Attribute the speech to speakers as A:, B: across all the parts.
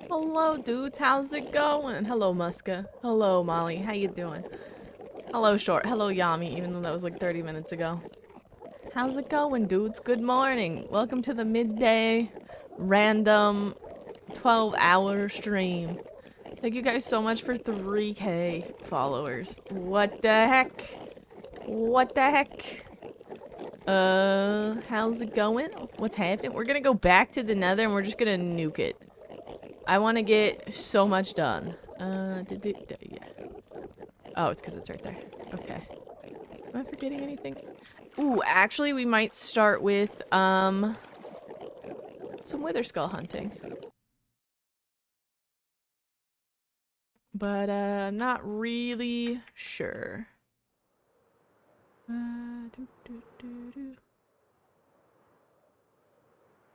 A: Hello, dudes. How's it going? Hello, Muska. Hello, Molly. How you doing? Hello, Short. Hello, Yami, even though that was like 30 minutes ago. How's it going, dudes? Good morning. Welcome to the midday random 12-hour stream. Thank you guys so much for 3K followers. What the heck? What the heck? How's it going? What's happening? We're gonna go back to the Nether and we're just gonna nuke it. I want to get so much done. Yeah. Oh, it's because it's right there. Okay. Am I forgetting anything? Ooh, actually, we might start with, some wither skull hunting. But, I'm not really sure.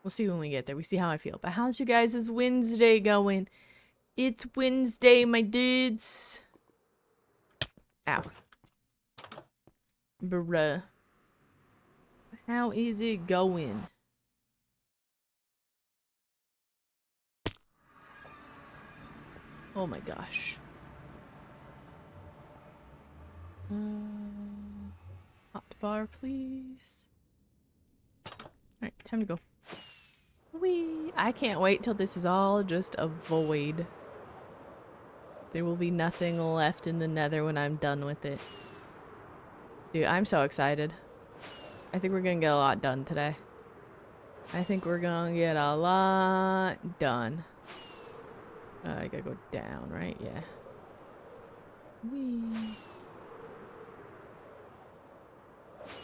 A: We'll see when we get there. We see how I feel. But how's you guys' Wednesday going? It's Wednesday, my dudes. Ow. Bruh. How is it going? Oh my gosh. Hot bar, please. Alright, time to go. Whee! I can't wait till this is all just a void. There will be nothing left in the Nether when I'm done with it. Dude, I'm so excited. I think we're gonna get a lot done today. I think we're gonna get a lot done. I gotta go down, right? Yeah. Whee!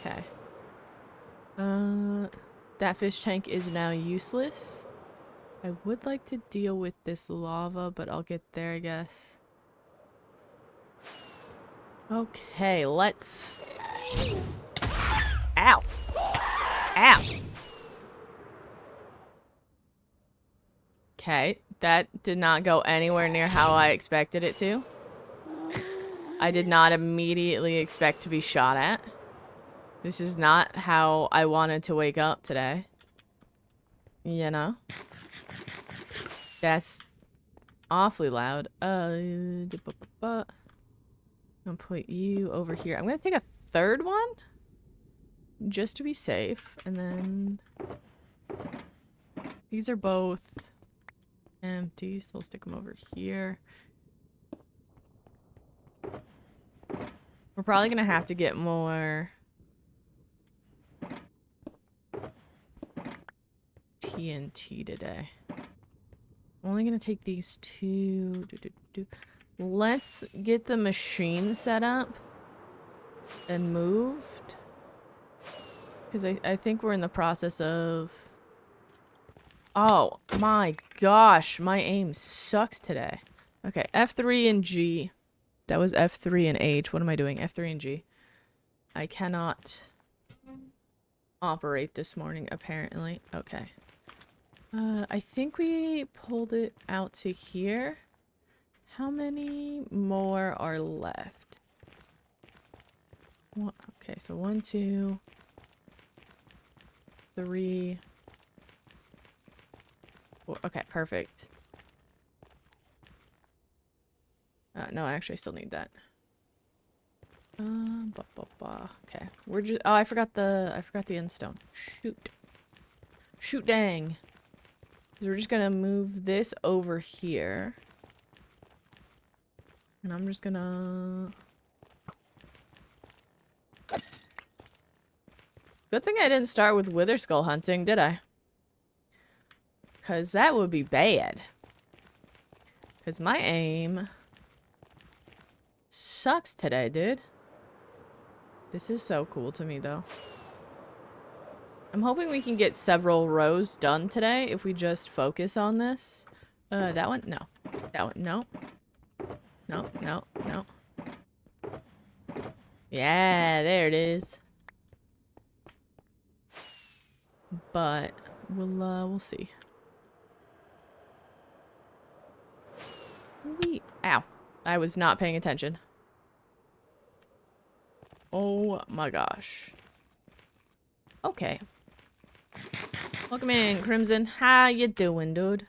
A: Okay. That fish tank is now useless. I would like to deal with this lava, but I'll get there, I guess. Okay, let's... Ow! Ow! Okay, that did not go anywhere near how I expected it to. I did not immediately expect to be shot at. This is not how I wanted to wake up today. You know? That's awfully loud. I'm gonna put you over here. I'm gonna take a third one just to be safe. And then these are both empty, so we'll stick them over here. We're probably gonna have to get more TNT today. I'm only gonna take these two. Let's get the machine set up and moved. Because I think we're in the process of... Oh my gosh, my aim sucks today. Okay, F3 and G. That was F3 and H. What am I doing? F3 and G. I cannot operate this morning, apparently. Okay. I think we pulled it out to here. How many more are left? Okay, so 1, 2, 3, 4. Okay, perfect. No, actually, I still need that. Okay, we're just. Oh, I forgot the end stone. Shoot. Shoot, dang. So we're just gonna move this over here. And I'm just gonna... Good thing I didn't start with wither skull hunting, did I? Because that would be bad. Because my aim sucks today, dude. This is so cool to me, though. I'm hoping we can get several rows done today if we just focus on this. That one? No. That one? No. No, no, no. Yeah, there it is. But we'll see. Ow. I was not paying attention. Oh my gosh. Okay. Welcome in, Crimson. How you doing, dude?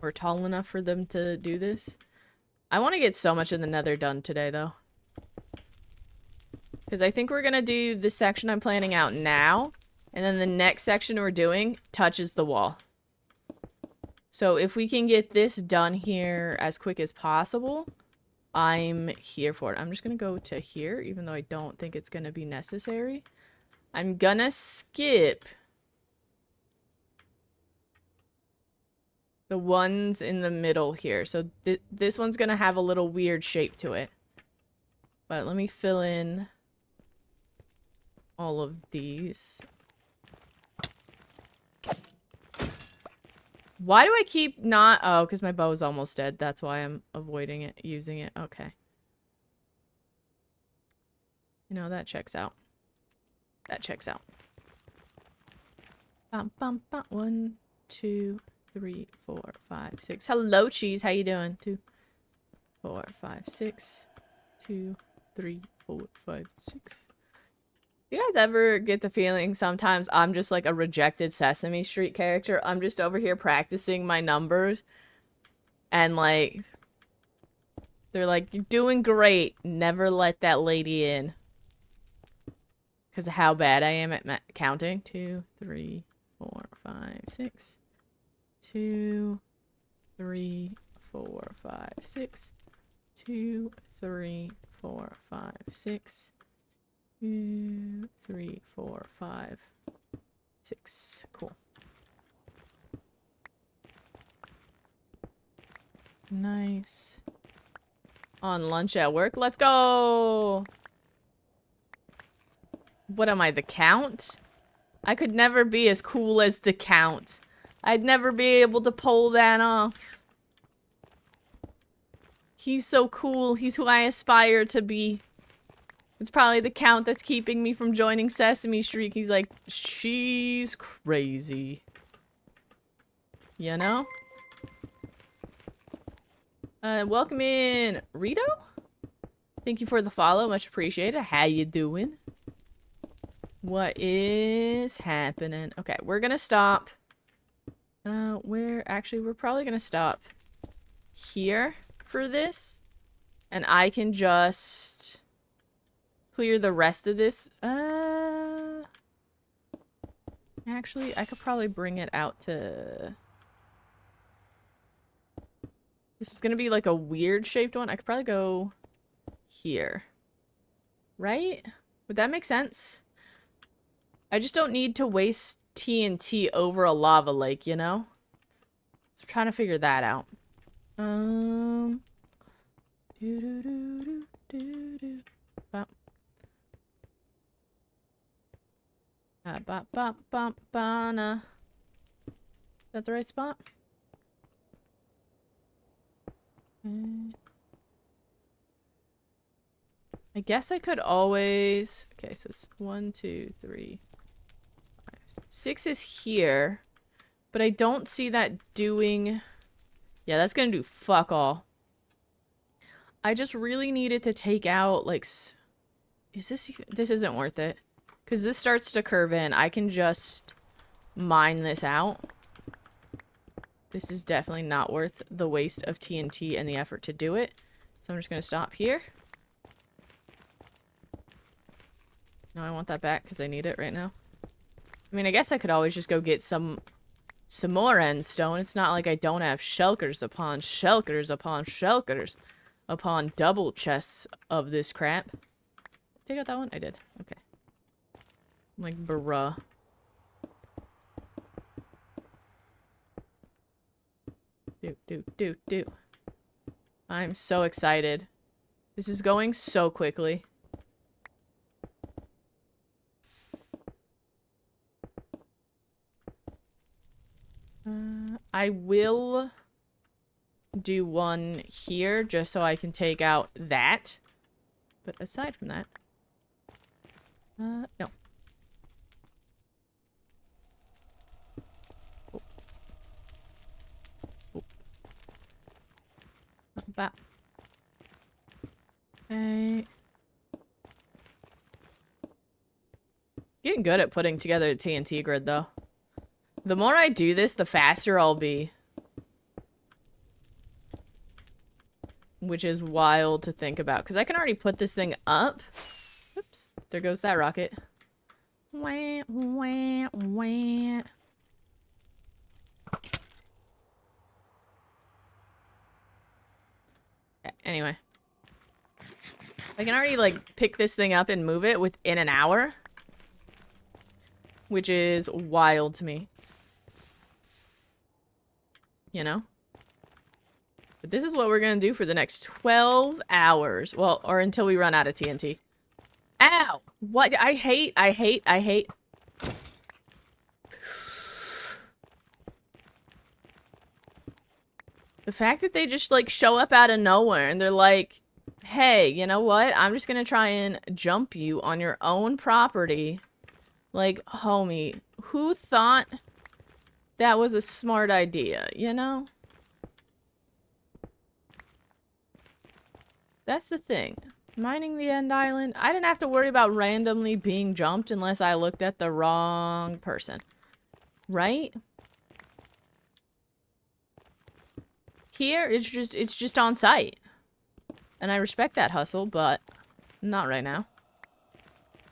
A: or tall enough for them to do this. I want to get so much in the Nether done today, though. Because I think we're going to do the section I'm planning out now. And then the next section we're doing touches the wall. So if we can get this done here as quick as possible, I'm here for it. I'm just going to go to here, even though I don't think it's going to be necessary. I'm going to skip the ones in the middle here. So this one's going to have a little weird shape to it. But let me fill in all of these. Why do I keep not... Oh, because my bow is almost dead. That's why I'm avoiding it, using it. Okay. You know, that checks out. That checks out. Bum, bum, bum. 1, 2, 3, 4, 5, 6. Hello, cheese. How you doing? 2, 4, 5, 6. 2, 3, 4, 5, 6. You guys ever get the feeling sometimes I'm just like a rejected Sesame Street character? I'm just over here practicing my numbers. And like, they're like, you're doing great. Never let that lady in. Because of how bad I am at counting. 2, 3, 4, 5, 6. 2, 3, 4, 5, 6. 2, 3, 4, 5, 6. 2, 3, 4, 5, 6. Cool. Nice. On lunch at work. Let's go! What am I, the Count? I could never be as cool as the Count. I'd never be able to pull that off. He's so cool. He's who I aspire to be. It's probably the Count that's keeping me from joining Sesame Street. He's like, she's crazy. You know? Welcome in, Rito? Thank you for the follow. Much appreciated. How you doing? What is happening? Okay, we're gonna stop. We're probably gonna stop here for this. And I can just clear the rest of this. Actually, I could probably bring it out to... This is gonna be like a weird shaped one. I could probably go here. Right? Would that make sense? I just don't need to waste TNT over a lava lake, you know? So I'm trying to figure that out. Bop. Bop, bop, bop, bana. Is that the right spot? I guess I could always... Okay, so 1, 2, 3, 5, 6 is here. But I don't see that doing... Yeah, that's gonna do fuck all. I just really needed to take out, like... Is this... This isn't worth it. Because this starts to curve in. I can just mine this out. This is definitely not worth the waste of TNT and the effort to do it. So I'm just gonna stop here. No, I want that back because I need it right now. I mean, I guess I could always just go get some more end stone. It's not like I don't have shulkers upon shulkers upon shulkers upon double chests of this crap. Take out that one? I did. Okay. I'm like, bruh. Do. I'm so excited. This is going so quickly. I will do one here just so I can take out that. But aside from that, no. Oh. Oh. Bop. Okay. Getting good at putting together a TNT grid though. The more I do this, the faster I'll be. which is wild to think about. Because I can already put this thing up. Oops, there goes that rocket. Wah, wah, wah. Anyway. I can already, like, pick this thing up and move it within an hour. Which is wild to me. You know? But this is what we're gonna do for the next 12 hours. Well, or until we run out of TNT. Ow! What? I hate. The fact that they just, like, show up out of nowhere and they're like, hey, you know what? I'm just gonna try and jump you on your own property. Like, homie, who thought that was a smart idea, you know? That's the thing. Mining the end island, I didn't have to worry about randomly being jumped unless I looked at the wrong person. Right? Here, it's just on site. And I respect that hustle, but not right now.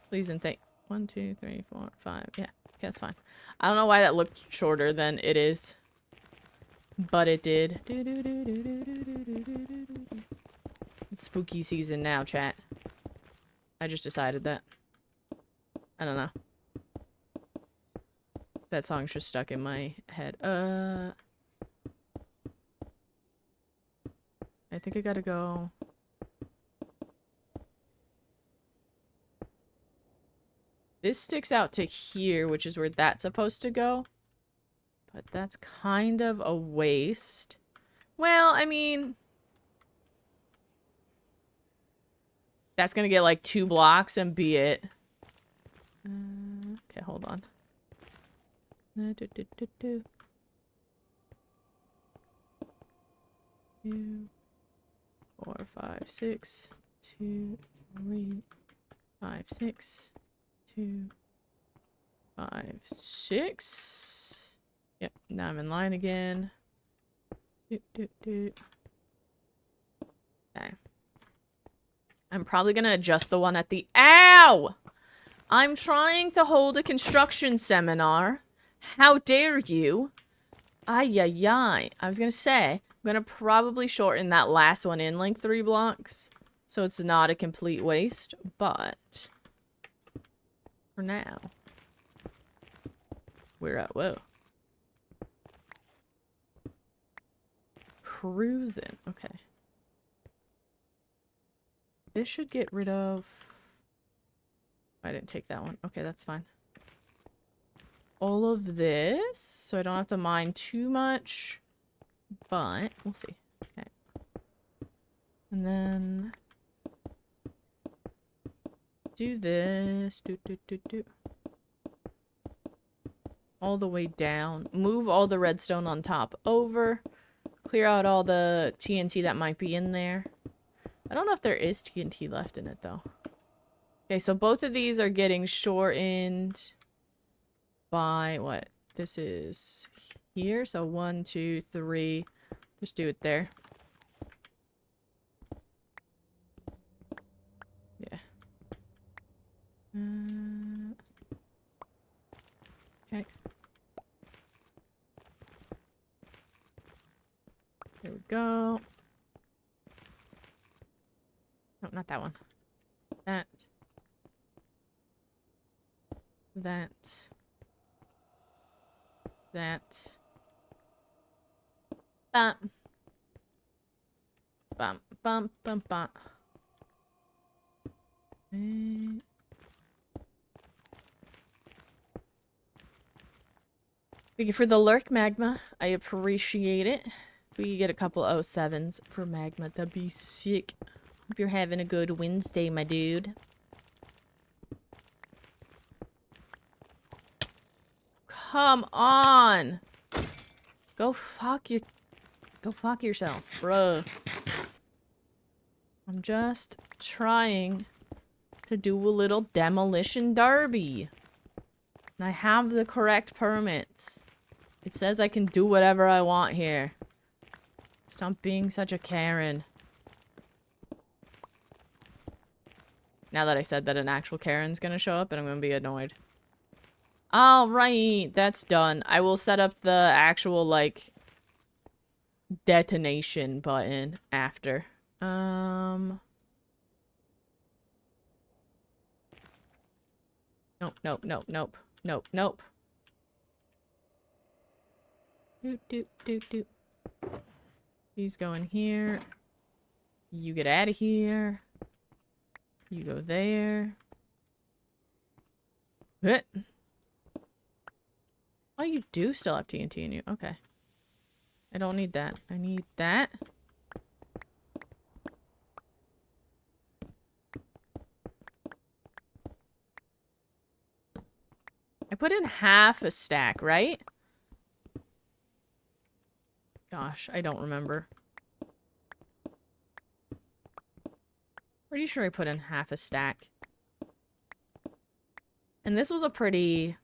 A: Please and thank. 1, 2, 3, 4, 5. Yeah, that's fine. I don't know why that looked shorter than it is. But it did. It's spooky season now, chat. I just decided that. I don't know. That song's just stuck in my head. I think I gotta go. This sticks out to here, which is where that's supposed to go. But that's kind of a waste. Well, I mean... That's gonna get like 2 blocks and be it. Okay, hold on. 2, 4, 5, 6. 2, 3, 5, 6. 2, 5, 6. Yep, now I'm in line again. Okay. I'm probably gonna adjust the one at the— Ow! I'm trying to hold a construction seminar. How dare you? Ay, ay, ay. I was gonna say, I'm gonna probably shorten that last one in like 3 blocks. So it's not a complete waste, but... For now. We're at— Whoa. Cruising. Okay. This should get rid of... I didn't take that one. Okay, that's fine. All of this, so I don't have to mine too much. But, we'll see. Okay. And then... do this. Do. All the way down. Move all the redstone on top over. Clear out all the TNT that might be in there. I don't know if there is TNT left in it, though. Okay, so both of these are getting shortened by what? This is here. So 1, 2, 3. Just do it there. Yeah. Okay. There we go. No, not that one. That. That. Bum. Bum, bum, bum, bum. Thank you for the lurk, Magma. I appreciate it. If we could get a couple 07s for Magma, that'd be sick. Hope you're having a good Wednesday, my dude. Come on! Go fuck yourself, bruh. I'm just trying to do a little demolition derby. And I have the correct permits. It says I can do whatever I want here. Stop being such a Karen. Now that I said that an actual Karen's gonna show up and I'm gonna be annoyed. Alright, that's done. I will set up the actual, like, detonation button after. Nope, nope, nope, nope, nope, nope. Doot, doot, doot, doot. He's going here. You get out of here. You go there. Hit. Oh, you do still have TNT in you. Okay. I don't need that. I need that. I put in half a stack, right? Gosh, I don't remember. Pretty sure I put in half a stack. And this was a pretty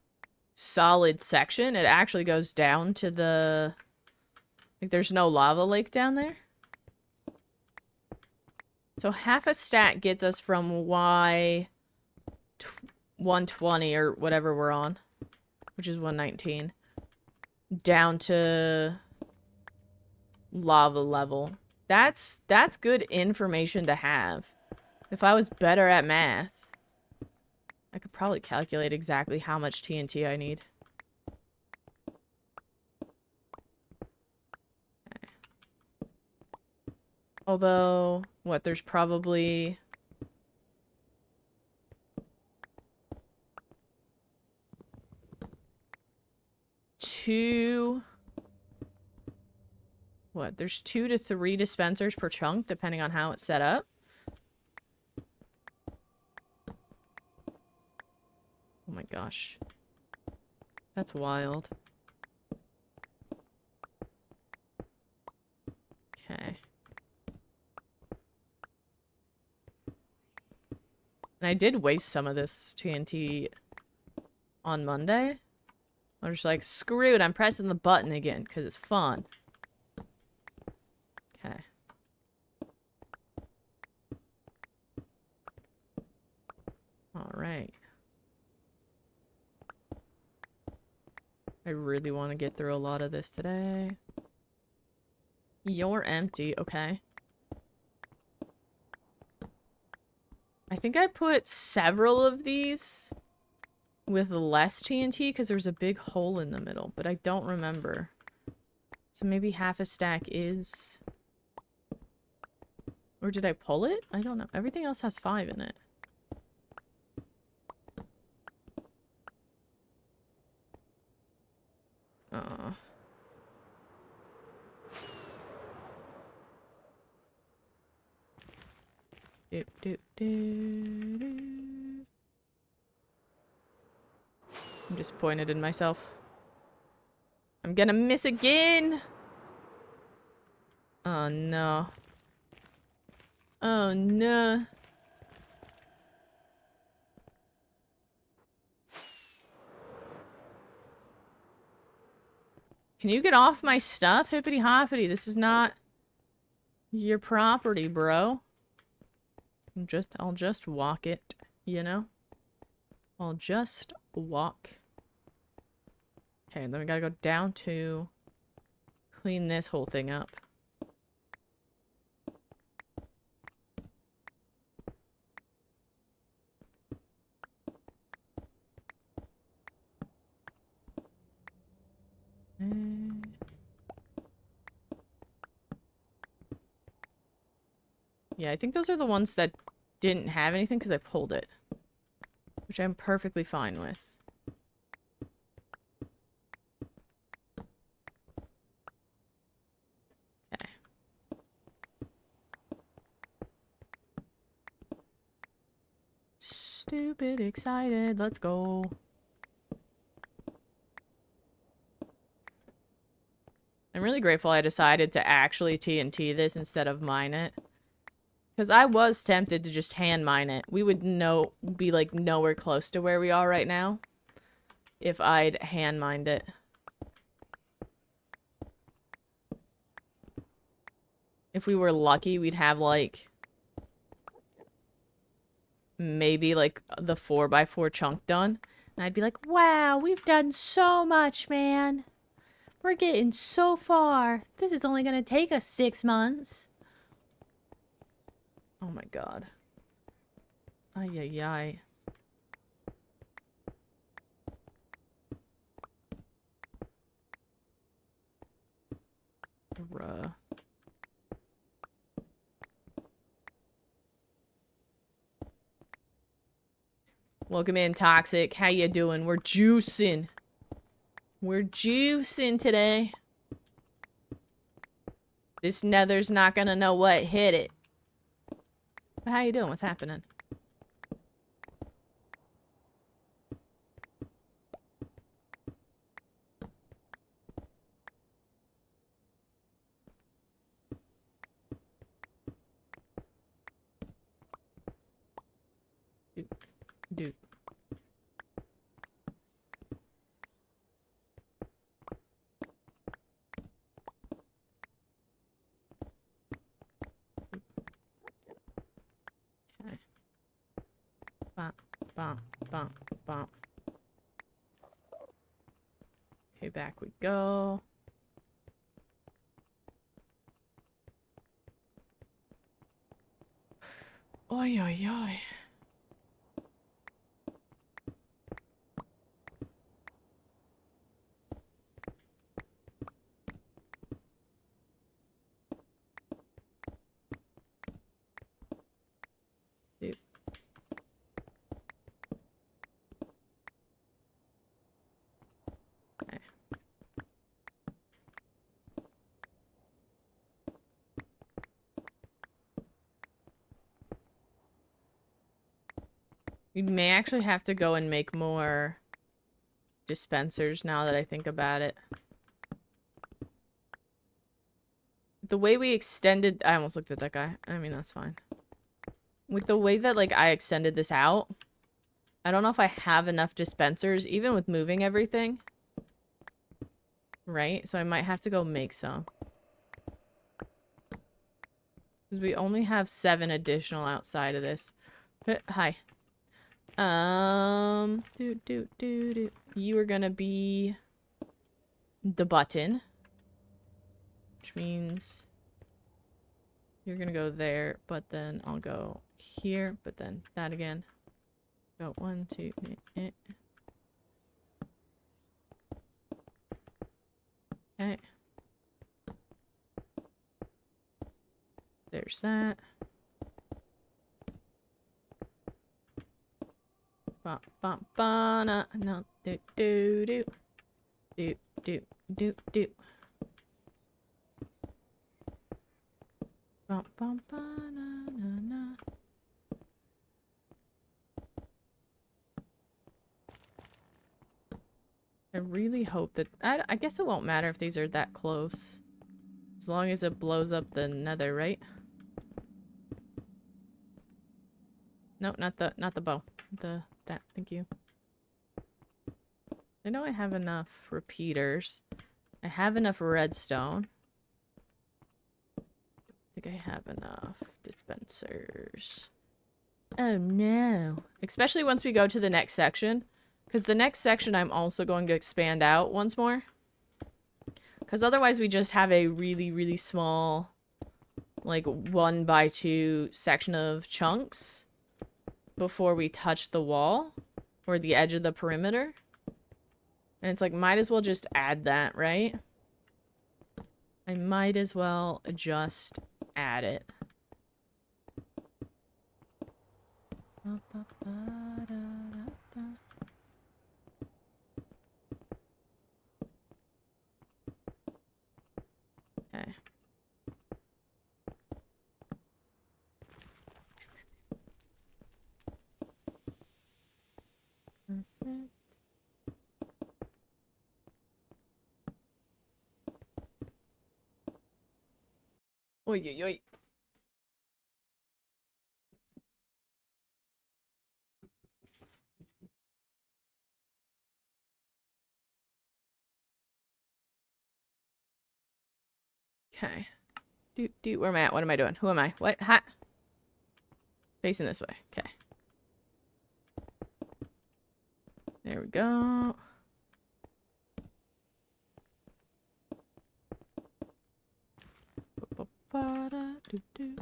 A: solid section. It actually goes down to the... Like, there's no lava lake down there. So half a stack gets us from Y 120 or whatever we're on, which is 119, down to lava level. That's good information to have. If I was better at math, I could probably calculate exactly how much TNT I need. Okay. Although, what, there's probably... There's 2 to 3 dispensers per chunk, depending on how it's set up. Oh my gosh. That's wild. Okay. And I did waste some of this TNT on Monday. I was just like, screw it, I'm pressing the button again, because it's fun. Okay. Alright. I really want to get through a lot of this today. You're empty, okay. I think I put several of these with less TNT because there's a big hole in the middle, but I don't remember. So maybe half a stack is... Or did I pull it? I don't know. Everything else has 5 in it. Doop, doop, doop, doop. I'm disappointed in myself. I'm gonna miss again! Oh no. Oh no. Can you get off my stuff, hippity hoppity? This is not your property, bro. I'll just walk it, you know? I'll just walk. Okay, then we gotta go down to clean this whole thing up. Yeah, I think those are the ones that didn't have anything because I pulled it. Which I'm perfectly fine with. Okay. Stupid excited. Let's go. I'm really grateful I decided to actually TNT this instead of mine it. Because I was tempted to just hand mine it. We would be like nowhere close to where we are right now if I'd hand mined it. If we were lucky, we'd have like maybe like the 4x4 chunk done. And I'd be like, wow, we've done so much, man. We're getting so far. This is only going to take us 6 months. Oh my god. Ay, ay, ay. Bruh. Welcome in, Toxic. How you doing? We're juicing. We're juicing today. This nether's not gonna know what hit it. But how you doing? What's happening? Dude. Okay. Bump, bump, bump, bump. Okay, back we go. Oi, oi, oi. Dude. Okay. We may actually have to go and make more dispensers now that I think about it. The way we extended... I almost looked at that guy. I mean, that's fine. With the way that, like, I extended this out, I don't know if I have enough dispensers, even with moving everything. Right? So I might have to go make some. Because we only have 7 additional outside of this. Hi. You are gonna be the button. Which means you're gonna go there, but then I'll go here, but then that again. Go 1, 2, Okay. There's that. Bum, bum, ba, no, do, do, do. Do, do, do, do. Bum, bum, ba, na, na, na. I really hope that... I guess it won't matter if these are that close. As long as it blows up the nether, right? No, not the bow. That, thank you. I know I have enough repeaters. I have enough redstone. I think I have enough dispensers. Oh no. Especially once we go to the next section. Because the next section I'm also going to expand out once more. Because otherwise we just have a really, really small, like 1x2 section of chunks before we touch the wall or the edge of the perimeter. And it's like, might as well just add that, right? I might as well just add it. Okay. Perfect. Oi, oi, oi. Okay. Where am I at? What am I doing? Who am I? What? Ha! Facing this way. Okay. There we go. Ba-da-doo-doo.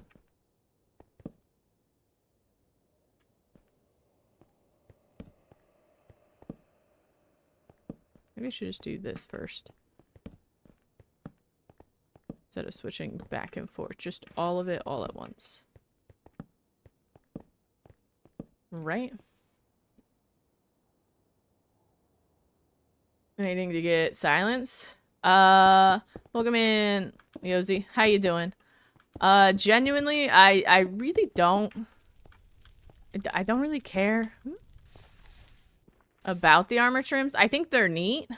A: Maybe I should just do this first. Instead of switching back and forth. Just all of it all at once. Right? Anything to get silence? Welcome in, Yozi. How you doing? Genuinely, I really don't... I don't really care about the armor trims. I think they're neat.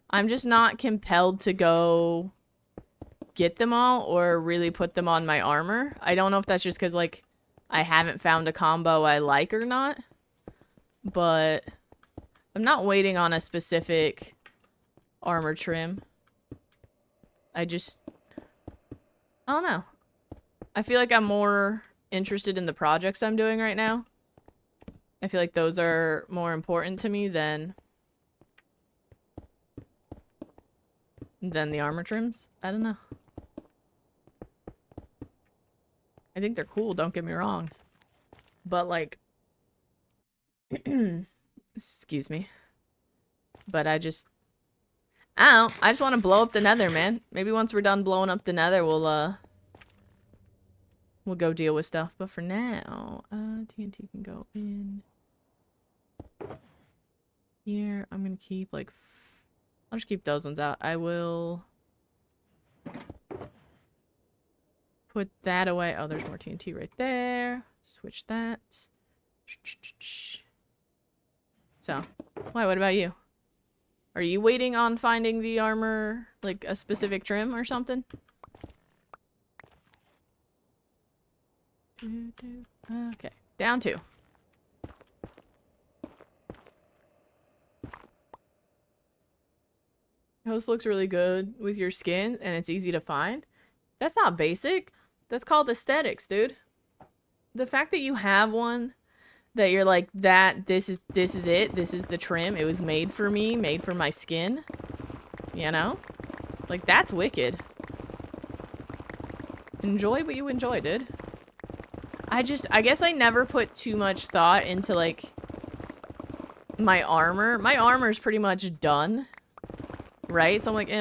A: I'm just not compelled to go get them all or really put them on my armor. I don't know if that's just because, like, I haven't found a combo I like or not. But I'm not waiting on a specific armor trim. I don't know. I feel like I'm more interested in the projects I'm doing right now. I feel like those are more important to me than the armor trims. I don't know. I think they're cool, don't get me wrong. But like excuse me. But I just want to blow up the Nether, man. Maybe once we're done blowing up the Nether, we'll go deal with stuff. But for now, TNT can go in here. I'm gonna keep like I'll just keep those ones out. I will put that away. Oh, there's more TNT right there. Switch that. So, why? What about you? Are you waiting on finding the armor, like a specific trim or something? Okay, down 2. Host looks really good with your skin and it's easy to find. That's not basic. That's called aesthetics, dude. The fact that you have one that you're like this is it. This is the trim. It was made for me, made for my skin. You know? Like that's wicked. Enjoy what you enjoy, dude. I guess I never put too much thought into like my armor. My armor's pretty much done. Right? So I'm like,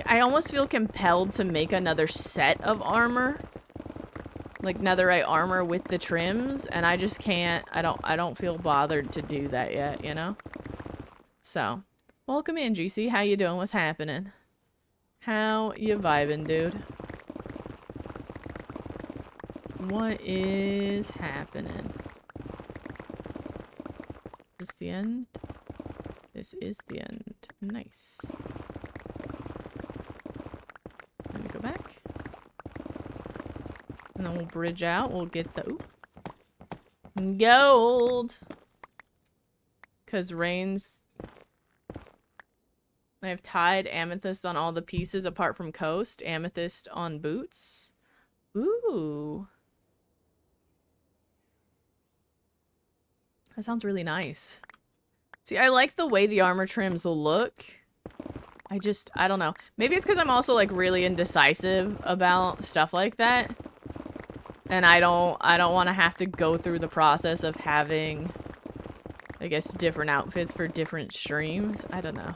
A: I almost feel compelled to make another set of armor. Like netherite armor with the trims, and I just can't. I don't feel bothered to do that yet, you know? So, welcome in, GC. How you doing? What's happening? How you vibing, dude? What is happening? Is this the end? This is the end. Nice. I'm gonna go back. And then we'll bridge out. We'll get the gold. Because rains... I have tied amethyst on all the pieces apart from coast. Amethyst on boots. Ooh. That sounds really nice. See, I like the way the armor trims look. I don't know. Maybe it's because I'm also like really indecisive about stuff like that. And I don't want to have to go through the process of having, I guess, different outfits for different streams. I don't know.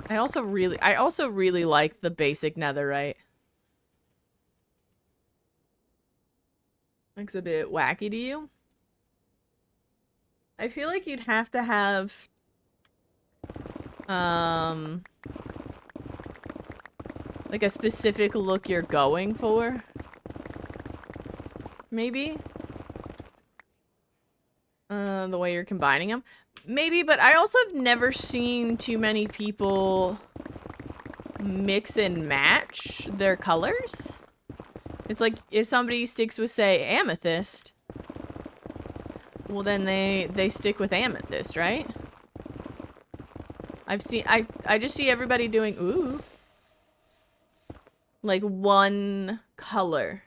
A: I also really like the basic netherite. Looks a bit wacky to you. I feel like you'd have to have like a specific look you're going for. Maybe. The way you're combining them. Maybe, but I also have never seen too many people mix and match their colors. It's like if somebody sticks with, say, amethyst, well then they stick with amethyst, right? I just see everybody doing ooh. Like one color.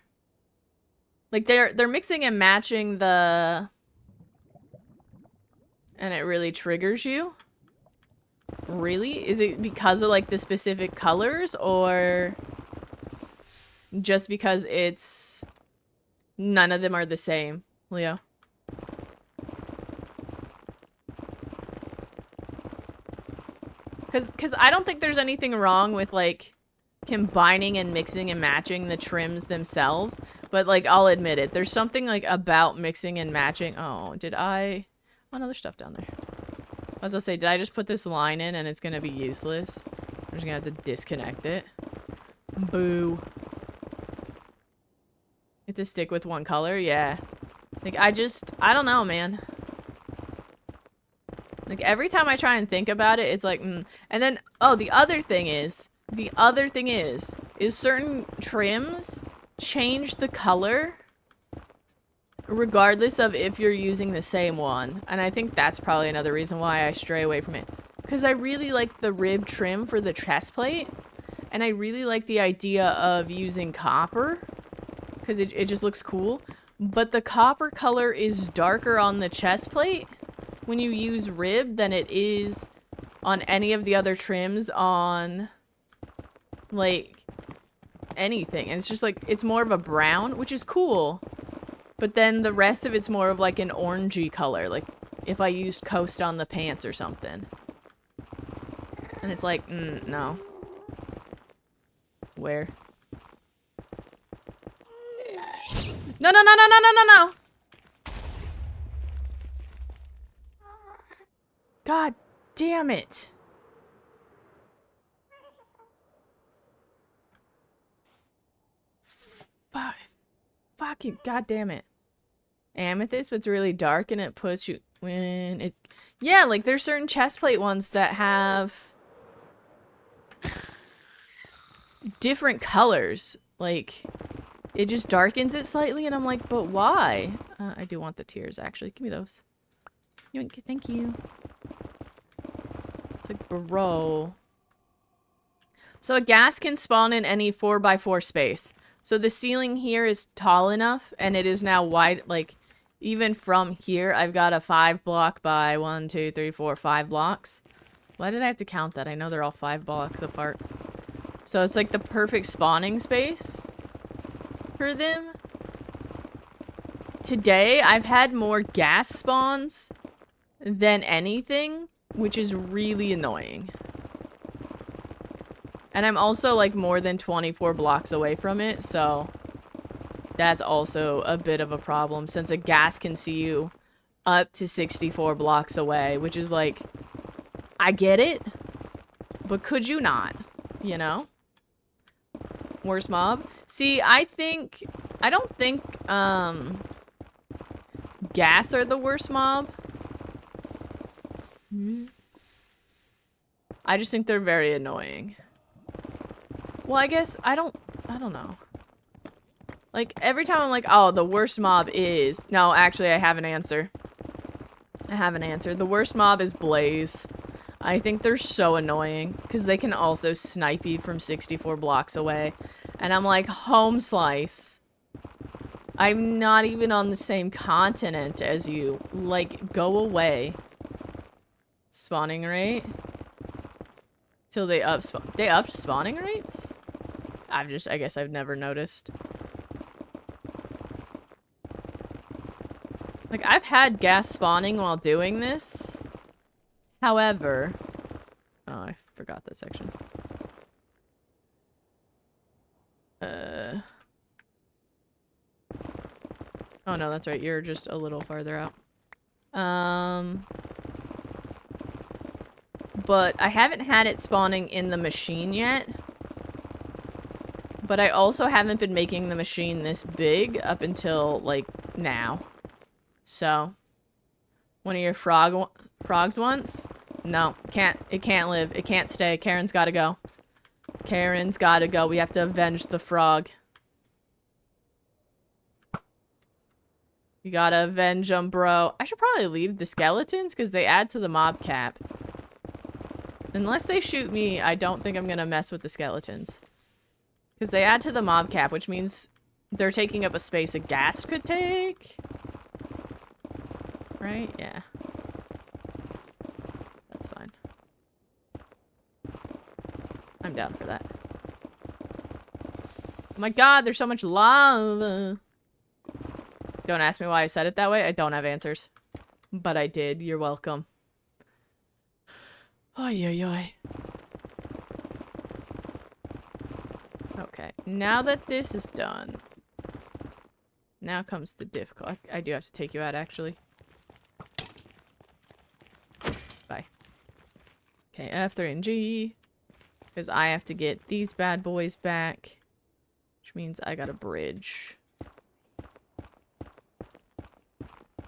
A: Like they're mixing and matching the And it really triggers you? Really? Is it because of like the specific colors or just because it's none of them are the same, Leo? Cause I don't think there's anything wrong with like combining and mixing and matching the trims themselves, but like I'll admit it, there's something like about mixing and matching. Oh, did I? Oh no, there's stuff down there. I was gonna say, did I just put this line in and it's gonna be useless? I'm just gonna have to disconnect it. Boo. Get to stick with one color? Yeah. Like, I don't know, man. Like, every time I try and think about it, it's like, And then, oh, the other thing is certain trims change the color regardless of if you're using the same one. And I think that's probably another reason why I stray away from it. Because I really like the rib trim for the chest plate. And I really like the idea of using copper. Because it just looks cool. But the copper color is darker on the chest plate when you use rib than it is on any of the other trims on, like, anything. And it's just like, it's more of a brown, which is cool. But then the rest of it's more of like an orangey color. Like, if I used Coast on the pants or something. And it's like, no. Where? No, no, no, no, no, no, no, no! God damn it. Fucking god damn it. Amethyst, but it's really dark and it puts you when it... Yeah, like there's certain chest plate ones that have different colors. Like, it just darkens it slightly and I'm like, but why? I do want the tears, actually. Give me those. Thank you. It's like, bro. So a ghast can spawn in any 4x4 space. So the ceiling here is tall enough, and it is now wide, like, even from here, I've got a 5 block by 1, 2, 3, 4, 5 blocks. Why did I have to count that? I know they're all 5 blocks apart. So it's like the perfect spawning space for them. Today, I've had more ghast spawns than anything, which is really annoying. And I'm also like more than 24 blocks away from it, so that's also a bit of a problem since a ghast can see you up to 64 blocks away, which is like, I get it, but could you not, you know? Worst mob? See, I don't think, ghasts are the worst mob. I just think they're very annoying. Well, I guess, I don't know. Like, every time I'm like, oh, the worst mob is... No, actually, I have an answer. The worst mob is Blaze. I think they're so annoying, because they can also snipe you from 64 blocks away. And I'm like, home slice. I'm not even on the same continent as you. Like, go away. Spawning rate? Till they up spawning rates? I guess I've never noticed. Like, I've had ghast spawning while doing this. However... Oh, I forgot that section. Oh no, that's right. You're just a little farther out. But I haven't had it spawning in the machine yet. But I also haven't been making the machine this big up until, like, now. So, one of your frogs once? No, it can't live. It can't stay. Karen's gotta go. Karen's gotta go. We have to avenge the frog. You gotta avenge them, bro. I should probably leave the skeletons because they add to the mob cap. Unless they shoot me, I don't think I'm gonna mess with the skeletons. Because they add to the mob cap, which means they're taking up a space a ghast could take. Right? Yeah. I'm down for that. Oh my god, there's so much lava. Don't ask me why I said it that way. I don't have answers. But I did. You're welcome. Oy, oy, oy. Okay, now that this is done, now comes the difficult. I do have to take you out, actually. Bye. Okay, F3 and G. Because I have to get these bad boys back. Which means I got a bridge.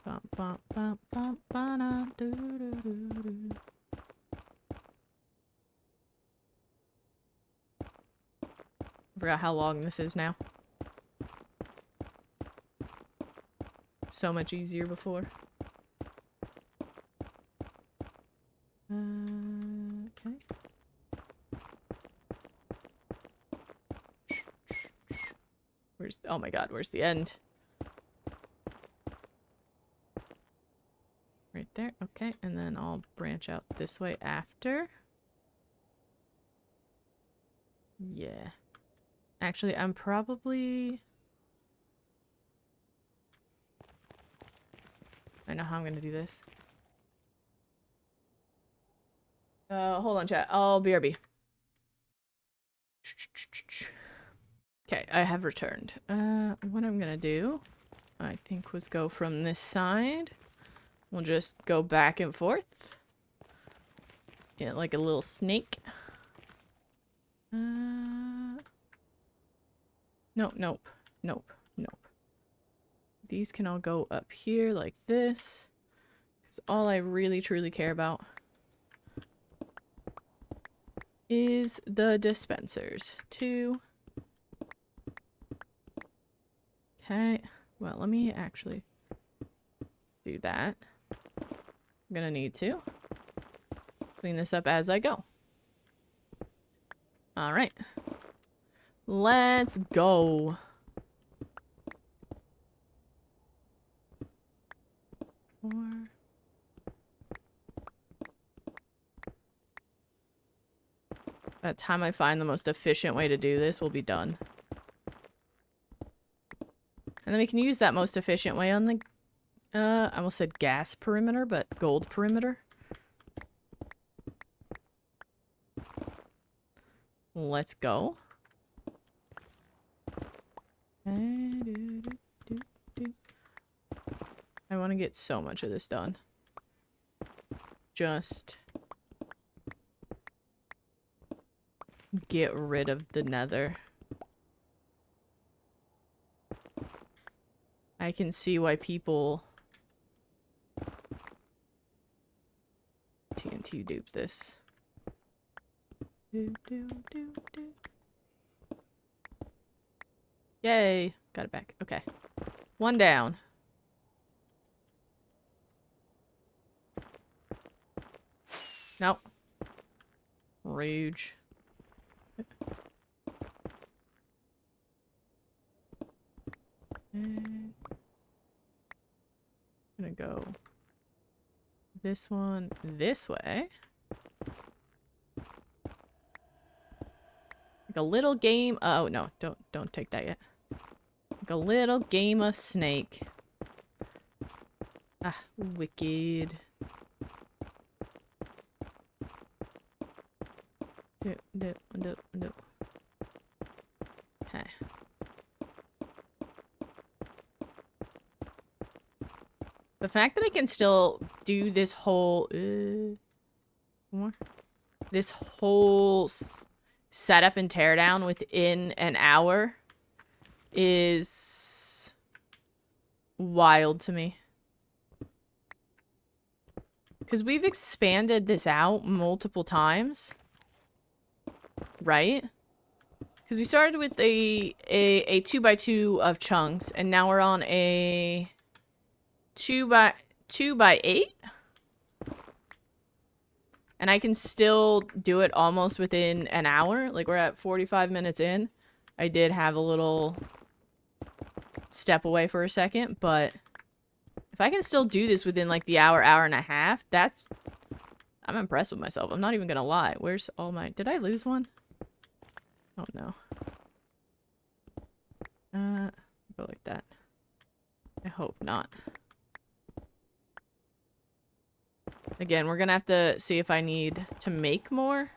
A: Bum, bum, bum, bum, ba-da, doo, doo, doo, doo. I forgot how long this is now. So much easier before. Okay. Where's... oh my god, where's the end? Right there. Okay, and then I'll branch out this way after. Yeah. Actually, I'm probably... I know how I'm gonna do this. Hold on, chat. I'll BRB. Okay, I have returned. What I'm gonna do, I think, was go from this side. We'll just go back and forth. Yeah, like a little snake. Nope, nope, nope, nope. These can all go up here like this. Because all I really truly care about is the dispensers. 2. Okay, well, let me actually do that. I'm gonna need to clean this up as I go. Alright. Let's go. 4. By the time I find the most efficient way to do this, we'll be done. And then we can use that most efficient way on the, I almost said gas perimeter, but gold perimeter. Let's go. I want to get so much of this done. Just get rid of the nether. I can see why people TNT dupe this. Yay! Got it back. Okay. 1 down. Nope. Rouge. I'm gonna go this one this way. Like a little game. Oh no, don't take that yet. Like a little game of Snake. Ah, wicked. No. Okay. The fact that I can still do this whole this whole setup and teardown within an hour is wild to me. Because we've expanded this out multiple times. Right? Because we started with a 2x2 of chunks, and now we're on a 2x8? And I can still do it almost within an hour. Like, we're at 45 minutes in. I did have a little step away for a second, but if I can still do this within, like, the hour and a half, that's... I'm impressed with myself. I'm not even gonna lie. Where's all my... Did I lose one? Oh no. Go like that. I hope not. Again, we're gonna have to see if I need to make more.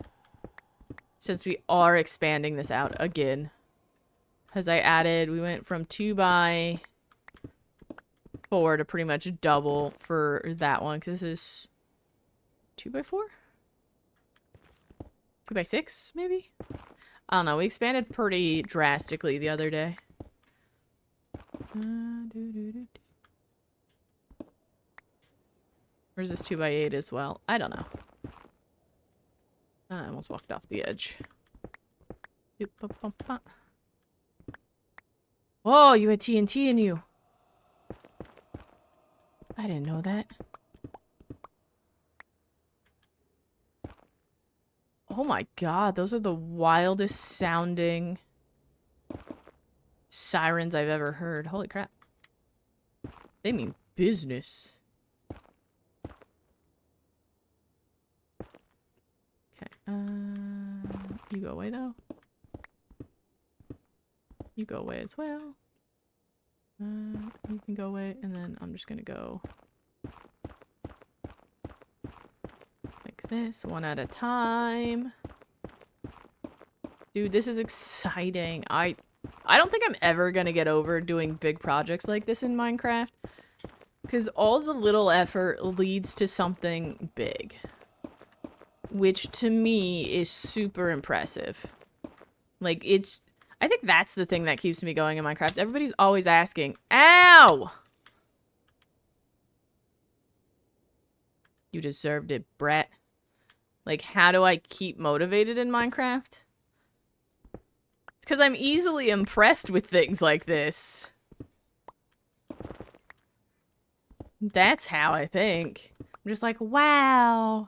A: Since we are expanding this out again. Because we went from 2x4 to pretty much double for that one. Because this is 2x4? 2x6, maybe? I don't know. We expanded pretty drastically the other day. Or is this 2x8 as well? I don't know. I almost walked off the edge. Whoa, you had TNT in you. I didn't know that. Oh my god, those are the wildest sounding sirens I've ever heard. Holy crap. They mean business. Okay, you go away though. You go away as well. You can go away, and then I'm just gonna go like this, one at a time. Dude, this is exciting. I don't think I'm ever gonna get over doing big projects like this in Minecraft, because all the little effort leads to something big, which to me is super impressive. Like, I think that's the thing that keeps me going in Minecraft. Everybody's always asking, ow! You deserved it, Brett. Like, how do I keep motivated in Minecraft? It's because I'm easily impressed with things like this. That's how I think. I'm just like, wow.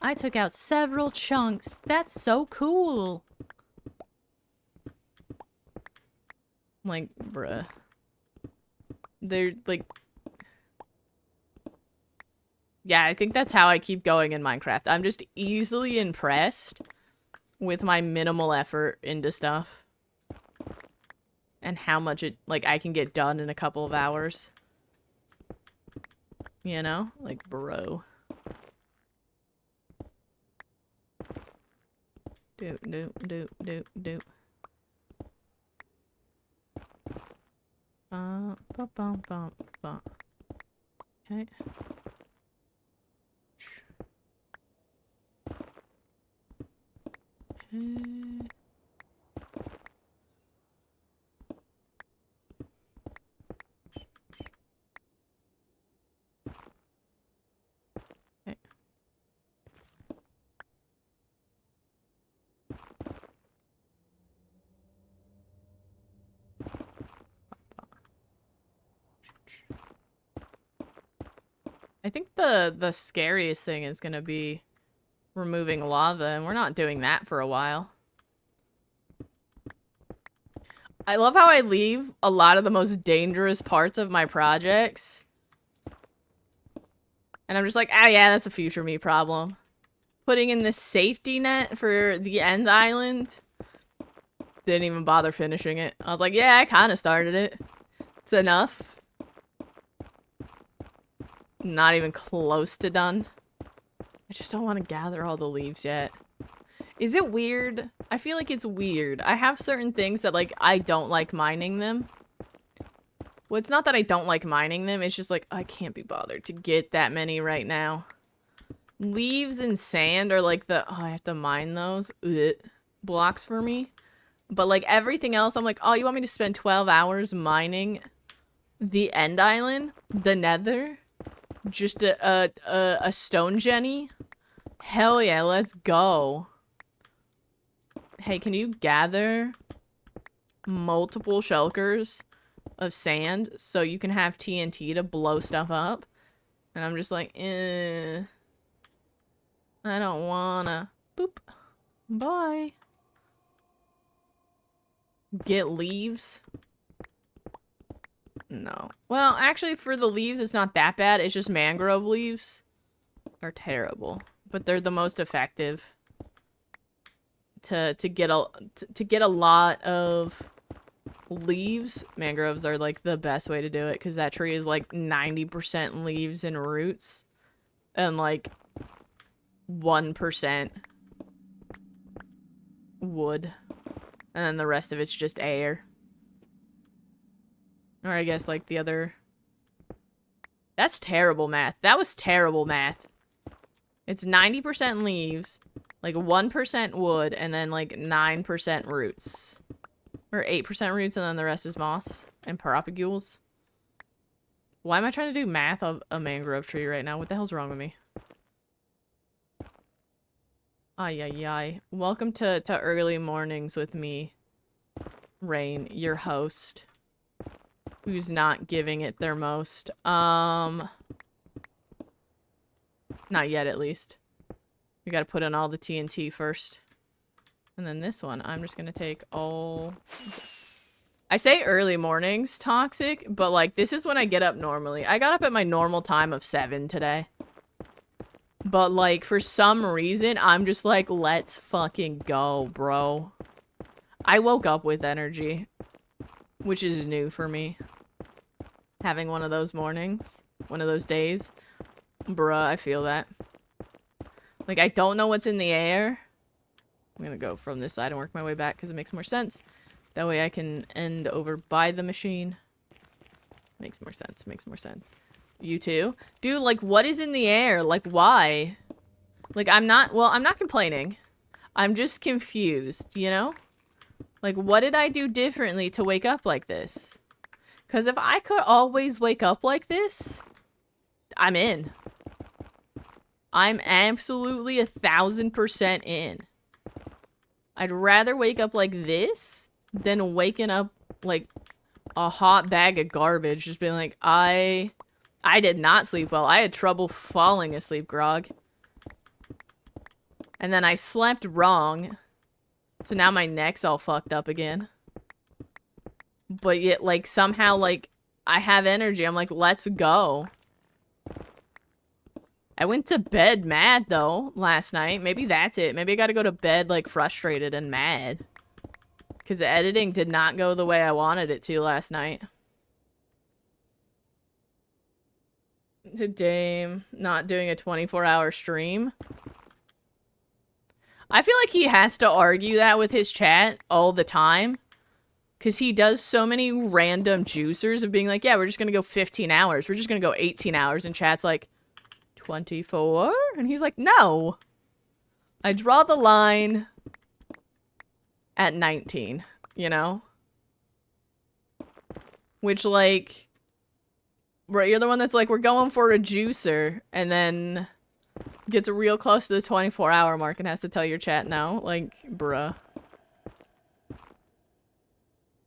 A: I took out several chunks. That's so cool. Like, bruh. They're, like... Yeah, I think that's how I keep going in Minecraft. I'm just easily impressed with my minimal effort into stuff. And how much I can get done in a couple of hours. You know? Like, bro. Do. Okay. Okay. I think the scariest thing is gonna be removing lava, and we're not doing that for a while. I love how I leave a lot of the most dangerous parts of my projects. And I'm just like, ah, yeah, that's a future me problem. Putting in the safety net for the end island. Didn't even bother finishing it. I was like, yeah, I kind of started it. It's enough. Not even close to done. I just don't want to gather all the leaves yet. Is it weird? I feel like it's weird. I have certain things that, like, I don't like mining them. Well, it's not that I don't like mining them. It's just, like, I can't be bothered to get that many right now. Leaves and sand are, like, oh, I have to mine those. Ugh, blocks for me. But, like, everything else, I'm like, oh, you want me to spend 12 hours mining the end island? The Nether? Just a stone Jenny? Hell yeah, let's go. Hey, can you gather multiple shulkers of sand so you can have TNT to blow stuff up? And I'm just like, I don't wanna. Boop. Bye. Get leaves? No. Well, actually, for the leaves, it's not that bad. It's just mangrove leaves are terrible. But they're the most effective to get a lot of leaves, mangroves are like the best way to do it, because that tree is like 90% leaves and roots and like 1% wood, and then the rest of it's just air. Or I guess like the other... That's terrible math. That was terrible math. It's 90% leaves, like 1% wood, and then like 9% roots. Or 8% roots, and then the rest is moss and propagules. Why am I trying to do math of a mangrove tree right now? What the hell's wrong with me? Ay, ay, ay. Welcome to early mornings with me, Rain, your host, who's not giving it their most. Not yet, at least. We gotta put in all the TNT first. And then this one, I'm just gonna take all... I say early mornings, toxic, but like, this is when I get up normally. I got up at my normal time of 7 today. But like, for some reason, I'm just like, let's fucking go, bro. I woke up with energy, which is new for me. Having one of those mornings, one of those days. Bruh, I feel that. Like, I don't know what's in the air. I'm gonna go from this side and work my way back because it makes more sense. That way I can end over by the machine. Makes more sense, makes more sense. You too? Dude, like, what is in the air? Like, why? Like, I'm not complaining. I'm just confused, you know? Like, what did I do differently to wake up like this? Because if I could always wake up like this, I'm in. I'm absolutely 1000% in. I'd rather wake up like this than waking up like a hot bag of garbage. Just being like, I did not sleep well. I had trouble falling asleep, Grog. And then I slept wrong. So now my neck's all fucked up again. But yet, like, somehow, like, I have energy. I'm like, let's go. I went to bed mad, though, last night. Maybe that's it. Maybe I gotta go to bed, like, frustrated and mad. Because the editing did not go the way I wanted it to last night. To Dame not doing a 24-hour stream. I feel like he has to argue that with his chat all the time. Because he does so many random juicers of being like, yeah, we're just gonna go 15 hours. We're just gonna go 18 hours. And chat's like, 24? And he's like, no. I draw the line at 19, you know? Which, like, right, you're the one that's like, we're going for a juicer, and then gets real close to the 24-hour mark and has to tell your chat no. Like, bruh.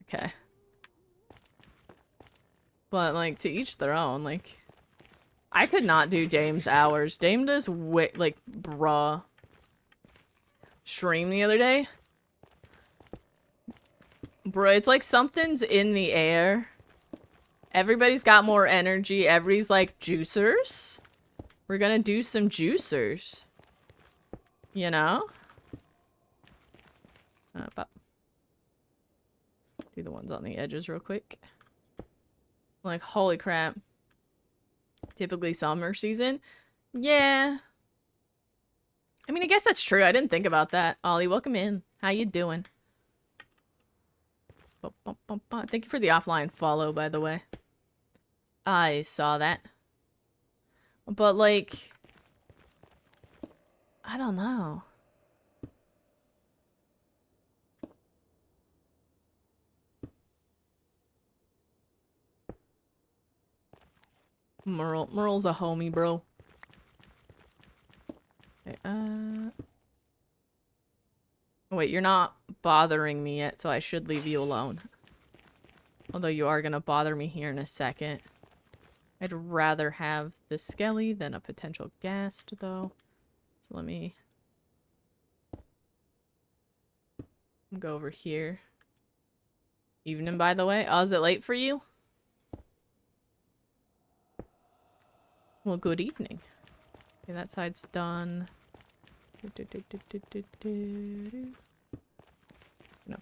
A: Okay. But, like, to each their own, like... I could not do Dame's hours. Dame does like, bruh. Stream the other day. Bruh, it's like something's in the air. Everybody's got more energy. Everybody's like, juicers? We're gonna do some juicers. You know? Do the ones on the edges real quick. Like, holy crap. Typically summer season. Yeah. I mean, I guess that's true. I didn't think about that. Ollie, welcome in. How you doing? Thank you for the offline follow, by the way. I saw that. But, like... I don't know. Merle's a homie, bro. Okay, wait, you're not bothering me yet, so I should leave you alone. Although you are gonna bother me here in a second. I'd rather have the skelly than a potential ghast, though. So let me go over here. Evening, by the way. Oh, is it late for you? Well, good evening. Okay, that side's done.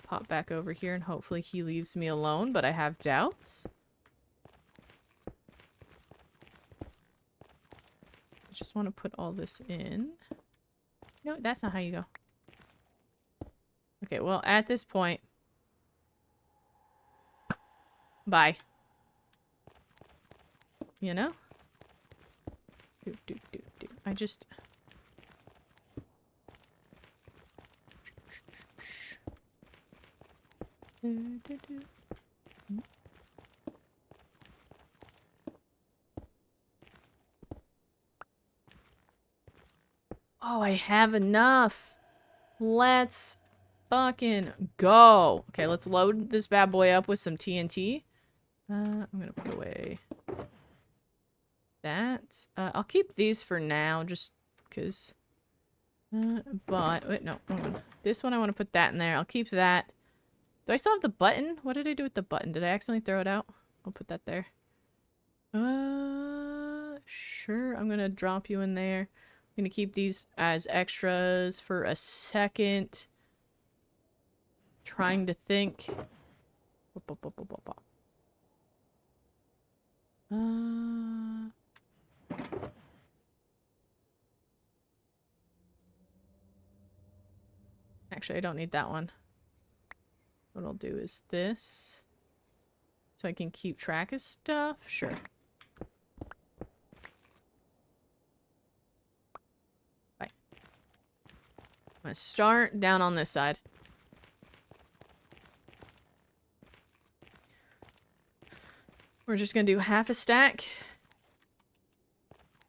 A: pop back over here and hopefully he leaves me alone, but I have doubts. I just want to put all this in. No, that's not how you go. Okay, well, at this point... Bye. You know? I just... Oh, I have enough. Let's fucking go. Okay, let's load this bad boy up with some TNT. I'm gonna put away that. I'll keep these for now, just because. But wait, no, hold on. This one I want to put that in there. I'll keep that. Do I still have the button? What did I do with the button? Did I accidentally throw it out? I'll put that there. Sure. I'm gonna drop you in there. I'm gonna keep these as extras for a second. Trying to think. Actually, I don't need that one. What I'll do is this. So I can keep track of stuff? Sure. Bye. I'm gonna start down on this side. We're just gonna do half a stack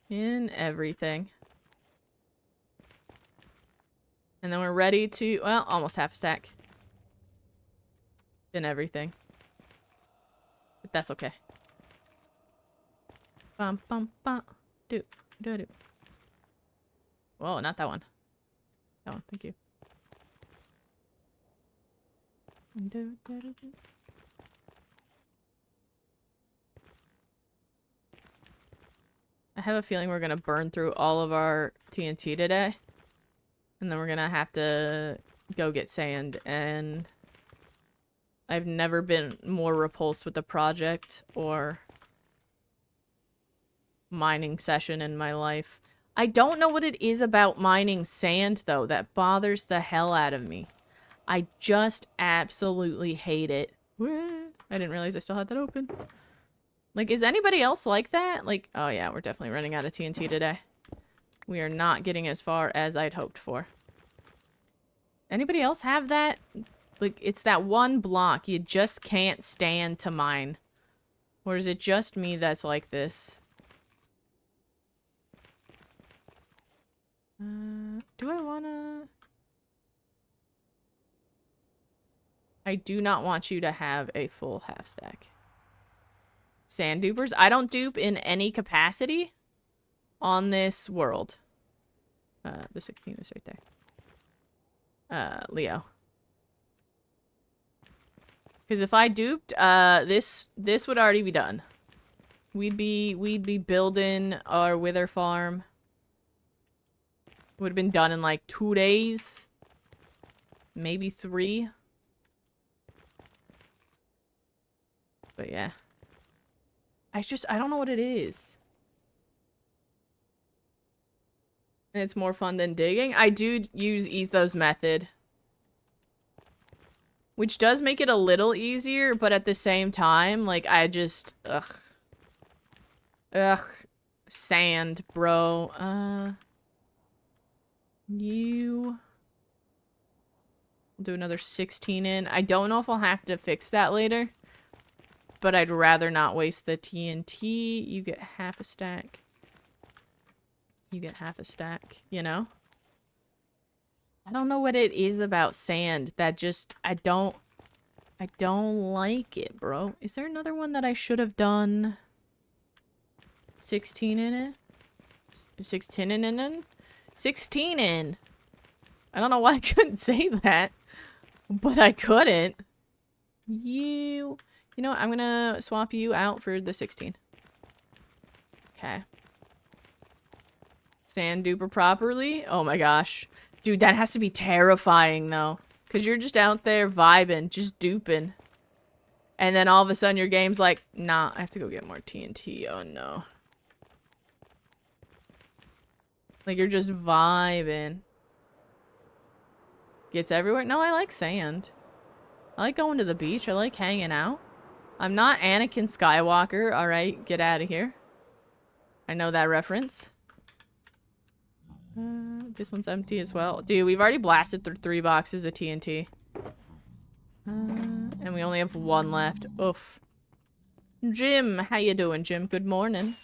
A: in everything. And then we're ready to, well, almost half a stack in everything. But that's okay. Bum bum bum. Do. Whoa, not that one. That one, thank you. I have a feeling we're gonna burn through all of our TNT today. And then we're gonna have to go get sand, and I've never been more repulsed with a project or mining session in my life. I don't know what it is about mining sand, though, that bothers the hell out of me. I just absolutely hate it. I didn't realize I still had that open. Like, is anybody else like that? Like, oh yeah, we're definitely running out of TNT today. We are not getting as far as I'd hoped for. Anybody else have that? Like, it's that one block you just can't stand to mine. Or is it just me that's like this? Do I wanna... I do not want you to have a full half stack. Sand dupers? I don't dupe in any capacity on this world. The 16 is right there. Leo. Because if I duped, this would already be done. We'd be building our wither farm. Would have been done in like 2 days. Maybe 3. But yeah. I don't know what it is. And it's more fun than digging. I do use Etho's method. Which does make it a little easier, but at the same time, like, I just... Ugh. Sand, bro. We'll do another 16 in. I don't know if I'll have to fix that later. But I'd rather not waste the TNT. You get half a stack. You get half a stack, you know? I don't know what it is about sand that just, I don't like it, bro. Is there another one that I should have done 16 in it? 16 in? 16 in! I don't know why I couldn't say that, but I couldn't. You know what? I'm gonna swap you out for the 16. Okay. Sand duper properly? Oh my gosh. Dude, that has to be terrifying, though. Because you're just out there vibing, just duping. And then all of a sudden your game's like, nah, I have to go get more TNT. Oh no. Like you're just vibing. Gets everywhere. No, I like sand. I like going to the beach. I like hanging out. I'm not Anakin Skywalker. Alright, get out of here. I know that reference. This one's empty as well. Dude, we've already blasted through 3 boxes of TNT. And we only have 1 left. Oof. Jim, how you doing, Jim? Good morning.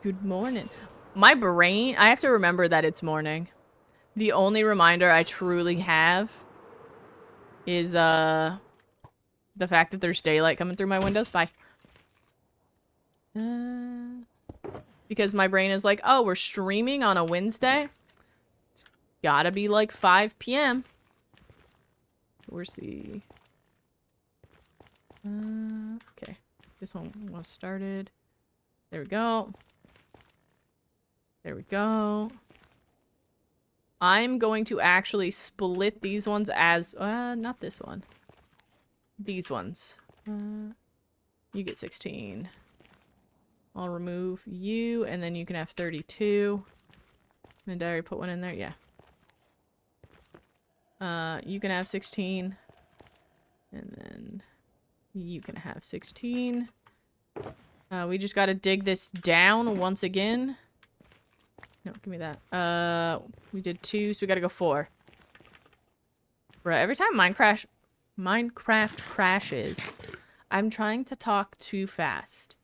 A: Good morning. My brain, I have to remember that it's morning. The only reminder I truly have is, the fact that there's daylight coming through my windows. Bye. Because my brain is like, oh, we're streaming on a Wednesday. It's gotta be like 5 p.m. Where's the... okay. This one was started. There we go. There we go. I'm going to actually split these ones as... not this one. These ones. You get 16. I'll remove you, and then you can have 32. And did I already put one in there? Yeah. You can have 16. And then you can have 16. We just gotta dig this down once again. No, give me that. We did 2, so we gotta go 4. Bruh, every time Minecraft crashes, I'm trying to talk too fast.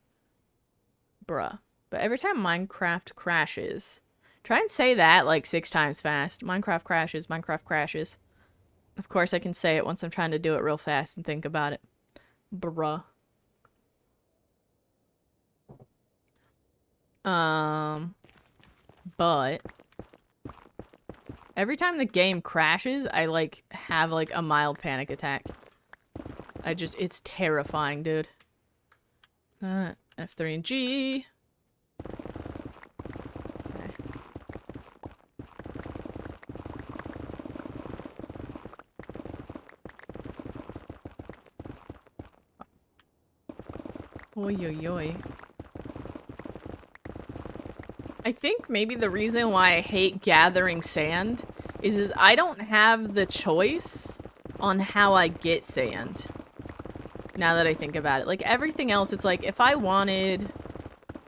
A: Bruh. But every time Minecraft crashes, try and say that like 6 times fast. Minecraft crashes, Minecraft crashes. Of course I can say it once I'm trying to do it real fast and think about it. Bruh. But every time the game crashes, I like have like a mild panic attack. It's terrifying, dude. F3 and G. Okay. Oi, oi, oi. I think maybe the reason why I hate gathering sand is I don't have the choice on how I get sand. Now that I think about it. Like, everything else, it's like, if I wanted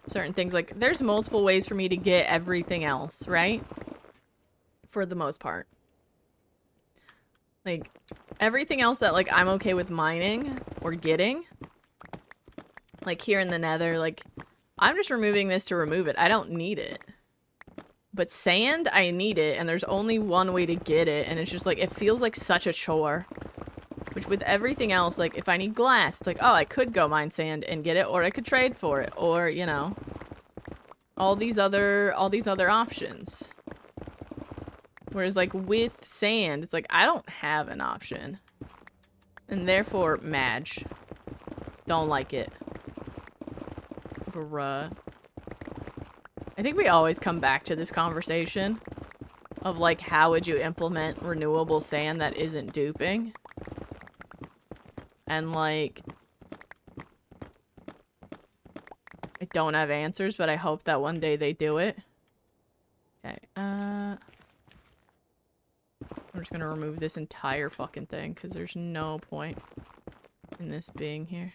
A: certain things, like, there's multiple ways for me to get everything else, right? For the most part. Like, everything else that, like, I'm okay with mining or getting. Like, here in the Nether, like, I'm just removing this to remove it. I don't need it. But sand, I need it, and there's only one way to get it, and it's just, like, it feels like such a chore. Which with everything else, like, if I need glass, it's like, oh, I could go mine sand and get it, or I could trade for it, or, you know, all these other options. Whereas, like, with sand, it's like, I don't have an option. And therefore, Madge. Don't like it. Bruh. I think we always come back to this conversation of, like, how would you implement renewable sand that isn't duping? And, like, I don't have answers, but I hope that one day they do it. Okay, I'm just gonna remove this entire fucking thing, because there's no point in this being here.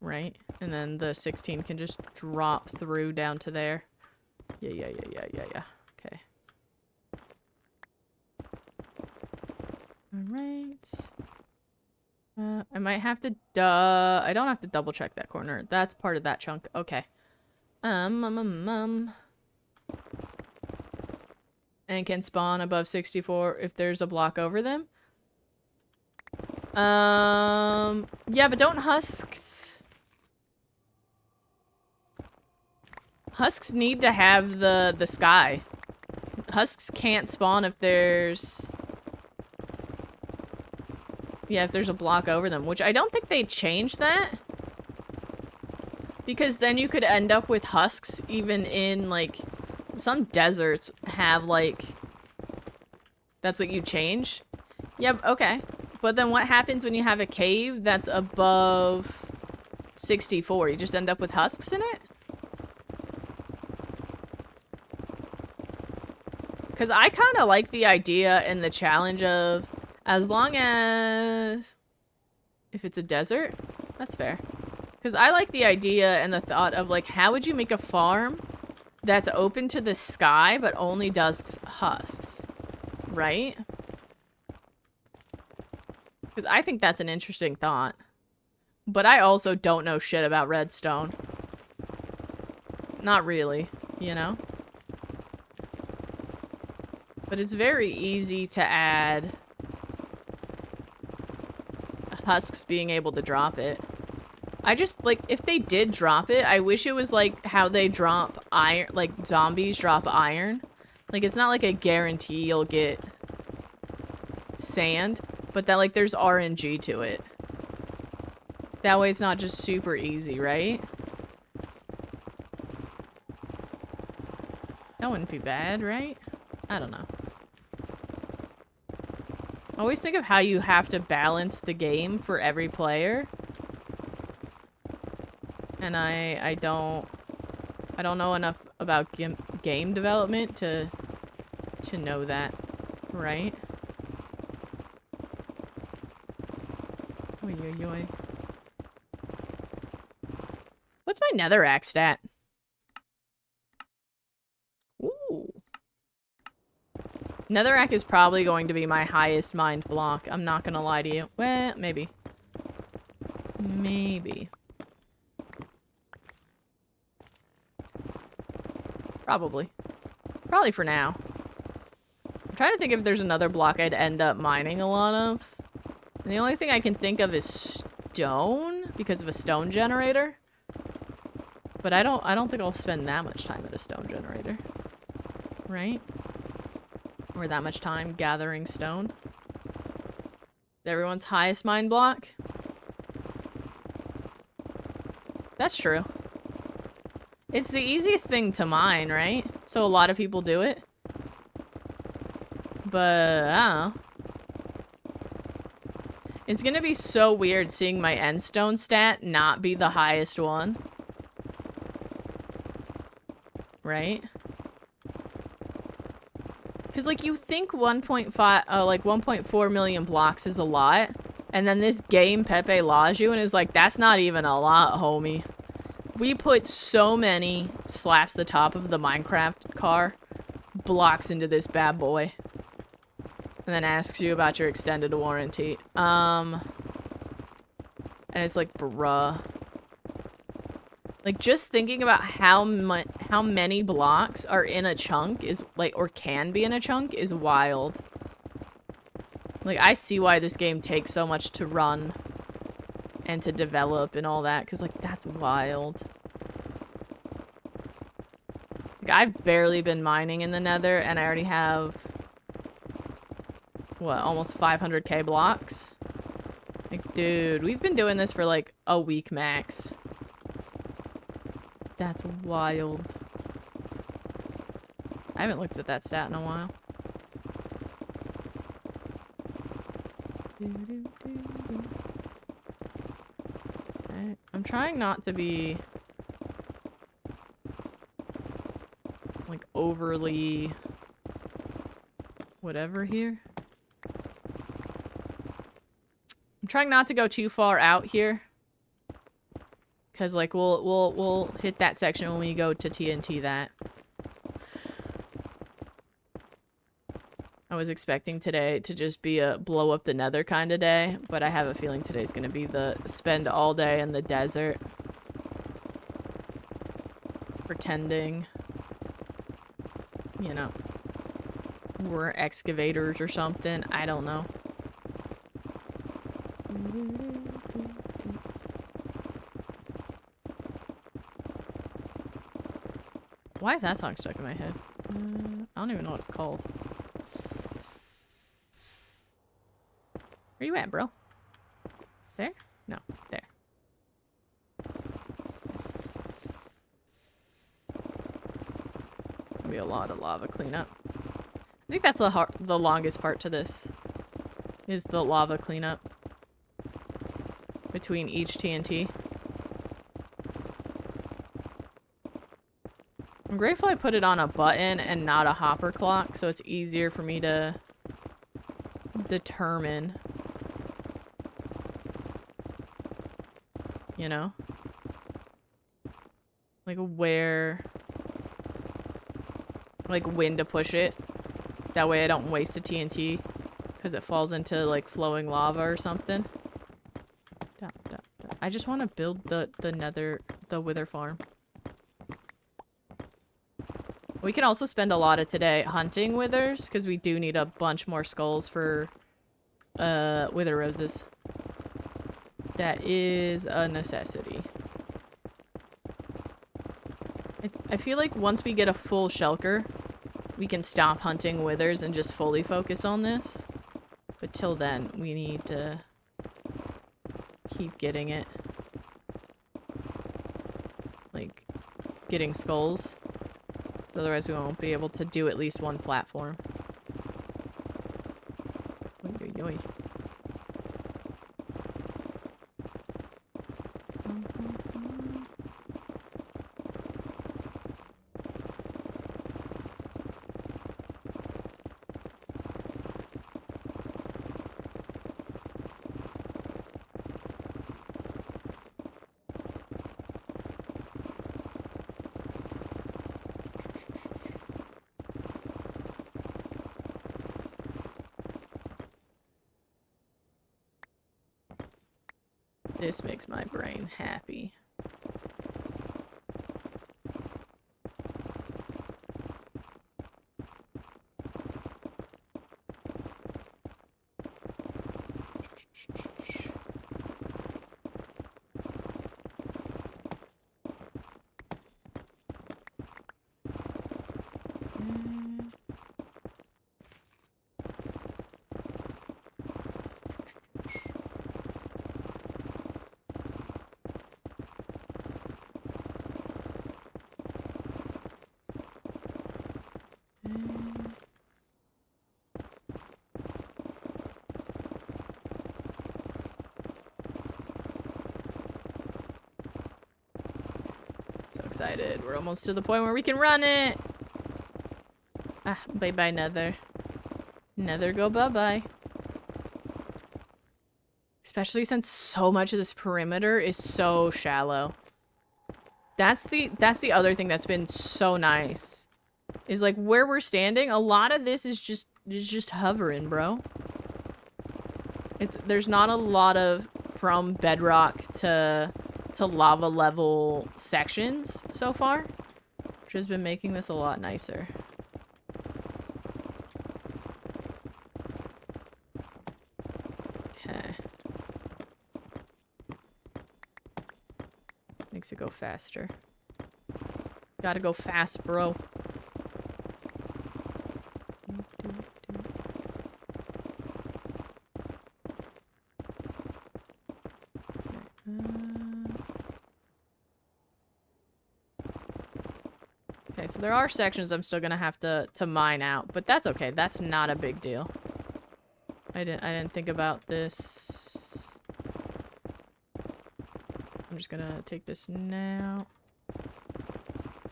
A: Right? And then the 16 can just drop through down to there. Yeah. Okay. Alright. I might have to, I don't have to double check that corner. That's part of that chunk. Okay. And can spawn above 64 if there's a block over them. Yeah, but don't husks. Husks need to have the sky. Husks can't spawn if there's... Yeah, if there's a block over them, which I don't think they changed that. Because then you could end up with husks even in, like, some deserts have, like... That's what you change? Yep, okay. But then what happens when you have a cave that's above 64? You just end up with husks in it? Because I kind of like the idea and the challenge of, as long as... If it's a desert, that's fair. Because I like the idea and the thought of, like, how would you make a farm that's open to the sky but only does husks? Right? Because I think that's an interesting thought. But I also don't know shit about redstone. Not really, you know? But it's very easy to add husks being able to drop it. I just, like, if they did drop it, I wish it was like how they drop iron, like zombies drop iron. Like, it's not like a guarantee you'll get sand, but that, like, there's RNG to it. That way it's not just super easy, right? That wouldn't be bad, right? I don't know. I always think of how you have to balance the game for every player. And I don't know enough about game development to know that, right? Oy, oy, oy. What's my netherrack stat? Ooh. Netherrack is probably going to be my highest mined block. I'm not gonna lie to you. Well, maybe. Maybe. Probably. Probably for now. I'm trying to think if there's another block I'd end up mining a lot of. And the only thing I can think of is stone, because of a stone generator. But I don't think I'll spend that much time at a stone generator. Right? Or that much time gathering stone. Everyone's highest mine block? That's true. It's the easiest thing to mine, right? So a lot of people do it. But, I don't know. It's gonna be so weird seeing my endstone stat not be the highest one. Right? Because, like, you think 1.4 million blocks is a lot. And then this game, Pepe laws you and is like, that's not even a lot, homie. We put so many slaps the top of the Minecraft car blocks into this bad boy. And then asks you about your extended warranty. And it's like, bruh. Like, just thinking about how many blocks are in a chunk is, like, or can be in a chunk is wild. Like, I see why this game takes so much to run and to develop and all that, because, like, that's wild. Like, I've barely been mining in the Nether, and I already have, what, almost 500k blocks? Like, dude, we've been doing this for, like, a week max. That's wild. I haven't looked at that stat in a while. I'm trying not to be like overly whatever here. I'm trying not to go too far out here. Cause like we'll hit that section when we go to TNT that. I was expecting today to just be a blow up the Nether kind of day, but I have a feeling today's gonna be the spend all day in the desert. Pretending, you know, we're excavators or something. I don't know. Why is that song stuck in my head? I don't even know what it's called. Where you at, bro? There? No, there. gonna be a lot of lava cleanup. I think that's the longest part to this. Is the lava cleanup. Between each TNT. I'm grateful I put it on a button and not a hopper clock, so it's easier for me to determine. You know? Like where... Like when to push it. That way I don't waste a TNT. Because it falls into like flowing lava or something. I just want to build the wither farm. We can also spend a lot of today hunting withers, because we do need a bunch more skulls for wither roses. That is a necessity. I feel like once we get a full shulker, we can stop hunting withers and just fully focus on this. But till then, we need to keep getting it. Like, getting skulls. Otherwise we won't be able to do at least one platform. Oy, oy, oy. This makes my brain happy. Excited. We're almost to the point where we can run it. Ah, bye-bye, Nether. Nether, go bye-bye. Especially since so much of this perimeter is so shallow. That's the other thing that's been so nice. Is like where we're standing, a lot of this is just hovering, bro. There's not a lot of from bedrock to lava level sections so far, which has been making this a lot nicer. Okay. Makes it go faster. Gotta go fast, bro. So there are sections I'm still gonna have to mine out, but that's okay. That's not a big deal. I didn't think about this. I'm just gonna take this now,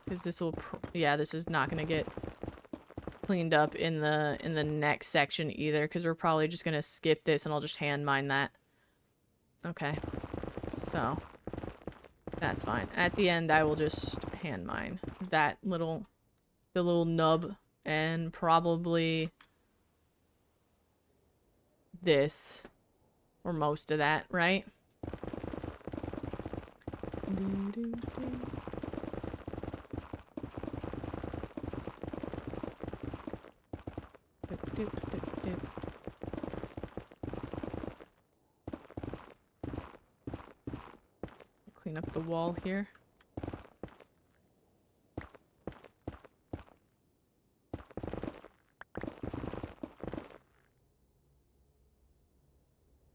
A: because this will, yeah, this is not gonna get cleaned up in the next section either, because we're probably just gonna skip this and I'll just hand mine that. Okay, so that's fine. At the end, I will just hand mine that the little nub, and probably this, or most of that, right? Clean up the wall here.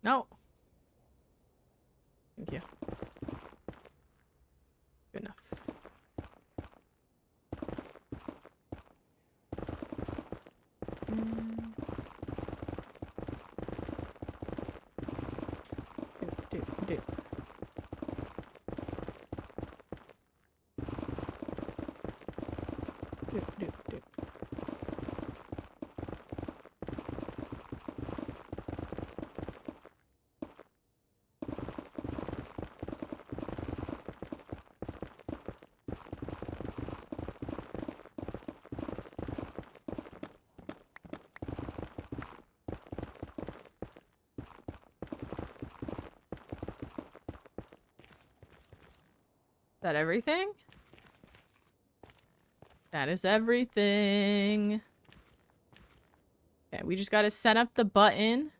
A: No. Thank you. Good enough. Is that everything? That is everything. Okay, we just gotta set up the button.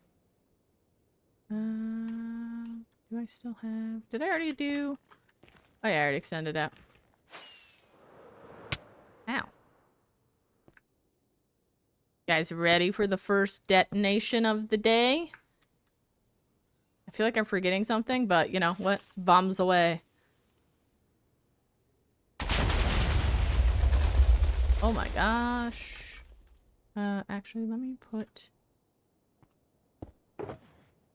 A: Do I still have... Did I already do... Oh yeah, I already extended out. Ow. Guys ready for the first detonation of the day? I feel like I'm forgetting something, but you know what? Bombs away. Oh my gosh. Actually, let me put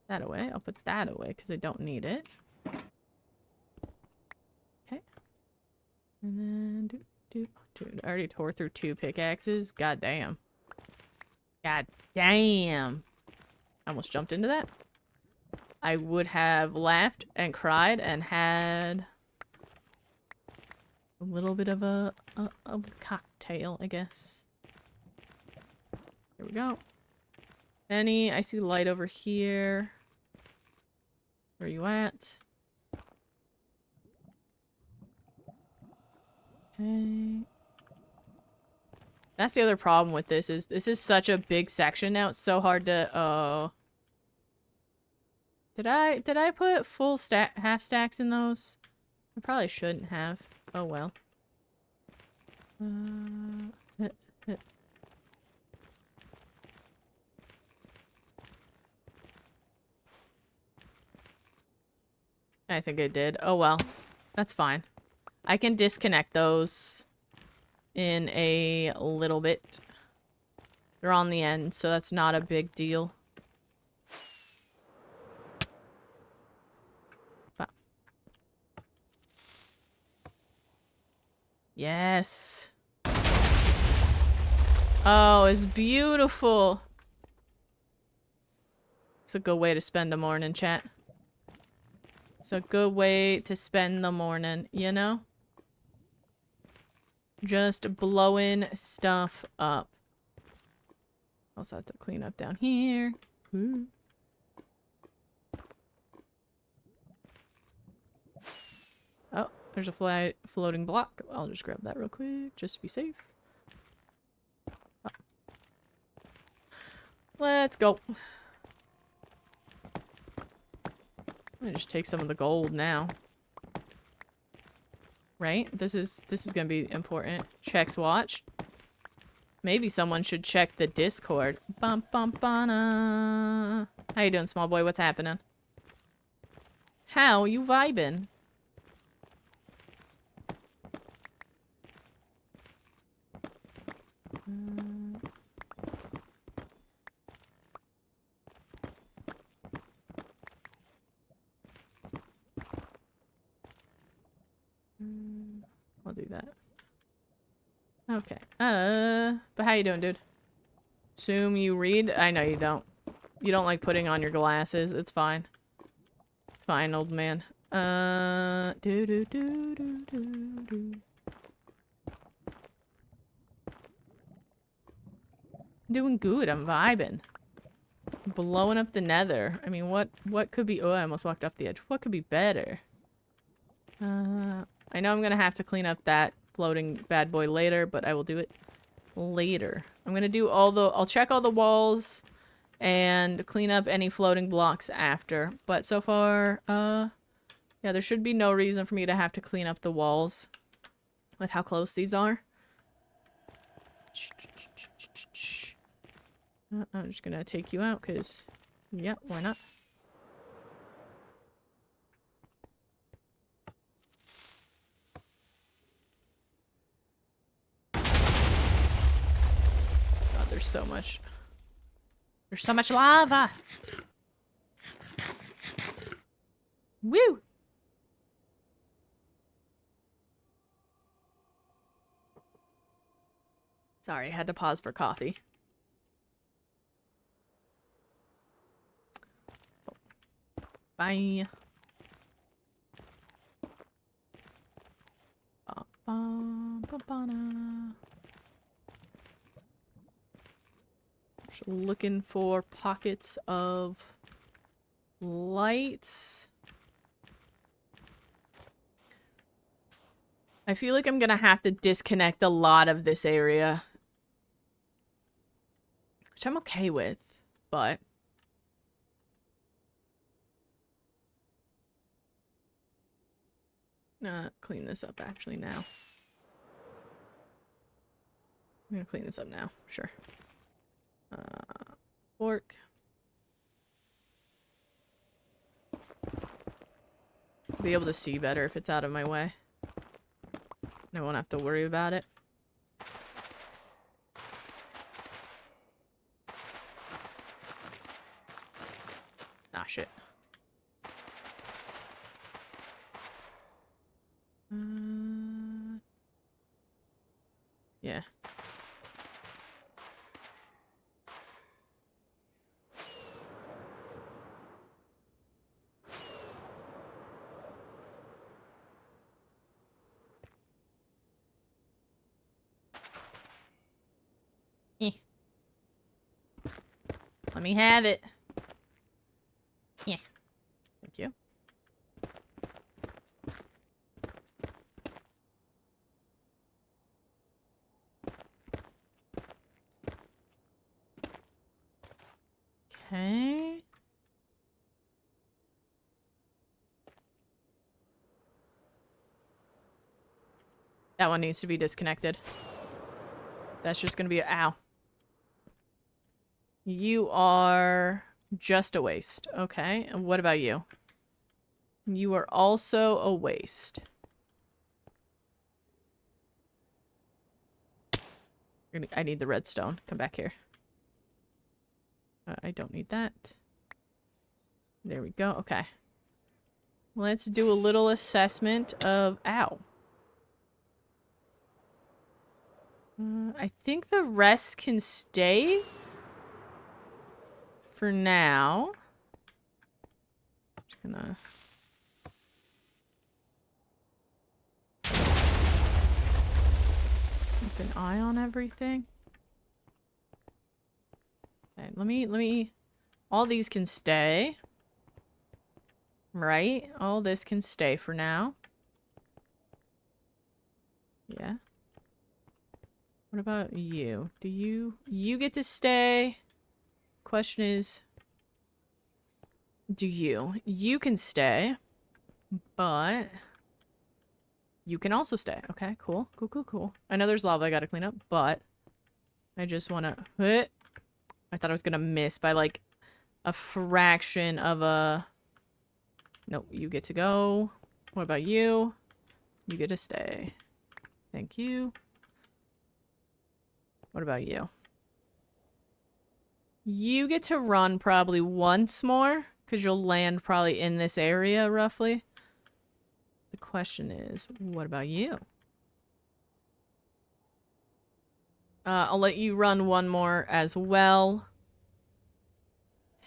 A: that away. I'll put that away because I don't need it. Okay. And then dude, I already tore through 2 pickaxes. God damn. God damn. I almost jumped into that. I would have laughed and cried and had a little bit of a cocktail, I guess. Here we go. I see light over here. Where are you at? Okay. That's the other problem with this is such a big section now. It's so hard to Did I put full half stacks in those? I probably shouldn't have. Oh well. I think I did. Oh well. That's fine. I can disconnect those in a little bit. They're on the end, so that's not a big deal. But yes. Oh, it's beautiful. It's a good way to spend a morning, chat. It's a good way to spend the morning, you know? Just blowing stuff up. Also have to clean up down here. Ooh. Oh, there's a floating block. I'll just grab that real quick, just to be safe. Oh. Let's go. I'm gonna just take some of the gold now. Right? This is gonna be important. Checks watch. Maybe someone should check the Discord. Bum bum bana. How you doing, small boy? What's happening? How you vibing? I'll do that. Okay. But how you doing, dude? Assume you read? I know you don't. You don't like putting on your glasses. It's fine. It's fine, old man. Doing good. I'm vibing. Blowing up the nether. I mean, what could be... Oh, I almost walked off the edge. What could be better? I know I'm gonna have to clean up that floating bad boy later, but I will do it later. I'm gonna do I'll check all the walls and clean up any floating blocks after. But so far, yeah, there should be no reason for me to have to clean up the walls with how close these are. I'm just gonna take you out, because, yeah, why not? God, there's so much. There's so much lava! Woo! Sorry, I had to pause for coffee. Bye. Just looking for pockets of lights. I feel like I'm gonna have to disconnect a lot of this area. Which I'm okay with, but... clean this up actually now. I'm gonna clean this up now, sure. Fork. I'll be able to see better if it's out of my way. I won't have to worry about it. Ah, shit. Yeah. Let me have it. Yeah. Thank you. Okay. That one needs to be disconnected. That's just gonna be a- ow. You are just a waste. Okay, and what about you? You are also a waste. I need the redstone. Come back here. I don't need that. There we go. Okay. Let's do a little assessment of... Ow. I think the rest can stay for now. Just gonna... keep an eye on everything. Okay, let me... All these can stay. Right? All this can stay for now. Yeah. What about you? Do you get to stay? Question is, do you? You can stay, but you can also stay. Okay, cool. Cool, cool, cool. I know there's lava I gotta clean up, but I just wanna... I thought I was gonna miss by like a fraction of a... Nope, you get to go. What about you? You get to stay. Thank you. What about you? You get to run probably once more, because you'll land probably in this area, roughly. The question is, what about you? I'll let you run one more as well.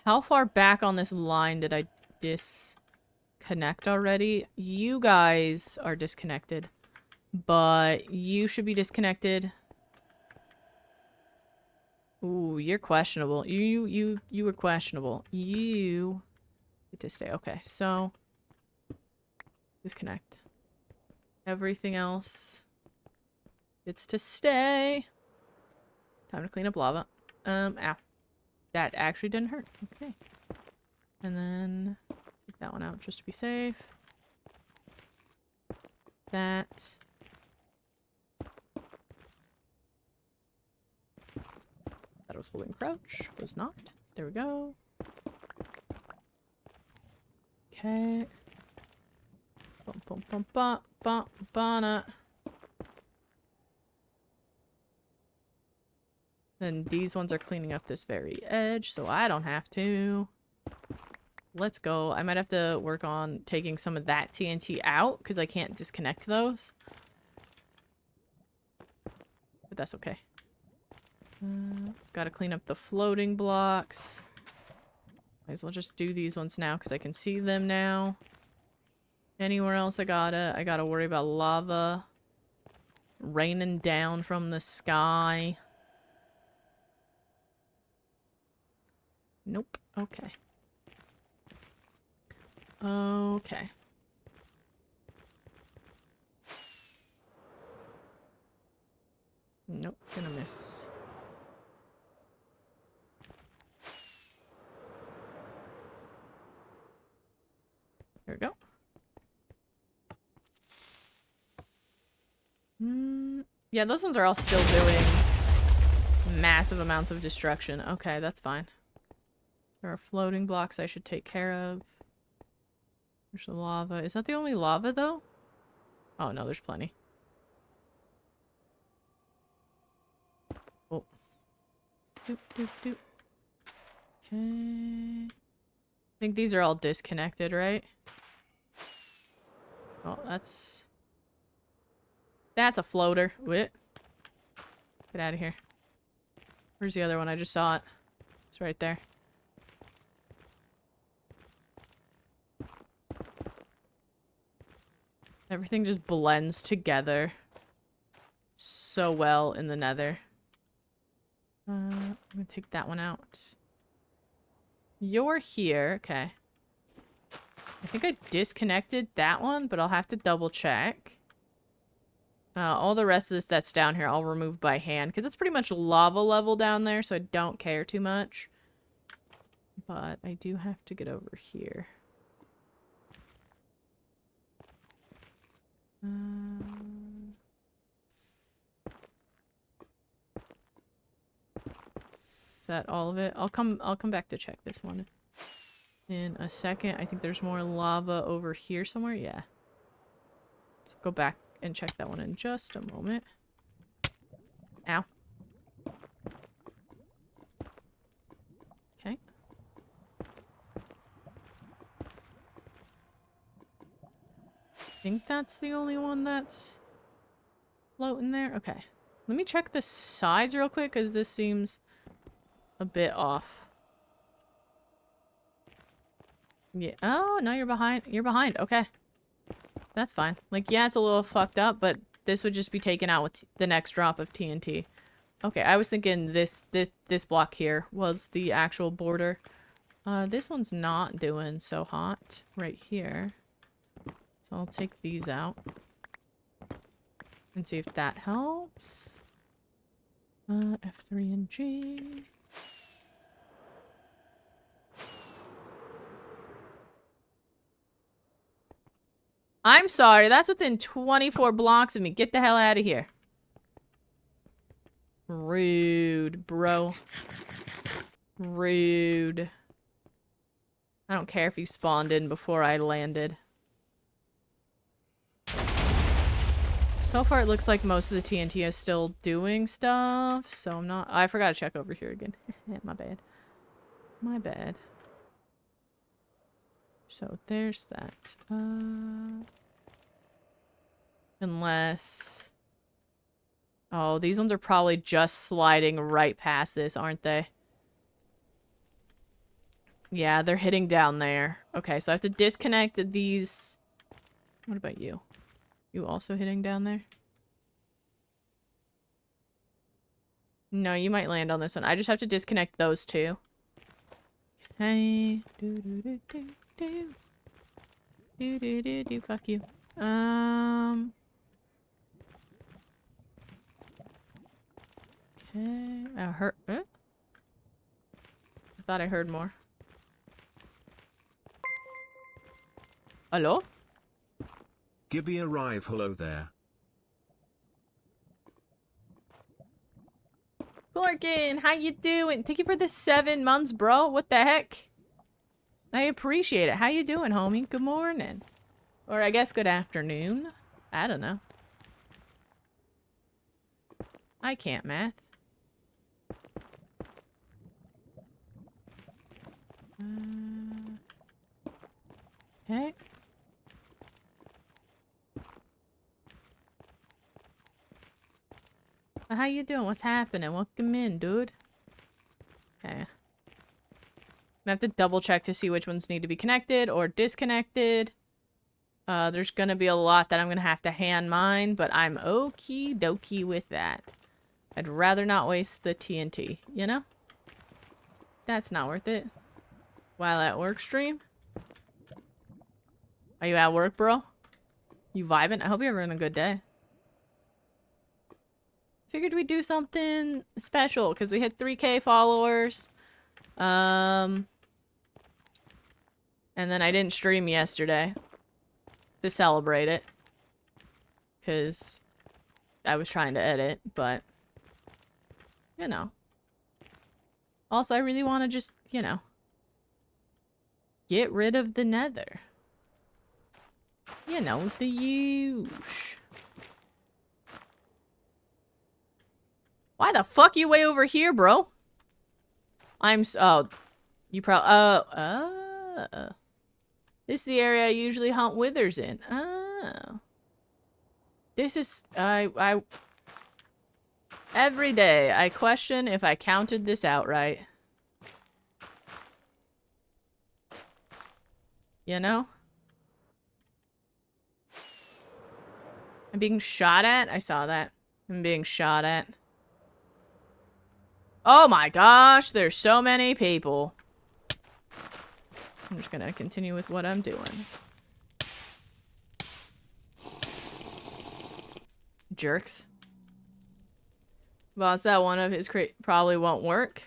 A: How far back on this line did I disconnect already? You guys are disconnected, but you should be disconnected. Ooh, you're questionable. You were questionable. You get to stay. Okay, so disconnect. Everything else gets to stay. Time to clean up lava. Ow. That actually didn't hurt. Okay. And then take that one out just to be safe. That. That was holding crouch. Was not. There we go. Okay. Bum bum bum bum bum bum. Then these ones are cleaning up this very edge, so I don't have to. Let's go. I might have to work on taking some of that TNT out, because I can't disconnect those. But that's okay. Gotta clean up the floating blocks. Might as well just do these ones now because I can see them now. Anywhere else I gotta worry about lava raining down from the sky. Nope. Okay. Okay. Nope. Gonna miss. There we go. Yeah, those ones are all still doing massive amounts of destruction. Okay, that's fine. There are floating blocks I should take care of. There's the lava. Is that the only lava, though? Oh, no, there's plenty. Oh. Doop, doop, doop. Okay. I think these are all disconnected, right? Oh, that's a floater. Wait. Get out of here. Where's the other one? I just saw it. It's right there. Everything just blends together so well in the Nether. I'm gonna take that one out. You're here. Okay. I think I disconnected that one, but I'll have to double check. All the rest of this that's down here I'll remove by hand, because it's pretty much lava level down there, so I don't care too much. But I do have to get over here. Is that all of it? I'll come back to check this one in a second. I think there's more lava over here somewhere. Yeah. Let's go back and check that one in just a moment. Ow. Okay. I think that's the only one that's floating there. Okay. Let me check the sides real quick, because this seems a bit off. Yeah. Oh, no, you're behind. You're behind. Okay. That's fine. Like, yeah, it's a little fucked up, but this would just be taken out with the next drop of TNT. Okay, I was thinking this block here was the actual border. This one's not doing so hot right here. So I'll take these out. And see if that helps. F3 and G. I'm sorry, that's within 24 blocks of me. Get the hell out of here. Rude, bro. Rude. I don't care if you spawned in before I landed. So far, it looks like most of the TNT is still doing stuff, so I'm not... I forgot to check over here again. My bad. My bad. So, there's that. Unless... Oh, these ones are probably just sliding right past this, aren't they? Yeah, they're hitting down there. Okay, so I have to disconnect these... What about you? You also hitting down there? No, you might land on this one. I just have to disconnect those two. Okay. Do. Fuck you. Okay. I heard. I thought I heard more. Hello?
B: Gibby arrive. Hello there.
A: Glorkin, how you doing? Thank you for the 7 months, bro. What the heck? I appreciate it. How you doing, homie? Good morning. Or I guess good afternoon. I don't know. I can't math. Okay. How you doing? What's happening? Welcome in, dude. Okay. I have to double check to see which ones need to be connected or disconnected. There's gonna be a lot that I'm gonna have to hand mine, but I'm okie dokie with that. I'd rather not waste the TNT, you know? That's not worth it. While at work stream? Are you at work, bro? You vibing? I hope you're having a good day. Figured we'd do something special because we hit 3K followers. And then I didn't stream yesterday to celebrate it because I was trying to edit, but you know. Also, I really want to just, you know, get rid of the Nether. You know, the huge. Why the fuck you way over here, bro? Oh, you this is the area I usually hunt withers in. Oh. This is, every day I question if I counted this out right. You know? I'm being shot at? I saw that. I'm being shot at. Oh my gosh, there's so many people. I'm just gonna continue with what I'm doing. Jerks. Boss, that one of his probably won't work.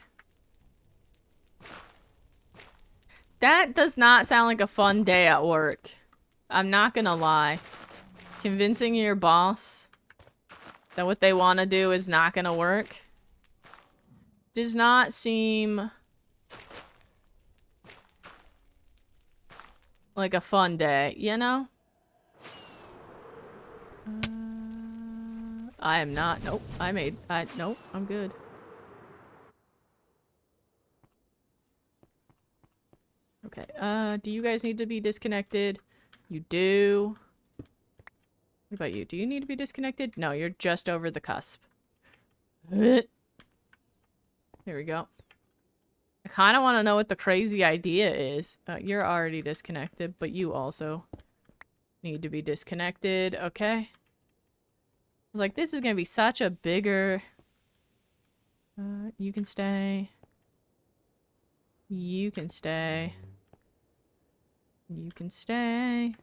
A: That does not sound like a fun day at work. I'm not gonna lie. Convincing your boss that what they want to do is not gonna work does not seem like a fun day, you know? I am not. Nope. Nope. I'm good. Okay. Do you guys need to be disconnected? You do. What about you? Do you need to be disconnected? No, you're just over the cusp. There we go. I kind of want to know what the crazy idea is. You're already disconnected, but you also need to be disconnected. Okay. I was like, this is going to be such a bigger... you can stay. You can stay. You can stay.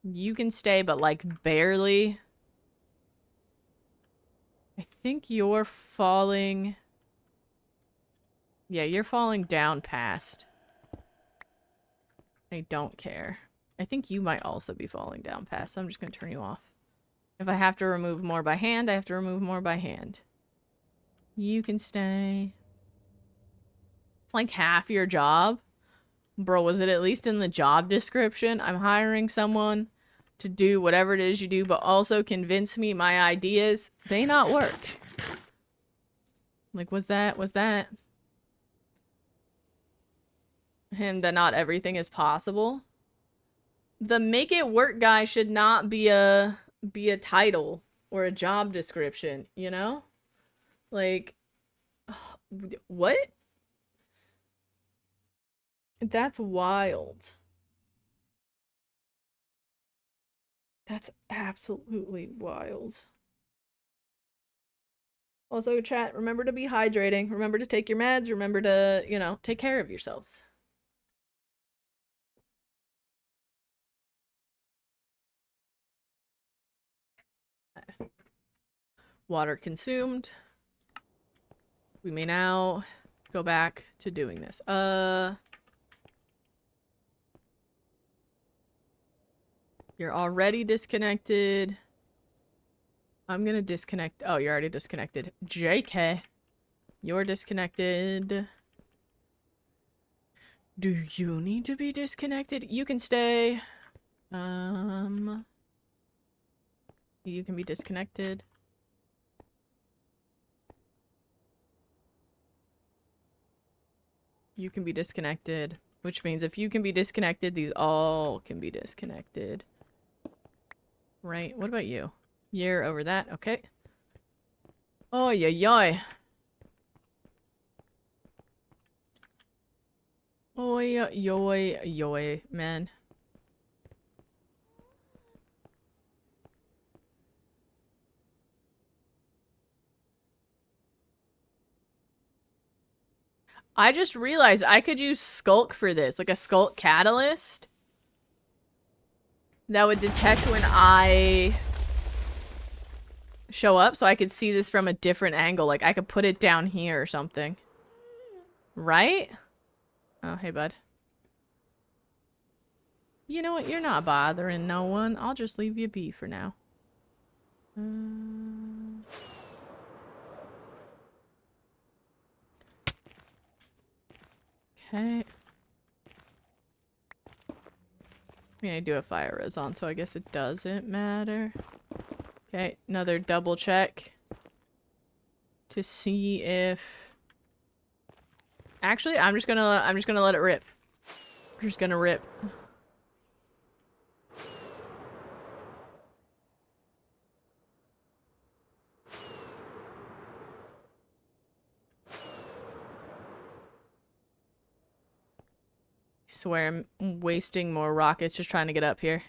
A: You can stay, but like barely. I think you're falling... Yeah, you're falling down past. I don't care. I think you might also be falling down past, so I'm just gonna turn you off. If I have to remove more by hand, I have to remove more by hand. You can stay. It's like half your job. Bro, was it at least in the job description? I'm hiring someone to do whatever it is you do, but also convince me my ideas, they not work. Like, was that him that not everything is possible? The make it work guy should not be a title or a job description, you know? Like, what? That's wild. That's absolutely wild. Also, chat, remember to be hydrating. Remember to take your meds. Remember to, you know, take care of yourselves. Water consumed. We may now go back to doing this. You're already disconnected. I'm gonna disconnect. Oh, you're already disconnected. JK. You're disconnected. Do you need to be disconnected? You can stay. You can be disconnected. You can be disconnected. Which means if you can be disconnected, these all can be disconnected. Right, what about you? You're over that, okay. Oh, yeah, yeah. Oi, yoy, yoy, man. I just realized I could use Skulk for this, like a Skulk catalyst. That would detect when I show up, so I could see this from a different angle. Like, I could put it down here or something. Right? Oh, hey, bud. You know what? You're not bothering no one. I'll just leave you be for now. Okay. I mean, I do have fire res on, so I guess it doesn't matter. Okay, another double check to see if... Actually, I'm just gonna let it rip. I'm just gonna rip. I swear I'm wasting more rockets just trying to get up here.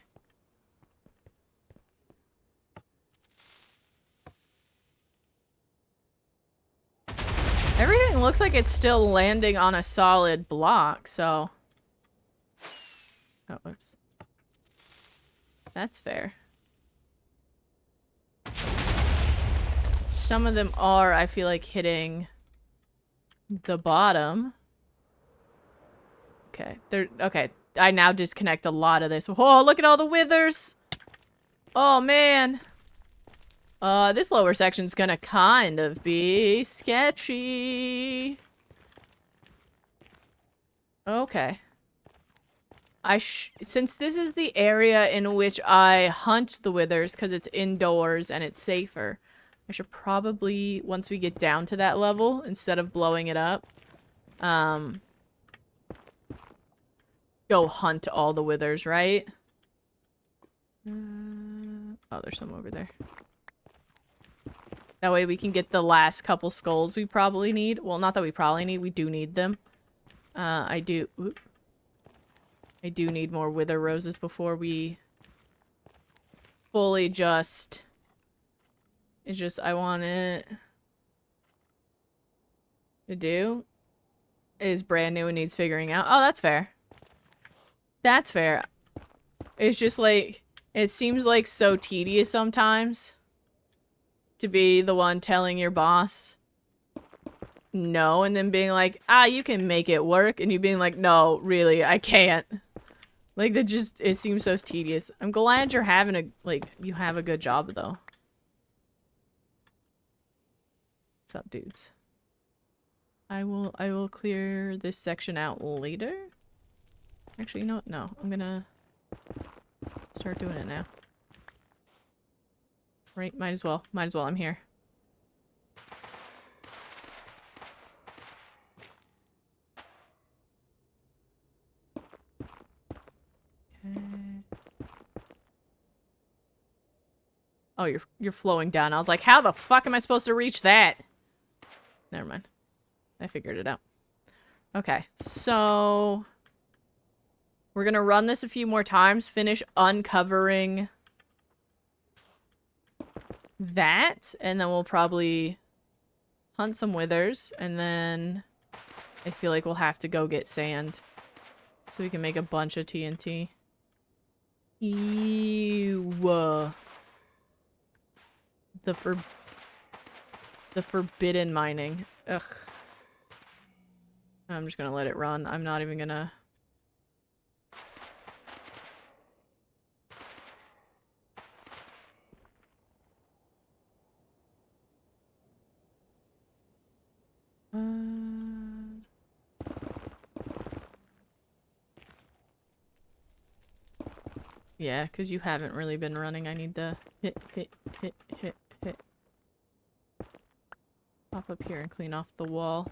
A: Everything looks like it's still landing on a solid block, so... Oh, oops. That's fair. Some of them are, I feel like, hitting the bottom. Okay, okay. I now disconnect a lot of this. Oh, look at all the withers! Oh, man. This lower section's gonna kind of be sketchy. Okay. Since this is the area in which I hunt the withers, because it's indoors and it's safer, I should probably, once we get down to that level, instead of blowing it up, go hunt all the withers, right? Oh, there's some over there. That way we can get the last couple skulls we probably need. Well, not that we probably need, we do need them. I do need more wither roses before we fully just... It's just, I want it to do is brand new and needs figuring out. Oh, that's fair. That's fair. It's just like, it seems like so tedious sometimes to be the one telling your boss no, and then being like, ah, you can make it work, and you being like, no, really, I can't. Like, that just, it seems so tedious. I'm glad you're having a, like, you have a good job, though. What's up, dudes? I will clear this section out later. Actually, you know what? No, I'm gonna start doing it now. Right, might as well. Might as well, I'm here. Okay. Oh, you're flowing down. I was like, how the fuck am I supposed to reach that? Never mind. I figured it out. Okay, so we're gonna run this a few more times, finish uncovering that, and then we'll probably hunt some withers, and then I feel like we'll have to go get sand so we can make a bunch of TNT. Ew. The forbidden mining. Ugh. I'm just gonna let it run. I'm not even gonna... Yeah, because you haven't really been running. I need to hit. Pop up here and clean off the wall.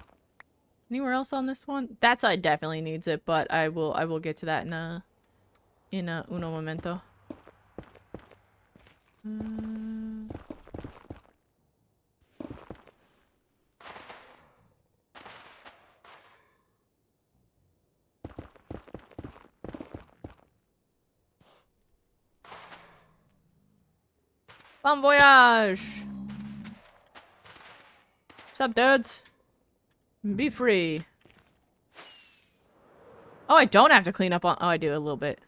A: Anywhere else on this one? That side definitely needs it, but I will get to that in a uno momento. Bon voyage! What's up, dudes? Be free. Oh, I don't have to clean up on- oh, I do a little bit.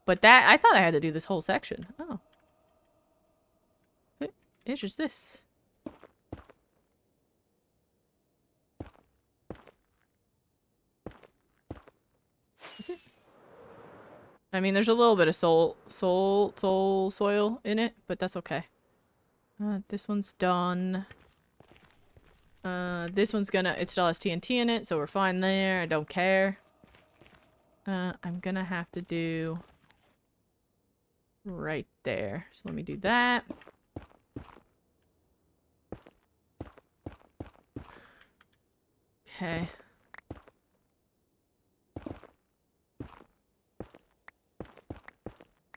A: But that- I thought I had to do this whole section. Oh. It's just this. Is it? I mean, there's a little bit of soil in it, but that's okay. This one's done. This one's gonna- it still has TNT in it, so we're fine there. I don't care. I'm gonna have to do... right there. So let me do that. Okay.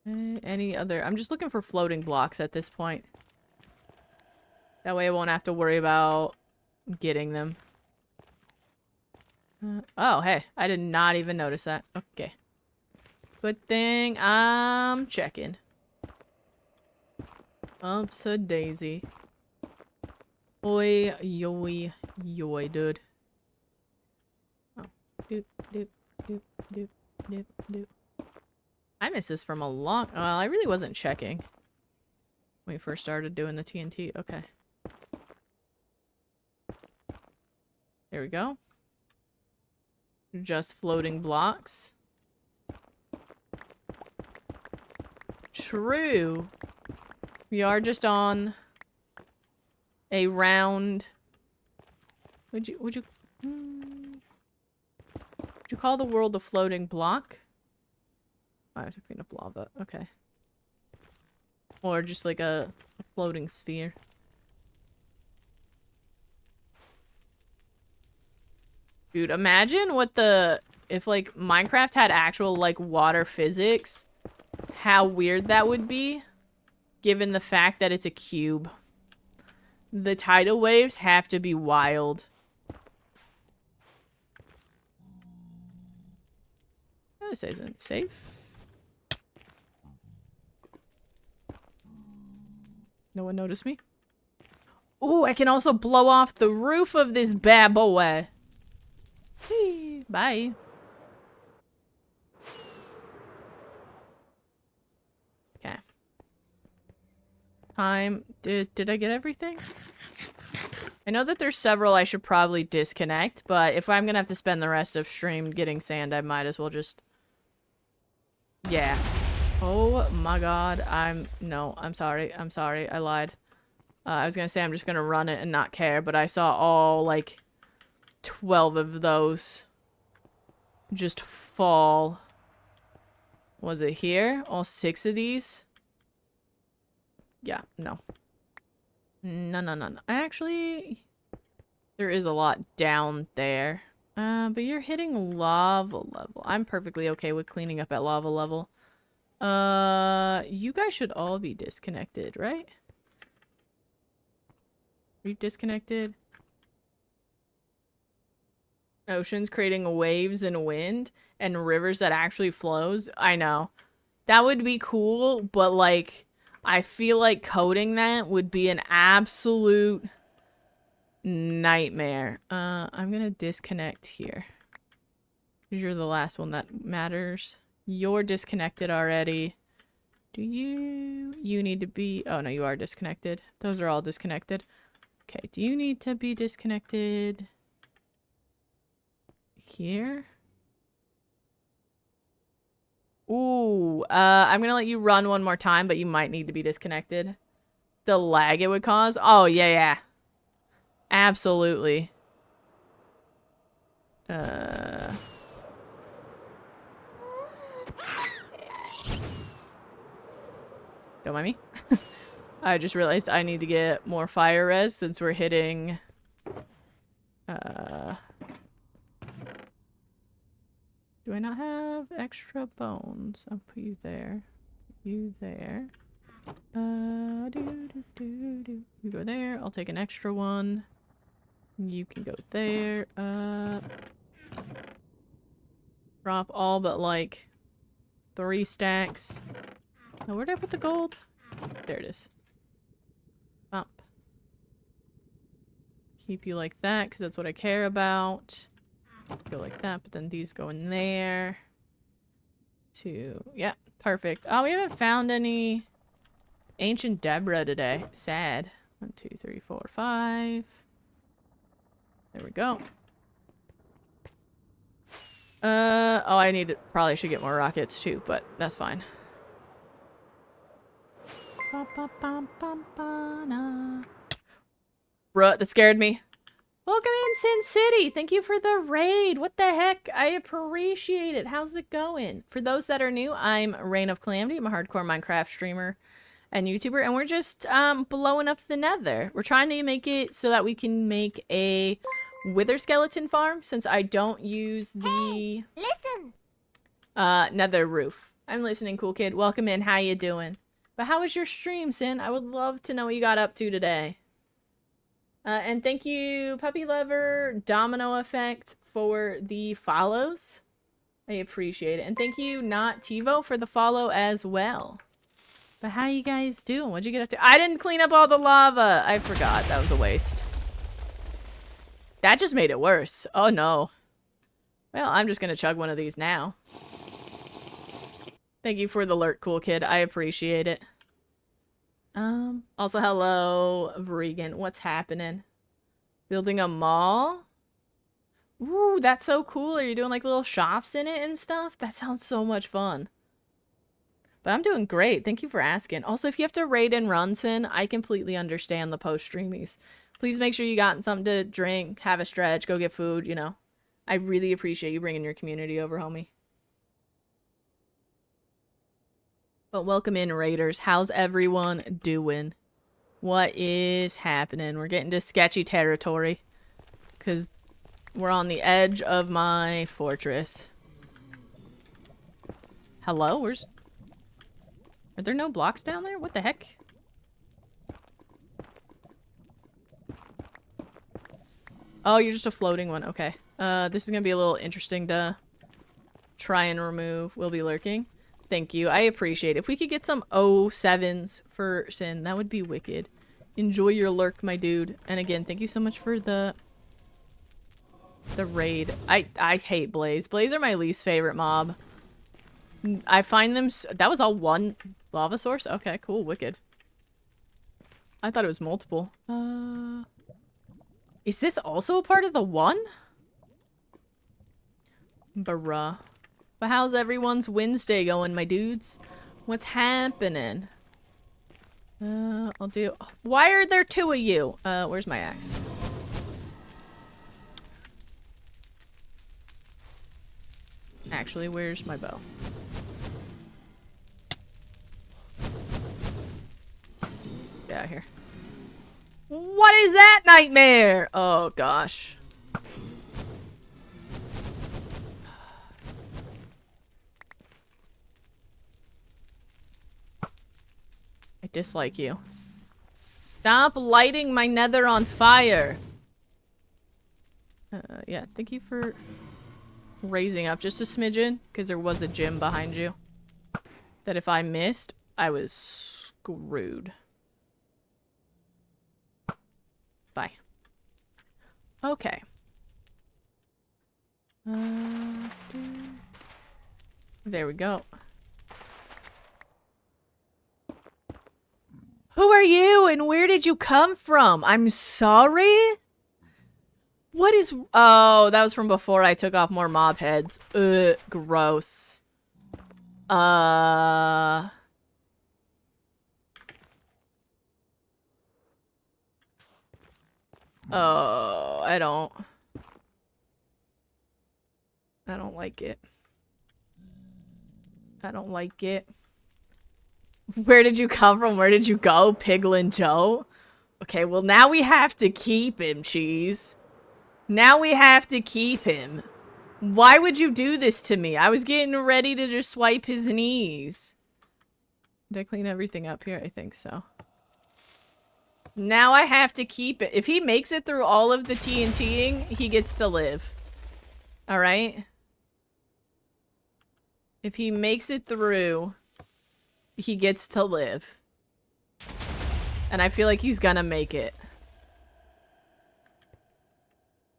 A: Any other... I'm just looking for floating blocks at this point. That way I won't have to worry about getting them. Oh, hey. I did not even notice that. Okay. Good thing I'm checking. Upsa daisy. Oi, yoy, yoy, dude. Oh. Doop, doop, doop, doop, doop, doop. I missed this from a long... well, I really wasn't checking when we first started doing the TNT. Okay. There we go. Just floating blocks. True. We are just on a round... Would you call the world a floating block? I have to clean up lava. Okay. Or just like a floating sphere. Dude, imagine what the... if, like, Minecraft had actual, like, water physics. How weird that would be. Given the fact that it's a cube. The tidal waves have to be wild. This isn't safe. No one noticed me? Ooh, I can also blow off the roof of this bad boy. Whee, bye. Okay. Time. Did I get everything? I know that there's several I should probably disconnect, but if I'm gonna have to spend the rest of stream getting sand, I might as well just... yeah. Oh my god, no, I'm sorry, I lied. I was gonna say I'm just gonna run it and not care, but I saw all, like, 12 of those just fall. Was it here? All 6 of these? Yeah, no. No. Actually, there is a lot down there. But you're hitting lava level. I'm perfectly okay with cleaning up at lava level. You guys should all be disconnected, right? Are you disconnected? Oceans creating waves and wind and rivers that actually flows. I know. That would be cool, but like, I feel like coding that would be an absolute nightmare. I'm gonna disconnect here. Because you're the last one that matters. You're disconnected already. Do you... you need to be... oh no, you are disconnected. Those are all disconnected. Okay, do you need to be disconnected? Here? Ooh, I'm gonna let you run one more time, but you might need to be disconnected. The lag it would cause? Oh, yeah. Absolutely. Don't mind me. I just realized I need to get more fire res since we're hitting... Do I not have extra bones? I'll put you there. You there. You go there. I'll take an extra one. You can go there. Drop all but like 3 stacks. Now, where did I put the gold? There it is. Up. Keep you like that because that's what I care about. Go like that, but then these go in there. 2. Yeah, perfect. Oh, we haven't found any ancient Deborah today. Sad. 1, 2, 3, 4, 5. There we go. Oh, I need to probably should get more rockets too, but that's fine. Bruh, that scared me. Welcome in, Sin City. Thank you for the raid. What the heck? I appreciate it. How's it going? For those that are new, I'm Reign of Calamity. I'm a hardcore Minecraft streamer and YouTuber, and we're just blowing up the Nether. We're trying to make it so that we can make a wither skeleton farm since I don't use the Nether roof. I'm listening, cool kid. Welcome in. How you doing? But how was your stream, Sin? I would love to know what you got up to today. And thank you, Puppy Lover, Domino Effect, for the follows. I appreciate it. And thank you, Not Tivo, for the follow as well. But how you guys doing? What'd you get up to? I didn't clean up all the lava. I forgot. That was a waste. That just made it worse. Oh, no. Well, I'm just going to chug one of these now. Thank you for the alert, cool kid. I appreciate it. Also, hello, Vregan. What's happening? Building a mall? Ooh, that's so cool. Are you doing like little shops in it and stuff? That sounds so much fun. But I'm doing great. Thank you for asking. Also, if you have to raid and run, Sin, I completely understand the post-streamies. Please make sure you got something to drink, have a stretch, go get food, you know. I really appreciate you bringing your community over, homie. But welcome in, raiders. How's everyone doing? What is happening? We're getting to sketchy territory. Because we're on the edge of my fortress. Hello? Where's... Are there no blocks down there? What the heck? Oh, you're just a floating one. Okay. This is gonna be a little interesting to try and remove. We'll be lurking. Thank you. I appreciate it. If we could get some 07s for Sin, that would be wicked. Enjoy your lurk, my dude. And again, thank you so much for the raid. I hate Blaze. Blaze are my least favorite mob. I find them... That was all one lava source? Okay, cool. Wicked. I thought it was multiple. Is this also a part of the one? Bruh. But how's everyone's Wednesday going, my dudes? What's happening? I'll do... Why are there 2 of you? Where's my axe? Actually, where's my bow? Get out of here. What is that nightmare? Oh, gosh. I dislike you. Stop lighting my nether on fire. Yeah, thank you for raising up just a smidgen, because there was a gym behind you. That if I missed, I was screwed. Bye. Okay. There we go. Who are you and where did you come from? I'm sorry? What is... Oh, that was from before I took off more mob heads. Ugh, gross. Oh, I don't like it. I don't like it. Where did you come from? Where did you go, Piglin Joe? Okay, well now we have to keep him, Cheese. Now we have to keep him. Why would you do this to me? I was getting ready to just swipe his knees. Did I clean everything up here? I think so. Now I have to keep it. If he makes it through all of the TNTing, he gets to live. Alright? If he makes it through, he gets to live. And I feel like he's gonna make it.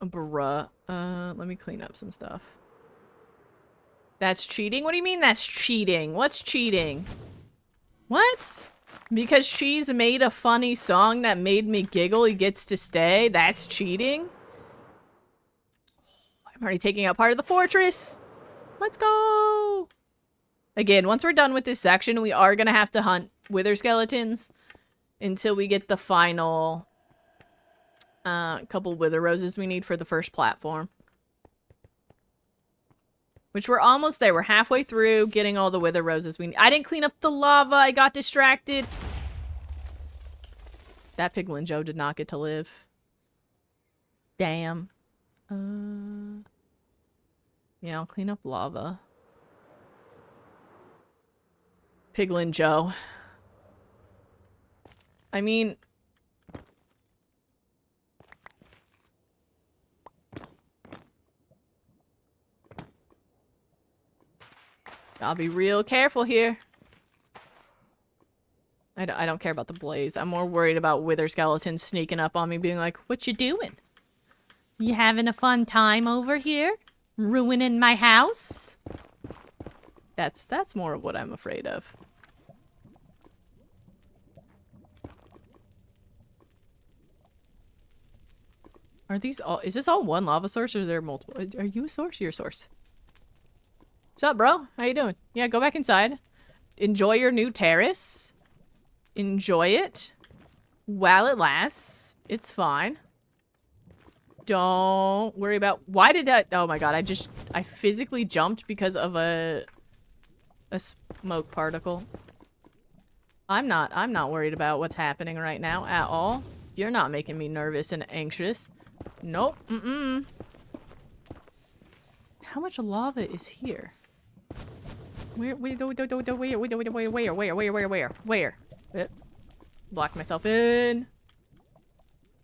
A: Bruh. Let me clean up some stuff. That's cheating? What do you mean that's cheating? What's cheating? What? Because Cheese made a funny song that made me giggle, he gets to stay? That's cheating? I'm already taking out part of the fortress! Let's go! Again, once we're done with this section, we are gonna have to hunt wither skeletons until we get the final couple wither roses we need for the first platform. Which we're almost there. We're halfway through getting all the wither roses we need. I didn't clean up the lava. I got distracted. That Piglin Joe did not get to live. Damn. Yeah, I'll clean up lava. Piglin Joe. I mean... I'll be real careful here. I don't care about the blaze. I'm more worried about wither skeletons sneaking up on me being like, what you doing? You having a fun time over here? Ruining my house? That's more of what I'm afraid of. Are these all... Is this all one lava source or are there multiple? Are you a source? You're a source. What's up, bro? How you doing? Yeah, go back inside. Enjoy your new terrace. Enjoy it. While it lasts. It's fine. Don't worry about... Why did that... Oh my god, I physically jumped because of a smoke particle. I'm not worried about what's happening right now at all. You're not making me nervous and anxious. Nope. Mm-mm. How much lava is here? Where? Block myself in.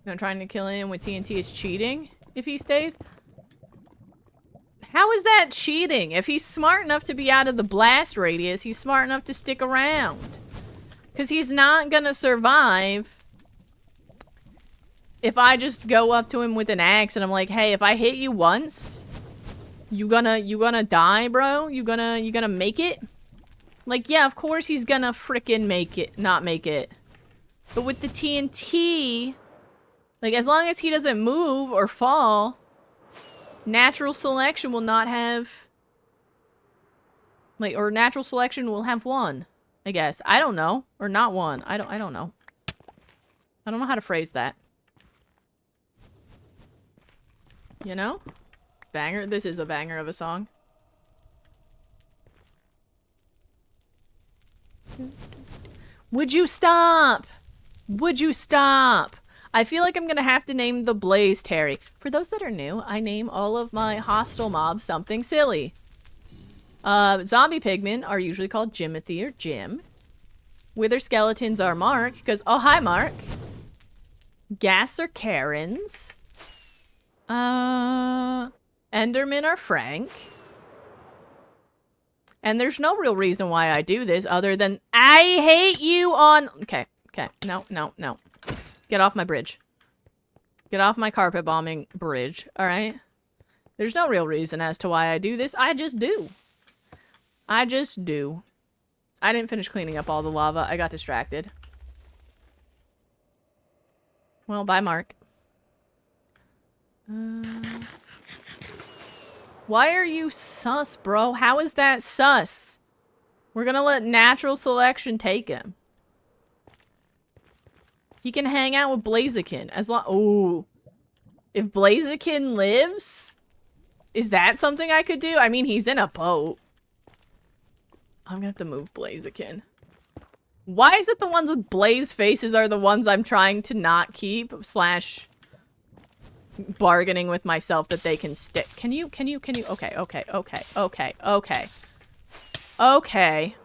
A: I'm trying to kill him with TNT is cheating if he stays. How is that cheating? If he's smart enough to be out of the blast radius, he's smart enough to stick around. Because he's not gonna survive if I just go up to him with an axe and I'm like, hey, if I hit you once... You gonna die, bro? You gonna make it? Like, yeah, of course he's gonna frickin' make it, not make it. But with the TNT, like, as long as he doesn't move or fall, natural selection will not have, like, or natural selection will have one, I guess. I don't know. Or not one. I don't know. I don't know how to phrase that. You know? Banger. This is a banger of a song. Would you stop? Would you stop? I feel like I'm gonna have to name the Blaze Terry. For those that are new, I name all of my hostile mobs something silly. Zombie pigmen are usually called Jimothy or Jim. Wither skeletons are Mark, because, oh, hi, Mark. Gas are Karens. Endermen are Frank. And there's no real reason why I do this other than I hate you on... Okay. No. Get off my bridge. Get off my carpet bombing bridge, alright? There's no real reason as to why I do this. I just do. I just do. I didn't finish cleaning up all the lava. I got distracted. Well, bye, Mark. Why are you sus, bro? How is that sus? We're gonna let natural selection take him. He can hang out with Blaziken as long— Ooh. If Blaziken lives? Is that something I could do? I mean, he's in a boat. I'm gonna have to move Blaziken. Why is it the ones with blaze faces are the ones I'm trying to not keep / bargaining with myself that they can stick? Can you? Okay. Okay.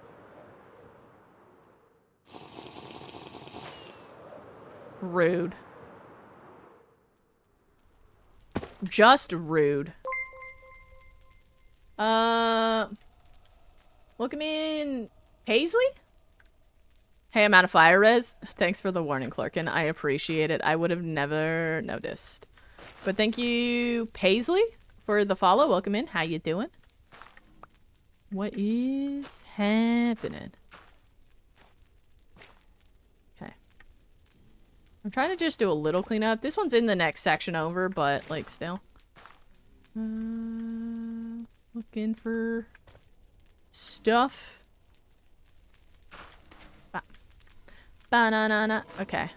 A: Rude. Just rude. Welcome in, Paisley? Hey, I'm out of fire res. Thanks for the warning, Clerkin. I appreciate it. I would have never noticed. But thank you, Paisley, for the follow. Welcome in. How you doing? What is happening? Okay. I'm trying to just do a little cleanup. This one's in the next section over, but, like, still. Looking for stuff. Banana. Okay.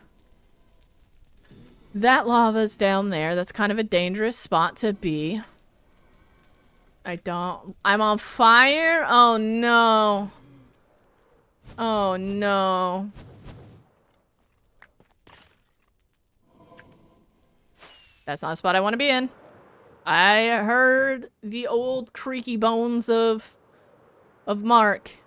A: That lava's down there. That's kind of a dangerous spot to be. I'm on fire? Oh no. Oh no. That's not a spot I want to be in. I heard the old creaky bones of Mark.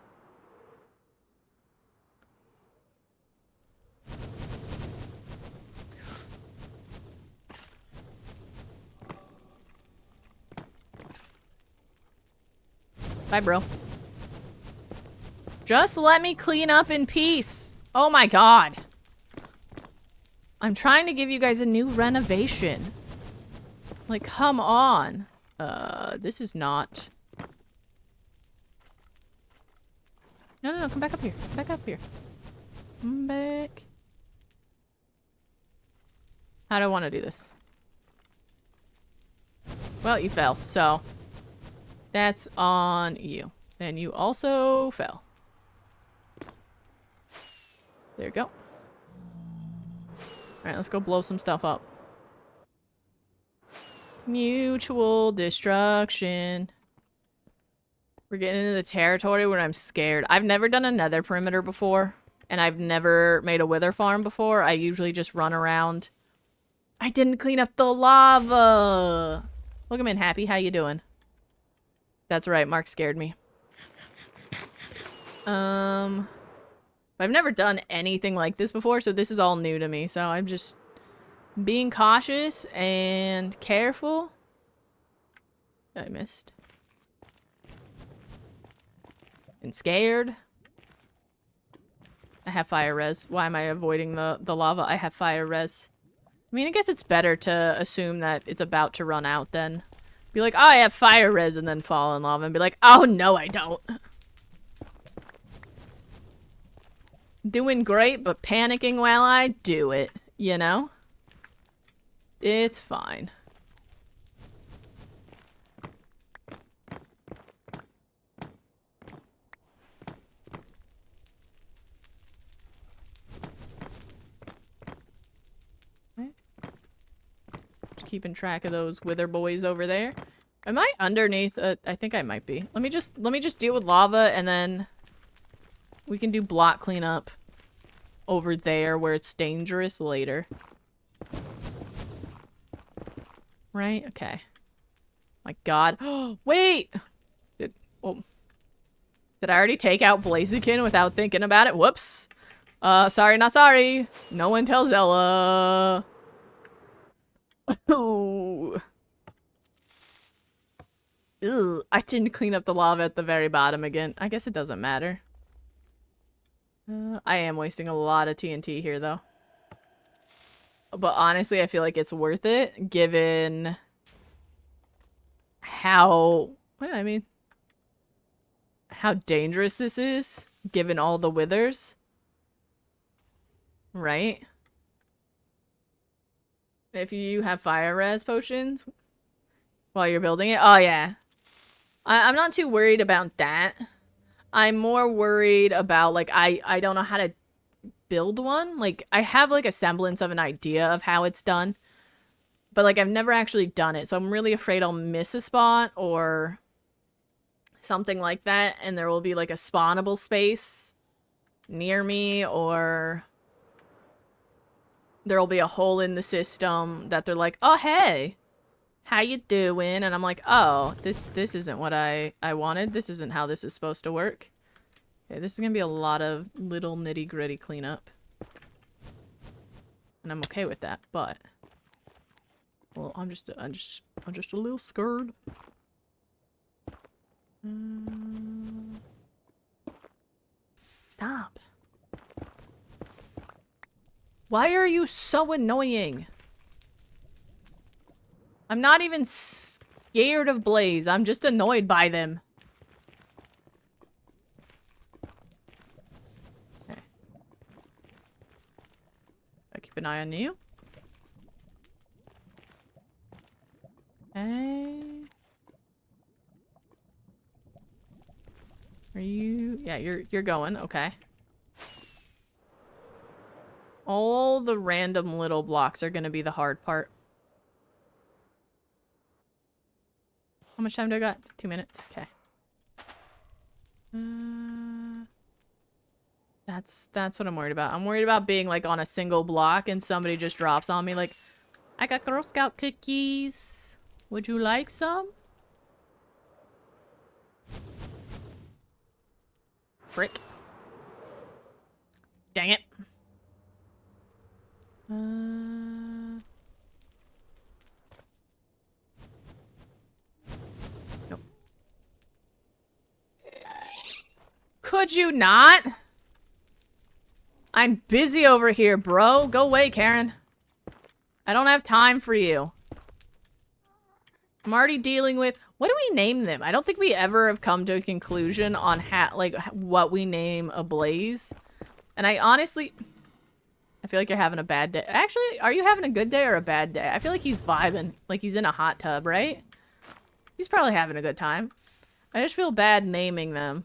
A: Bye, bro. Just let me clean up in peace. Oh my god. I'm trying to give you guys a new renovation. Like, come on. This is not... No, come back up here. Come back up here. Come back. How do I want to do this? Well, you fell, so... That's on you. And you also fell. There you go. Alright, let's go blow some stuff up. Mutual destruction. We're getting into the territory where I'm scared. I've never done a nether perimeter before. And I've never made a wither farm before. I usually just run around. I didn't clean up the lava! Welcome in, Happy. How you doing? That's right, Mark scared me. I've never done anything like this before, so this is all new to me. So I'm just being cautious and careful. I missed. And scared. I have fire res. Why am I avoiding the lava? I have fire res. I mean, I guess it's better to assume that it's about to run out then. Be like, oh, I have fire res, and then fall in lava and be like, oh, no, I don't. Doing great, but panicking while I do it, you know? It's fine. Okay. Just keeping track of those wither boys over there. Am I underneath? I think I might be. Let me just deal with lava, and then we can do block cleanup over there where it's dangerous later. Right? Okay. My god. Wait! Did I already take out Blaziken without thinking about it? Whoops. Sorry, not sorry. No one tells Ella. Ooh. Ugh, I didn't clean up the lava at the very bottom again. I guess it doesn't matter. I am wasting a lot of TNT here, though. But honestly, I feel like it's worth it, given how... Well, I mean... how dangerous this is, given all the withers. Right? If you have fire res potions while you're building it. Oh, yeah. I'm not too worried about that. I'm more worried about, like, I don't know how to build one. Like, I have, like, a semblance of an idea of how it's done. But, like, I've never actually done it. So I'm really afraid I'll miss a spot or something like that. And there will be, like, a spawnable space near me, or there'll be a hole in the system that they're like, oh, hey, how you doing? And I'm like, oh, this isn't what I wanted. This isn't how this is supposed to work. Okay, this is gonna be a lot of little nitty-gritty cleanup. And I'm okay with that, but... Well, I'm just a little scared. Stop. Why are you so annoying? I'm not even scared of Blaze. I'm just annoyed by them. Okay. I keep an eye on you. Okay. Are you? Yeah, you're going. Okay. All the random little blocks are gonna be the hard part. How much time do I got? 2 minutes. Okay. That's what I'm worried about. I'm worried about being like on a single block and somebody just drops on me like, I got Girl Scout cookies. Would you like some? Frick. Dang it. Nope. Could you not? I'm busy over here, bro. Go away, Karen. I don't have time for you. I'm already dealing with... What do we name them? I don't think we ever have come to a conclusion on what we name a blaze. And I honestly... I feel like you're having a bad day. Actually, are you having a good day or a bad day? I feel like he's vibing. Like he's in a hot tub, right? He's probably having a good time. I just feel bad naming them.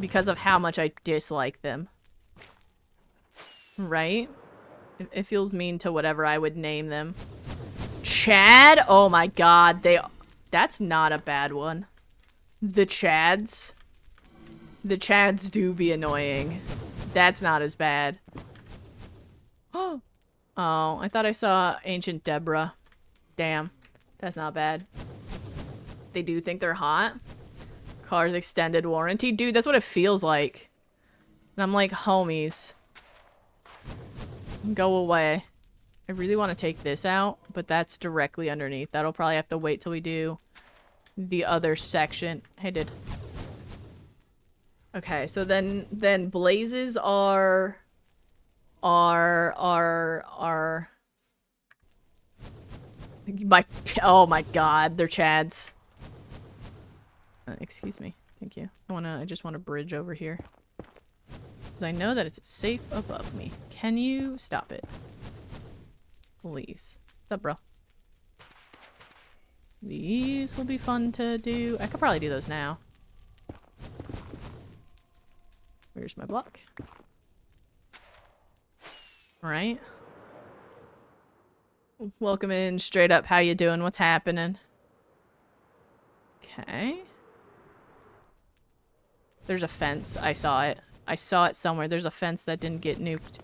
A: Because of how much I dislike them. Right? It feels mean to whatever I would name them. Chad? Oh my god, that's not a bad one. The Chads. The Chads do be annoying. That's not as bad. Oh, I thought I saw Ancient Deborah. Damn, that's not bad. They do think they're hot. Car's extended warranty. Dude, that's what it feels like. And I'm like, homies. Go away. I really want to take this out, but that's directly underneath. That'll probably have to wait till we do the other section. Hey, dude. Okay, so then blazes are oh my god, they're Chads. Excuse me. Thank you. I just want to bridge over here. Because I know that it's safe above me. Can you stop it? Please. What's up, bro? These will be fun to do. I could probably do those now. Where's my block? Alright. Welcome in, straight up. How you doing? What's happening? Okay. There's a fence. I saw it. I saw it somewhere. There's a fence that didn't get nuked.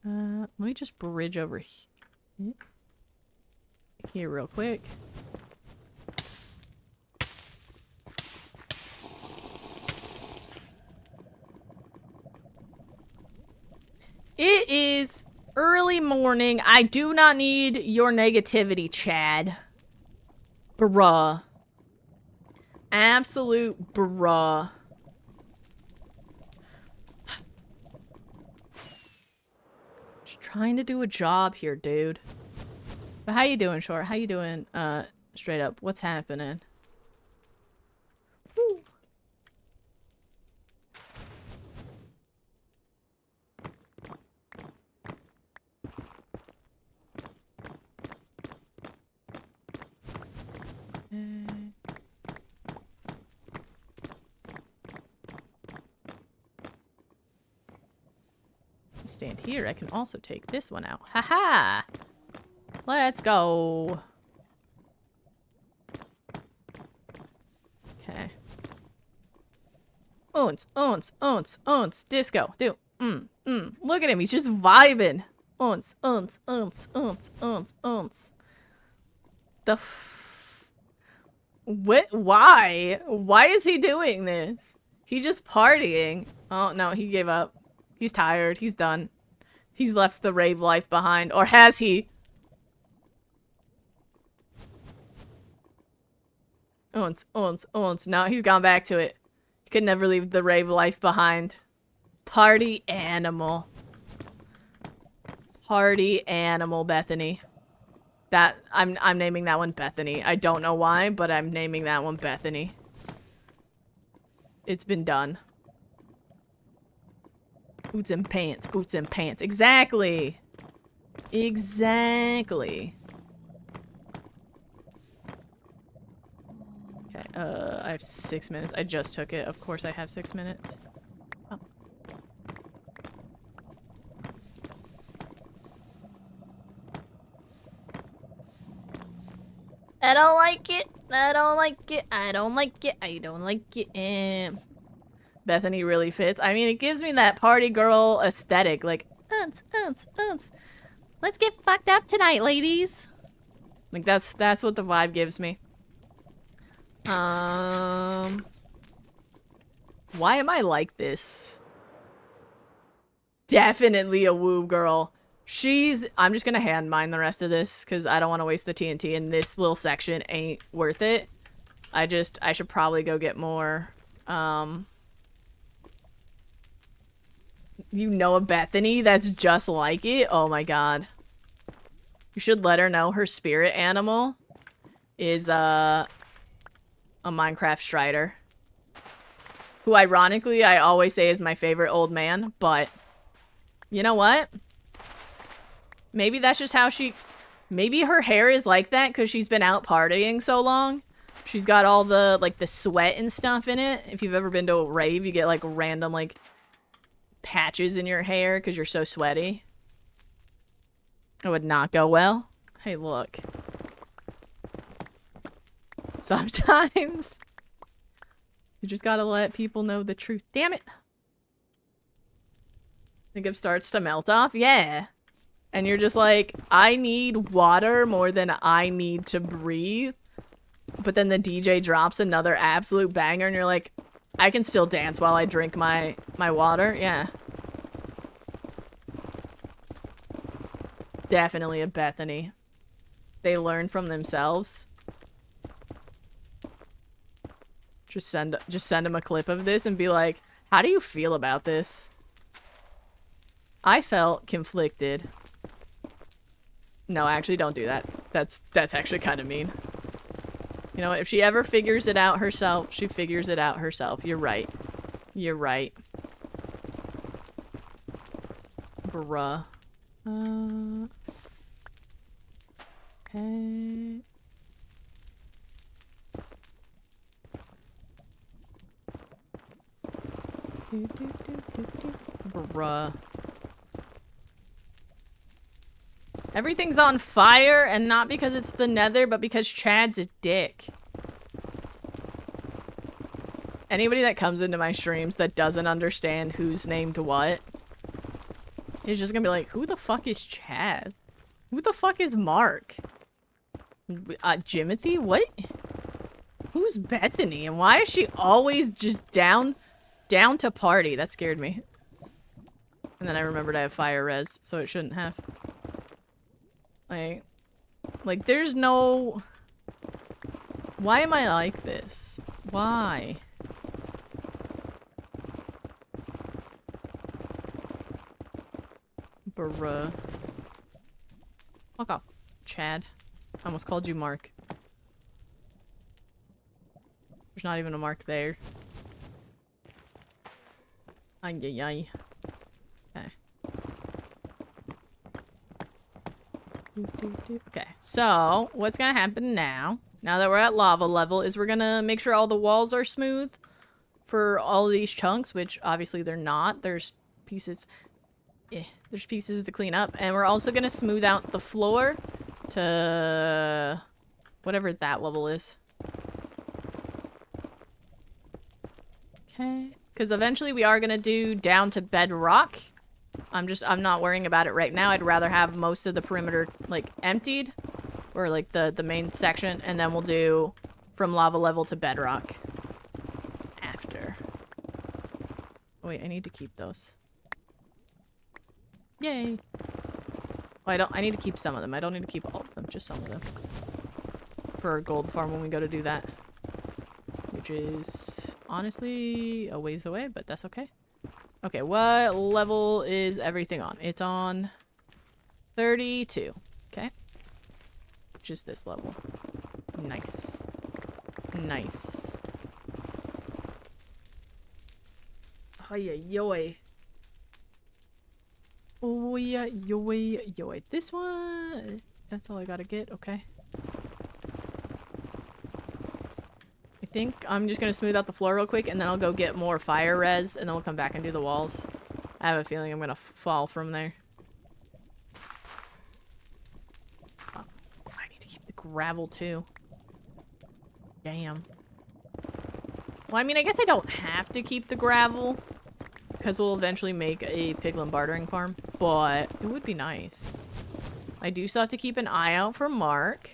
A: Let me just bridge over here real quick. It is early morning. I do not need your negativity, Chad. Bruh. Absolute bruh. Just trying to do a job here, dude. But how you doing, Short? How you doing, straight up? What's happening? Woo. Stand here. I can also take this one out. Haha! Let's go. Okay. Disco. Do. Look at him. He's just vibing. What? Why? Why is he doing this? He's just partying. Oh, no, he gave up. He's tired. He's done. He's left the rave life behind. Or has he? No, he's gone back to it. You could never leave the rave life behind. Party animal. Party animal, Bethany. That I'm naming that one Bethany. I don't know why, but I'm naming that one Bethany. It's been done. Boots and pants, boots and pants. Exactly. Exactly. Okay, I have 6 minutes. I just took it. Of course I have 6 minutes. Oh. I don't like it. I don't like it. I don't like it. I don't like it. Bethany really fits. I mean, it gives me that party girl aesthetic. Like, let's get fucked up tonight, ladies. Like, that's what the vibe gives me. Why am I like this? Definitely a woo girl. I'm just gonna hand mine the rest of this because I don't want to waste the TNT, and this little section ain't worth it. I should probably go get more, you know, a Bethany that's just like it? Oh my god. You should let her know her spirit animal is, a Minecraft Strider. Who, ironically, I always say is my favorite old man, but you know what? Maybe that's just how maybe her hair is like that because she's been out partying so long. She's got all the, like, the sweat and stuff in it. If you've ever been to a rave, you get, like, random, like, patches in your hair because you're so sweaty. It would not go well. Hey, look. Sometimes you just gotta let people know the truth. Damn it. Think it starts to melt off? Yeah. And you're just like, I need water more than I need to breathe. But then the DJ drops another absolute banger and you're like, I can still dance while I drink my water. Yeah. Definitely a Bethany. They learn from themselves. Just send them a clip of this and be like, how do you feel about this? I felt conflicted. No, actually don't do that. That's actually kind of mean. You know, if she ever figures it out herself, she figures it out herself. You're right. You're right. Bruh. Okay. Bruh. Everything's on fire, and not because it's the Nether, but because Chad's a dick. Anybody that comes into my streams that doesn't understand who's named what is just gonna be like, who the fuck is Chad? Who the fuck is Mark? Jimothy? What? Who's Bethany? And why is she always just down to party? That scared me. And then I remembered I have fire res, so it shouldn't have. Like, there's no... Why am I like this? Why? Bruh. Fuck off, Chad. I almost called you Mark. There's not even a mark there. Ay, ay, ay. Okay. Okay, so what's gonna happen now that we're at lava level, is we're gonna make sure all the walls are smooth for all of these chunks, which obviously they're not. There's pieces to clean up, and we're also gonna smooth out the floor to whatever that level is. Okay, Because eventually we are gonna do down to bedrock. I'm not worrying about it right now. I'd rather have most of the perimeter, like, emptied. Or, like, the main section. And then we'll do from lava level to bedrock. After. Oh, wait, I need to keep those. Yay. Well, I need to keep some of them. I don't need to keep all of them, just some of them. For a gold farm when we go to do that. Which is honestly a ways away, but that's okay. Okay, what level is everything on? It's on 32. Okay. Which is this level. Nice. Nice. Oh yeah, yoy. Oh yeah, yoy, yoy. This one, that's all I gotta get, okay. I think I'm just gonna smooth out the floor real quick and then I'll go get more fire res and then we'll come back and do the walls. I have a feeling I'm gonna fall from there. Oh, I need to keep the gravel too. Damn. Well, I mean, I guess I don't have to keep the gravel. Because we'll eventually make a piglin bartering farm. But it would be nice. I do still have to keep an eye out for Mark.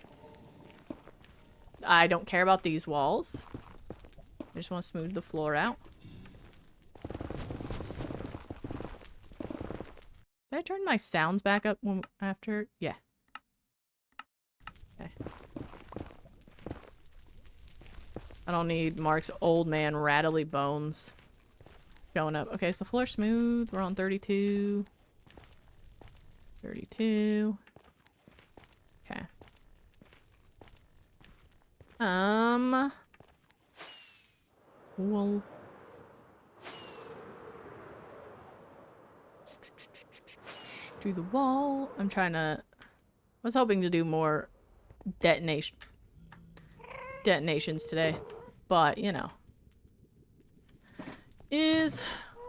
A: I don't care about these walls. I just want to smooth the floor out. Did I turn my sounds back up after? Yeah. Okay. I don't need Mark's old man rattly bones showing up. Okay, so the floor's smooth. We're on 32. 32. Okay. Well. Do the wall. I'm trying to. I was hoping to do more detonations today, but you know, is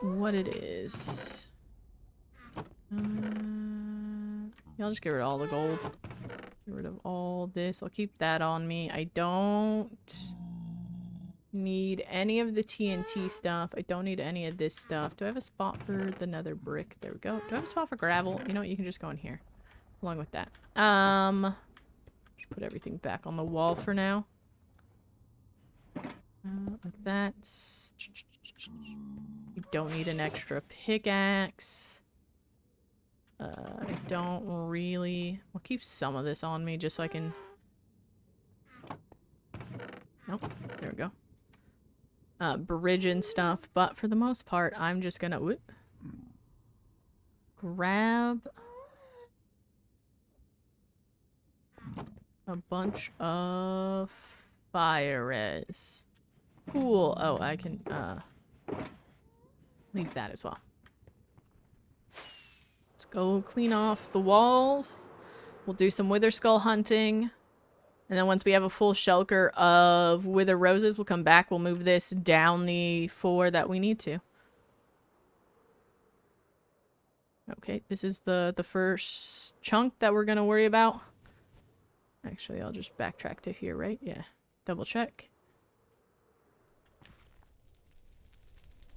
A: what it is. Yeah, I'll just get rid of all the gold. Get rid of all this. I'll keep that on me. I don't need any of the TNT stuff. I don't need any of this stuff. Do I have a spot for the nether brick? There we go. Do I have a spot for gravel? You know what? You can just go in here. Along with that. Just put everything back on the wall for now. Like that. You don't need an extra pickaxe. I don't really... I'll keep some of this on me just so I can... Nope. There we go. Bridge and stuff. But for the most part, I'm just gonna... Whoop, grab... a bunch of fire res. Cool. Oh, I can, leave that as well. Let's go clean off the walls. We'll do some wither skull hunting. And then once we have a full shulker of wither roses, we'll come back. We'll move this down the 4 that we need to. Okay, this is the first chunk that we're going to worry about. Actually, I'll just backtrack to here, right? Yeah. Double check.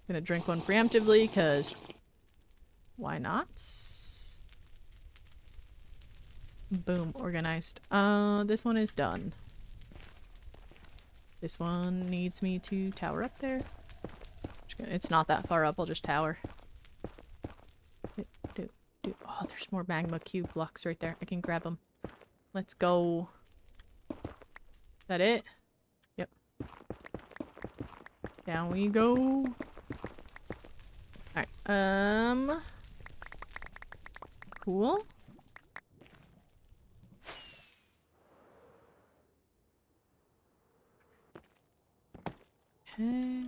A: Gonna drink one preemptively, because why not? Boom, organized. This one is done. This one needs me to tower up there. It's not that far up, I'll just tower. Oh, there's more magma cube blocks right there. I can grab them. Let's go. Is that it? Yep. Down we go. Alright, cool. Okay.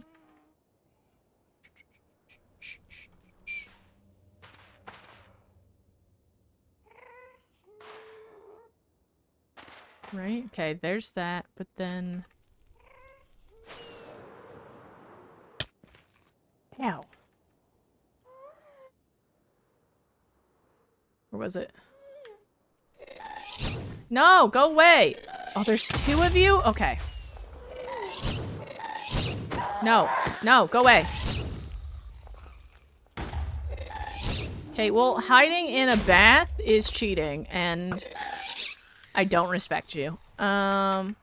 A: Right, okay, there's that, but then... Ow. Where was it? No, go away! Oh, there's 2 of you? Okay. No, no, go away. Okay, well, hiding in a bath is cheating, and I don't respect you. I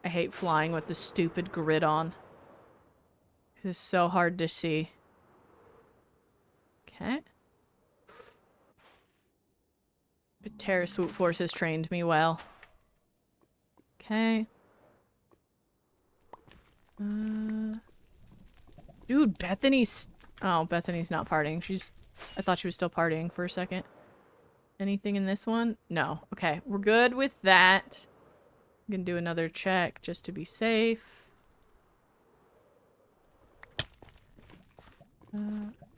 A: hate flying with the stupid grid on. It's so hard to see. Okay. But Terra Swoop Force has trained me well. Okay. Dude, Bethany's... Oh, Bethany's not partying. I thought she was still partying for a second. Anything in this one? No. Okay, we're good with that. I'm gonna do another check just to be safe.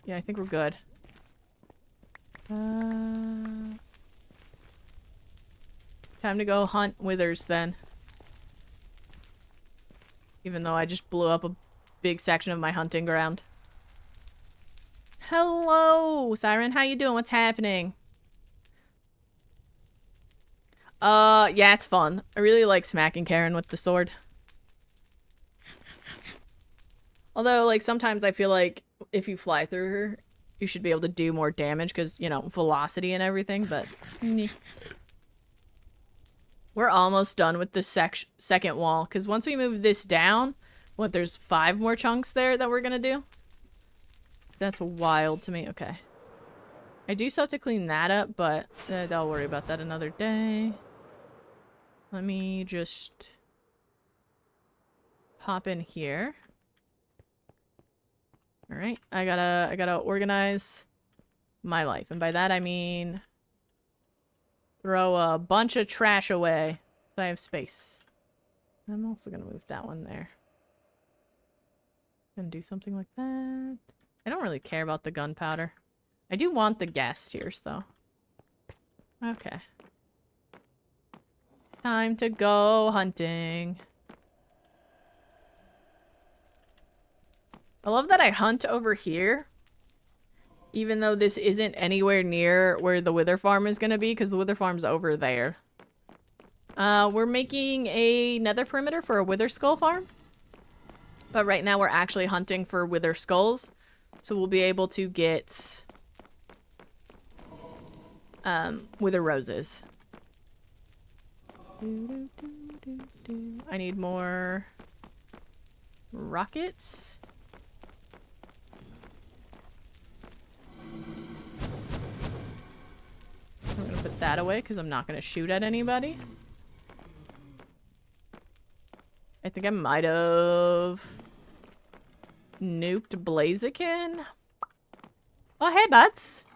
A: Yeah, I think we're good. Time to go hunt withers then. Even though I just blew up a big section of my hunting ground. Hello, Siren. How you doing? What's happening? Yeah, it's fun. I really like smacking Karen with the sword. Although, like, sometimes I feel like if you fly through her, you should be able to do more damage because, you know, velocity and everything, but... We're almost done with the second wall, because once we move this down, what, there's 5 more chunks there that we're gonna do? That's wild to me. Okay. I do still have to clean that up, but I'll worry about that another day. Let me just pop in here. All right, I gotta organize my life, and by that I mean throw a bunch of trash away so I have space. I'm also gonna move that one there. Gonna do something like that. I don't really care about the gunpowder. I do want the gas tiers though. Okay. Time to go hunting. I love that I hunt over here. Even though this isn't anywhere near where the wither farm is gonna be, because the wither farm's over there. We're making a nether perimeter for a wither skull farm. But right now we're actually hunting for wither skulls. So we'll be able to get wither roses. I need more rockets. I'm gonna put that away because I'm not gonna shoot at anybody. I think I might have nuked Blaziken. Oh, hey, buds.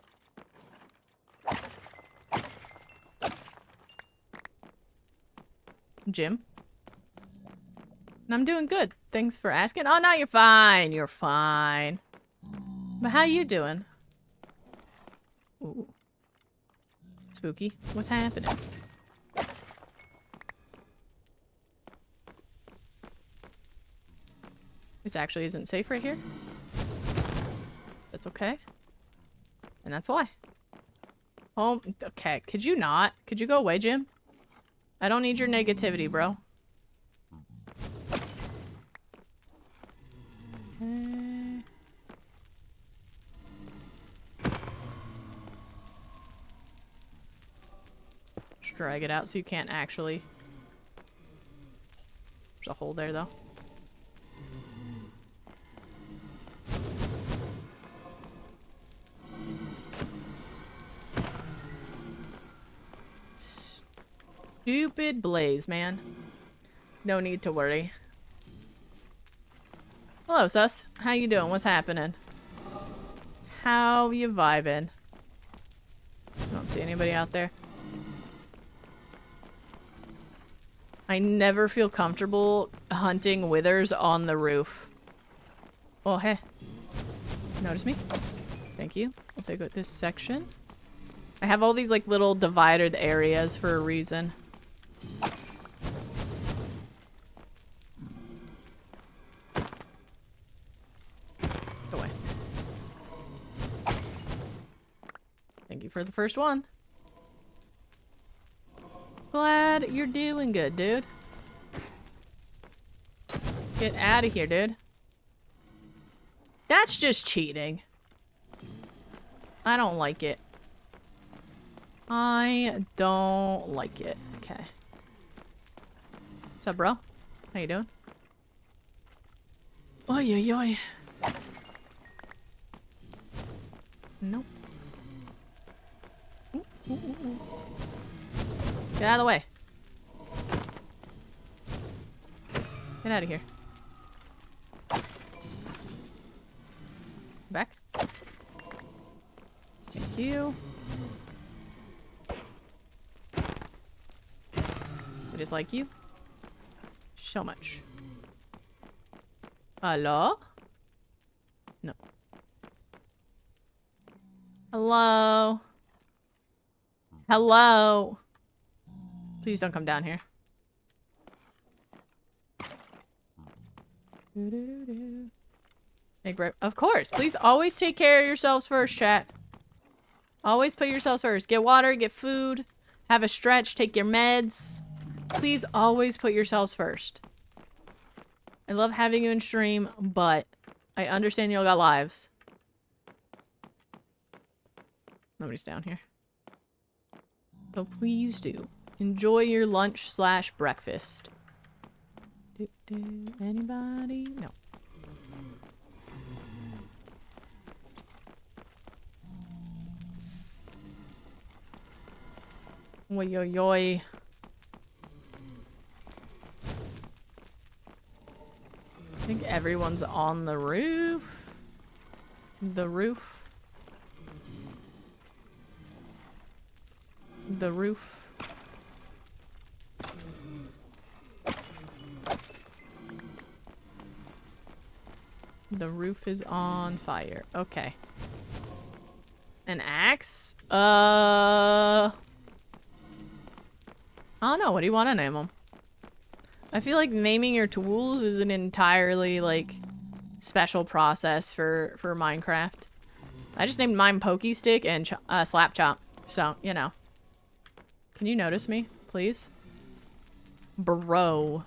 A: Jim. I'm doing good. Thanks for asking. Oh, no, you're fine. You're fine. But how you doing? Ooh. Spooky. What's happening? This actually isn't safe right here. That's okay. And that's why. Oh, okay. Could you not? Could you go away, Jim? I don't need your negativity, bro. Okay. Just drag it out so you can't actually... There's a hole there, though. Stupid blaze, man. No need to worry. Hello, sus. How you doing? What's happening? How you vibing? I don't see anybody out there. I never feel comfortable hunting withers on the roof. Oh, hey. Notice me? Thank you. I'll take out this section. I have all these, like, little divided areas for a reason. Go away. Thank you for the first one. Glad you're doing good, dude. Get out of here, dude. That's just cheating. I don't like it. I don't like it. Okay. What's up, bro? How you doing? Oi, oi, oi. Nope. Ooh, ooh, ooh, ooh. Get out of the way. Get out of here. Back. Thank you. I just like you. So much. Hello? No. Hello? Hello? Please don't come down here. Make bread. Of course. Please always take care of yourselves first, chat. Always put yourselves first. Get water, get food, have a stretch, take your meds. Please always put yourselves first. I love having you in stream, but I understand you all got lives. Nobody's down here. So please do. Enjoy your lunch / breakfast. Anybody? No. Oi, oi, oi. I think everyone's on the roof. The roof. The roof. The roof is on fire. Okay. An axe? I don't know. What do you want to name them? I feel like naming your tools is an entirely, like, special process for Minecraft. I just named mine Pokey Stick and Slap Chop. So, you know. Can you notice me, please? Bro.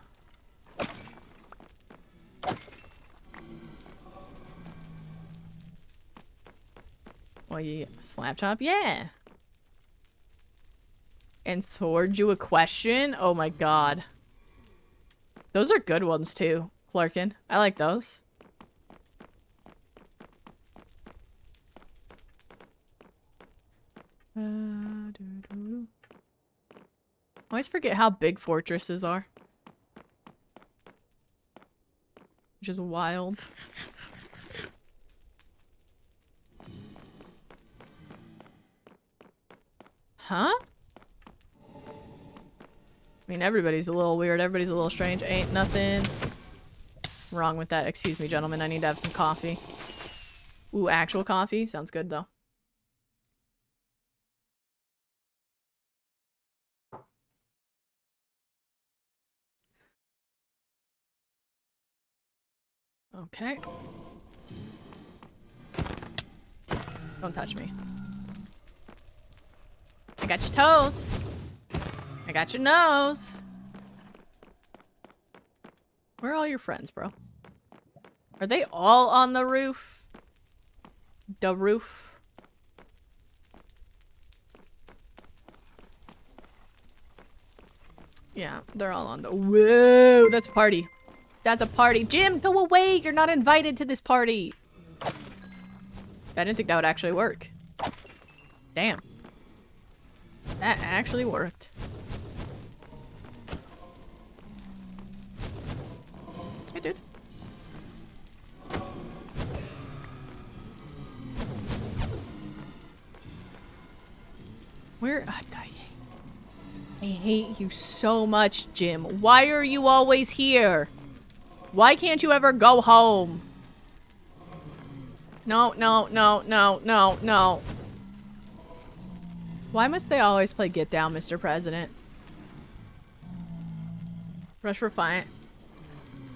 A: Well, yeah. Slap Chop? Yeah. And Sword You a Question? Oh my god. Those are good ones too, Clarkin. I like those. I always forget how big fortresses are. Which is wild. Huh? I mean, everybody's a little weird. Everybody's a little strange. Ain't nothing wrong with that. Excuse me, gentlemen. I need to have some coffee. Ooh, actual coffee? Sounds good, though. Okay. Don't touch me. I got your toes. I got your nose. Where are all your friends, bro? Are they all on the roof? The roof? Yeah, they're all on the— Whoa, that's a party. That's a party. Jim, go away! You're not invited to this party! I didn't think that would actually work. Damn. That actually worked. Hey, dude. Where— I hate you so much, Jim. Why are you always here? Why can't you ever go home? No, no, no, no, no, no. Why must they always play Get Down, Mr. President? Rush for Fight.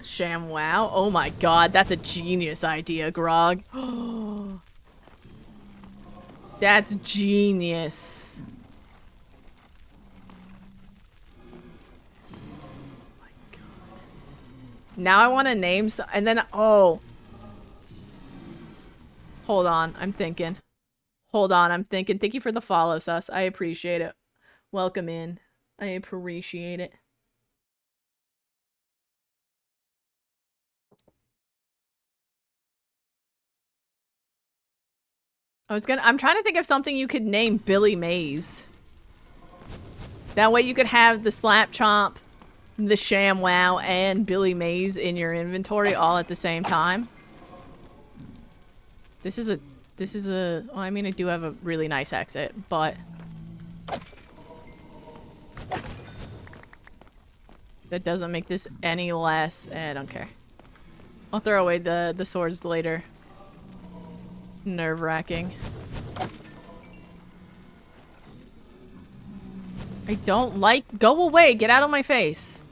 A: Sham Wow. Oh my god, that's a genius idea, Grog. That's genius. Oh my god. Now I want to name and then— oh. Hold on, I'm thinking. Hold on, I'm thinking. Thank you for the follow, sus. I appreciate it. Welcome in. I appreciate it. I'm trying to think of something you could name Billy Mays. That way you could have the Slap Chomp, the ShamWow, and Billy Mays in your inventory all at the same time. Well, I mean, I do have a really nice exit, but that doesn't make this any less. I don't care. I'll throw away the swords later. Nerve-wracking. I don't like- Go away! Get out of my face!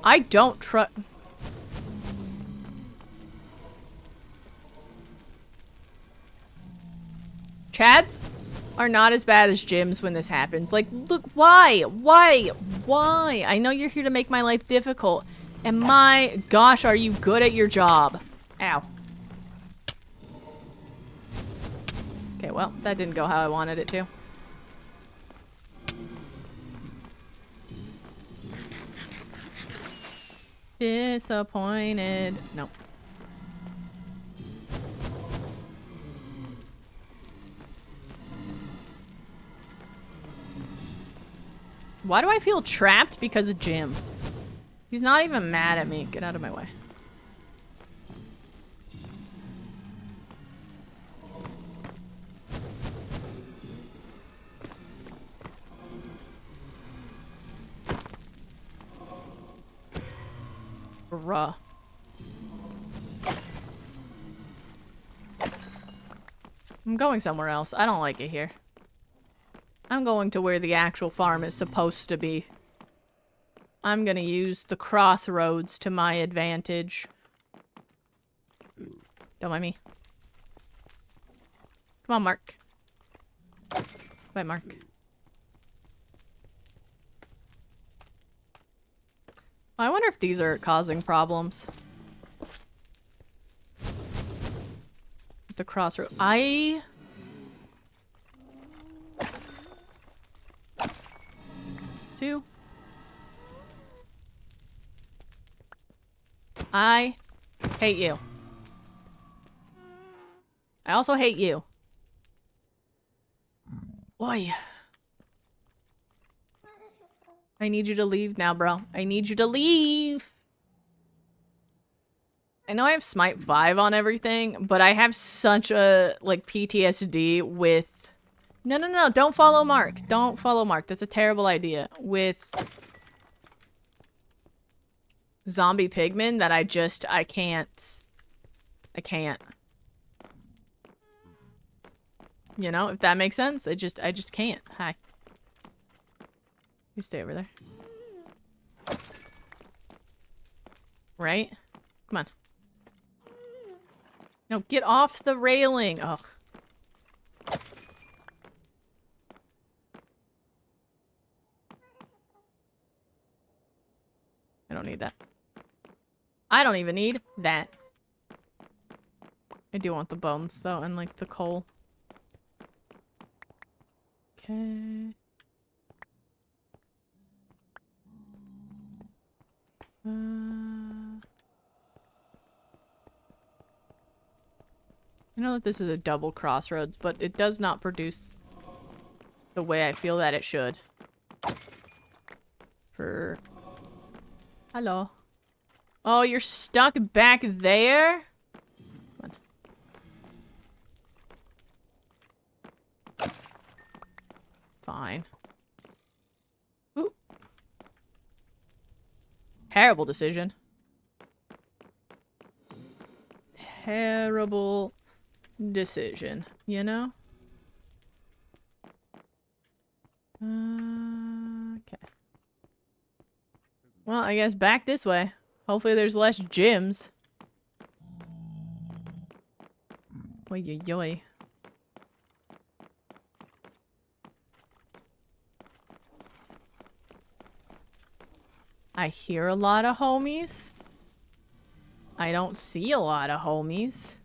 A: I don't trust- Chads are not as bad as gyms when this happens. Like, look, why? Why? Why? I know you're here to make my life difficult. And my gosh, are you good at your job? Ow. Okay, well, that didn't go how I wanted it to. Disappointed. Nope. Why do I feel trapped because of Jim? He's not even mad at me. Get out of my way. Bruh. I'm going somewhere else. I don't like it here. I'm going to where the actual farm is supposed to be. I'm gonna use the crossroads to my advantage. Don't mind me. Come on, Mark. Bye, Mark. I wonder if these are causing problems. The crossroad. Two. I hate you. I also hate you. Boy. I need you to leave now, bro. I need you to leave. I know I have Smite 5 on everything, but I have such a, like, PTSD with... No, no, no, don't follow Mark. Don't follow Mark. That's a terrible idea. With... zombie pigmen that I can't. I can't. You know, if that makes sense. I just can't. Hi. You stay over there. Right? Come on. No, get off the railing. Ugh. I don't need that. I don't even need that. I do want the bones, though, and, like, the coal. Okay. I know that this is a double crossroads, but it does not produce the way I feel that it should. Hello. Oh, you're stuck back there? Come on. Fine. Ooh. Terrible decision. Terrible decision, you know? Okay. Well, I guess back this way. Hopefully there's less gyms. Oy yoy yoy. I hear a lot of homies. I don't see a lot of homies.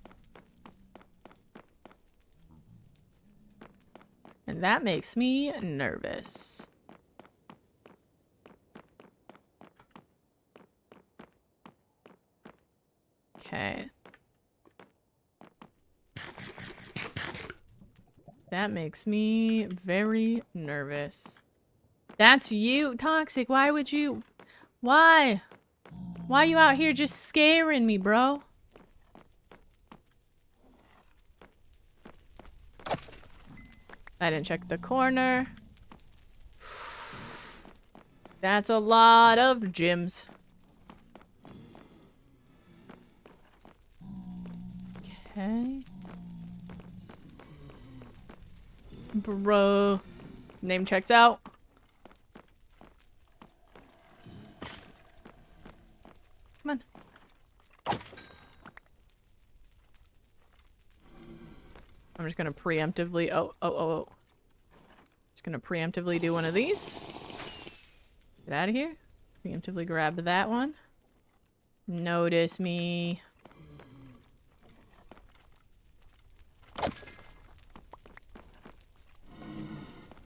A: And that makes me nervous. Okay. That makes me very nervous. That's you, Toxic. Why would you? Why? Why you out here just scaring me, bro? I didn't check the corner. That's a lot of gyms. Okay. Bro. Name checks out. Come on. I'm just gonna preemptively... Oh. Just gonna preemptively do one of these. Get out of here. Preemptively grab that one. Notice me.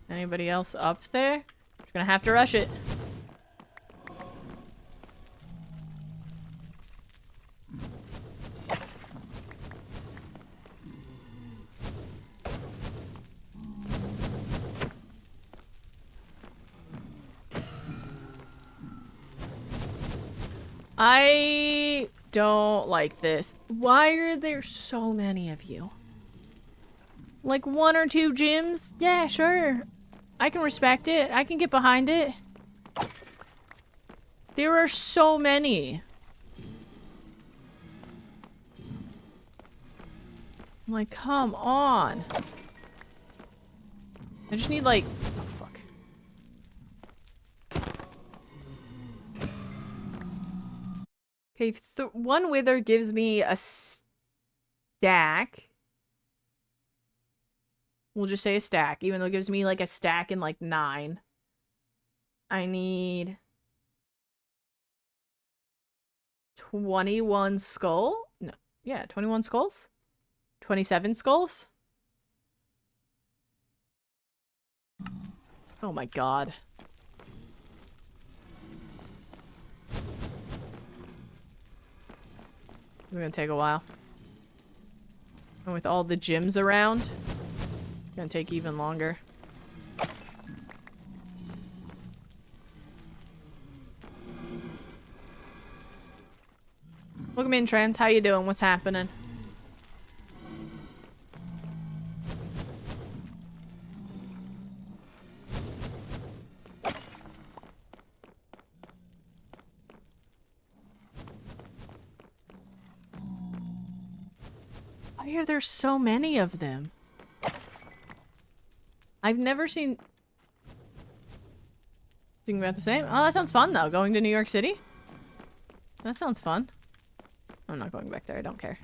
A: Anybody else up there? Just gonna have to rush it. I don't like this. Why are there so many of you? Like 1 or 2 gyms? Yeah, sure. I can respect it. I can get behind it. There are so many. I'm like, come on. I just need like... Oh, fuck. Okay, one wither gives me a stack. We'll just say a stack, even though it gives me like a stack in like 9. I need 21 skull? No. Yeah, 21 skulls? 27 skulls? Oh my god. It's gonna take a while. And with all the gyms around, it's gonna take even longer. Welcome in, Trans. How you doing? What's happening? I hear there's so many of them. I've never seen... Thinking about the same? Oh, that sounds fun, though. Going to New York City? That sounds fun. I'm not going back there. I don't care.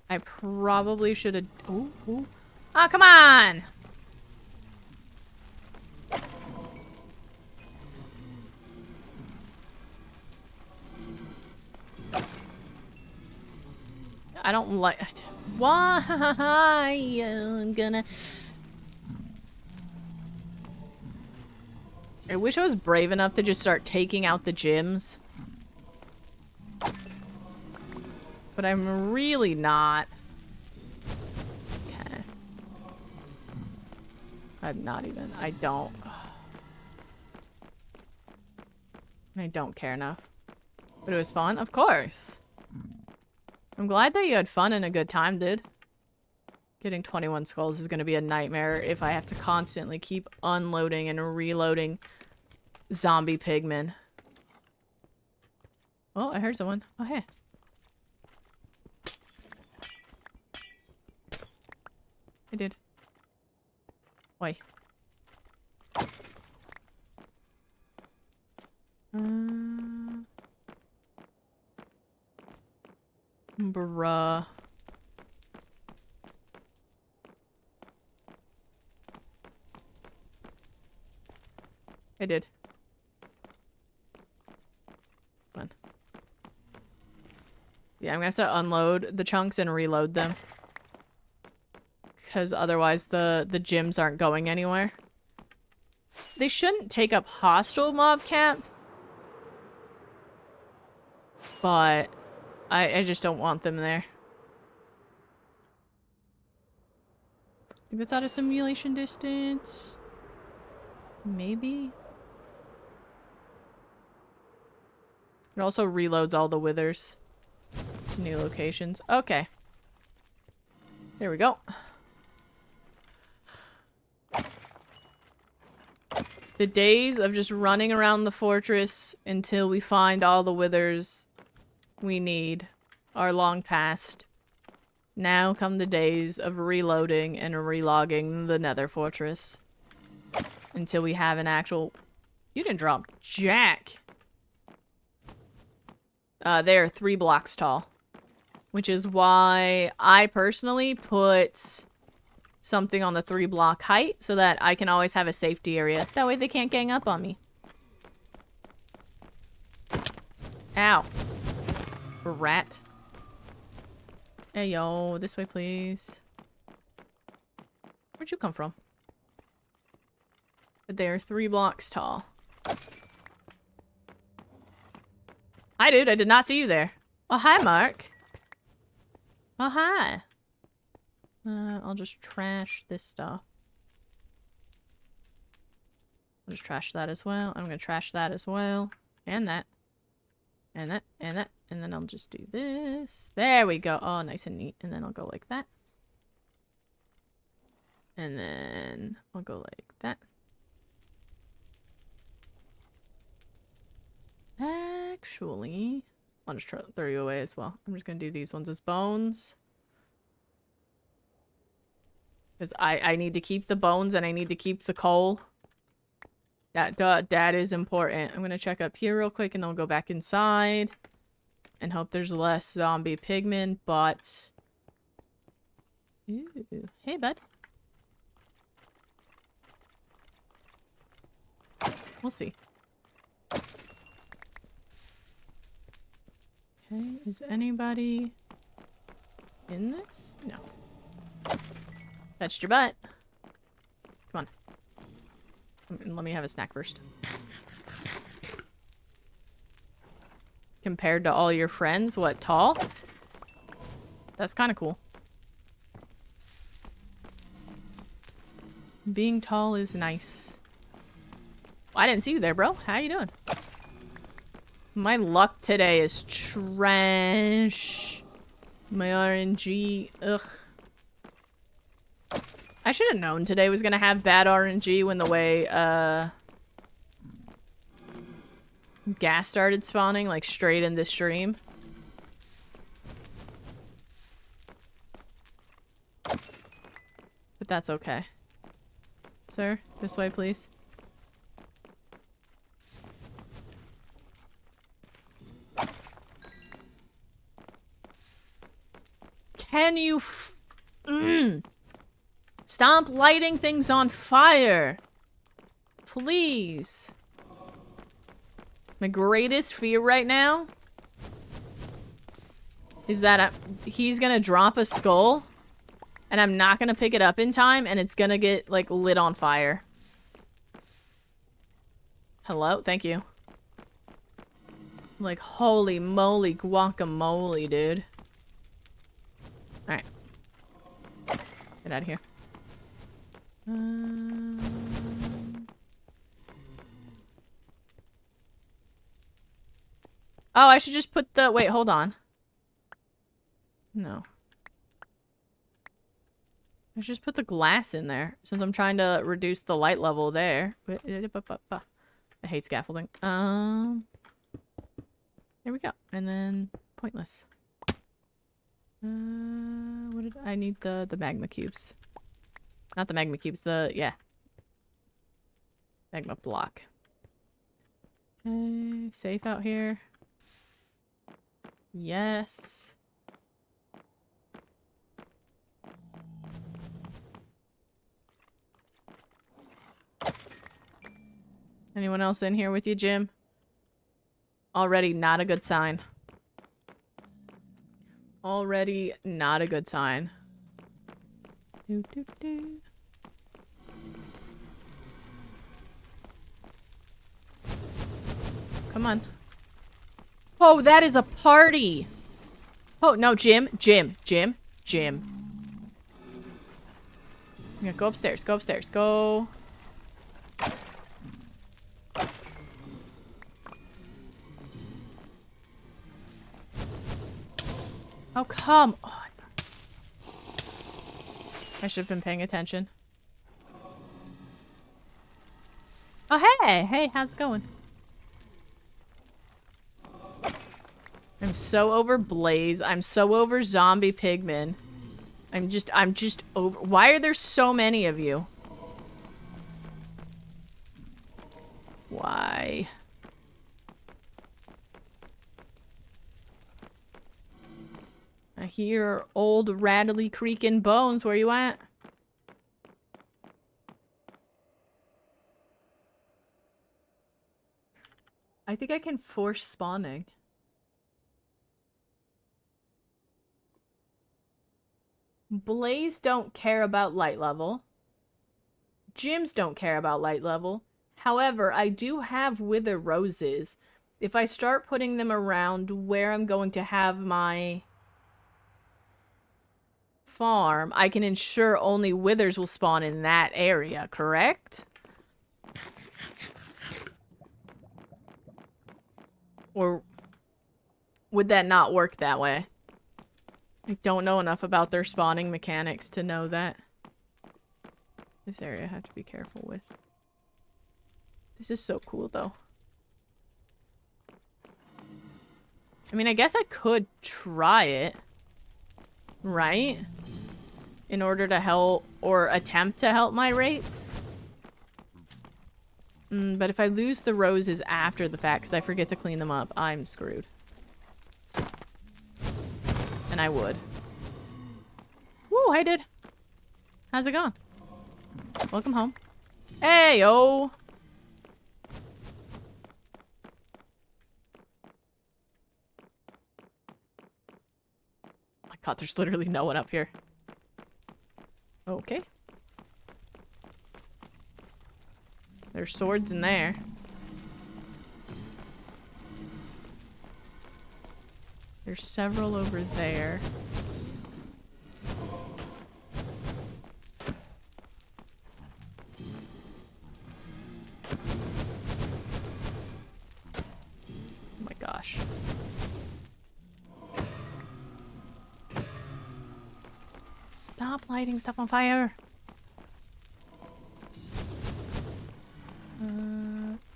A: I probably should have... Ooh, ooh. Oh, come on! I don't like... Why? I'm gonna... I wish I was brave enough to just start taking out the gyms. But I'm really not. Okay. I'm not even... I don't care enough. But it was fun? Of course. I'm glad that you had fun and a good time, dude. Getting 21 skulls is going to be a nightmare if I have to constantly keep unloading and reloading zombie pigmen. Oh, I heard someone. Oh, hey. I did. Why? Bruh. I did. Come on. Yeah, I'm gonna have to unload the chunks and reload them. Because otherwise the gyms aren't going anywhere. They shouldn't take up hostile mob camp. But I just don't want them there. I think that's out of simulation distance. Maybe. It also reloads all the withers to new locations. Okay. There we go. The days of just running around the fortress until we find all the withers we need are long past. Now come the days of reloading and relogging the Nether fortress. Until we have an actual... You didn't drop jack! They're 3 blocks tall. Which is why I personally put something on the 3-block height so that I can always have a safety area. That way they can't gang up on me. Ow. Rat. Hey, yo. This way, please. Where'd you come from? They're 3 blocks tall. Hi, dude. I did not see you there. Oh, hi, Mark. Oh, hi. I'll just trash this stuff. I'll just trash that as well. I'm gonna trash that as well. And that. And that. And that. And then I'll just do this. There we go. Oh, nice and neat. And then I'll go like that. And then I'll go like that. Actually, I'll just throw you away as well. I'm just gonna do these ones as bones. Because I need to keep the bones and I need to keep the coal. That is important. I'm gonna check up here real quick and then we'll go back inside. And hope there's less zombie pigmen, but... Ooh. Hey, bud. We'll see. Okay, is anybody in this? No. Touched your butt. Come on. Let me have a snack first. Compared to all your friends, what, tall? That's kind of cool. Being tall is nice. I didn't see you there, bro. How you doing? My luck today is trash. My RNG, ugh. I should have known today was gonna have bad RNG when the way, gas started spawning, like, straight in this stream. But that's okay. Sir, this way, please. Can you stop lighting things on fire? Please. My greatest fear right now is that he's gonna drop a skull and I'm not gonna pick it up in time and it's gonna get, like, lit on fire. Hello? Thank you. Like, holy moly guacamole, dude. Alright. Get out of here. Oh, I should just put the... Wait, hold on. No. I should just put the glass in there, since I'm trying to reduce the light level there. I hate scaffolding. There we go. And then... Pointless. What did I need? The magma cubes. Not the magma cubes, yeah. Magma block. Okay, safe out here. Yes. Anyone else in here with you, Jim? Already not a good sign. Already not a good sign. Do, do, do. Come on. Oh, that is a party! Oh, no, Jim. Yeah, go upstairs, go. Oh, come on. I should have been paying attention. Oh, hey, how's it going? I'm so over Blaze. I'm so over zombie pigmen. I'm just over. Why are there so many of you? Why? I hear old rattly creaking bones. Where you at? I think I can force spawning. Blaze don't care about light level. Gyms don't care about light level. However, I do have wither roses. If I start putting them around where I'm going to have my farm, I can ensure only withers will spawn in that area, correct? Or would that not work that way? I don't know enough about their spawning mechanics to know that. This area I have to be careful with. This is so cool, though. I mean, I guess I could try it. Right? In order to help, or attempt to help my rates. But if I lose the roses after the fact, because I forget to clean them up, I'm screwed. And I would. Woo, I did. How's it going? Welcome home. Hey, yo! My god, there's literally no one up here. Okay. There's swords in there. There's several over there. Oh my gosh. Stop lighting stuff on fire.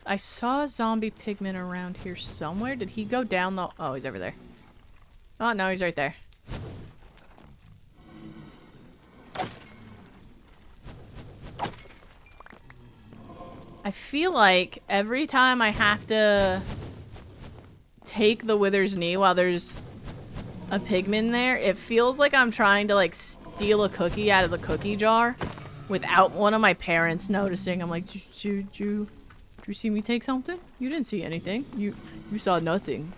A: I saw a zombie pigman around here somewhere. Did he go down the... Oh, he's over there. Oh, no, he's right there. I feel like every time I have to take the Wither's Knee while there's a pigman there, it feels like I'm trying to, like, steal a cookie out of the cookie jar without one of my parents noticing. I'm like, did you see me take something? You didn't see anything. You saw nothing.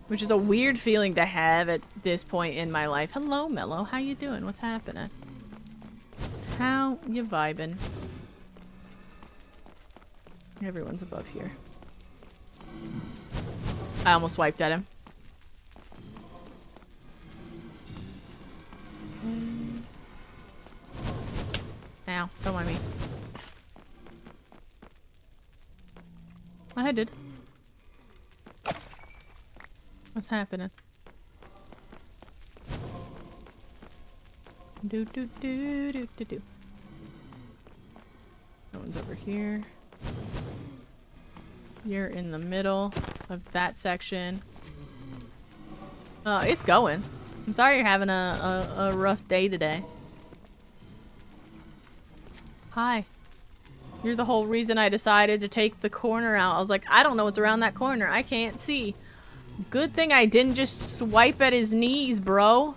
A: Which is a weird feeling to have at this point in my life. Hello, Mello. How you doing? What's happening? How you vibing? Everyone's above here. I almost swiped at him. Ow, don't mind me. I did. What's happening? Do. No one's over here. You're in the middle of that section. It's going. I'm sorry you're having a rough day today. Hi. You're the whole reason I decided to take the corner out. I was like, I don't know what's around that corner. I can't see. Good thing I didn't just swipe at his knees, bro.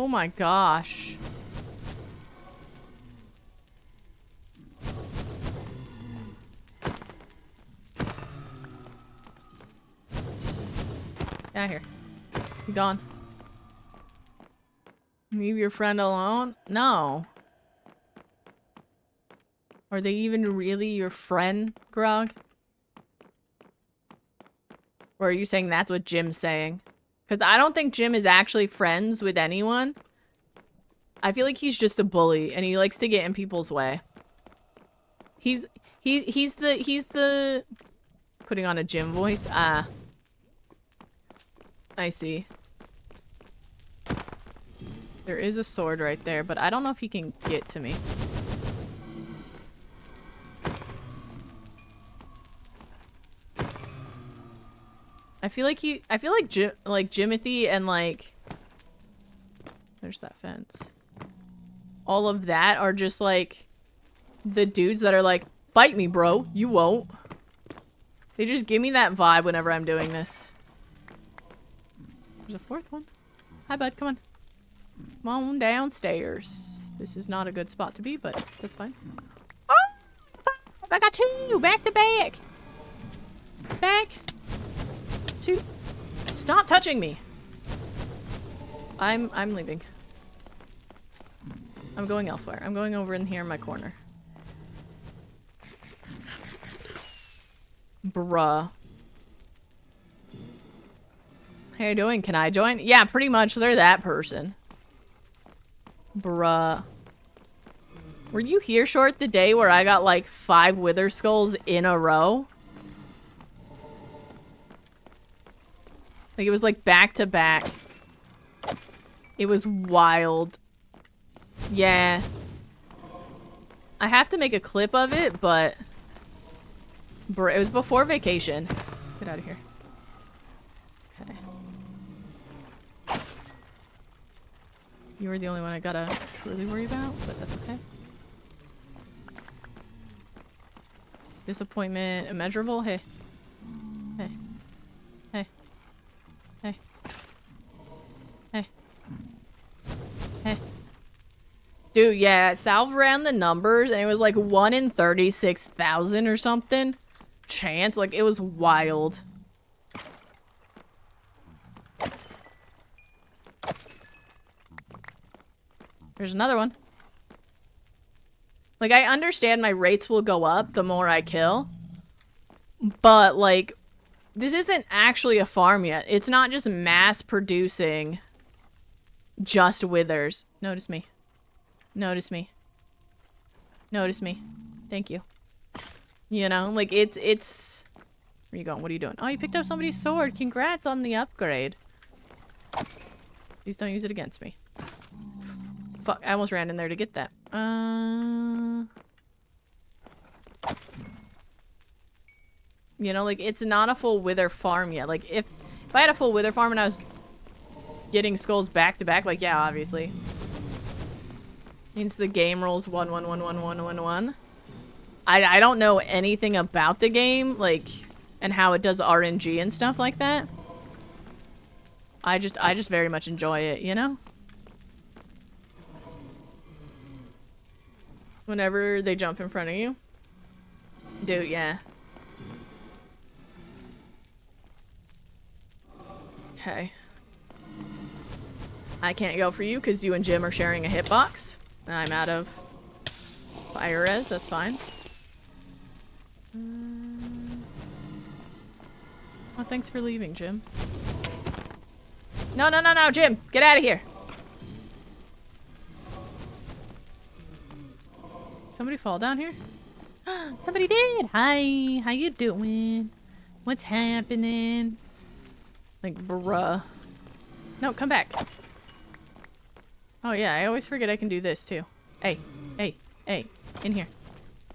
A: my gosh. Get out of here. You gone. Leave your friend alone? No. Are they even really your friend, Grog? Or are you saying that's what Jim's saying? Because I don't think Jim is actually friends with anyone. I feel like he's just a bully and he likes to get in people's way. He's the putting on a Jim voice. Ah. I see. There is a sword right there, but I don't know if he can get to me. I feel like Jimothy and like there's that fence. All of that are just like the dudes that are like, fight me, bro. You won't. They just give me that vibe whenever I'm doing this. There's a fourth one. Hi, bud. Come on. Come on downstairs. This is not a good spot to be, but that's fine. Oh! I got two! Back to back! Back! Two. Stop touching me! I'm leaving. I'm going elsewhere. I'm going over in here in my corner. Bruh. How you doing? Can I join? Yeah, pretty much. They're that person. Bruh. Were you here, Short, the day where I got like 5 wither skulls in a row? Like it was like back to back. It was wild. Yeah. I have to make a clip of it, but bruh, it was before vacation. Get out of here. Okay. You were the only one I gotta truly worry about, but that's okay. Disappointment immeasurable? Hey. Hey. Hey. Hey. Hey. Hey. Dude, yeah, Salve ran the numbers and it was like 1 in 36,000 or something. Chance, like it was wild. There's another one. Like, I understand my rates will go up the more I kill. But, like, this isn't actually a farm yet. It's not just mass producing just withers. Notice me. Notice me. Notice me. Thank you. You know, like, it's... Where are you going? What are you doing? Oh, you picked up somebody's sword. Congrats on the upgrade. Please don't use it against me. Fuck, I almost ran in there to get that. You know, like, it's not a full wither farm yet. Like, if I had a full wither farm and I was getting skulls back to back, like, yeah, obviously. Means the game rolls 1 1 1 1 1 1 1. I don't know anything about the game, like, and how it does RNG and stuff like that. I just very much enjoy it, you know? Whenever they jump in front of you. Dude, yeah. Okay. I can't go for you because you and Jim are sharing a hitbox. And I'm out of fire res, that's fine. Oh, thanks for leaving, Jim. No, no, no, no, Jim! Get out of here! Somebody fall down here? Somebody did! Hi! How you doing? What's happening? Like, bruh. No, come back. Oh yeah, I always forget I can do this too. Hey, hey, hey, in here.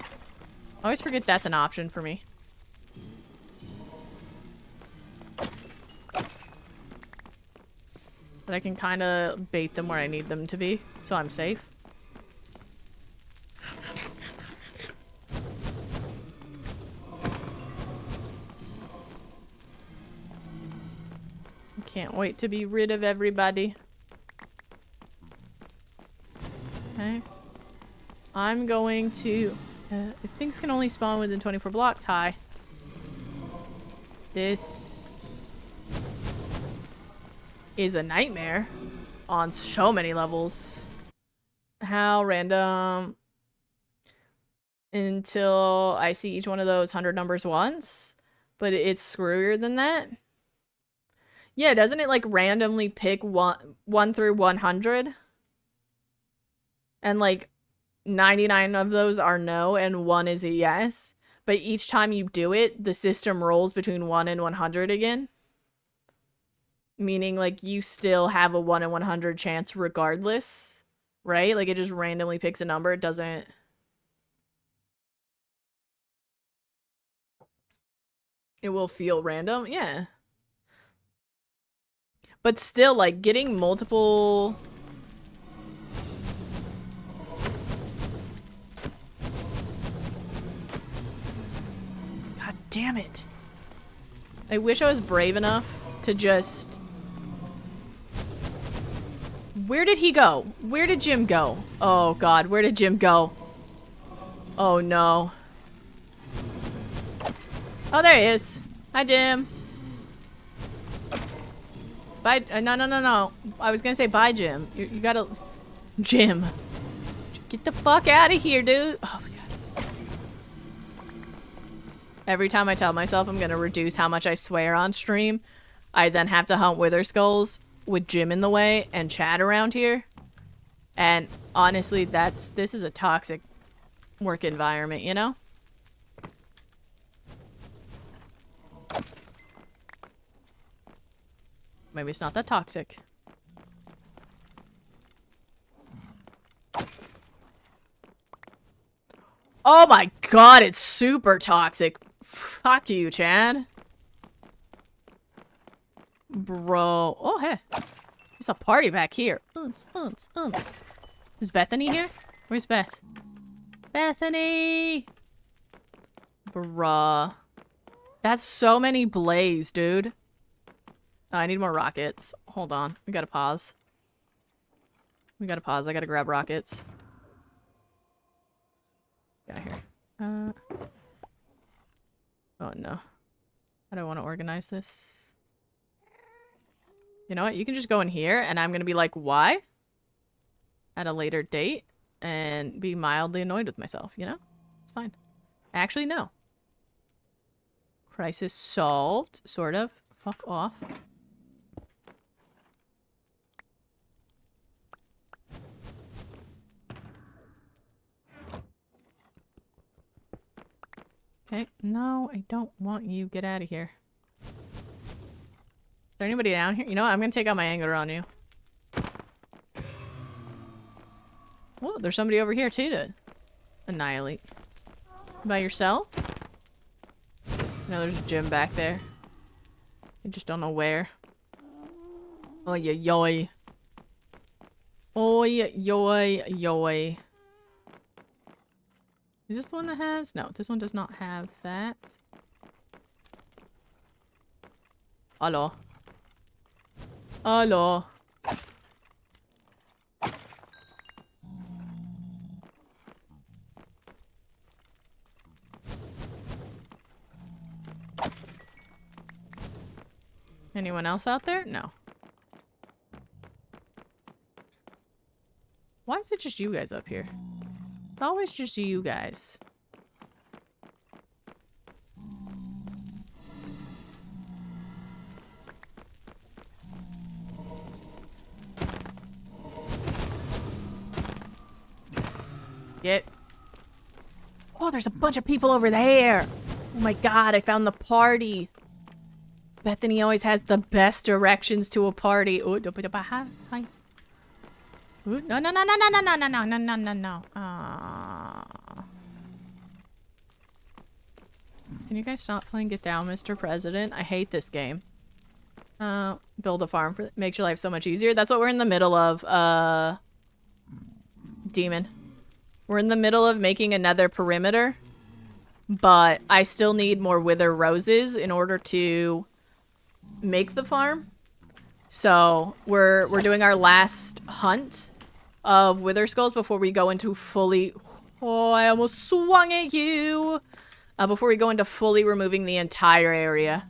A: I always forget that's an option for me. But I can kind of bait them where I need them to be, so I'm safe. Can't wait to be rid of everybody. I'm going to... if things can only spawn within 24 blocks, hi. This is a nightmare on so many levels. How random. Until I see each one of those 100 numbers once. But it's screwier than that. Yeah, doesn't it like randomly pick 1 through 100? And like 99 of those are no and 1 is a yes. But each time you do it, the system rolls between 1 and 100 again. Meaning like you still have a 1 in 100 chance regardless. Right? Like it just randomly picks a number. It doesn't... It will feel random. Yeah. But still, like, getting multiple... God damn it. I wish I was brave enough to just... Where did he go? Where did Jim go? Oh, God. Where did Jim go? Oh, no. Oh, there he is. Hi, Jim. Bye. No. I was gonna say bye, Jim. You gotta... Jim. Get the fuck out of here, dude. Oh, my God. Every time I tell myself I'm gonna reduce how much I swear on stream, I then have to hunt wither skulls with Jim in the way and chat around here. And honestly, this is a toxic work environment, you know? Maybe it's not that toxic. Oh my God, it's super toxic. Fuck you, Chad. Bro. Oh, hey. There's a party back here. Is Bethany here? Where's Beth? Bethany! Bruh. That's so many blaze, dude. Oh, I need more rockets. Hold on. We gotta pause. I gotta grab rockets. Get out here. Oh no. I don't want to organize this. You know what? You can just go in here and I'm gonna be like, why? At a later date. And be mildly annoyed with myself, you know? It's fine. Actually, no. Crisis solved. Sort of. Fuck off. Okay, no, I don't want you. Get out of here. Is there anybody down here? You know what? I'm gonna take out my anger on you. Oh, there's somebody over here too to annihilate. By yourself? No, there's a gym back there. I just don't know where. Oh, yeah, yoy. Oh, yeah, yoy, yoy. Is this the one that has? No, this one does not have that. Hello. Hello. Anyone else out there? No. Why is it just you guys up here? It's always just you guys. Get. Oh, there's a bunch of people over there. Oh my God, I found the party. Bethany always has the best directions to a party. Oh, hi. Ooh, no. Can you guys stop playing Get Down, Mr. President? I hate this game. Build a farm makes your life so much easier. That's what we're in the middle of, Demon. We're in the middle of making another perimeter, but I still need more wither roses in order to make the farm. So we're doing our last hunt of wither skulls before we go into fully... Oh, I almost swung at you. Before we go into fully removing the entire area.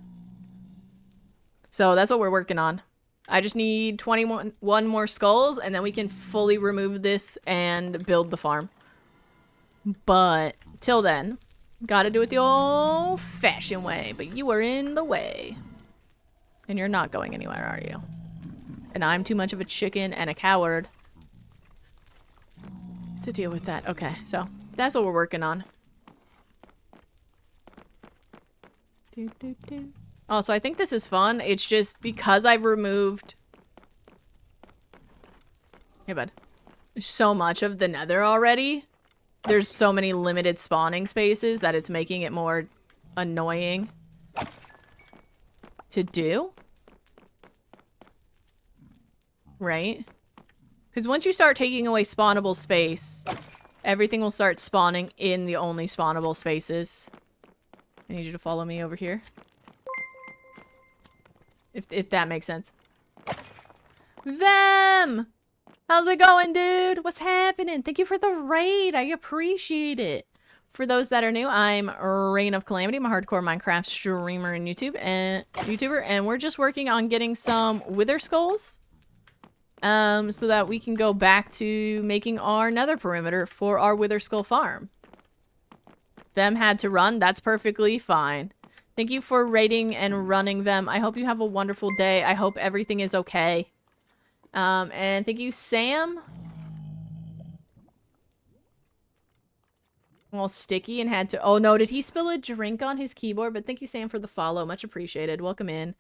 A: So that's what we're working on. I just need 21 more skulls, and then we can fully remove this and build the farm. But till then, gotta do it the old-fashioned way. But you are in the way. And you're not going anywhere, are you? And I'm too much of a chicken and a coward to deal with that. Okay, so that's what we're working on. Oh, so I think this is fun. It's just because I've removed... Hey, bud. So much of the nether already. There's so many limited spawning spaces that it's making it more annoying to do. Right? Because once you start taking away spawnable space, everything will start spawning in the only spawnable spaces. I need you to follow me over here. If that makes sense. Them! How's it going, dude? What's happening? Thank you for the raid. I appreciate it. For those that are new, I'm Reign of Calamity. I'm a hardcore Minecraft streamer and YouTuber, and we're just working on getting some Wither Skulls. So that we can go back to making our nether perimeter for our Wither Skull farm. Them had to run. That's perfectly fine. Thank you for raiding and running them. I hope you have a wonderful day. I hope everything is okay. And thank you, Sam. All sticky and had to... Oh, no. Did he spill a drink on his keyboard? But thank you, Sam, for the follow. Much appreciated. Welcome in.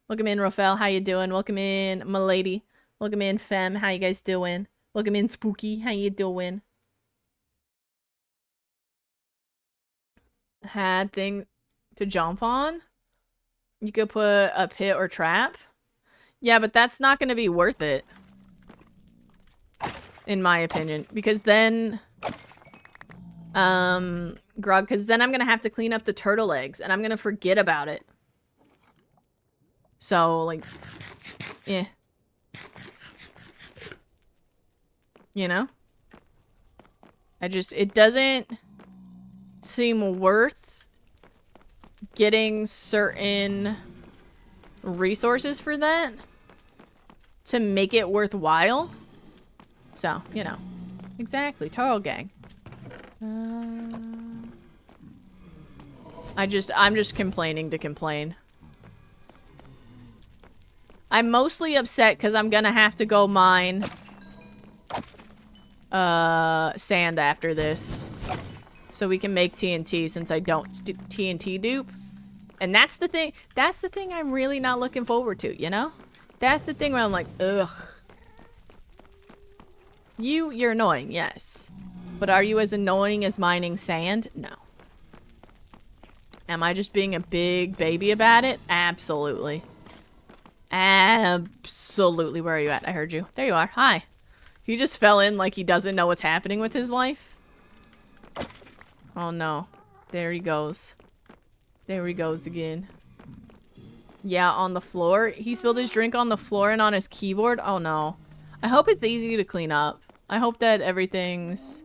A: Welcome in, Rafael. How you doing? Welcome in, Milady. Welcome in, Fem. How you guys doing? Welcome in, Spooky. How you doing? Had thing to jump on? You could put a pit or trap? Yeah, but that's not going to be worth it. In my opinion. Because then... Grog, because then I'm going to have to clean up the turtle eggs. And I'm going to forget about it. So, like... Yeah. You know? It doesn't seem worth getting certain resources for that to make it worthwhile. So, you know. Exactly. Turtle gang. I'm just complaining to complain. I'm mostly upset because I'm gonna have to go mine sand after this. So we can make TNT since I don't TNT dupe. And that's the thing I'm really not looking forward to, you know? That's the thing where I'm like, ugh. You're annoying, yes. But are you as annoying as mining sand? No. Am I just being a big baby about it? Absolutely. Absolutely. Where are you at? I heard you. There you are. Hi. He just fell in like he doesn't know what's happening with his life. Oh no. There he goes. There he goes again. Yeah, on the floor. He spilled his drink on the floor and on his keyboard. Oh no. I hope it's easy to clean up. I hope that everything's...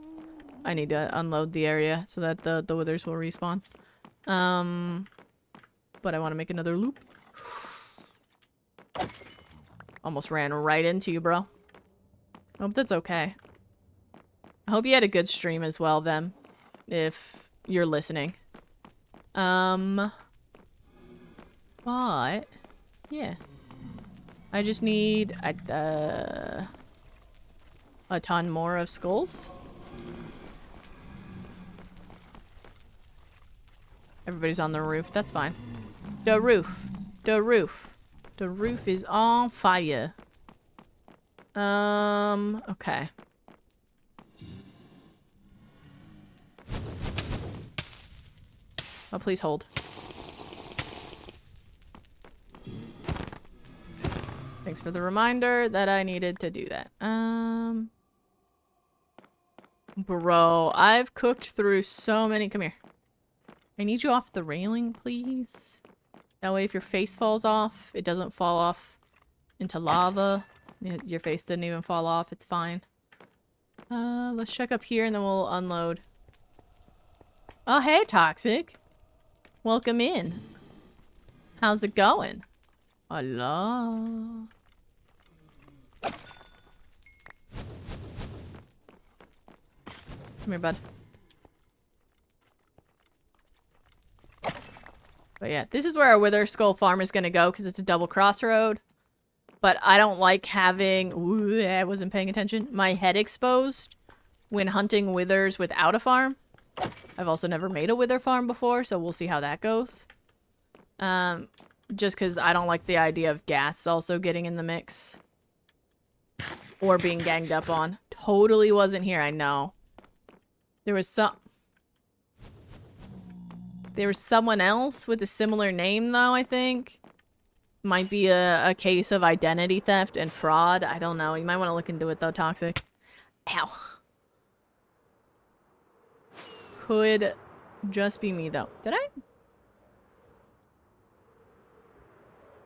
A: I need to unload the area so that the withers will respawn. But I want to make another loop. Almost ran right into you, bro. I hope that's okay. I hope you had a good stream as well, Vem. If you're listening. But... yeah. I just need a ton more of skulls. Everybody's on the roof. That's fine. The roof. The roof. The roof is on fire. Okay. Oh, please hold. Thanks for the reminder that I needed to do that. Bro, I've cooked through so many... Come here. I need you off the railing, please. That way if your face falls off, it doesn't fall off into lava. Your face didn't even fall off. It's fine. Let's check up here and then we'll unload. Oh, hey, Toxic. Welcome in. How's it going? Hello. Come here, bud. But yeah, this is where our Wither Skull farm is going to go because it's a double crossroad. But I don't like having... Ooh, I wasn't paying attention. My head exposed when hunting withers without a farm. I've also never made a wither farm before, so we'll see how that goes. Just because I don't like the idea of gas also getting in the mix. Or being ganged up on. Totally wasn't here, I know. There was someone else with a similar name, though, I think. Might be a case of identity theft and fraud. I don't know. You might want to look into it, though, Toxic. Ow. Could just be me, though. Did I? You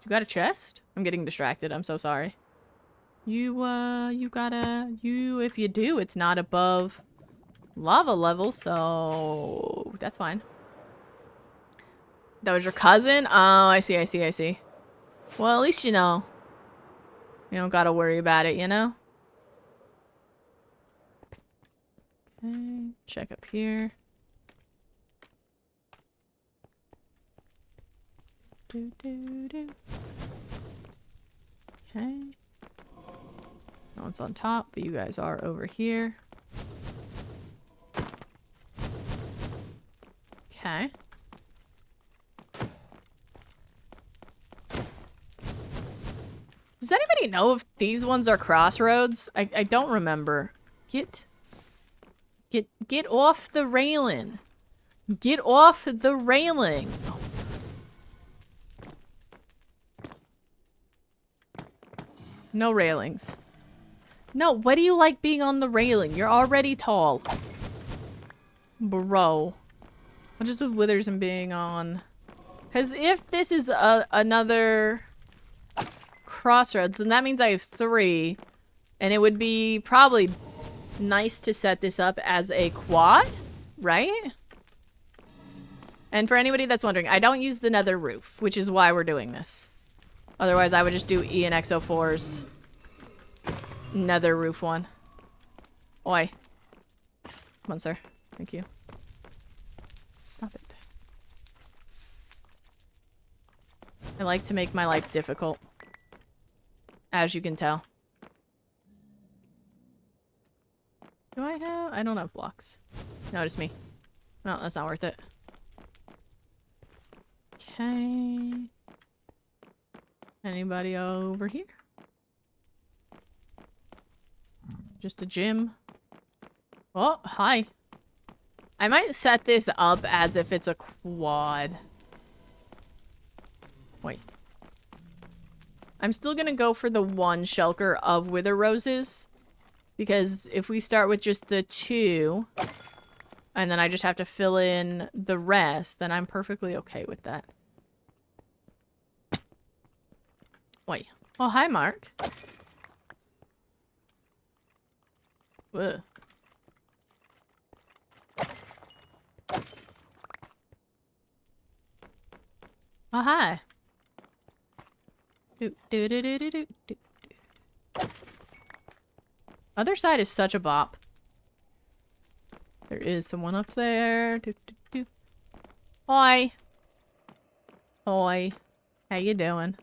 A: got a chest? I'm getting distracted. I'm so sorry. You if you do, it's not above lava level, so that's fine. That was your cousin? Oh, I see, I see, I see. Well, at least you know. You don't gotta worry about it, you know? Okay, check up here. Okay. No one's on top, but you guys are over here. Okay. Does anybody know if these ones are crossroads? I don't remember. Get off the railing. Get off the railing. Oh. No railings. No, what do you like being on the railing? You're already tall. Bro. What is with withers and being on? Because if this is another crossroads, then that means I have 3. And it would be probably nice to set this up as a quad, right? And for anybody that's wondering, I don't use the nether roof, which is why we're doing this. Otherwise, I would just do ENXO4's nether roof one. Oi. Come on, sir. Thank you. Stop it. I like to make my life difficult. As you can tell. Do I have... I don't have blocks. Notice me. No, that's not worth it. Okay. Anybody over here? Just a gym. Oh, hi. I might set this up as if it's a quad. Wait. I'm still gonna go for the 1 shulker of wither roses. Because if we start with just the 2, and then I just have to fill in the rest, then I'm perfectly okay with that. Wait. Oh, hi, Mark. Whoa. Oh, hi. Other side is such a bop. There is someone up there. Hoi. Hoi. How you doing?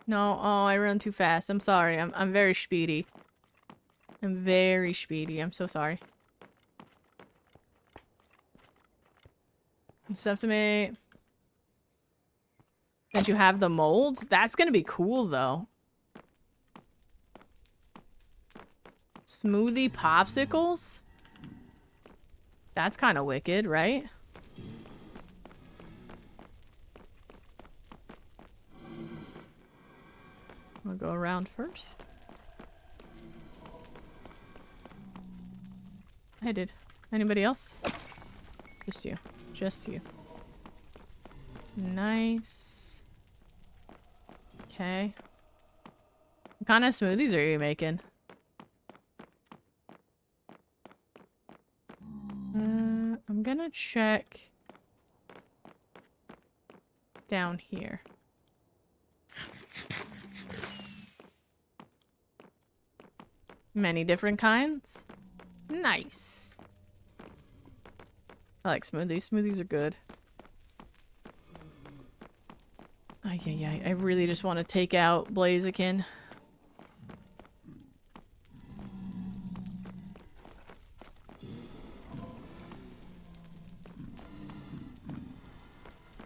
A: No, oh, I run too fast. I'm sorry. I'm very speedy. I'm very speedy. I'm so sorry. Stuff to me. Did you have the molds? That's gonna be cool, though. Smoothie popsicles? That's kind of wicked, right? I'll go around first. I did. Anybody else? Just you. Just you. Nice. Okay. What kind of smoothies are you making? I'm gonna check down here. Many different kinds. Nice. I like smoothies. Smoothies are good. I really just want to take out Blaziken.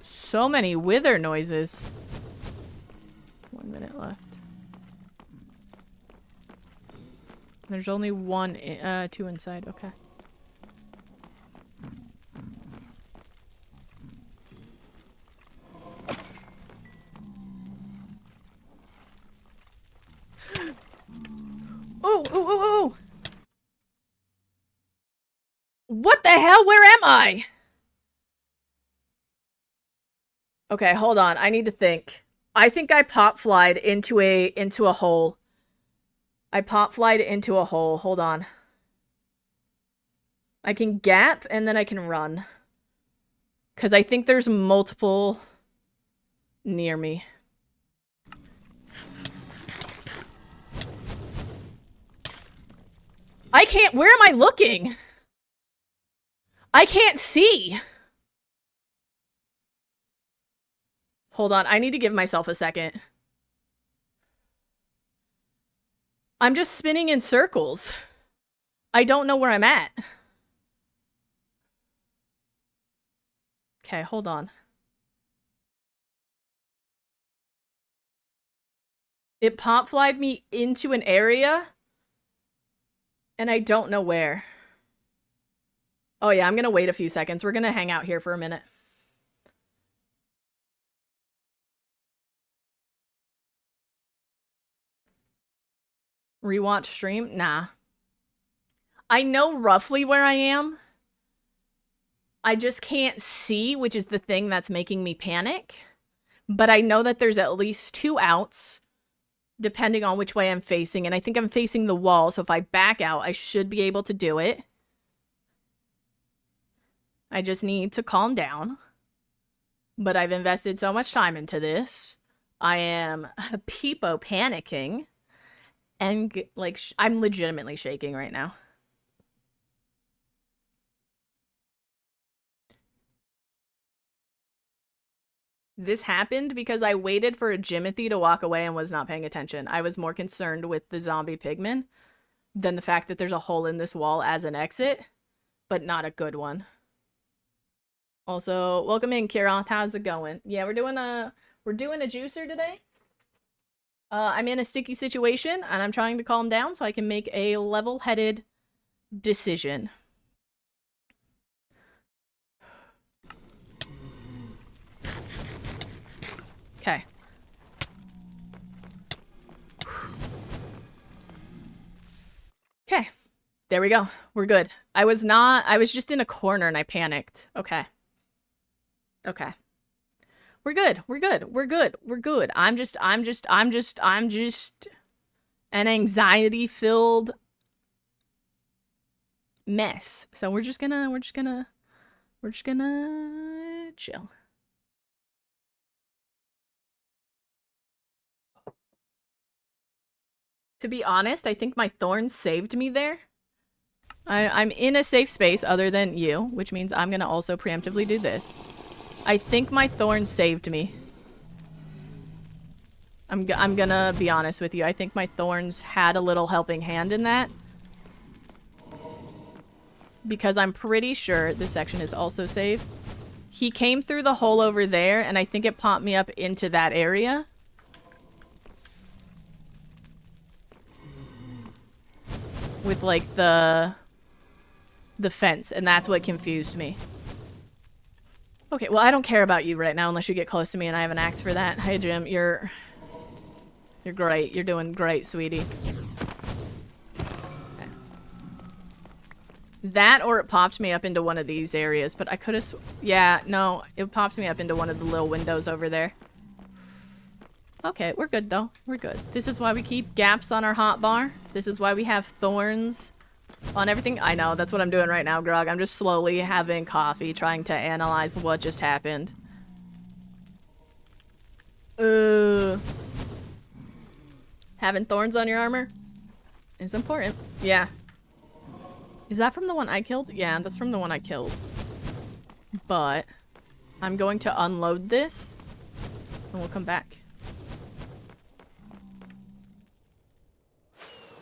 A: So many wither noises. 1 minute left. There's only two inside. Okay. Oh! What the hell? Where am I? Okay, hold on. I need to think. I think I pop-flied into a hole. I pop-flied into a hole. Hold on. I can gap and then I can run. Because I think there's multiple near me. I can't. Where am I looking? I can't see. Hold on. I need to give myself a second. I'm just spinning in circles. I don't know where I'm at. Okay, hold on. It pop-flied me into an area, and I don't know where. Oh yeah, I'm gonna wait a few seconds. We're gonna hang out here for a minute. Rewatch stream? Nah. I know roughly where I am. I just can't see, which is the thing that's making me panic. But I know that there's at least 2 outs, depending on which way I'm facing. And I think I'm facing the wall, so if I back out, I should be able to do it. I just need to calm down. But I've invested so much time into this. I am peepo panicking. And, like, I'm legitimately shaking right now. This happened because I waited for a Jimothy to walk away and was not paying attention. I was more concerned with the zombie pigman than the fact that there's a hole in this wall as an exit, but not a good one. Also, welcome in, Kiroth. How's it going? Yeah, we're doing a juicer today. I'm in a sticky situation, and I'm trying to calm down so I can make a level-headed decision. Okay. Okay. There we go. We're good. I was just in a corner and I panicked. Okay. Okay. We're good. We're good. We're good. We're good. I'm just an anxiety-filled mess. So we're just gonna chill. To be honest, I think my thorns saved me there. I'm in a safe space other than you, which means I'm gonna also preemptively do this. I think my thorns saved me. I'm gonna be honest with you. I think my thorns had a little helping hand in that. Because I'm pretty sure this section is also safe. He came through the hole over there, and I think it popped me up into that area. With, like, the fence, and that's what confused me. Okay, well, I don't care about you right now unless you get close to me, and I have an axe for that. Hey, Jim, you're great. You're doing great, sweetie. Okay. That, or it popped me up into one of these areas, but I could have... Yeah, no, it popped me up into one of the little windows over there. Okay, we're good, though. We're good. This is why we keep gaps on our hotbar. This is why we have thorns On everything? I know, that's what I'm doing right now, Grog. I'm just slowly having coffee, trying to analyze what just happened. Having thorns on your armor is important. Yeah. Is that from the one I killed? Yeah, that's from the one I killed. But I'm going to unload this and we'll come back.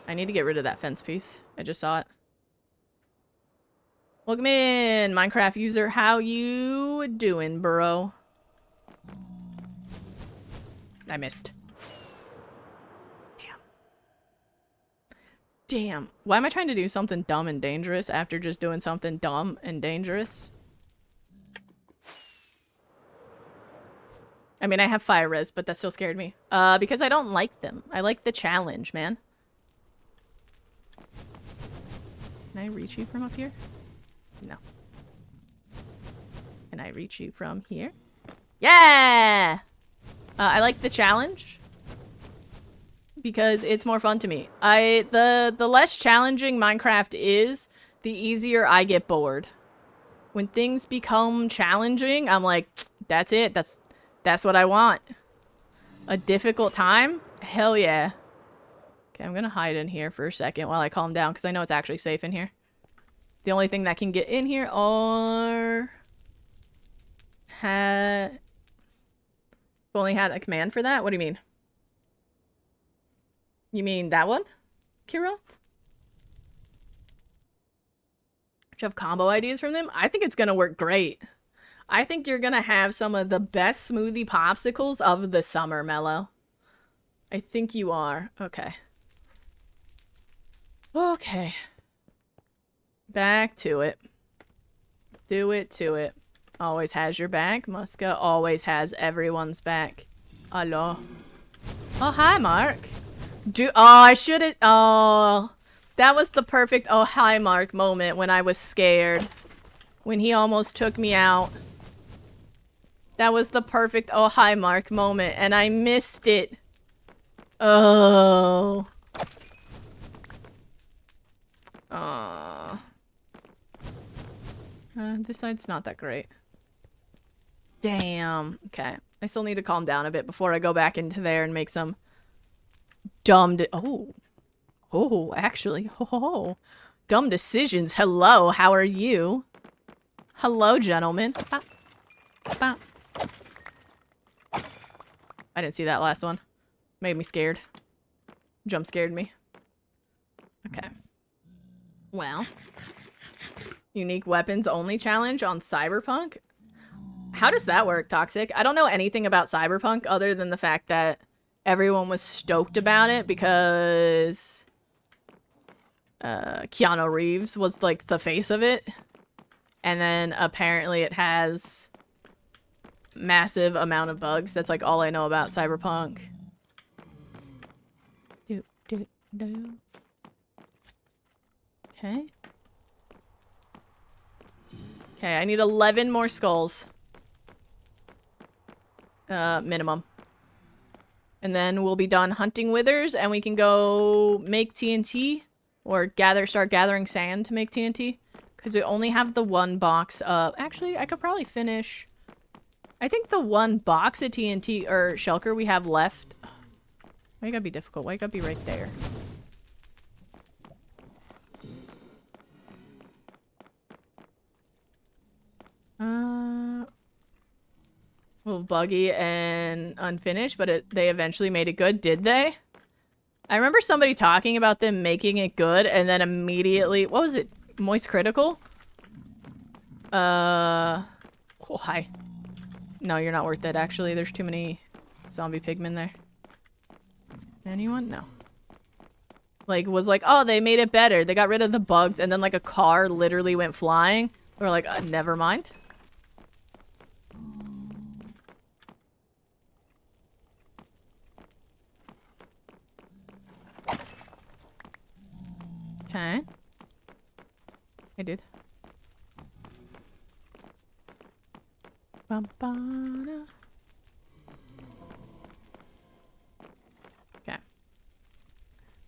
A: I need to get rid of that fence piece. I just saw it. Welcome in, Minecraft user. How you doing, bro? I missed. Damn. Damn. Why am I trying to do something dumb and dangerous after just doing something dumb and dangerous? I mean, I have fire res, but that still scared me. Because I don't like them. I like the challenge, man. Can I reach you from up here? No. Can I reach you from here? Yeah! I like the challenge. Because it's more fun to me. The less challenging Minecraft is, the easier I get bored. When things become challenging, I'm like, that's it. That's what I want. A difficult time? Hell yeah. Okay, I'm gonna hide in here for a second while I calm down, because I know it's actually safe in here. The only thing that can get in here are... I've only had a command for that? What do you mean? You mean that one, Kira? Do you have combo ideas from them? I think it's gonna work great. I think you're gonna have some of the best smoothie popsicles of the summer, Mello. I think you are. Okay. Okay. Back to it. Do it to it. Always has your back. Muska always has everyone's back. Hello. Oh, hi, Mark. Oh, I should've... Oh, that was the perfect oh, hi, Mark moment when I was scared. When he almost took me out. That was the perfect oh, hi, Mark moment, and I missed it. Oh. This side's not that great. Damn. Okay. I still need to calm down a bit before I go back into there and make some dumb actually. Oh. Dumb decisions. Hello, how are you? Hello, gentlemen. Bop. Bop. I didn't see that last one. Made me scared. Jump scared me. Okay. Well. Unique weapons only challenge on Cyberpunk? How does that work, Toxic? I don't know anything about Cyberpunk other than the fact that everyone was stoked about it because Keanu Reeves was like the face of it. And then apparently it has massive amount of bugs. That's like all I know about Cyberpunk. Okay. Okay, I need 11 more skulls. Minimum. And then we'll be done hunting withers and we can go make TNT or start gathering sand to make TNT. Because we only have the one box of... Actually, I could probably finish... I think the one box of TNT or shulker we have left... Why you gotta be difficult? Why you gotta be right there? Well, buggy and unfinished, but they eventually made it good. Did they? I remember somebody talking about them making it good and then immediately... What was it? Moist critical? Oh, hi. No, you're not worth it, actually. There's too many zombie pigmen there. Anyone? No. Like, was like, oh, they made it better. They got rid of the bugs, and then, like, a car literally went flying. We're like, never mind. Okay. I did. Okay.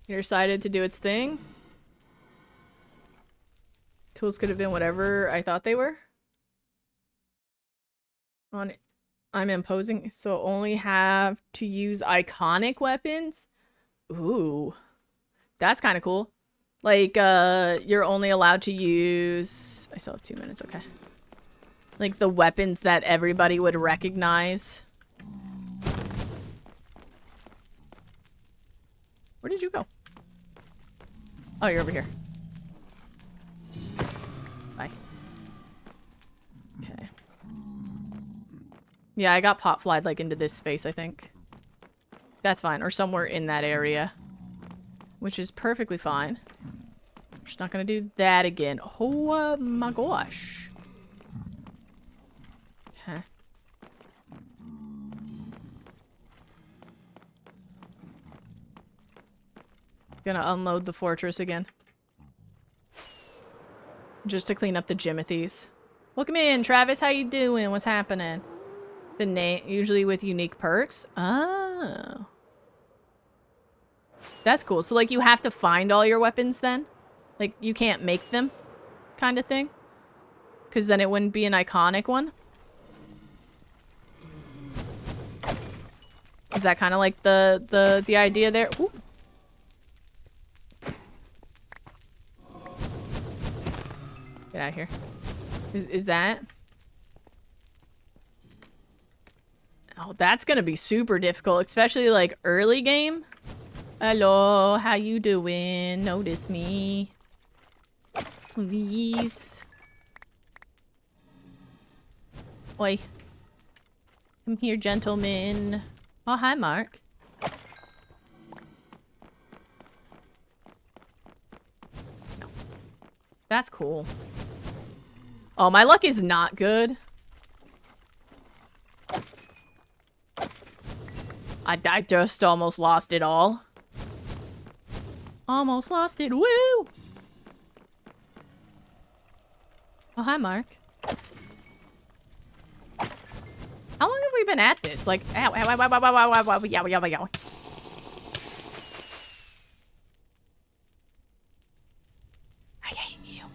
A: You decided to do its thing. Tools could have been whatever I thought they were. I'm imposing, so only have to use iconic weapons? Ooh. That's kind of cool. Like, you're only allowed to use... I still have 2 minutes, okay. Like, the weapons that everybody would recognize. Where did you go? Oh, you're over here. Bye. Okay. Yeah, I got pot flied, like, into this space, I think. That's fine. Or somewhere in that area. Which is perfectly fine. Just not gonna do that again. Oh my gosh. Okay. Gonna unload the fortress again. Just to clean up the Jimothies. Welcome in, Travis. How you doing? What's happening? The name, usually with unique perks. Oh. That's cool. So, like, you have to find all your weapons then? Like, you can't make them? Kind of thing? Because then it wouldn't be an iconic one? Is that kind of like the idea there? Ooh. Get out of here. Is that? Oh, that's gonna be super difficult, especially like early game. Hello, how you doing? Notice me. Please. Oi. Come here, gentlemen. Oh, hi, Mark. No. That's cool. Oh, my luck is not good. I just almost lost it all. Almost lost it. Woo! Oh, hi, Mark. How long have we been at this? Like, ow, ow, ow, ow, ow, ow, ow, ow, yow, yow, yow. I hate you.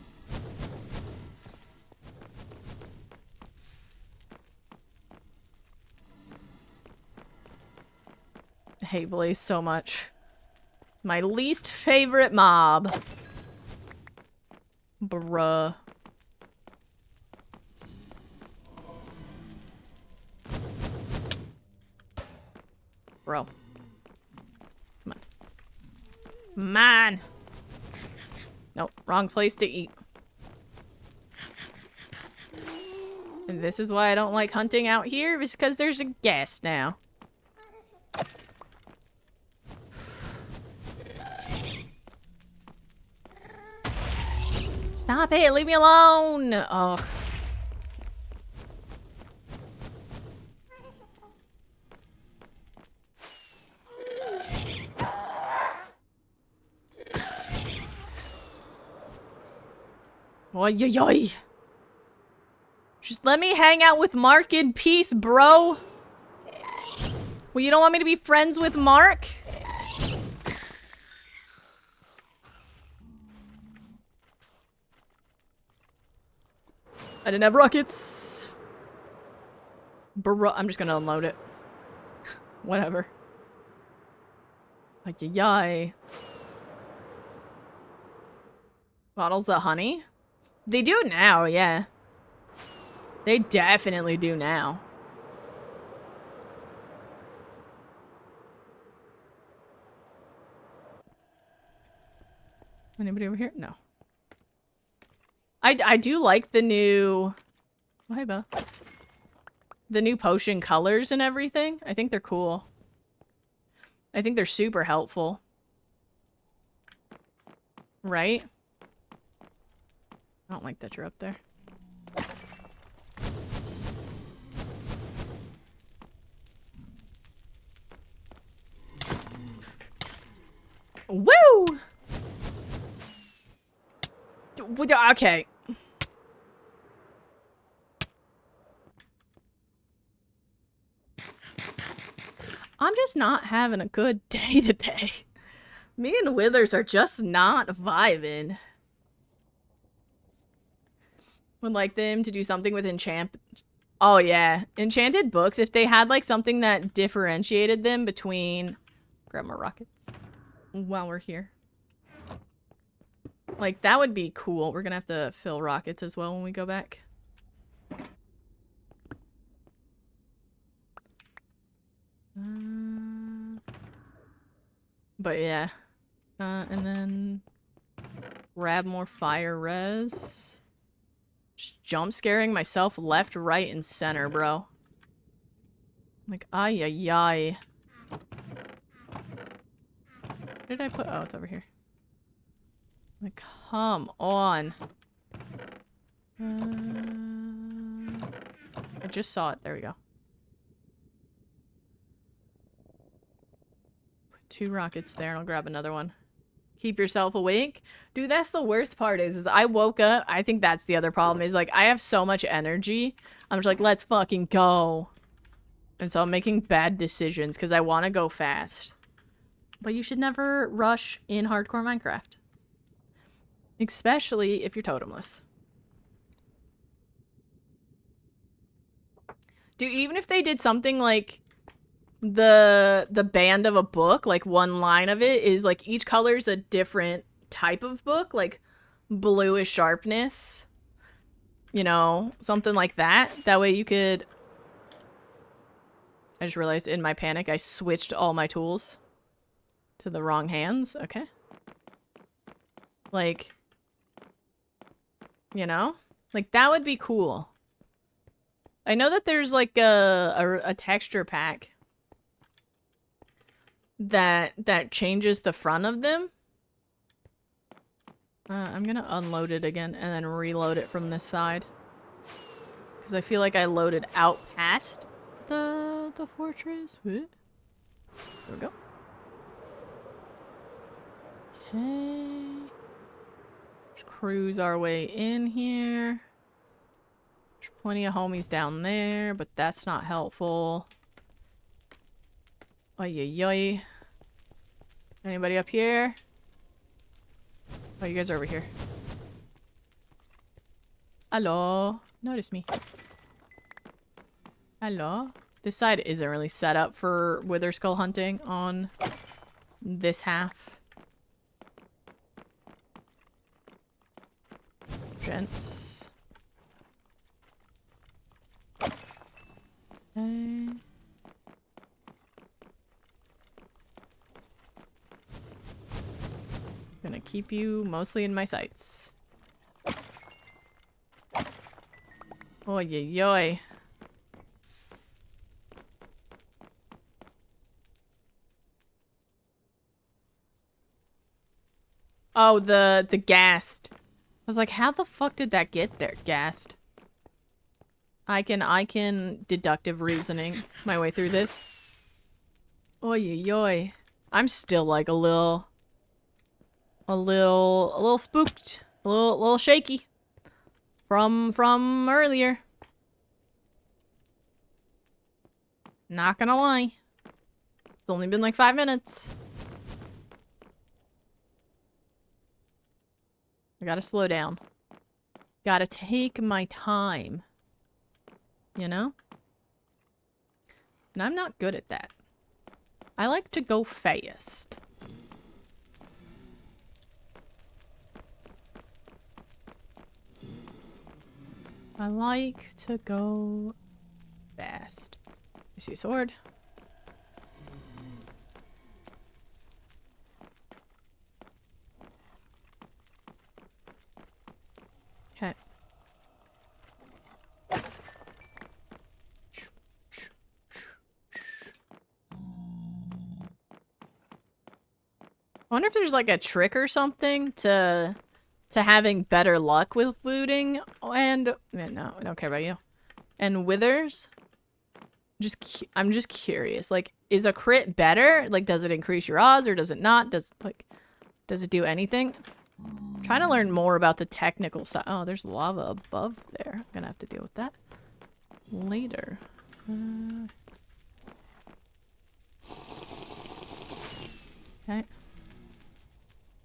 A: I hate Blaze so much. My least favorite mob. Bruh. Bro. Come on. Man! Nope, wrong place to eat. And this is why I don't like hunting out here, is because there's a gas now. Stop it! Leave me alone! Ugh. Oy, oy, oy. Just let me hang out with Mark in peace, bro. Well, you don't want me to be friends with Mark? I didn't have rockets. Bro, I'm just gonna unload it. Whatever. Ay, ay, ay. Bottles of honey? They do now, yeah. They definitely do now. Anybody over here? No. I do like the new... Oh, hey, Bo. The new potion colors and everything. I think they're cool. I think they're super helpful. Right? I don't like that you're up there. Woo! Okay. I'm just not having a good day today. Me and Withers are just not vibing. Would like them to do something with enchant. Oh yeah, enchanted books. If they had like something that differentiated them between. Grab more rockets while we're here. Like that would be cool. We're gonna have to fill rockets as well when we go back. But yeah, and then grab more fire res. Just jump scaring myself left, right, and center, bro. Like, ay, ay, ay. Where did I put? Oh, it's over here. Like, come on. I just saw it. There we go. Put 2 rockets there, and I'll grab another one. Keep yourself awake. Dude, that's the worst part is I woke up. I think that's the other problem is like I have so much energy. I'm just like, let's fucking go. And so I'm making bad decisions because I want to go fast. But you should never rush in hardcore Minecraft. Especially if you're totemless. Dude, even if they did something like the band of a book, like one line of it is like each color is a different type of book, like blue is sharpness, you know, something like that. That way you could. I just realized in my panic I switched all my tools to the wrong hands. Okay, like, you know, like that would be cool. I know that there's like a texture pack that changes the front of them. I'm gonna unload it again and then reload it from this side. Because I feel like I loaded out past the fortress. There we go. Okay. Just cruise our way in here. There's plenty of homies down there, but that's not helpful. Oy, oy, oy. Anybody up here? Oh, you guys are over here. Hello. Notice me. Hello. This side isn't really set up for wither skull hunting on this half. Gents. Okay. Gonna keep you mostly in my sights. Oy, oy, oy. Oh, the ghast. I was like, how the fuck did that get there? Ghast. I can deductive reasoning my way through this. Oy, oy, oy. I'm still like a little spooked, a little shaky from earlier. Not gonna lie. It's only been like 5 minutes. I gotta slow down. Gotta take my time. You know? And I'm not good at that. I like to go fast. I like to go fast. I see a sword. Okay. I wonder if there's like a trick or something to having better luck with looting and no, I don't care about you. And withers. I'm just curious. Like, is a crit better? Like, does it increase your odds or does it not? Does it do anything? I'm trying to learn more about the technical side. Oh, there's lava above there. I'm gonna have to deal with that later. Okay.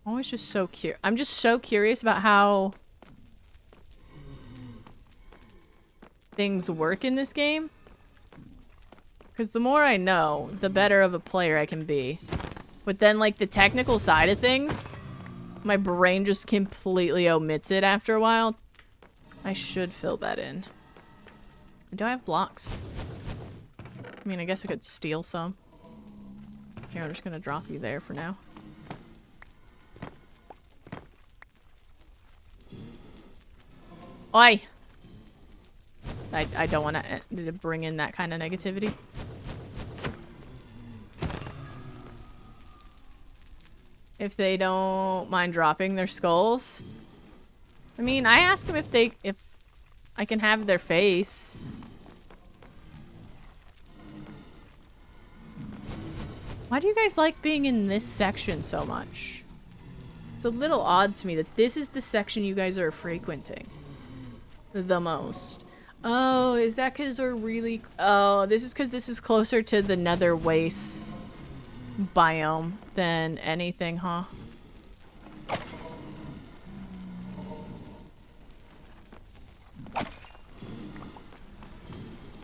A: Always just so curious. I'm just so curious about how things work in this game. Because the more I know, the better of a player I can be. But then, like, the technical side of things, my brain just completely omits it after a while. I should fill that in. Do I have blocks? I mean, I guess I could steal some. Here, I'm just gonna drop you there for now. Oi! I don't want to bring in that kind of negativity. If they don't mind dropping their skulls. I mean, I asked them if I can have their face. Why do you guys like being in this section so much? It's a little odd to me that this is the section you guys are frequenting the most. Oh, is that because we're really... Oh, this is because this is closer to the Nether waste biome than anything, huh?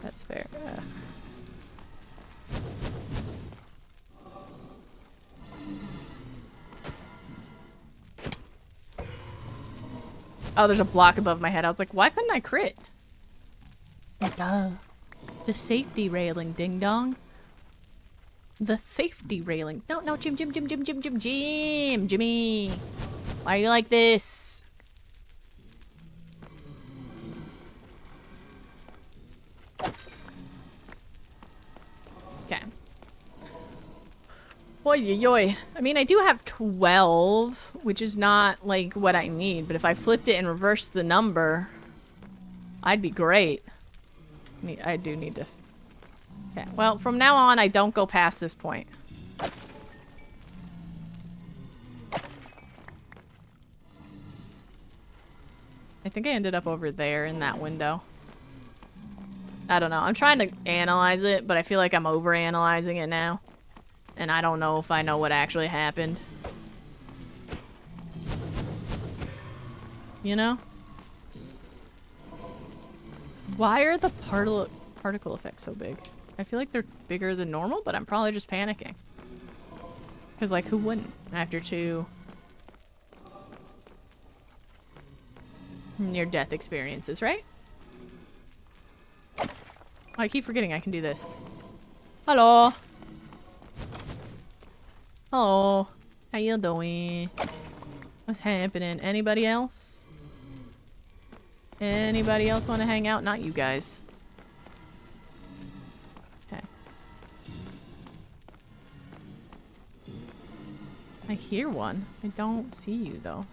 A: That's fair. Ugh. Oh, there's a block above my head. I was like, why couldn't I crit? Duh. The safety railing, ding dong. The safety railing. No, no, Jimmy. Why are you like this? Okay. Oy, oy, oy. I mean, I do have 12, which is not, like, what I need. But if I flipped it and reversed the number, I'd be great. I do need to... Okay, well, from now on, I don't go past this point. I think I ended up over there in that window. I don't know. I'm trying to analyze it, but I feel like I'm over-analyzing it now. And I don't know if I know what actually happened. You know? Why are the particle effects so big? I feel like they're bigger than normal, but I'm probably just panicking. Because, like, who wouldn't after 2 near-death experiences, right? Oh, I keep forgetting I can do this. Hello! Hello. How you doing? What's happening? Anybody else? Anybody else want to hang out? Not you guys. Okay. I hear one. I don't see you, though.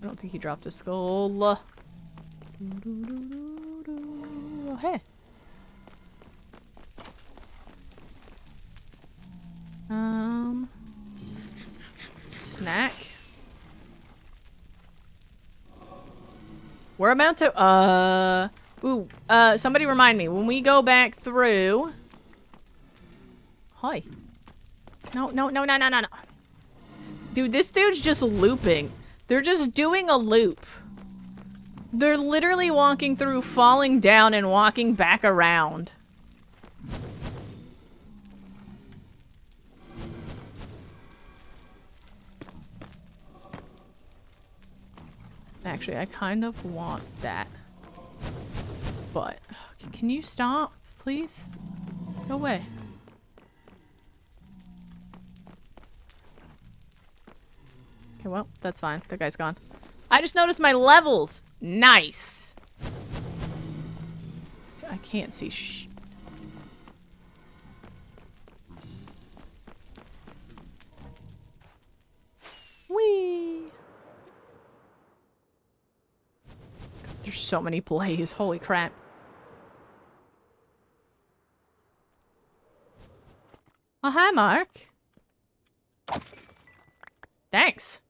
A: I don't think he dropped a skull. Oh, hey. Snack. We're about to, somebody remind me, when we go back through... Hi. No. Dude, this dude's just looping. They're just doing a loop. They're literally walking through, falling down, and walking back around. Actually, I kind of want that. But, can you stop, please? Go away. Okay, well, that's fine. That guy's gone. I just noticed my levels. Nice. I can't see Whee! There's so many plays. Holy crap. Oh, hi, Mark. Thanks.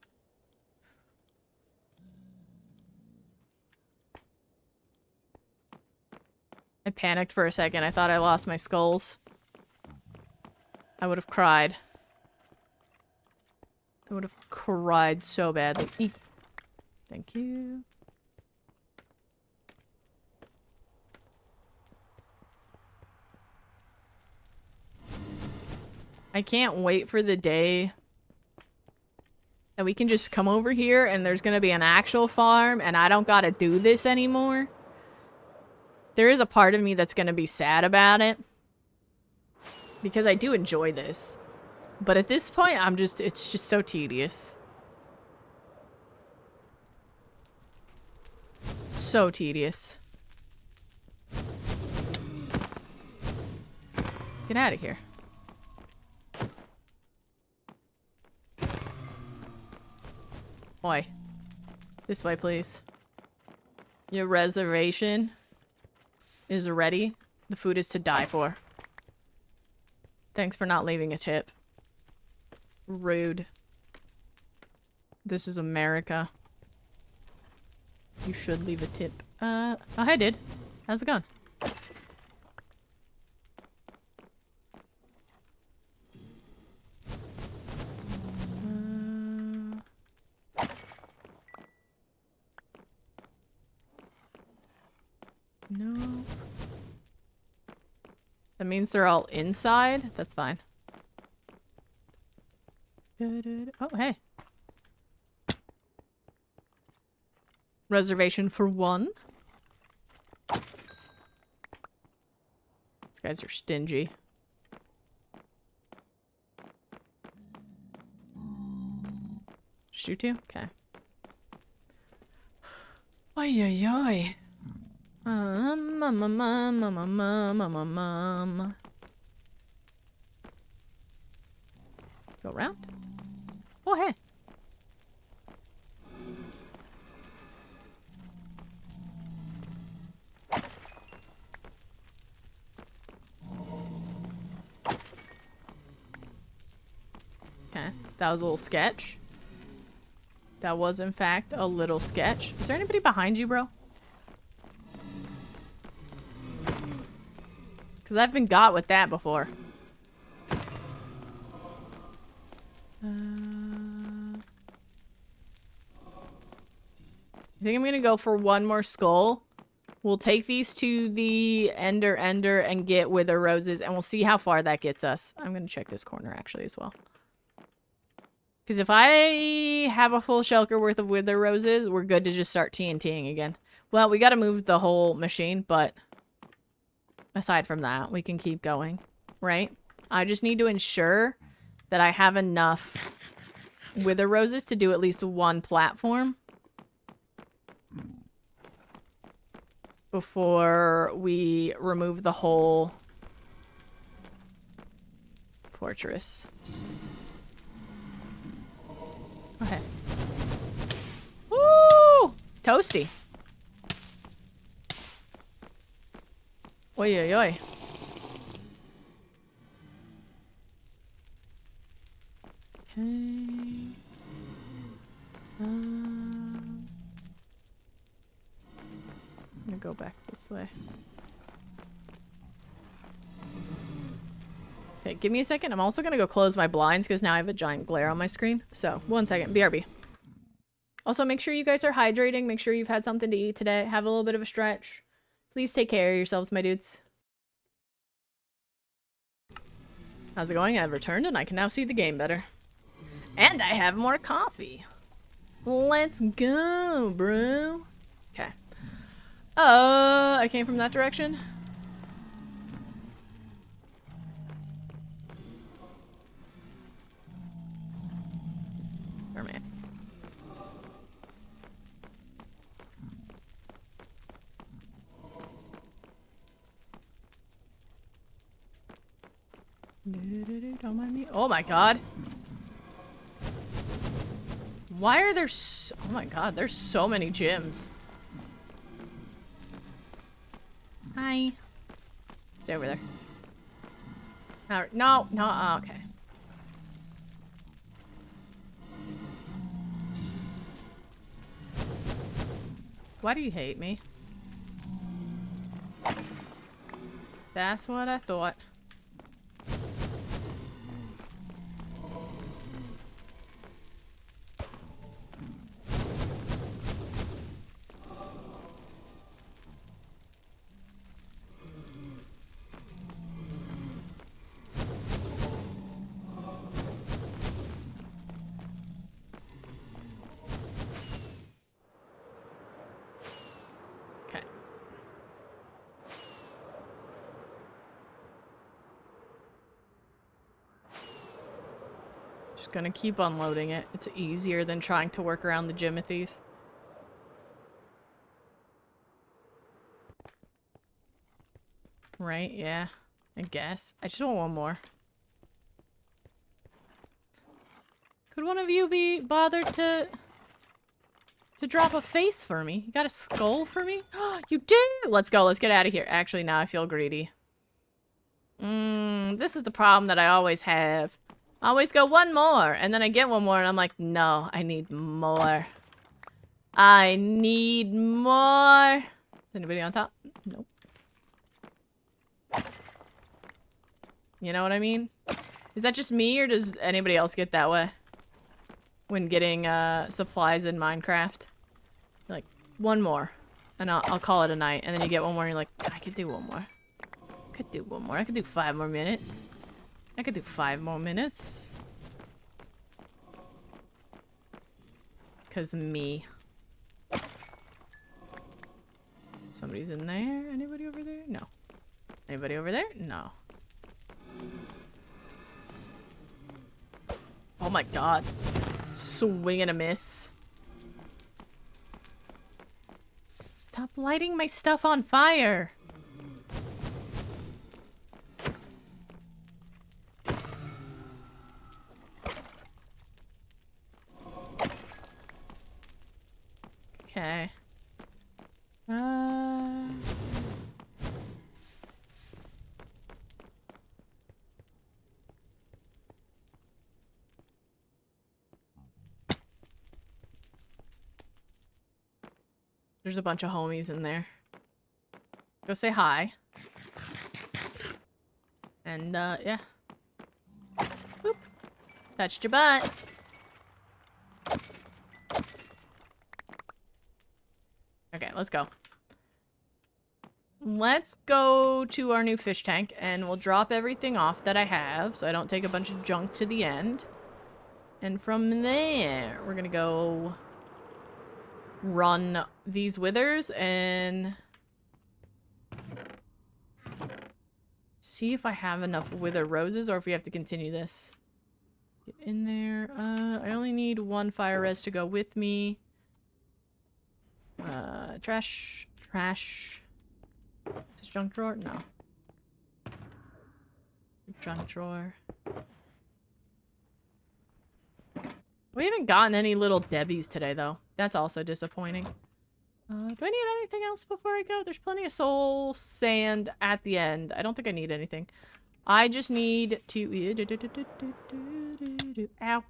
A: I panicked for a second. I thought I lost my skulls. I would have cried. I would have cried so badly. Eek. Thank you. I can't wait for the day that we can just come over here and there's gonna be an actual farm and I don't gotta do this anymore. There is a part of me that's gonna be sad about it. Because I do enjoy this. But at this point, it's just so tedious. So tedious. Get out of here. Boy. This way, please. Your reservation is ready. The food is to die for. Thanks for not leaving a tip. Rude. This is America. You should leave a tip. Oh, I did. How's it going? No. That means they're all inside? That's fine. Oh, hey. Reservation for one. These guys are stingy. Shoot you? Okay. Oi, oi, oi. Go around. Oh, hey. Okay, that was a little sketch. That was, in fact, a little sketch. Is there anybody behind you, bro? Because I've been got with that before. I think I'm gonna go for one more skull. We'll take these to the Ender and get Wither Roses, and we'll see how far that gets us. I'm gonna check this corner, actually, as well. Because if I have a full shulker worth of Wither Roses, we're good to just start TNTing again. Well, we gotta move the whole machine, but aside from that, we can keep going, right? I just need to ensure that I have enough Wither Roses to do at least one platform before we remove the whole fortress. Okay. Woo! Toasty. Oi, oi, oi. Okay. I'm gonna go back this way. Okay, give me a second. I'm also gonna go close my blinds because now I have a giant glare on my screen. So, 1 second. BRB. Also, make sure you guys are hydrating. Make sure you've had something to eat today. Have a little bit of a stretch. Please take care of yourselves, my dudes. How's it going? I've returned and I can now see the game better. And I have more coffee. Let's go, bro. Okay. I came from that direction. Where am I? Don't mind me. Oh my god. Why are there so— oh my god, there's so many gyms. Hi. Stay over there. No, no, oh, okay. Why do you hate me? That's what I thought. Just gonna keep unloading it. It's easier than trying to work around the Jimothies. Right, yeah. I guess. I just want one more. Could one of you be bothered to drop a face for me? You got a skull for me? You do! Let's go, let's get out of here. Actually, now I feel greedy. This is the problem that I always have. I always go one more, and then I get one more, and I'm like, no, I need more. I need more. Is anybody on top? Nope. You know what I mean? Is that just me, or does anybody else get that way? When getting supplies in Minecraft? Like, one more. And I'll call it a night. And then you get one more and you're like, I could do one more. Could do one more. I could do 5 more minutes. I could do 5 more minutes. 'Cause me. Somebody's in there. Anybody over there? No. Anybody over there? No. Oh my god. Swing and a miss. Stop lighting my stuff on fire. Okay. There's a bunch of homies in there. Go say hi. And, yeah. Boop. Touched your butt. Okay, let's go. Let's go to our new fish tank, and we'll drop everything off that I have, so I don't take a bunch of junk to the end. And from there, we're gonna go run these withers and see if I have enough wither roses or if we have to continue this. Get in there. I only need 1 fire res to go with me. Trash. Is this junk drawer? No. Junk drawer. We haven't gotten any little Debbies today, though. That's also disappointing. Do I need anything else before I go? There's plenty of soul sand at the end. I don't think I need anything. I just need to... Ow.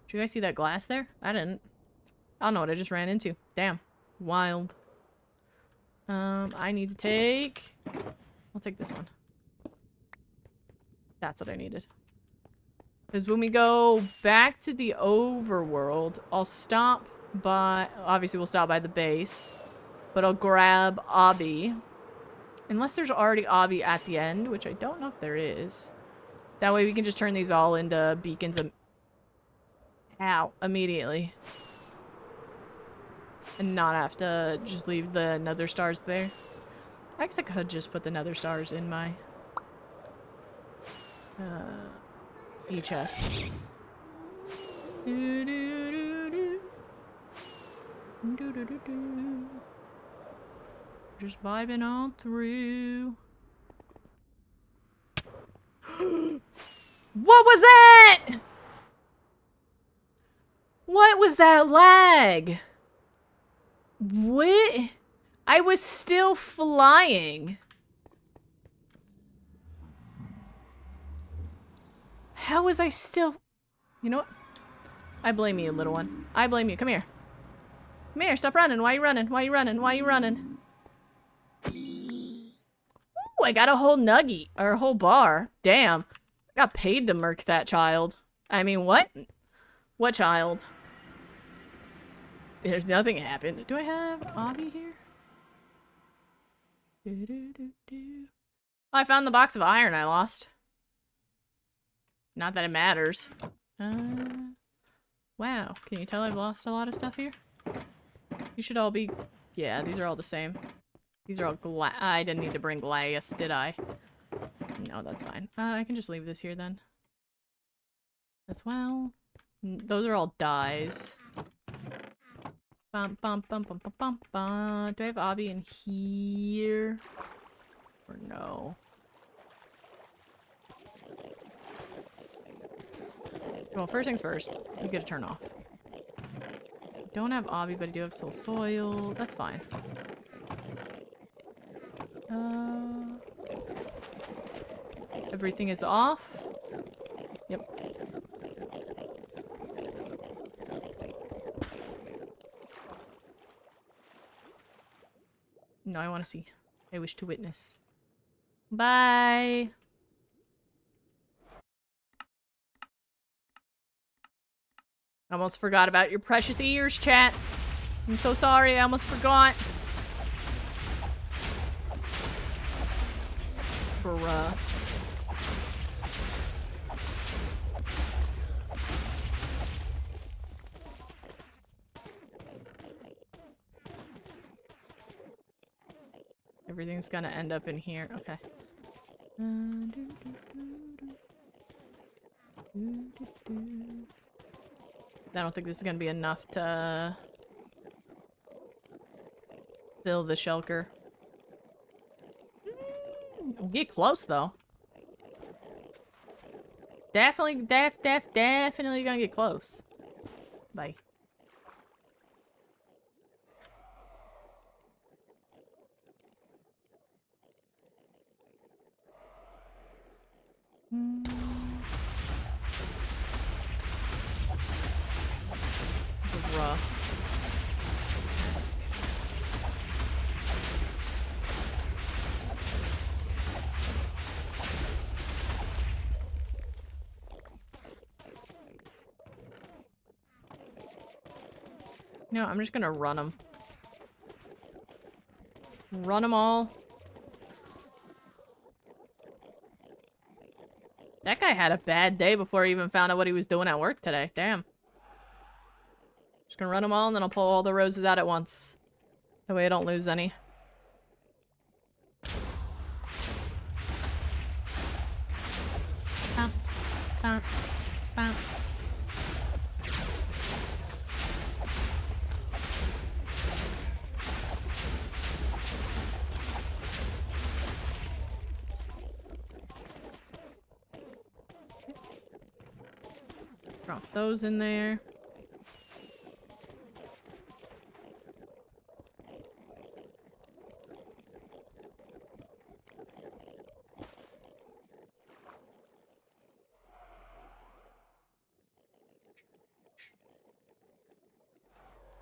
A: Did you guys see that glass there? I didn't. I don't know what I just ran into. Damn. Wild. I need to take... I'll take this one. That's what I needed. Because when we go back to the overworld, I'll stop by... Obviously, we'll stop by the base. But I'll grab Obby. Unless there's already Obby at the end, which I don't know if there is. That way we can just turn these all into beacons Ow. Immediately. And not have to just leave the nether stars there. I guess I could just put the nether stars in my... E-chest. Just vibing on through. What was that? What was that lag? What? I was still flying. How was I still... You know what? I blame you, little one. I blame you. Come here. Come here. Stop running. Why are you running? Why are you running? Why are you running? Ooh, I got a whole nugget. Or a whole bar. Damn. I got paid to murk that child. I mean, what? What child? There's nothing happened. Do I have Obby here? Oh, I found the box of iron I lost. Not that it matters. Wow. Can you tell I've lost a lot of stuff here? You should all be... Yeah, these are all the same. These are all I didn't need to bring glass, did I? No, that's fine. I can just leave this here then. as well. Those are all dyes. Bum, bum, bum, bum, bum, bum, bum. Do I have obby in here? Or no? Well, first things first. You get to turn off. Don't have obby, but I do have soul soil. That's fine. Everything is off. Yep. No, I want to see. I wish to witness. Bye. Almost forgot about your precious ears, chat. I'm so sorry. I almost forgot. Bruh. Everything's gonna end up in here. Okay. I don't think this is gonna be enough to fill the shulker. We'll get close though. Definitely gonna get close. Bye. Bruh. No, I'm just gonna run them. Run them all. That guy had a bad day before he even found out what he was doing at work today. Damn. Just gonna run them all and then I'll pull all the roses out at once. That way I don't lose any. Bam. Bam. Bam. Drop those in there.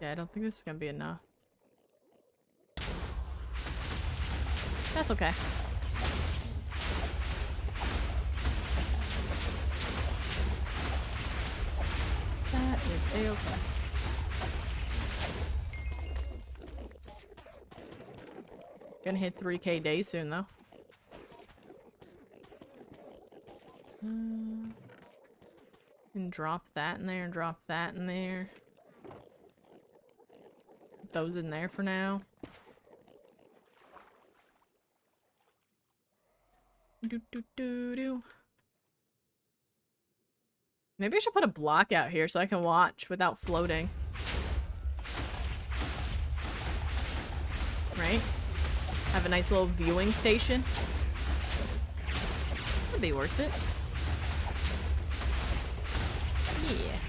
A: Yeah, I don't think this is gonna be enough. That's okay. That is a-okay. Gonna hit 3K days soon, though. And drop that in there, and drop that in there. Put those in there for now. Do. Maybe I should put a block out here so I can watch without floating. Right? Have a nice little viewing station. That'd be worth it. Yeah.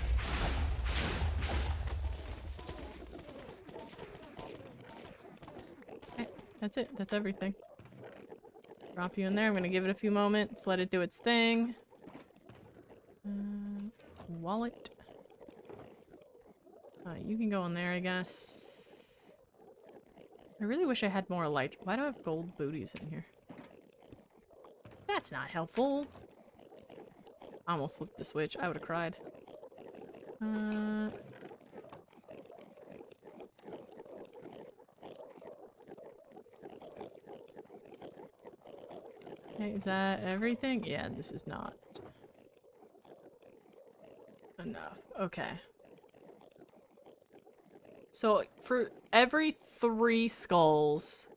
A: Okay, that's it. That's everything. Drop you in there. I'm gonna give it a few moments. Let it do its thing. Wallet. You can go in there, I guess. I really wish I had more light. Why do I have gold booties in here? That's not helpful. I almost flipped the switch. I would have cried. Okay, is that everything? Yeah, this is not enough. Okay. So, for every 3 skulls,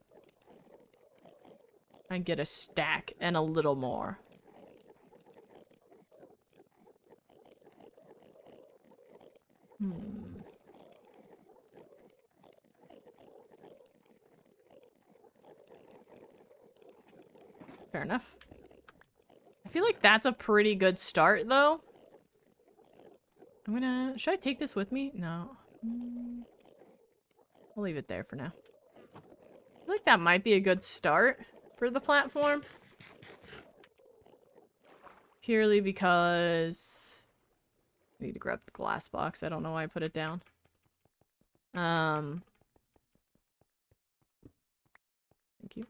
A: I get a stack and a little more. Hmm. Fair enough. I feel like that's a pretty good start, though. I'm gonna... Should I take this with me? No. I'll leave it there for now. I feel like that might be a good start for the platform. Purely because... I need to grab the glass box. I don't know why I put it down. Thank you.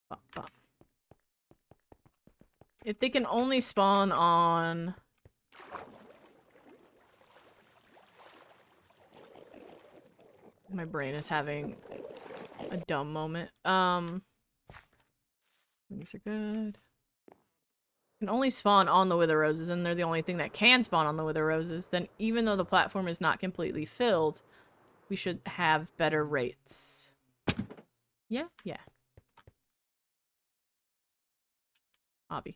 A: Bop, bop. If they can only spawn on... My brain is having a dumb moment. These are good. Can only spawn on the Wither Roses, and they're the only thing that can spawn on the Wither Roses, then even though the platform is not completely filled, we should have better rates. Yeah? Yeah. Obby.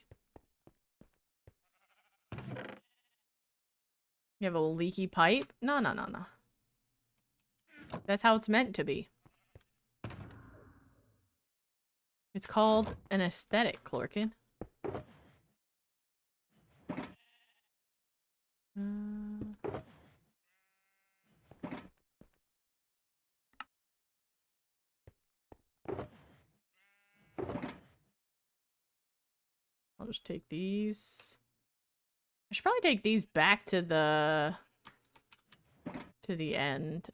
A: You have a leaky pipe? No, no, no, no. That's how it's meant to be. It's called an aesthetic, Clorkin. I'll just take these. I should probably take these back to the end,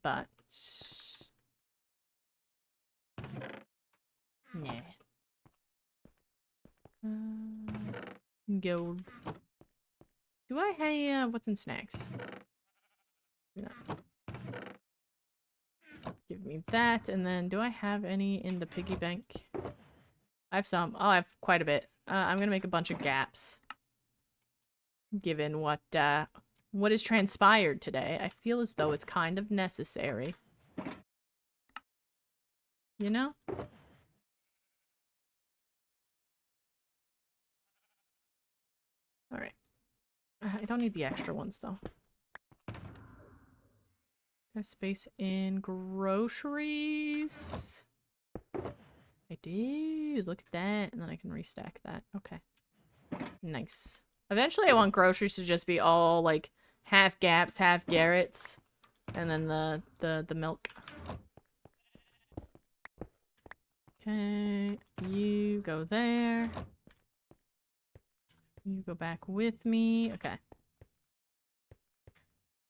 A: but nah. Gold. Do I have what's in snacks? No. Give me that, and then do I have any in the piggy bank? I have some. Oh, I have quite a bit. I'm gonna make a bunch of gaps. Given what has transpired today, I feel as though it's kind of necessary. You know? Alright. I don't need the extra ones, though. Have space in groceries. I do. Look at that. And then I can restack that. Okay. Nice. Eventually I want groceries to just be all, like, half gaps, half garrets. And then the milk. Okay. You go there. You go back with me. Okay.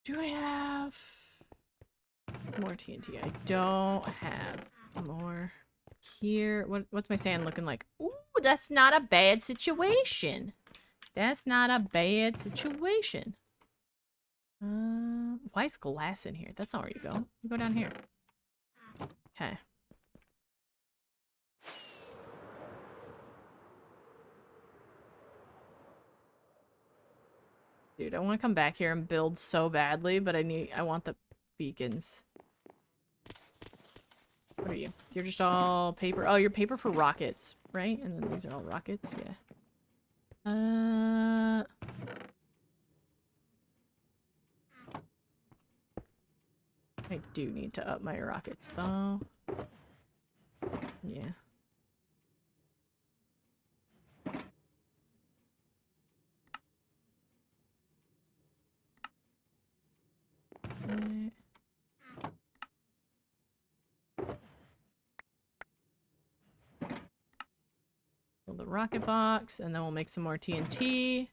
A: Do I have more TNT? I don't have more here. What's my sand looking like? Ooh, that's not a bad situation. That's not a bad situation. Why is glass in here? That's not where you go. You go down here. Okay. Dude, I want to come back here and build so badly, but I want the beacons. What are you? You're just all paper. Oh, you're paper for rockets, right? And then these are all rockets, yeah. I do need to up my rockets, though. Yeah. Build the rocket box, and then we'll make some more TNT.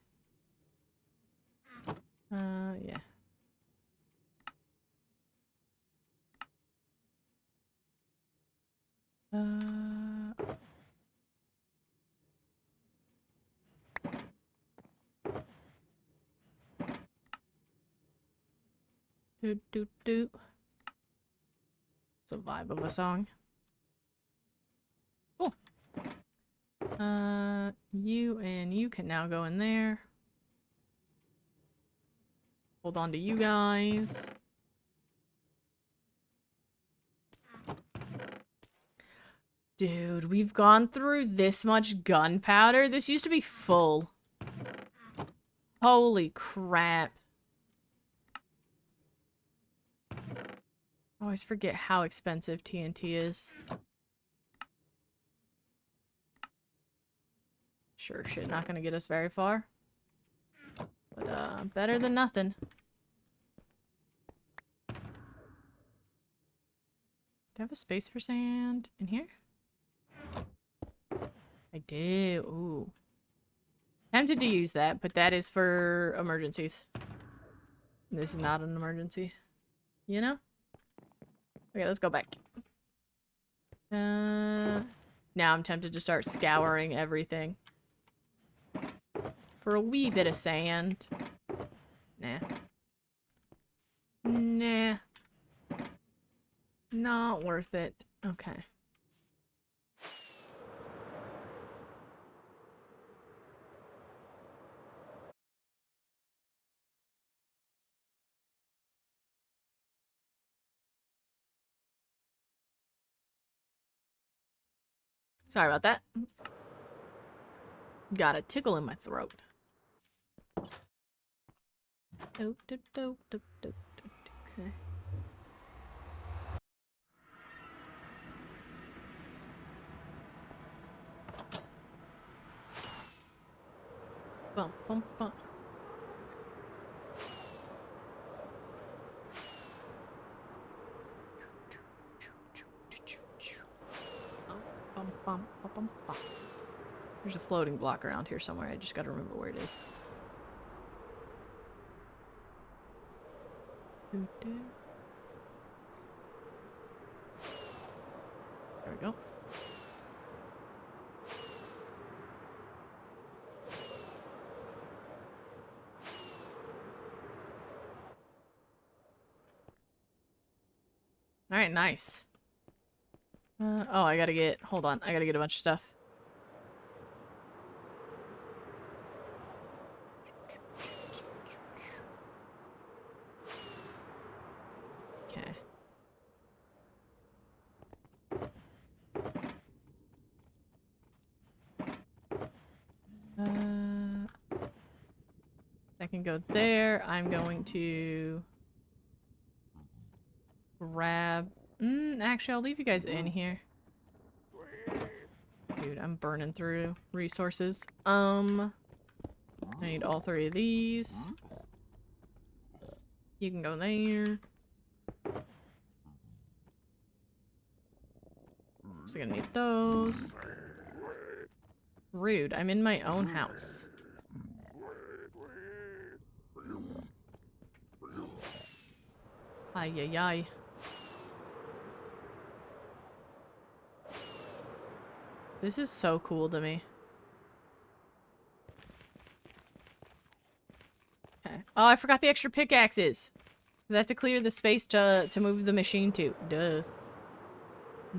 A: Yeah. Do do do. It's a vibe of a song. Oh. You and you can now go in there. Hold on to you guys. Dude, we've gone through this much gunpowder. This used to be full. Holy crap. I always forget how expensive TNT is. Sure shit, not gonna get us very far. But, better than nothing. Do I have a space for sand in here? I do. Ooh. Tempted to use that, but that is for emergencies. This is not an emergency. You know? Okay, let's go back. Now I'm tempted to start scouring everything. For a wee bit of sand. Nah. Nah. Not worth it. Okay. Sorry about that. Got a tickle in my throat. Okay. Bum, bum, bum. Bum, bum, bum, bum, bum. There's a floating block around here somewhere. I just gotta remember where it is. There we go. Alright, nice. Oh, I gotta get... Hold on. I gotta get a bunch of stuff. Okay. I can go there. I'm going to... grab... actually, I'll leave you guys in here. Dude, I'm burning through resources. I need all 3 of these. You can go there. So I'm gonna need those. Rude, I'm in my own house. Ay, ay, ay. This is so cool to me. Okay. Oh, I forgot the extra pickaxes. I have to clear the space to move the machine to. Duh.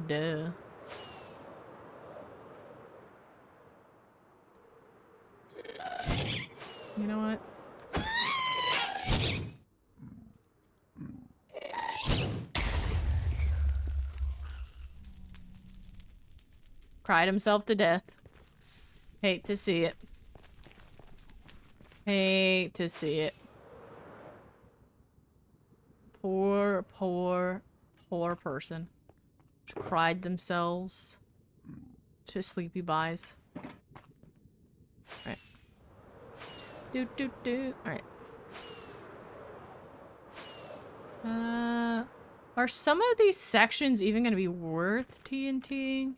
A: Duh. You know what? Cried himself to death. Hate to see it. Hate to see it. Poor, poor, poor person. Just cried themselves to sleepy buys. Alright. Alright. Are some of these sections even gonna be worth TNTing?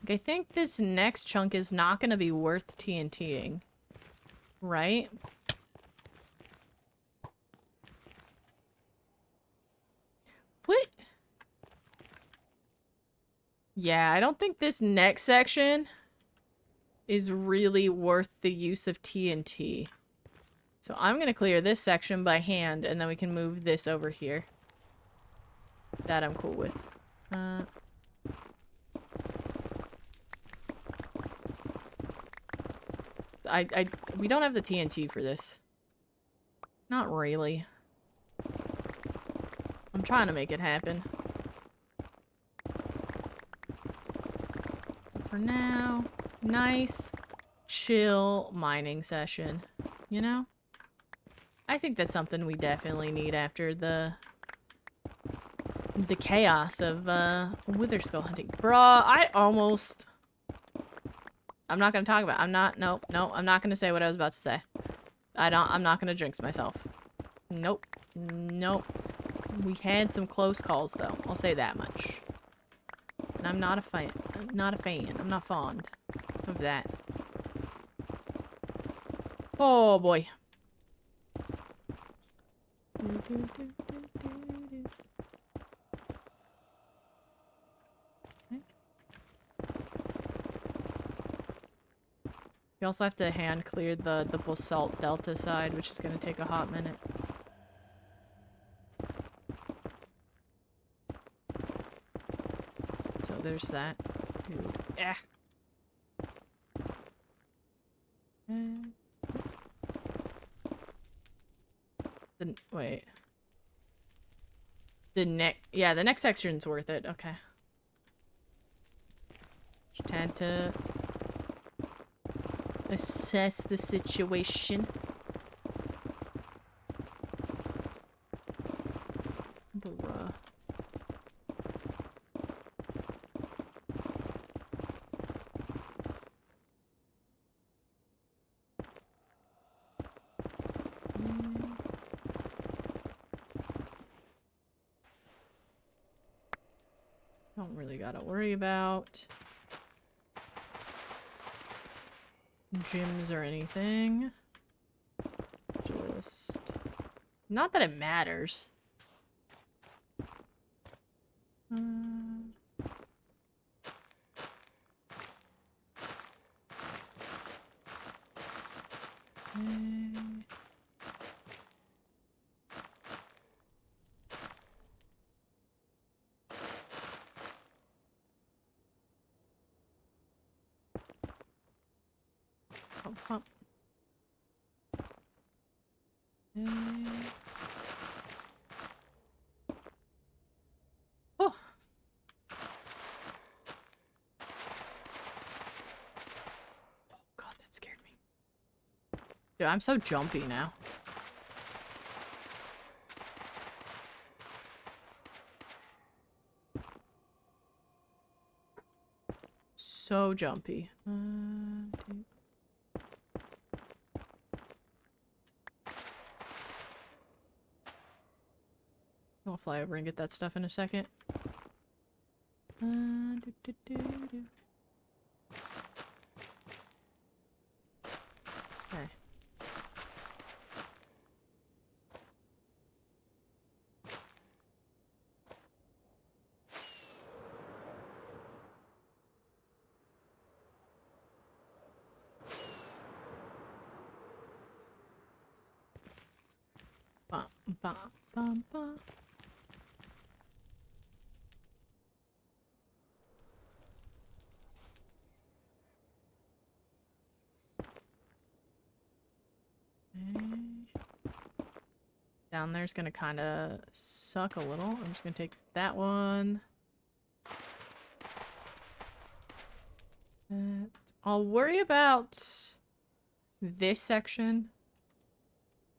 A: Like, I think this next chunk is not gonna be worth TNTing. Right? What? Yeah, I don't think this next section is really worth the use of TNT. So I'm gonna clear this section by hand, and then we can move this over here. That I'm cool with. We don't have the TNT for this. Not really. I'm trying to make it happen. But for now, nice, chill mining session. You know? I think that's something we definitely need after the chaos of wither skull hunting. Bruh, I'm not gonna talk about it. No, I'm not gonna say what I was about to say. I'm not gonna jinx myself. Nope. Nope. We had some close calls though, I'll say that much. And I'm not a fan. I'm not fond of that. Oh boy. We also have to hand clear the basalt delta side, which is going to take a hot minute. So there's that. Dude. Eh. Wait. The next section's worth it. Okay. Just had to assess the situation. Bruh. Don't really gotta worry about gyms or anything. Just... Not that it matters. Pump. Oh. God, that scared me. Dude, I'm so jumpy now. So jumpy. Dude. I'll fly over and get that stuff in a second. Okay. Bum, bum, bum, bum. Down there's gonna kind of suck a little. I'm just gonna take that one. I'll worry about this section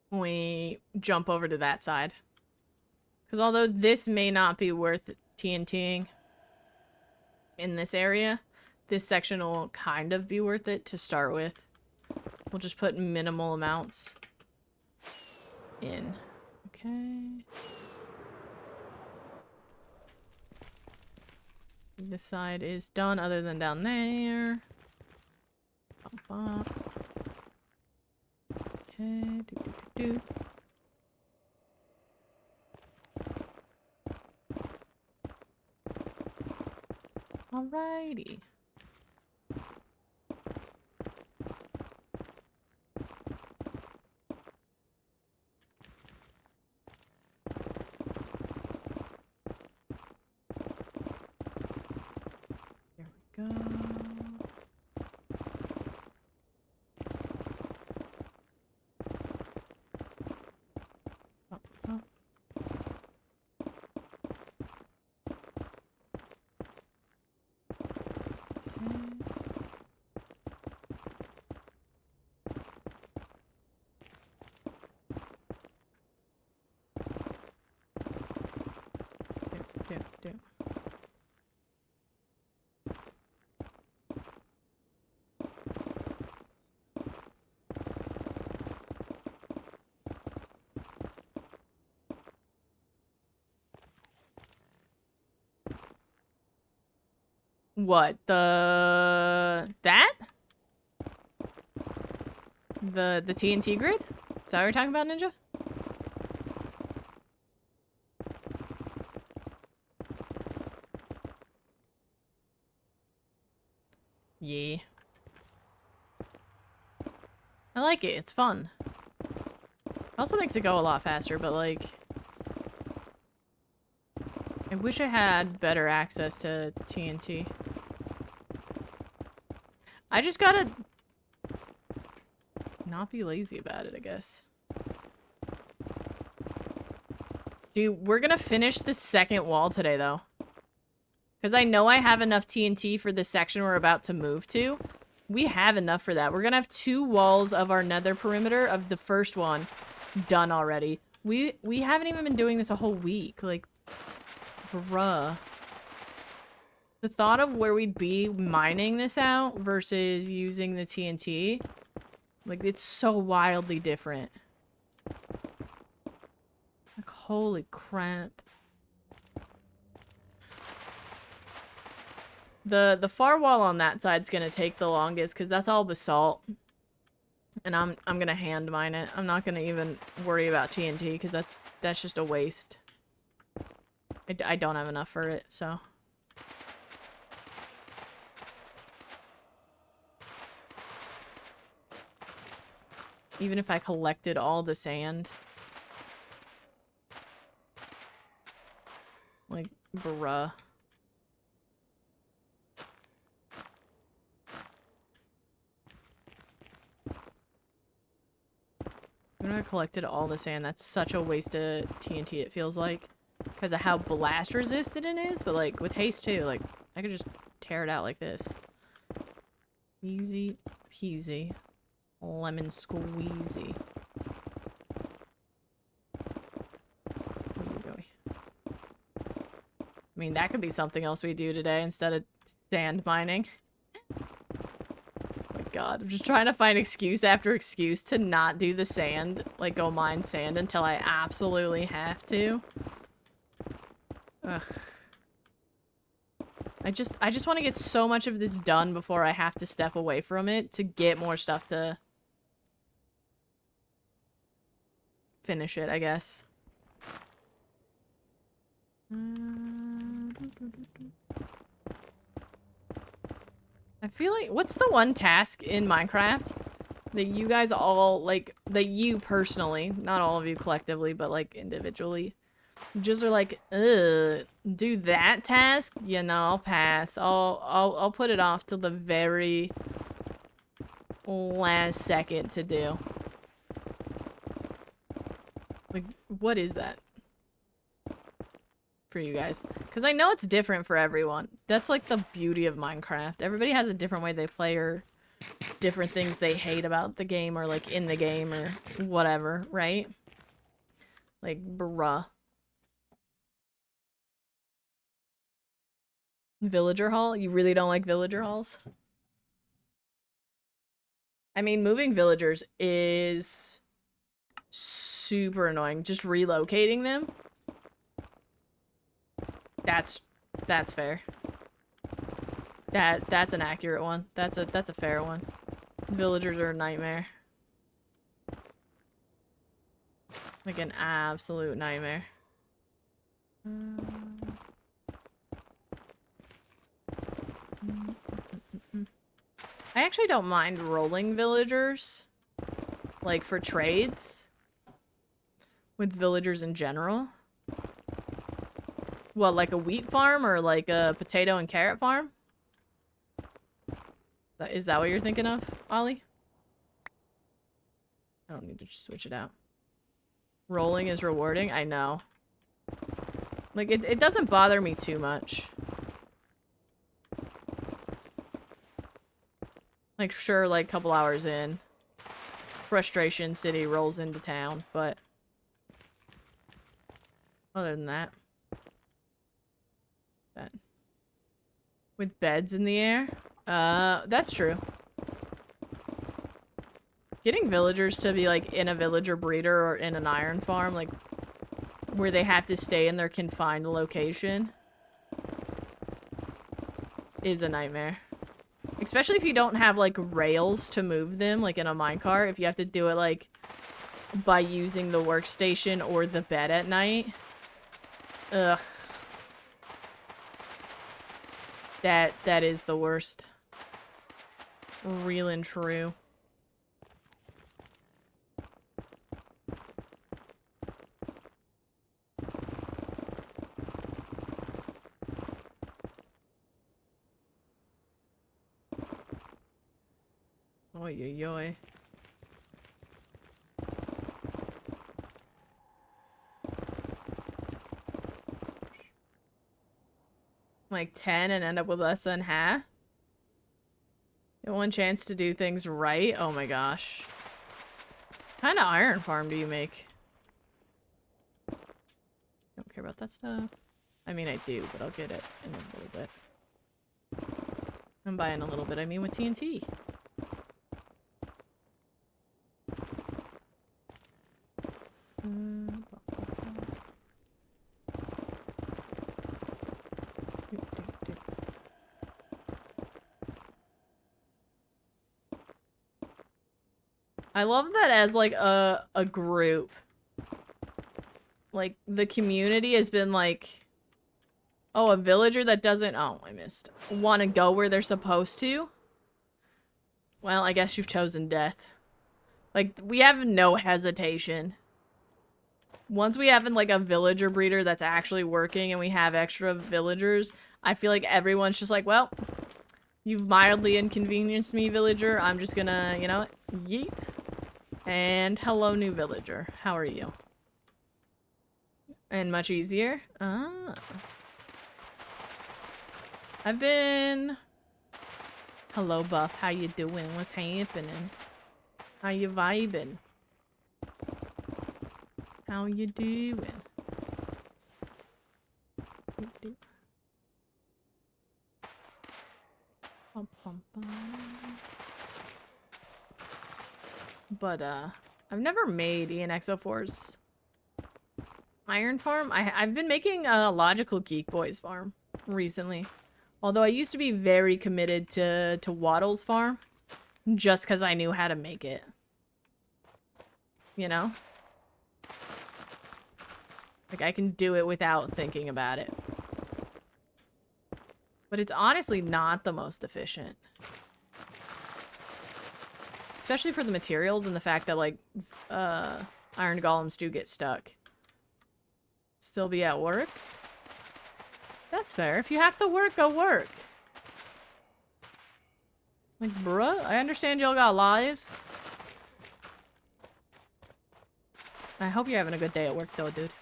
A: when we jump over to that side. Because although this may not be worth TNTing in this area, this section will kind of be worth it to start with. We'll just put minimal amounts in. Okay. This side is done other than down there. Bump, bump. Okay. Do. Alrighty. There we go. Up, up. What? That? The TNT grid? Is that what you're talking about, Ninja? Yeah. I like it. It's fun. Also makes it go a lot faster, but like... I wish I had better access to TNT. I just gotta... not be lazy about it, I guess. Dude, we're gonna finish the second wall today, though. Because I know I have enough TNT for the section we're about to move to. We have enough for that. We're gonna have 2 walls of our nether perimeter of the first one done already. We haven't even been doing this a whole week. Like, bruh. The thought of where we'd be mining this out versus using the TNT, like, it's so wildly different. Like, holy crap. The far wall on that side's gonna take the longest because that's all basalt. And I'm gonna hand mine it. I'm not gonna even worry about TNT because that's just a waste. I don't have enough for it, so. Even if I collected all the sand. Like, bruh. Even if I collected all the sand, that's such a waste of TNT, it feels like. Because of how blast resistant it is, but like, with haste too, like, I could just tear it out like this. Easy peasy. Lemon squeezy. I mean, that could be something else we do today instead of sand mining. Oh my god, I'm just trying to find excuse after excuse to not do the sand, like go mine sand until I absolutely have to. Ugh. I just want to get so much of this done before I have to step away from it to get more stuff to finish it, I guess. I feel like, what's the one task in Minecraft that you guys all, like, that you personally, not all of you collectively, but like individually, just are like, ugh, do that task? Yeah, no, I'll pass. I'll put it off till the very last second to do. Like, what is that for you guys? Because I know it's different for everyone. That's like the beauty of Minecraft. Everybody has a different way they play or different things they hate about the game or like in the game or whatever, right? Like, bruh. Villager hall? You really don't like villager halls? I mean, moving villagers is super annoying. Just relocating them. That's fair. That's an accurate one. That's a fair one. Villagers are a nightmare. Like an absolute nightmare. I actually don't mind rolling villagers. Like for trades. With villagers in general. What, like a wheat farm or like a potato and carrot farm? Is that what you're thinking of, Ollie? I don't need to switch it out. Rolling is rewarding? I know. Like, it doesn't bother me too much. Like, sure, like, a couple hours in. Frustration City rolls into town, but... other than that... with beds in the air? That's true. Getting villagers to be, like, in a villager breeder or in an iron farm, like, where they have to stay in their confined location. is a nightmare. Especially if you don't have, like, rails to move them, like in a minecart. If you have to do it, like, by using the workstation or the bed at night. Ugh. That is the worst. Real and true. Oy, oy, oy. Like 10 and end up with less than half? You one chance to do things right? Oh my gosh. What kind of iron farm do you make? Don't care about that stuff. I mean, I do, but I'll get it in a little bit. I'm buying a little bit, I mean with TNT. I love that as like a group. Like the community has been like, oh, a villager that doesn't, oh, I missed, want to go where they're supposed to. Well, I guess you've chosen death. Like, we have no hesitation. Once we have like a villager breeder that's actually working and we have extra villagers, I feel like everyone's just like, well, you've mildly inconvenienced me, villager. I'm just gonna, you know, yeet. And hello, new villager. How are you? And much easier. Ah. I've been... Hello, Buff. How you doing? What's happening? How you vibing? How you doing? Bum, bum, bum. But, I've never made ENXO4's iron farm. I've been making a Logical Geek Boys farm recently. Although I used to be very committed to Waddle's farm. Just because I knew how to make it. You know? Like, I can do it without thinking about it. But it's honestly not the most efficient. Especially for the materials and the fact that, like, iron golems do get stuck. Still be at work? That's fair. If you have to work, go work. Like, bruh, I understand y'all got lives. I hope you're having a good day at work, though, dude.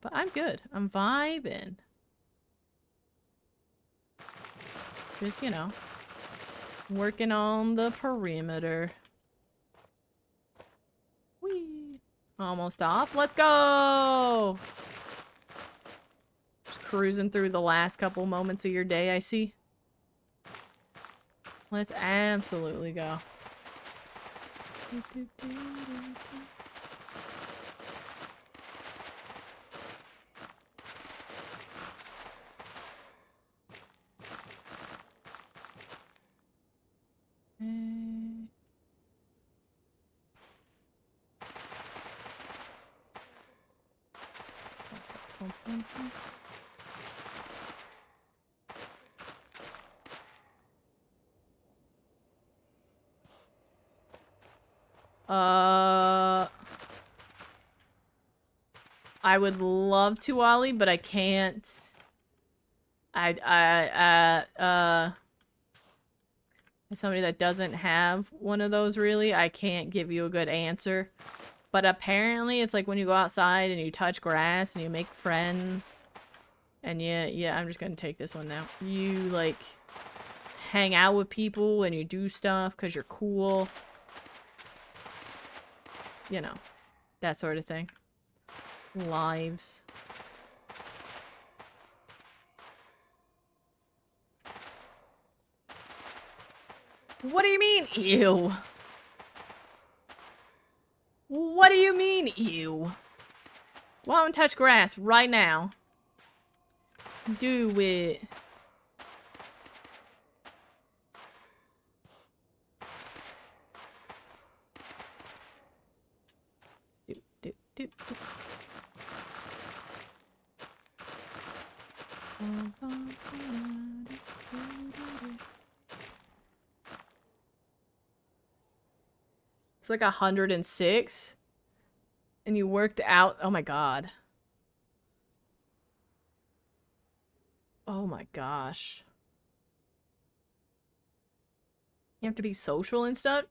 A: But I'm good. I'm vibing. Just, you know, working on the perimeter. Whee! Almost off. Let's go! Just cruising through the last couple moments of your day, I see. Let's absolutely go. I would love to, Ollie, but I can't. As somebody that doesn't have one of those, really, I can't give you a good answer. But apparently, it's like when you go outside and you touch grass and you make friends. And yeah, I'm just gonna take this one now. You, like, hang out with people and you do stuff because you're cool. You know, that sort of thing. Lives. What do you mean, ew? What do you mean, ew? Go out and touch grass right now. Do it. Do. It's like 106. And you worked out. Oh my god. Oh my gosh. You have to be social and stuff.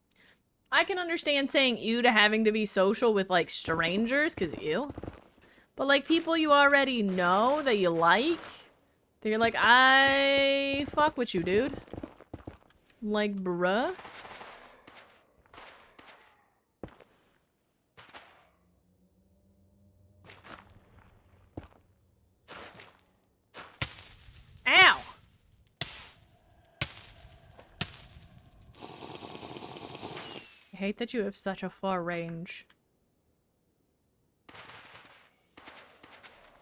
A: I can understand saying ew to having to be social with like strangers, cause ew. But like people you already know that you like, that you're like, I fuck with you, dude. Like, bruh. Ow! I hate that you have such a far range.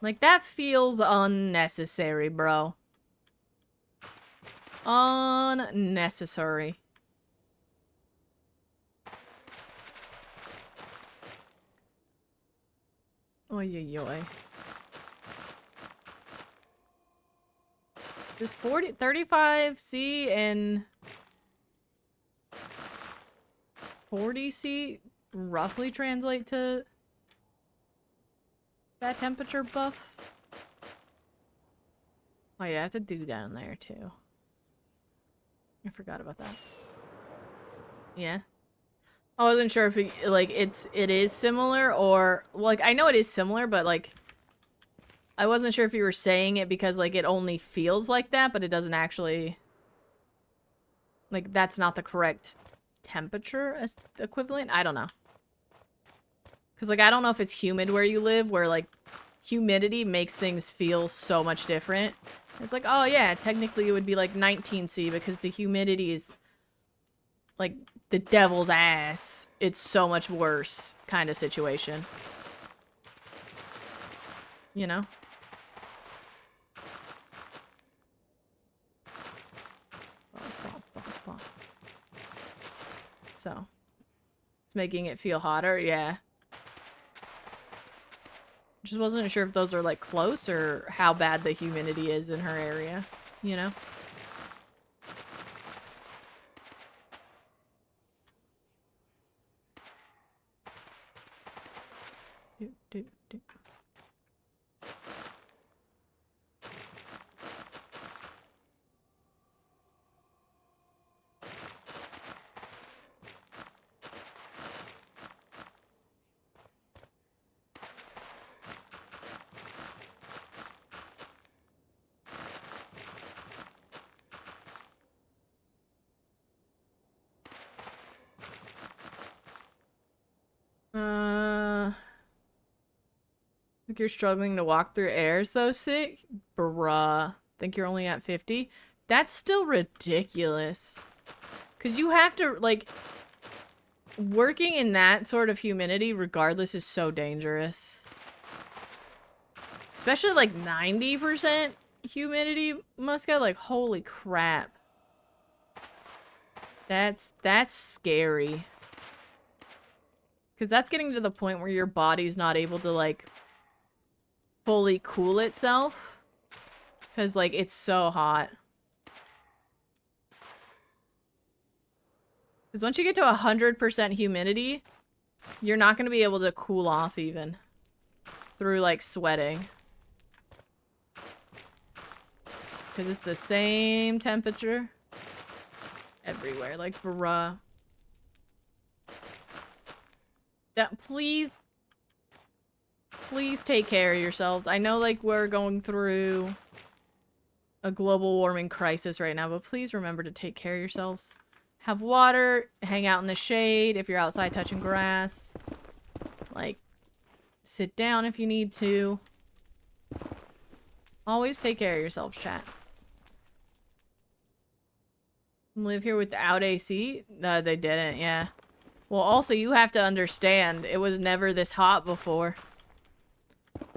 A: Like, that feels unnecessary, bro. Unnecessary. Oy, oy, oy. Does 35C and 40C roughly translate to that temperature buff? Oh yeah, I have to do down there too. I forgot about that. Yeah. I wasn't sure if it, like it is similar or like I know it is similar, but like I wasn't sure if you were saying it because like it only feels like that, but it doesn't actually, like that's not the correct temperature as equivalent. I don't know. Cause like I don't know if it's humid where you live, where like humidity makes things feel so much different. It's like, oh yeah, technically it would be like 19C because the humidity is like the devil's ass. It's so much worse kind of situation. You know? So, it's making it feel hotter, yeah. Just wasn't sure if those are like close or how bad the humidity is in her area, you know? Do. Think you're struggling to walk through air so sick? Bruh. Think you're only at 50? That's still ridiculous. Because you have to, like, working in that sort of humidity regardless is so dangerous. Especially, like, 90% humidity, Muscat. Like, holy crap. That's scary. Because that's getting to the point where your body's not able to, like, fully cool itself. Because, like, it's so hot. Because once you get to 100% humidity, you're not going to be able to cool off even. Through, like, sweating. Because it's the same temperature. Everywhere. Like, bruh. Yeah, please take care of yourselves. I know, like, we're going through a global warming crisis right now, but please remember to take care of yourselves. Have water, hang out in the shade if you're outside touching grass. Like, sit down if you need to. Always take care of yourselves, chat. Live here without AC? No, they didn't, yeah. Well, also, you have to understand, it was never this hot before.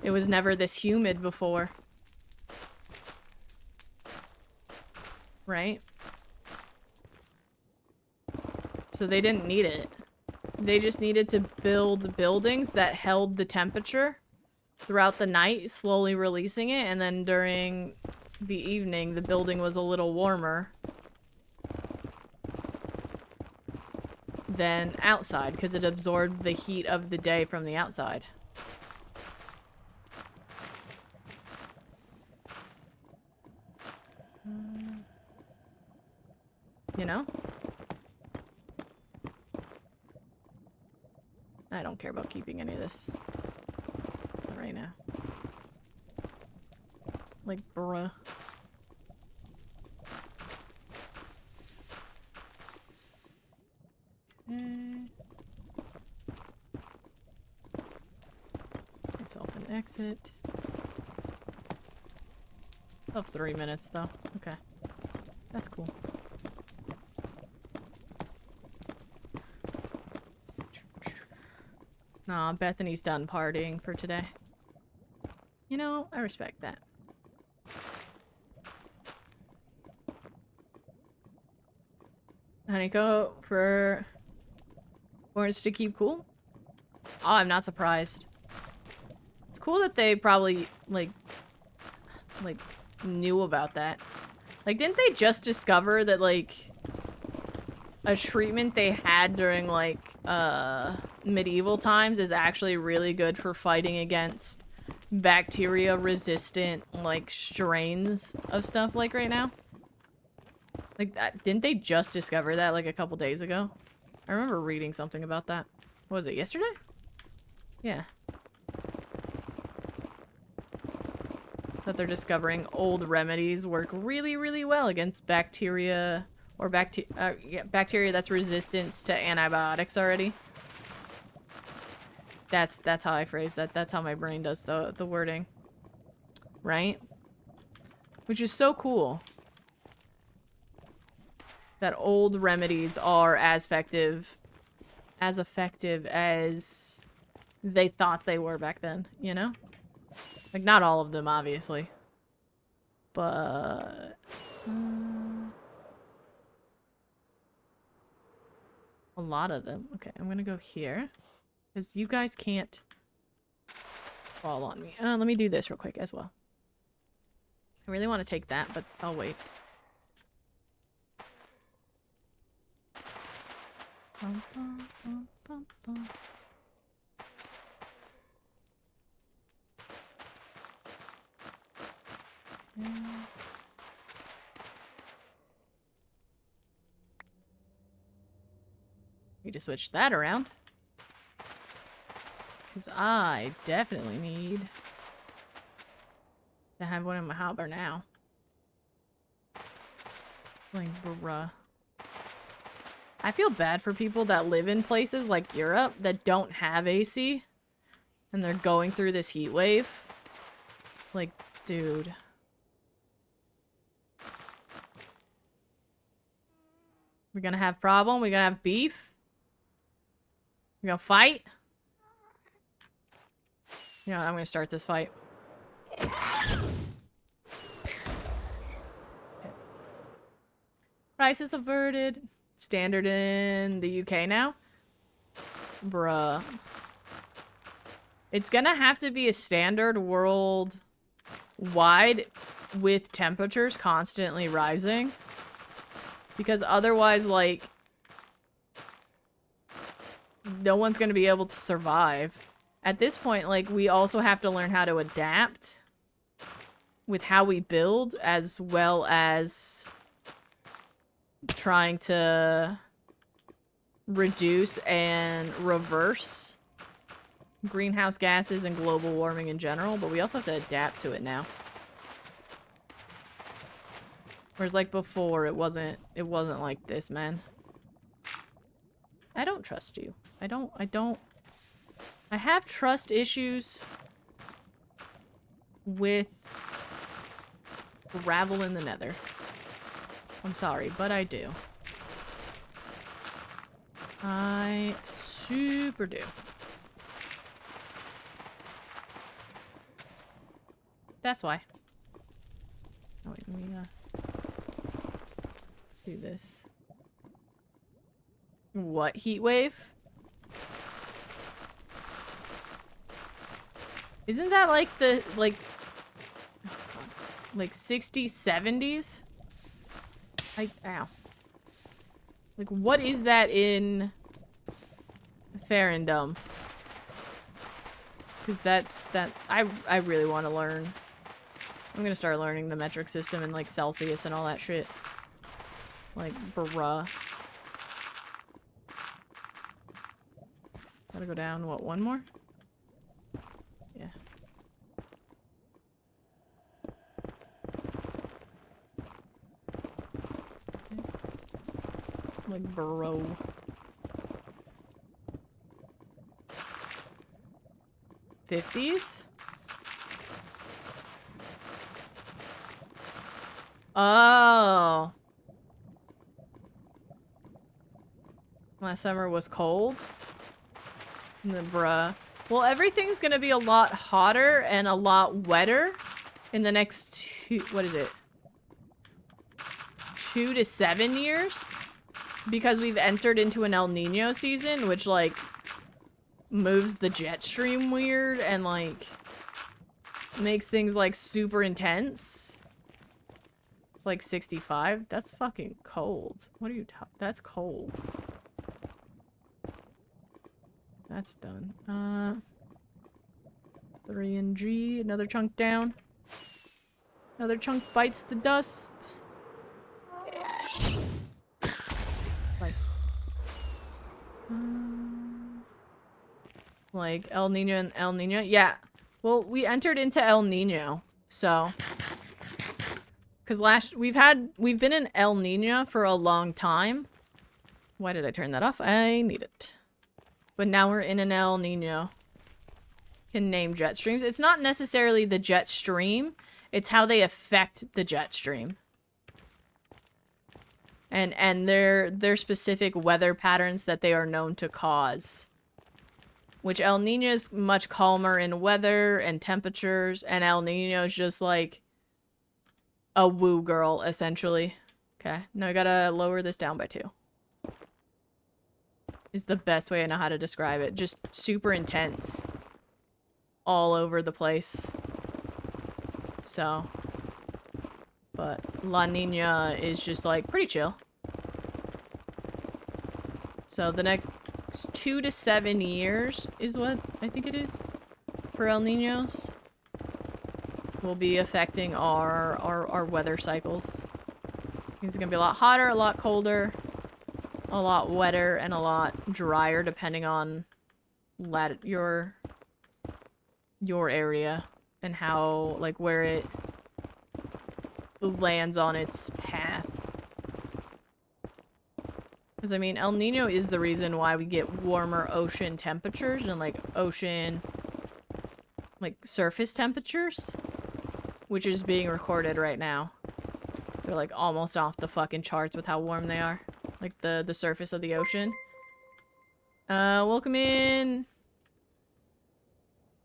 A: It was never this humid before. Right? So they didn't need it. They just needed to build buildings that held the temperature throughout the night, slowly releasing it, and then during the evening, the building was a little warmer than outside, because it absorbed the heat of the day from the outside. You know? I don't care about keeping any of this. Not right now. Like, bruh. Myself an exit. Of 3 minutes, though. Okay. That's cool. Nah, Bethany's done partying for today. You know, I respect that. Honeyco for Horns to keep cool? Oh, I'm not surprised. It's cool that they probably, like, knew about that. Like, didn't they just discover that, like, a treatment they had during, like, medieval times is actually really good for fighting against bacteria-resistant, like, strains of stuff, like, right now? Like, that, didn't they just discover that, like, a couple days ago? I remember reading something about that. What was it, yesterday? Yeah. That they're discovering old remedies work really, really well against bacteria, or bacteria that's resistant to antibiotics already. That's how I phrase that. That's how my brain does the wording. Right? Which is so cool. That old remedies are as effective as they thought they were back then, you know? Like, not all of them, obviously. But... a lot of them. Okay, I'm gonna go here. Because you guys can't fall on me. Let me do this real quick as well. I really want to take that, but I'll wait. Bum, bum, bum, bum, bum. Need to switch that around. Because I definitely need to have one in my hopper now. Like, bruh. I feel bad for people that live in places like Europe that don't have AC. And they're going through this heat wave. Like, dude. We're gonna have problem? We're gonna have beef? We're gonna fight? You know, I'm gonna start this fight. Okay. Crisis averted. Standard in the UK now? Bruh. It's gonna have to be a standard worldwide with temperatures constantly rising. Because otherwise, like, no one's gonna be able to survive. At this point, like, we also have to learn how to adapt with how we build, as well as trying to reduce and reverse greenhouse gases and global warming in general, but we also have to adapt to it now. Whereas, like, before, it wasn't like this, man. I don't trust you. I have trust issues with gravel in the Nether. I'm sorry, but I do. I super do. That's why. Oh, wait, let me, do this. What heat wave? Isn't that like the, like 60s, 70s? Ow. Like, what is that in Ferendum? Because I really want to learn. I'm gonna start learning the metric system and, like, Celsius and all that shit. Like, bruh. Gotta go down, what, one more? Yeah. Like, bro. '50s? Oh. Last summer was cold? Bruh. Well, everything's gonna be a lot hotter and a lot wetter in the next what is it? 2 to 7 years? Because we've entered into an El Nino season, which, like, moves the jet stream weird and, like, makes things, like, super intense. It's like 65. That's fucking cold. What are you that's cold. That's done. 3 and G. Another chunk down. Another chunk bites the dust. Like El Nino and El Nino? Yeah. Well, we entered into El Nino, so. Because we've been in El Nino for a long time. Why did I turn that off? I need it. But now we're in an El Nino. Can name jet streams. It's not necessarily the jet stream. It's how they affect the jet stream. And their specific weather patterns that they are known to cause. Which El Nino is much calmer in weather and temperatures, and El Nino is just like a woo girl, essentially. Okay, now I gotta lower this down by 2. Is the best way I know how to describe it. Just super intense. All over the place. So. But La Nina is just, like, pretty chill. So the next 2 to 7 years is what I think it is for El Ninos. Will be affecting our weather cycles. It's gonna be a lot hotter, a lot colder, a lot wetter, and a lot drier depending on your area and how, like, where it lands on its path. Because, I mean, El Nino is the reason why we get warmer ocean temperatures and, like, ocean, like, surface temperatures. Which is being recorded right now. They're, like, almost off the fucking charts with how warm they are. Like, the surface of the ocean. Welcome in...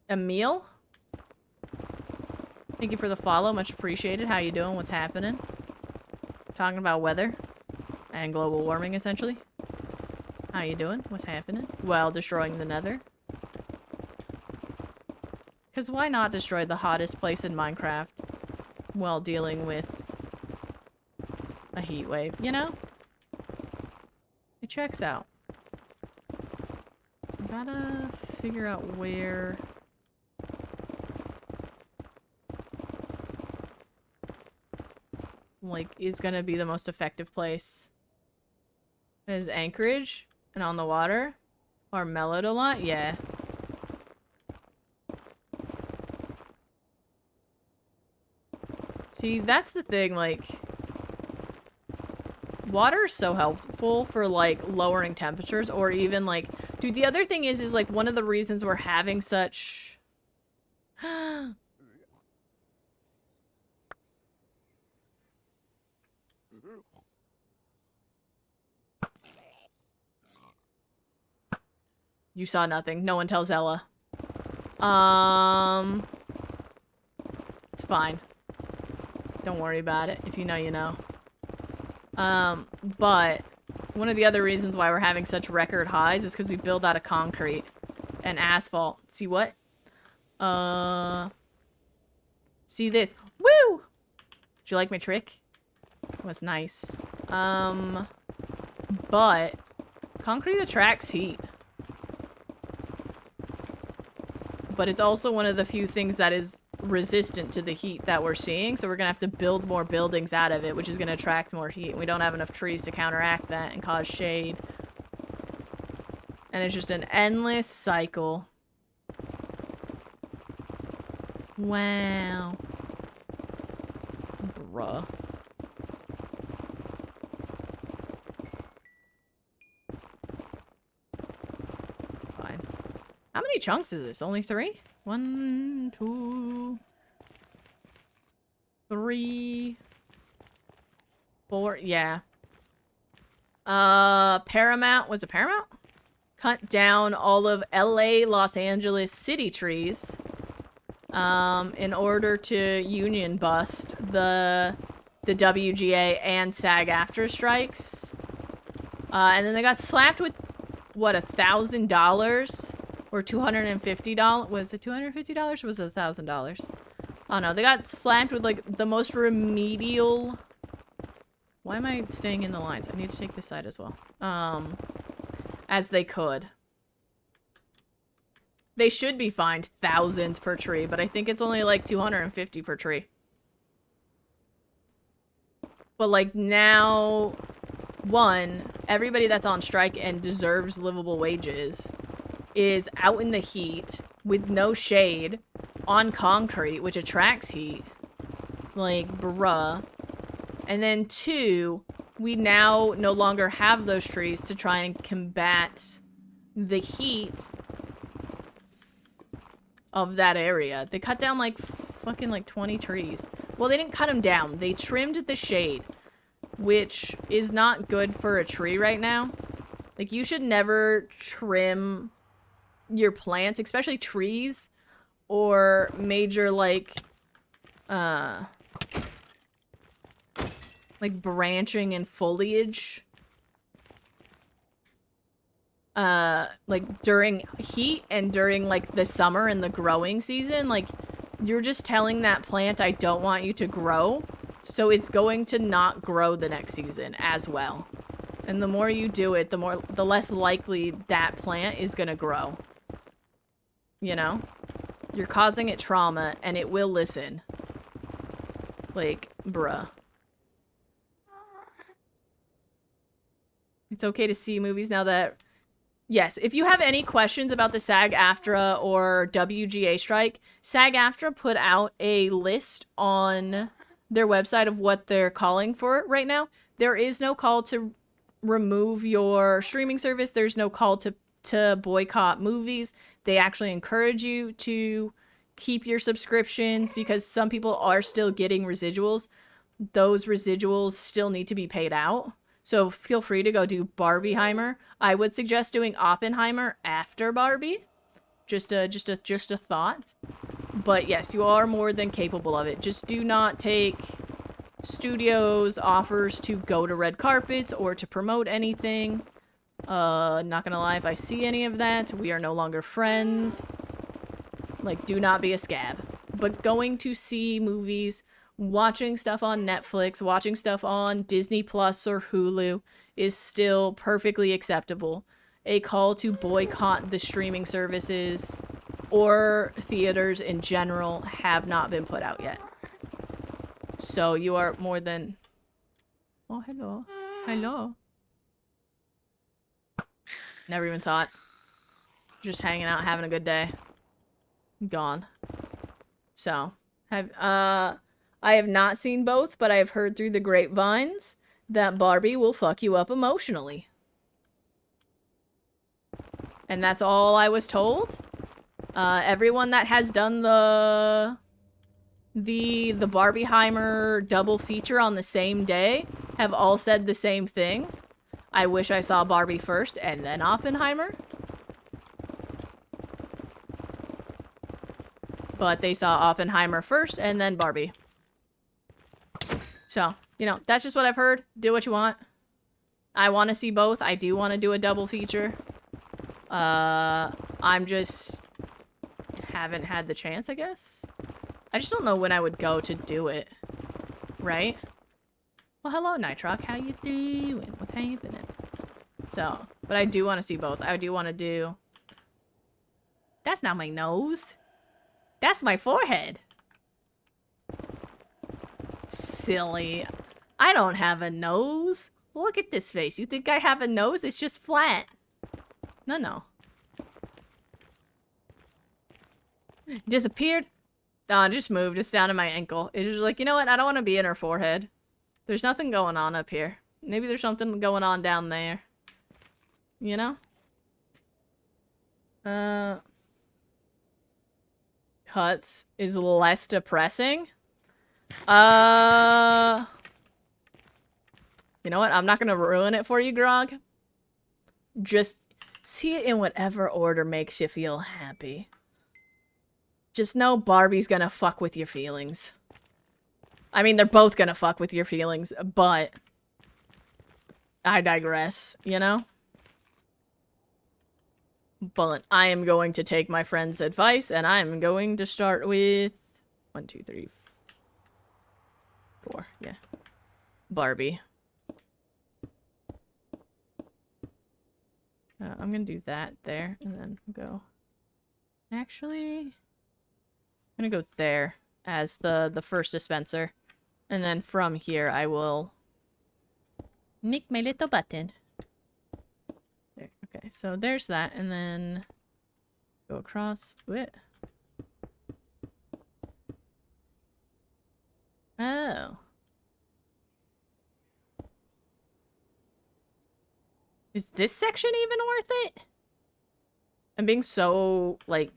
A: Emil? Thank you for the follow. Much appreciated. How you doing? What's happening? Talking about weather. And global warming, essentially. How you doing? What's happening? While destroying the Nether. Because why not destroy the hottest place in Minecraft while dealing with a heat wave, you know? It checks out. I gotta figure out where... like, is gonna be the most effective place. Is Anchorage and on the water? Or mellowed a lot? Yeah. See, that's the thing, like... water is so helpful for, like, lowering temperatures, or even, like... Dude, the other thing is, like, one of the reasons we're having such... You saw It's fine. Don't worry about it. If you know, you know. But one of the other reasons why we're having such record highs is because we build out of concrete and asphalt. See what? See this. Woo! Did you like my trick? It was nice. But concrete attracts heat. But it's also one of the few things that is resistant to the heat that we're seeing, so we're gonna have to build more buildings out of it, which is gonna attract more heat. We don't have enough trees to counteract that and cause shade. And it's just an endless cycle. Wow. Bruh. Fine. How many chunks is this? Only 3? 1, 2, 3, 4. Yeah. Paramount. Was it Paramount? Cut down all of LA, Los Angeles city trees in order to union bust the WGA and SAG-AFTRA strikes. And then they got slapped with, what, $1,000? Or $250? Was it $250 or was it $1,000? Oh no, they got slapped with like the most remedial. Why am I staying in the lines? I need to take this side as well. As they could. They should be fined thousands per tree, but I think it's only like 250 per tree. But like now, one, everybody that's on strike and deserves livable wages is out in the heat with no shade on concrete, which attracts heat. Like, bruh. And then 2, we now no longer have those trees to try and combat the heat of that area. They cut down like fucking like 20 trees. Well, they didn't cut them down. They trimmed the shade, which is not good for a tree right now. Like, you should never trim your plants, especially trees or major like branching and foliage like during heat and during like the summer and the growing season. Like, you're just telling that plant, I don't want you to grow, so it's going to not grow the next season as well. And the more you do it, the less likely that plant is gonna grow. You know? You're causing it trauma, and it will listen. Like, bruh. It's okay to see movies now that... Yes, if you have any questions about the SAG-AFTRA or WGA strike, SAG-AFTRA put out a list on their website of what they're calling for right now. There is no call to remove your streaming service. There's no call to boycott movies. They actually encourage you to keep your subscriptions because some people are still getting residuals. Those residuals still need to be paid out. So feel free to go do Barbieheimer. I would suggest doing Oppenheimer after Barbie. Just a thought. But yes, you are more than capable of it. Just do not take studios' offers to go to red carpets or to promote anything. Not gonna lie, if I see any of that, we are no longer friends. Like, do not be a scab. But going to see movies, watching stuff on Netflix, watching stuff on Disney Plus or Hulu is still perfectly acceptable. A call to boycott the streaming services or theaters in general have not been put out yet. So you are more than... Oh, hello. Hello. Never even saw it. Just hanging out, having a good day. Gone. So, I have not seen both, but I have heard through the grapevines that Barbie will fuck you up emotionally. And that's all I was told. Everyone that has done the Barbieheimer double feature on the same day have all said the same thing. I wish I saw Barbie first and then Oppenheimer. But they saw Oppenheimer first and then Barbie. So, you know, that's just what I've heard. Do what you want. I want to see both. I do want to do a double feature. I'm just haven't had the chance, I guess. I just don't know when I would go to do it. Right? Well, hello, Nitroc. How you doing? What's happening? So, but I do want to see both. I do want to do... That's not my nose. That's my forehead. Silly. I don't have a nose. Look at this face. You think I have a nose? It's just flat. No, no. Just appeared. Oh, it just moved. It's down to my ankle. It's just like, you know what? I don't want to be in her forehead. There's nothing going on up here. Maybe there's something going on down there. You know? Cuts is less depressing. You know what? I'm not gonna ruin it for you, Grog. Just see it in whatever order makes you feel happy. Just know Barbie's gonna fuck with your feelings. I mean, they're both gonna fuck with your feelings, but... I digress, you know? But I am going to take my friend's advice, and I'm going to start with... 1, 2, 3, 4. Yeah. Barbie. I'm gonna do that there, and then go... Actually... I'm gonna go there as the first dispenser. And then from here, I will... make my little button. There, okay, so there's that, and then... go across to it. Oh. Is this section even worth it? I'm being so, like,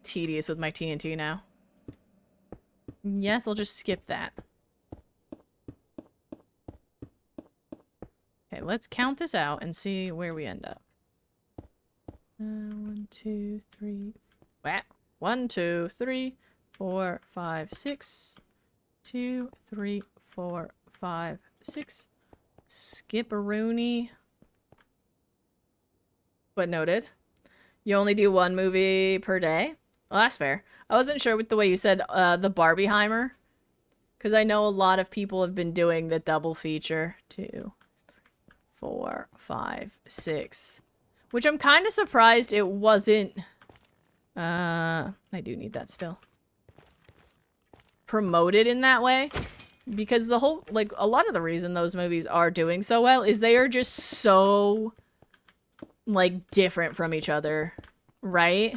A: tedious with my TNT now. Yes, I'll just skip that. Okay, let's count this out and see where we end up. 1, 2, 3... What? 1, 2, 3, 4, 5, 6... 2, 3, 4, 5, 6. Skip-a-rooney. But noted. You only do 1 movie per day? Well, that's fair. I wasn't sure with the way you said the Barbieheimer. Because I know a lot of people have been doing the double feature. 2, 4, 5, 6. Which I'm kind of surprised it wasn't... I do need that still. Promoted in that way, because the whole, like, a lot of the reason those movies are doing so well is they are just so, like, different from each other, right?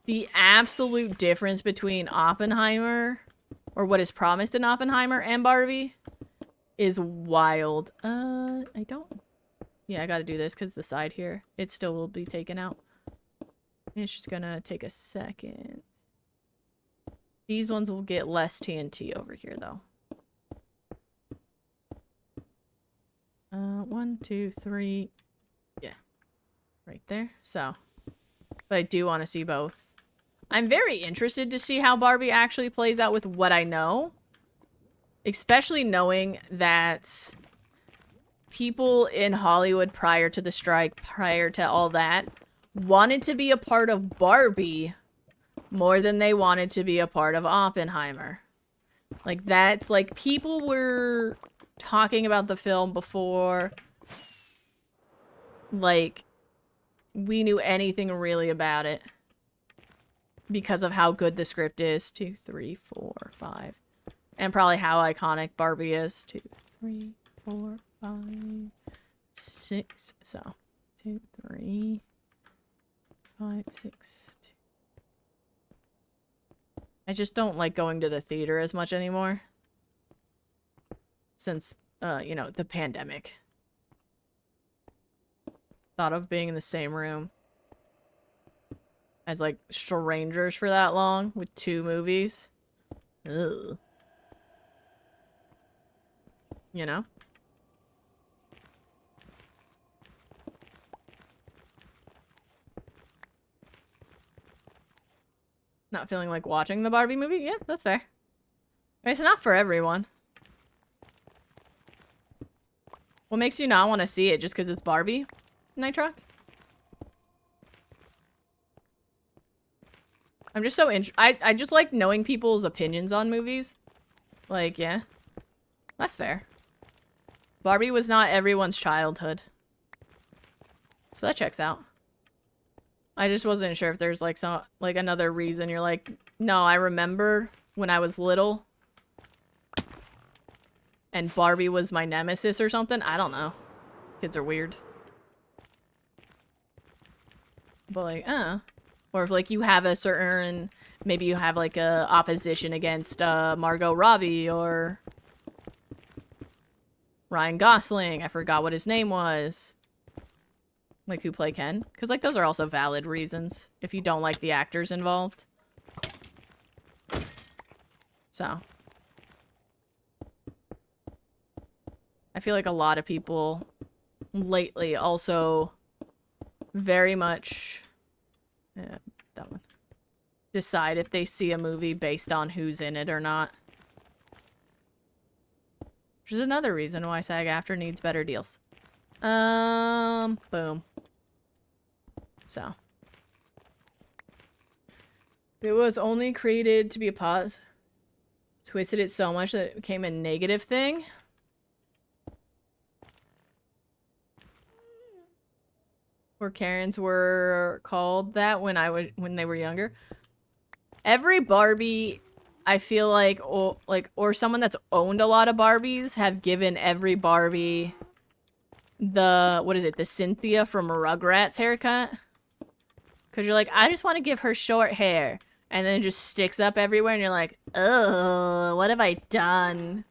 A: The absolute difference between Oppenheimer, or what is promised in Oppenheimer, and Barbie is wild. I don't... Yeah, I gotta do this because the side here, it still will be taken out. It's just gonna take a second. These ones will get less TNT over here, though. 1, 2, 3. Yeah. Right there. So. But I do want to see both. I'm very interested to see how Barbie actually plays out with what I know. Especially knowing that people in Hollywood prior to the strike, prior to all that, wanted to be a part of Barbie more than they wanted to be a part of Oppenheimer. Like, that's, like, people were talking about the film before, like, we knew anything really about it. Because of how good the script is. 2, 3, 4, 5. And probably how iconic Barbie is. 2, 3, 4, 5, 6. So, 2, 3, 5, 6, 2. I just don't like going to the theater as much anymore. Since, you know, the pandemic. Thought of being in the same room as, like, strangers for that long with 2 movies. Ugh. You know? Not feeling like watching the Barbie movie? Yeah, that's fair. It's not for everyone. What makes you not want to see it just because it's Barbie, Nitro? I'm just so I just like knowing people's opinions on movies. Like, yeah. That's fair. Barbie was not everyone's childhood. So that checks out. I just wasn't sure if there's like some like another reason you're like, no, I remember when I was little and Barbie was my nemesis or something. I don't know. Kids are weird. But like, or if like you have a certain, maybe you have like a opposition against Margot Robbie or Ryan Gosling. I forgot what his name was. Like who play Ken? Because like those are also valid reasons if you don't like the actors involved. So. I feel like a lot of people lately also very much that one decide if they see a movie based on who's in it or not. Which is another reason why SAG-AFTRA needs better deals. Boom. So. It was only created to be a pause. Twisted it so much that it became a negative thing. Where Karens were called that when they were younger. Every Barbie, I feel like, or someone that's owned a lot of Barbies have given every Barbie the, what is it, the Cynthia from Rugrats haircut. Because you're like, I just want to give her short hair. And then it just sticks up everywhere and you're like, oh, what have I done?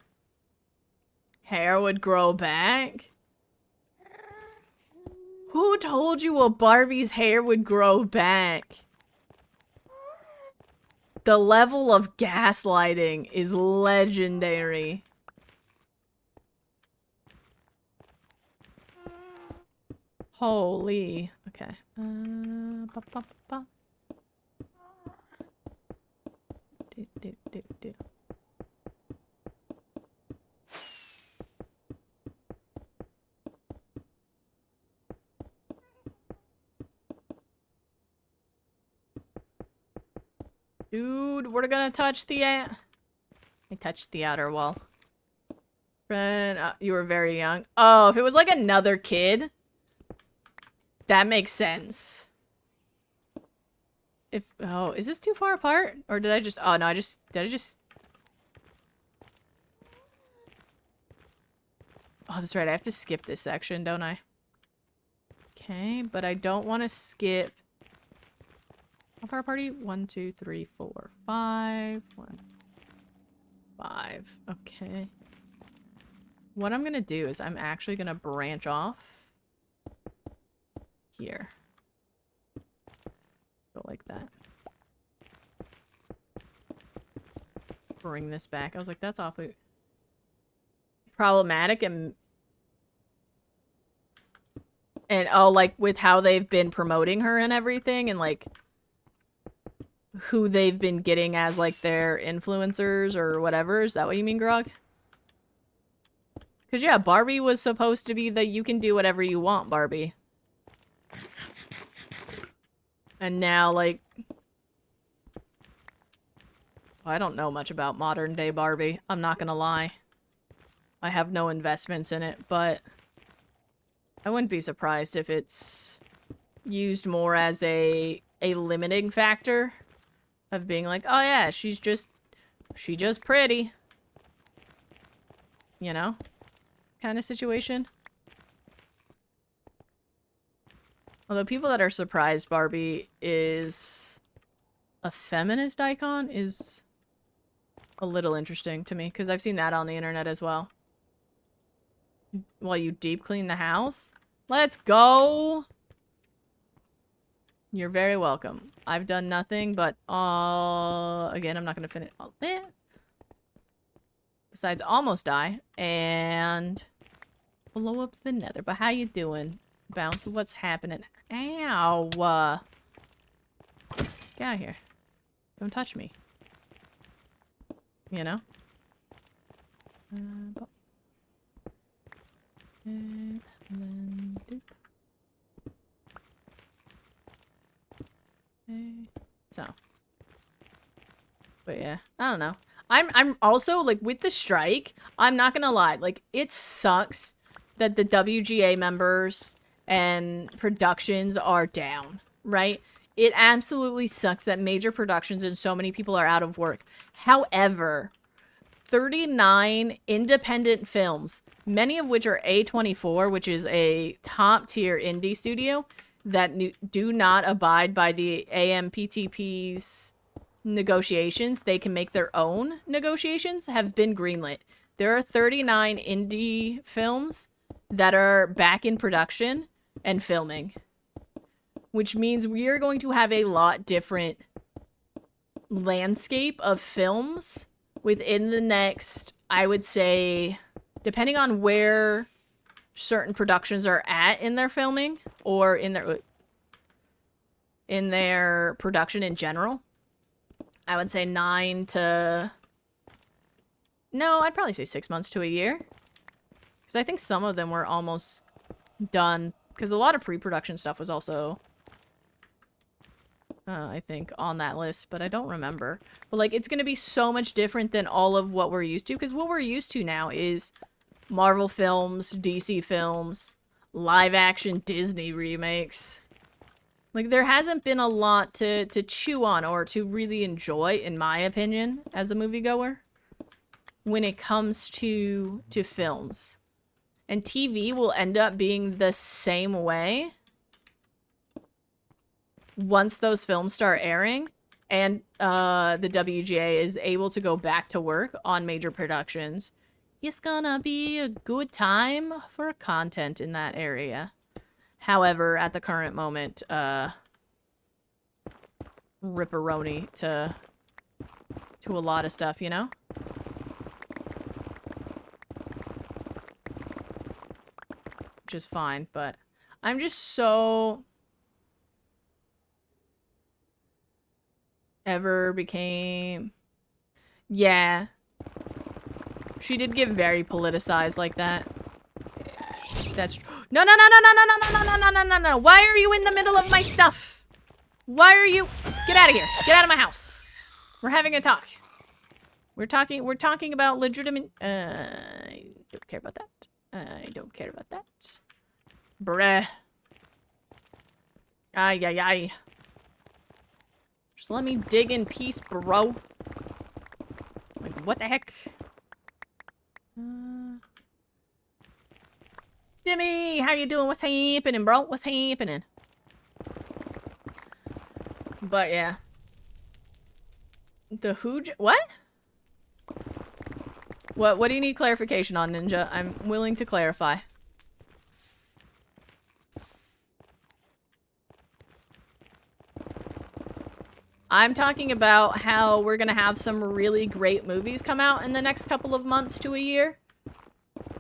A: Hair would grow back? Who told you a Barbie's hair would grow back? The level of gaslighting is legendary. Holy. Okay. Ba, ba, ba. Do. Dude, we're gonna touch the I touched the outer wall. Friend, you were very young. Oh, if it was like another kid, that makes sense. If, oh, is this too far apart? Or did I just, oh no, did I just? Oh, that's right, I have to skip this section, don't I? Okay, but I don't want to skip. How far apart are you? 1, 2, 3, 4, 5. 1, 5. Okay. What I'm gonna do is I'm actually gonna branch off here. Go like that. Bring this back. I was like, that's awfully problematic and oh, like with how they've been promoting her and everything and like who they've been getting as like their influencers or whatever. Is that what you mean, Grog? Because yeah, Barbie was supposed to be the you can do whatever you want Barbie. And now like I don't know much about modern day Barbie. I'm not gonna lie. I have no investments in it, but I wouldn't be surprised if it's used more as a limiting factor of being like, oh yeah, she's just pretty. You know? Kind of situation. Although people that are surprised Barbie is a feminist icon is a little interesting to me because I've seen that on the internet as well. While you deep clean the house? Let's go! You're very welcome. I've done nothing but, again, I'm not gonna finish all that. Besides almost die, and blow up the nether. But how you doing? Bounce, what's happening? Ow! Get out of here. Don't touch me. You know? And then doop. Okay. So. But yeah, I don't know. I'm also, like, with the strike, I'm not gonna lie, like, it sucks that the WGA members and productions are down, right? It absolutely sucks that major productions and so many people are out of work. However, 39 independent films, many of which are A24, which is a top-tier indie studio that do not abide by the AMPTP's negotiations. They can make their own negotiations, have been greenlit. There are 39 indie films that are back in production and filming, which means we are going to have a lot different landscape of films within the next, I would say, depending on where certain productions are at in their filming or in their production in general. I would say 9 to... No, I'd probably say 6 months to a year. Because I think some of them were almost done. Because a lot of pre-production stuff was also... I think, on that list, but I don't remember. But, like, it's going to be so much different than all of what we're used to, because what we're used to now is Marvel films, DC films, live-action Disney remakes. Like, there hasn't been a lot to chew on or to really enjoy, in my opinion, as a moviegoer, when it comes to films. And TV will end up being the same way once those films start airing and the WGA is able to go back to work on major productions. It's gonna be a good time for content in that area. However, at the current moment, ripperoni to a lot of stuff, you know? Which is fine, but I'm just so... ever became... Yeah. She did get very politicized like that. That's... No, no, no, no, no, no, no, no, no, no, no, no, no. Why are you in the middle of my stuff? Why are you... Get out of here. Get out of my house. We're having a talk. We're talking about legitimate... I don't care about that. I don't care about that. Bruh. Ay, ay, ay. Just let me dig in peace, bro. Like, what the heck? Jimmy, how you doing? What's happening, bro? What's happening? But, yeah. The what? What do you need clarification on, Ninja? I'm willing to clarify. I'm talking about how we're gonna have some really great movies come out in the next couple of months to a year.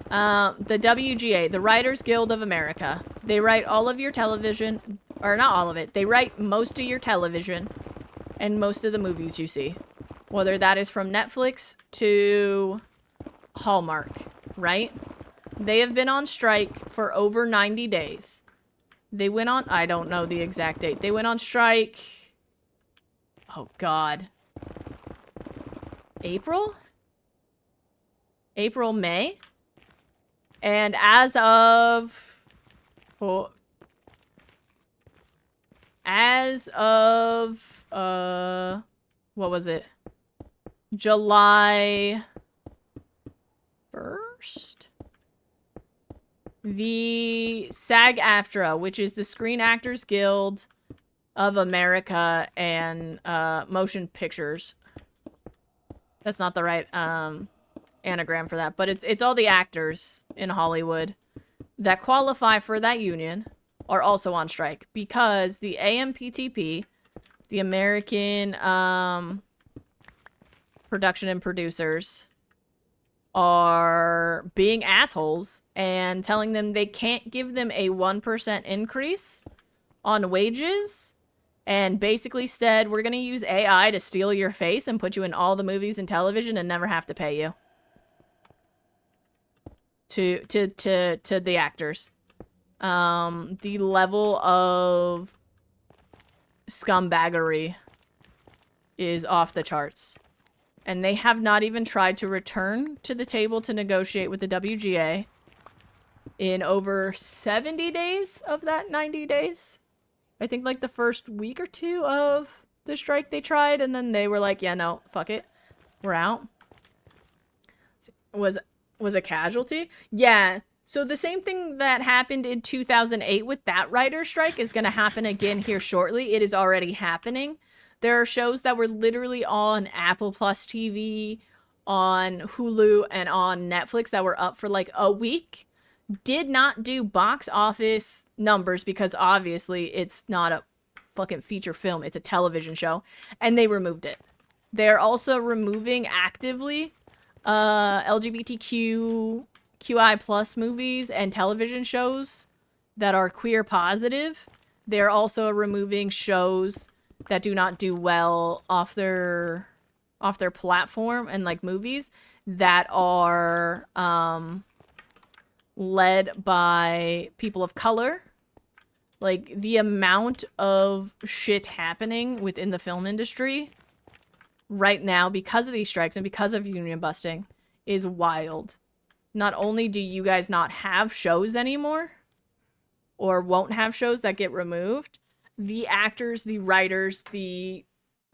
A: The WGA, the Writers Guild of America. They write all of your television, or not all of it. They write most of your television and most of the movies you see. Whether that is from Netflix to Hallmark, right? They have been on strike for over 90 days. They went on, I don't know the exact date. They went on strike... Oh, God. April? April, May? And as of... Oh, as of... What was it? July 1st? The SAG-AFTRA, which is the Screen Actors Guild of America and Motion Pictures. That's not the right anagram for that, but it's all the actors in Hollywood that qualify for that union are also on strike because the AMPTP, the American Production and Producers, are being assholes and telling them they can't give them a 1% increase on wages and basically said, we're going to use AI to steal your face and put you in all the movies and television and never have to pay you. To the actors. The level of scumbaggery is off the charts. And they have not even tried to return to the table to negotiate with the WGA in over 70 days of that 90 days. I think like the first week or two of the strike they tried, and then they were like, yeah, no, fuck it. We're out. Was a casualty? Yeah. So the same thing that happened in 2008 with that writer's strike is going to happen again here shortly. It is already happening. There are shows that were literally on Apple Plus TV, on Hulu, and on Netflix that were up for like a week. Did not do box office numbers because obviously it's not a fucking feature film. It's a television show. And they removed it. They're also removing actively LGBTQI plus movies and television shows that are queer positive. They're also removing shows that do not do well off their platform, and like movies that are led by people of color. Like the amount of shit happening within the film industry right now because of these strikes and because of union busting is wild. Not only do you guys not have shows anymore, or won't have shows that get removed, the actors, the writers, the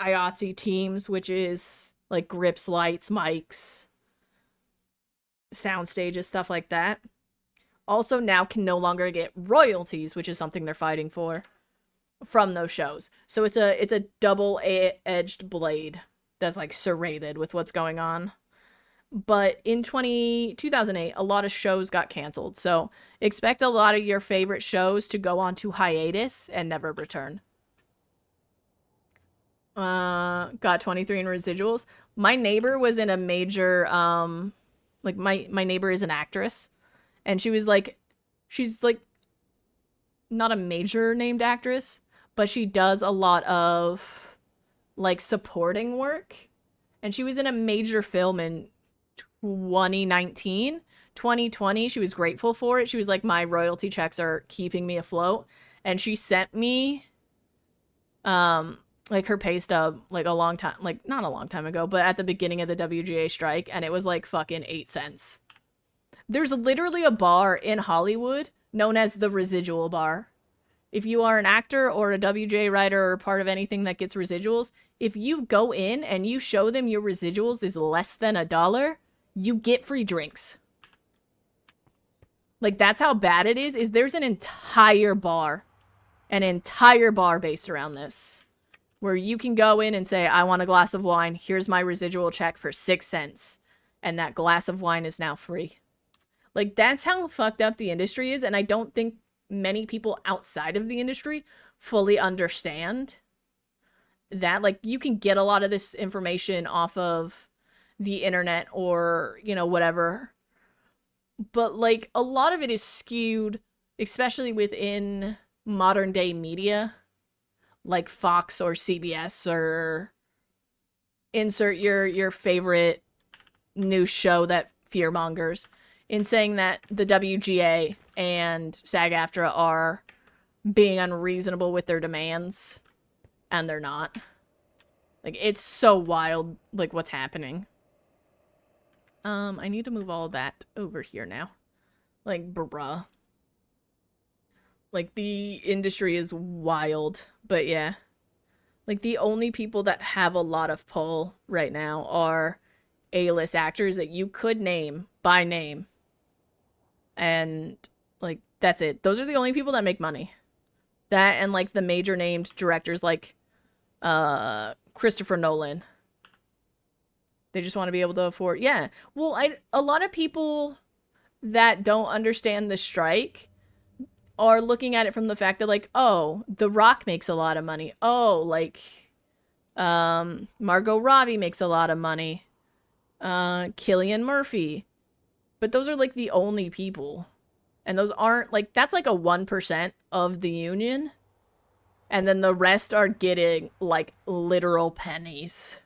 A: IATSE teams, which is like grips, lights, mics, sound stages, stuff like that, also now can no longer get royalties, which is something they're fighting for, from those shows. So it's a double-edged blade that's like serrated with what's going on. But in 2008, a lot of shows got canceled. So expect a lot of your favorite shows to go on to hiatus and never return. Got 23 in residuals. My neighbor was in a major, like my neighbor is an actress. And she's like not a major named actress, but she does a lot of like supporting work. And she was in a major film in 2019. 2020, she was grateful for it. She was like, my royalty checks are keeping me afloat. And she sent me like her pay stub like a long time, like not a long time ago, but at the beginning of the WGA strike, and it was like fucking 8 cents. There's literally a bar in Hollywood known as the residual bar. If you are an actor or a WGA writer or part of anything that gets residuals, if you go in and you show them your residuals is less than $1, you get free drinks. Like, that's how bad it is there's an entire bar based around this, where you can go in and say, I want a glass of wine, here's my residual check for 6 cents, and that glass of wine is now free. Like, that's how fucked up the industry is, and I don't think many people outside of the industry fully understand that. Like, you can get a lot of this information off of the internet or, you know, whatever, but like a lot of it is skewed, especially within modern day media like Fox or CBS, or insert your favorite news show that fearmongers, in saying that the WGA and SAG-AFTRA are being unreasonable with their demands, and they're not. Like, it's so wild, like, what's happening. I need to move all that over here now. Like, bruh. Like, the industry is wild, but yeah. Like, the only people that have a lot of pull right now are A-list actors that you could name by name. And, like, that's it. Those are the only people that make money. That and, like, the major named directors like Christopher Nolan. They just want to be able to afford... Yeah. Well, a lot of people that don't understand the strike are looking at it from the fact that, like, oh, The Rock makes a lot of money. Oh, like, Margot Robbie makes a lot of money. Cillian Murphy. But those are, like, the only people. And those aren't, like, that's like a 1% of the union. And then the rest are getting, like, literal pennies.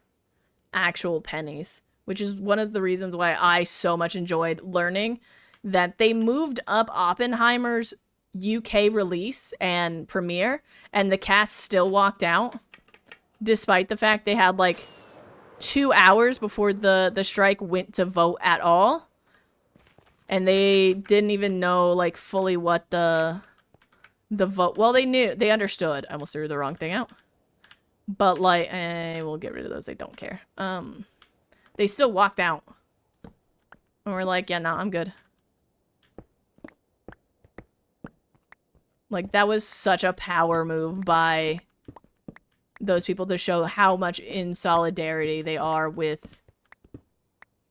A: Actual pennies. Which is one of the reasons why I so much enjoyed learning that they moved up Oppenheimer's UK release and premiere, and the cast still walked out, despite the fact they had, like, 2 hours before the strike went to vote at all. And they didn't even know, like, fully what the vote... Well, they knew. They understood. I almost threw the wrong thing out. But, like, we'll get rid of those. They don't care. They still walked out. And we're like, yeah, no, I'm good. Like, that was such a power move by those people to show how much in solidarity they are with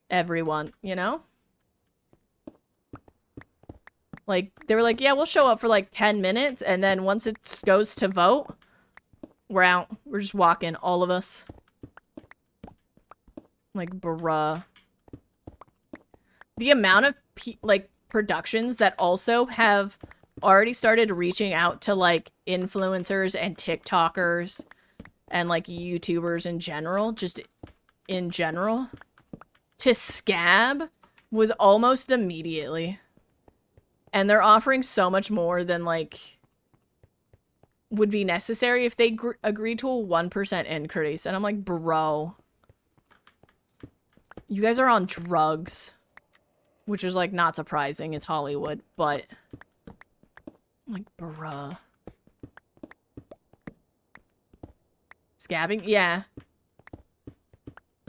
A: everyone, you know? Like, they were like, yeah, we'll show up for like 10 minutes, and then once it goes to vote, we're out. We're just walking, all of us. Like, bruh. The amount of, like, productions that also have already started reaching out to, like, influencers and TikTokers and, like, YouTubers in general, just in general, to scab was almost immediately. And they're offering so much more than, like, would be necessary if they agreed to a 1% increase. And I'm like, bro, you guys are on drugs. Which is, like, not surprising. It's Hollywood, but... I'm like, bruh. Scabbing? Yeah.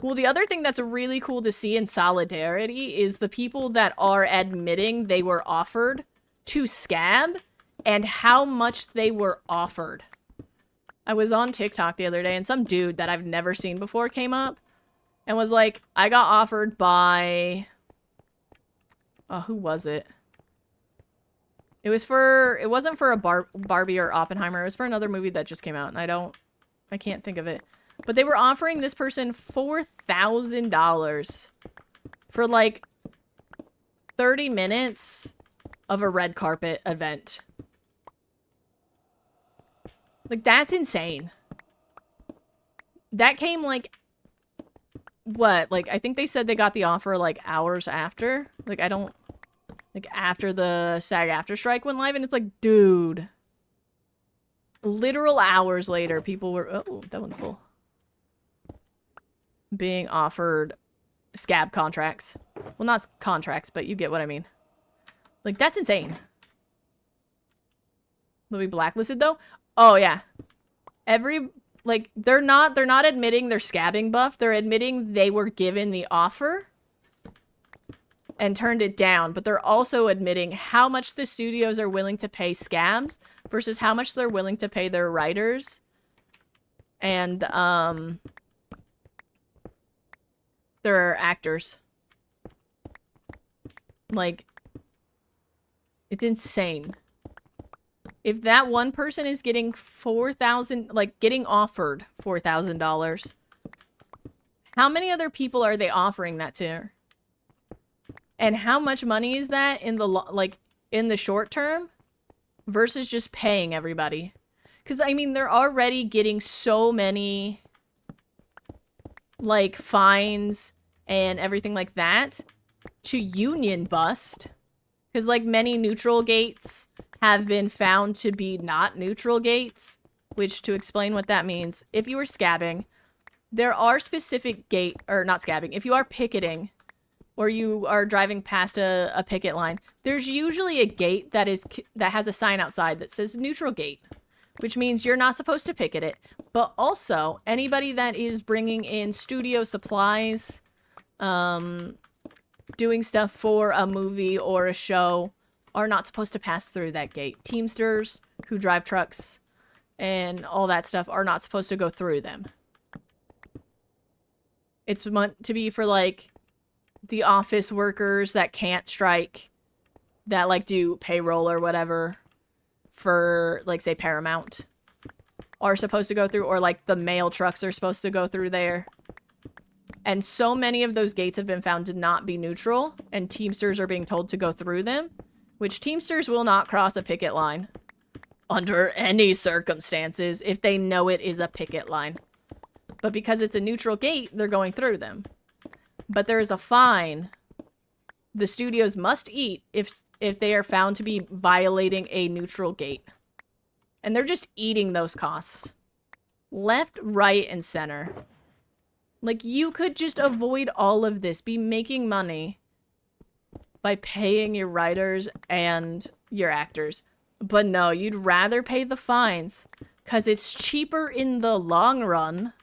A: Well, the other thing that's really cool to see in solidarity is the people that are admitting they were offered to scab and how much they were offered. I was on TikTok the other day and some dude that I've never seen before came up and was like, I got offered by... who was it? It wasn't for a Barbie or Oppenheimer. It was for another movie that just came out, and I can't think of it. But they were offering this person $4,000 for, like, 30 minutes of a red carpet event. Like, that's insane. That came, like, what? Like, I think they said they got the offer, like, hours after. Like, like, after the SAG-AFTRA strike went live, and it's like, dude. Literal hours later, people were... Oh, that one's full. Being offered scab contracts. Well, not contracts, but you get what I mean. Like, that's insane. They'll be blacklisted, though? Oh, yeah. Like, they're not admitting they're scabbing buff. They're admitting they were given the offer and turned it down, but they're also admitting how much the studios are willing to pay scabs versus how much they're willing to pay their writers and their actors. Like, it's insane. If that one person is getting $4,000, like, getting offered $4,000, how many other people are they offering that to? And how much money is that in the, in the short term versus just paying everybody? Because, I mean, they're already getting so many, like, fines and everything like that to union bust. Because, like, many neutral gates have been found to be not neutral gates. Which, to explain what that means, if you were scabbing, there are specific not scabbing, if you are picketing, or you are driving past a picket line, there's usually a gate that has a sign outside that says neutral gate, which means you're not supposed to picket it. But also, anybody that is bringing in studio supplies, doing stuff for a movie or a show, are not supposed to pass through that gate. Teamsters who drive trucks and all that stuff are not supposed to go through them. It's meant to be for, like, the office workers that can't strike, that, like, do payroll or whatever for, like, say, Paramount, are supposed to go through, or, like, the mail trucks are supposed to go through there. And so many of those gates have been found to not be neutral, and Teamsters are being told to go through them, which Teamsters will not cross a picket line. under any circumstances if they know it is a picket line. But because it's a neutral gate, they're going through them. But there is a fine the studios must eat if they are found to be violating a neutral gate. And they're just eating those costs. Left, right, and center. Like, you could just avoid all of this, be making money by paying your writers and your actors. But no, you'd rather pay the fines because it's cheaper in the long run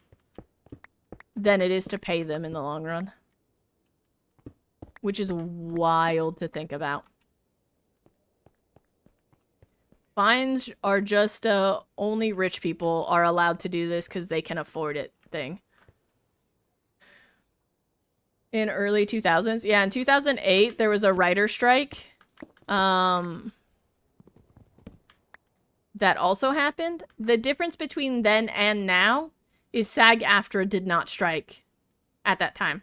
A: than it is to pay them in the long run. Which is wild to think about. Fines are just only rich people are allowed to do this because they can afford it thing. In early 2000s? Yeah, in 2008, there was a writer strike. That also happened. The difference between then and now is SAG-AFTRA did not strike at that time.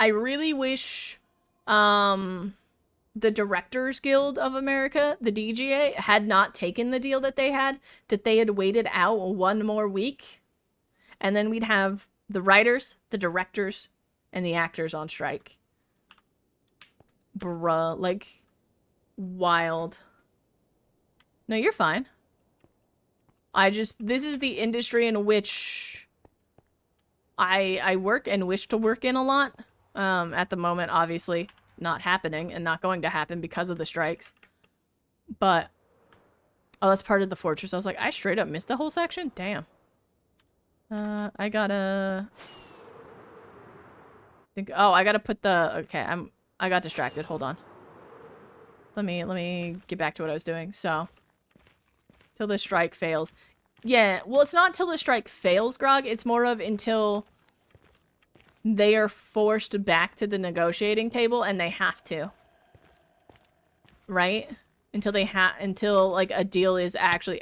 A: I really wish the Directors Guild of America, the DGA, had not taken the deal that they had waited out one more week, and then we'd have the writers, the directors, and the actors on strike. Bruh, like, wild. No, you're fine. This is the industry in which I work and wish to work in a lot. At the moment, obviously, not happening and not going to happen because of the strikes. But, oh, that's part of the fortress. I was like, I straight up missed the whole section? Damn. I gotta put the, okay, I got distracted. Hold on. Let me get back to what I was doing. So, till the strike fails. Yeah, well, it's not till the strike fails, Grog. It's more of until they are forced back to the negotiating table and they have to. Right? Until like a deal is actually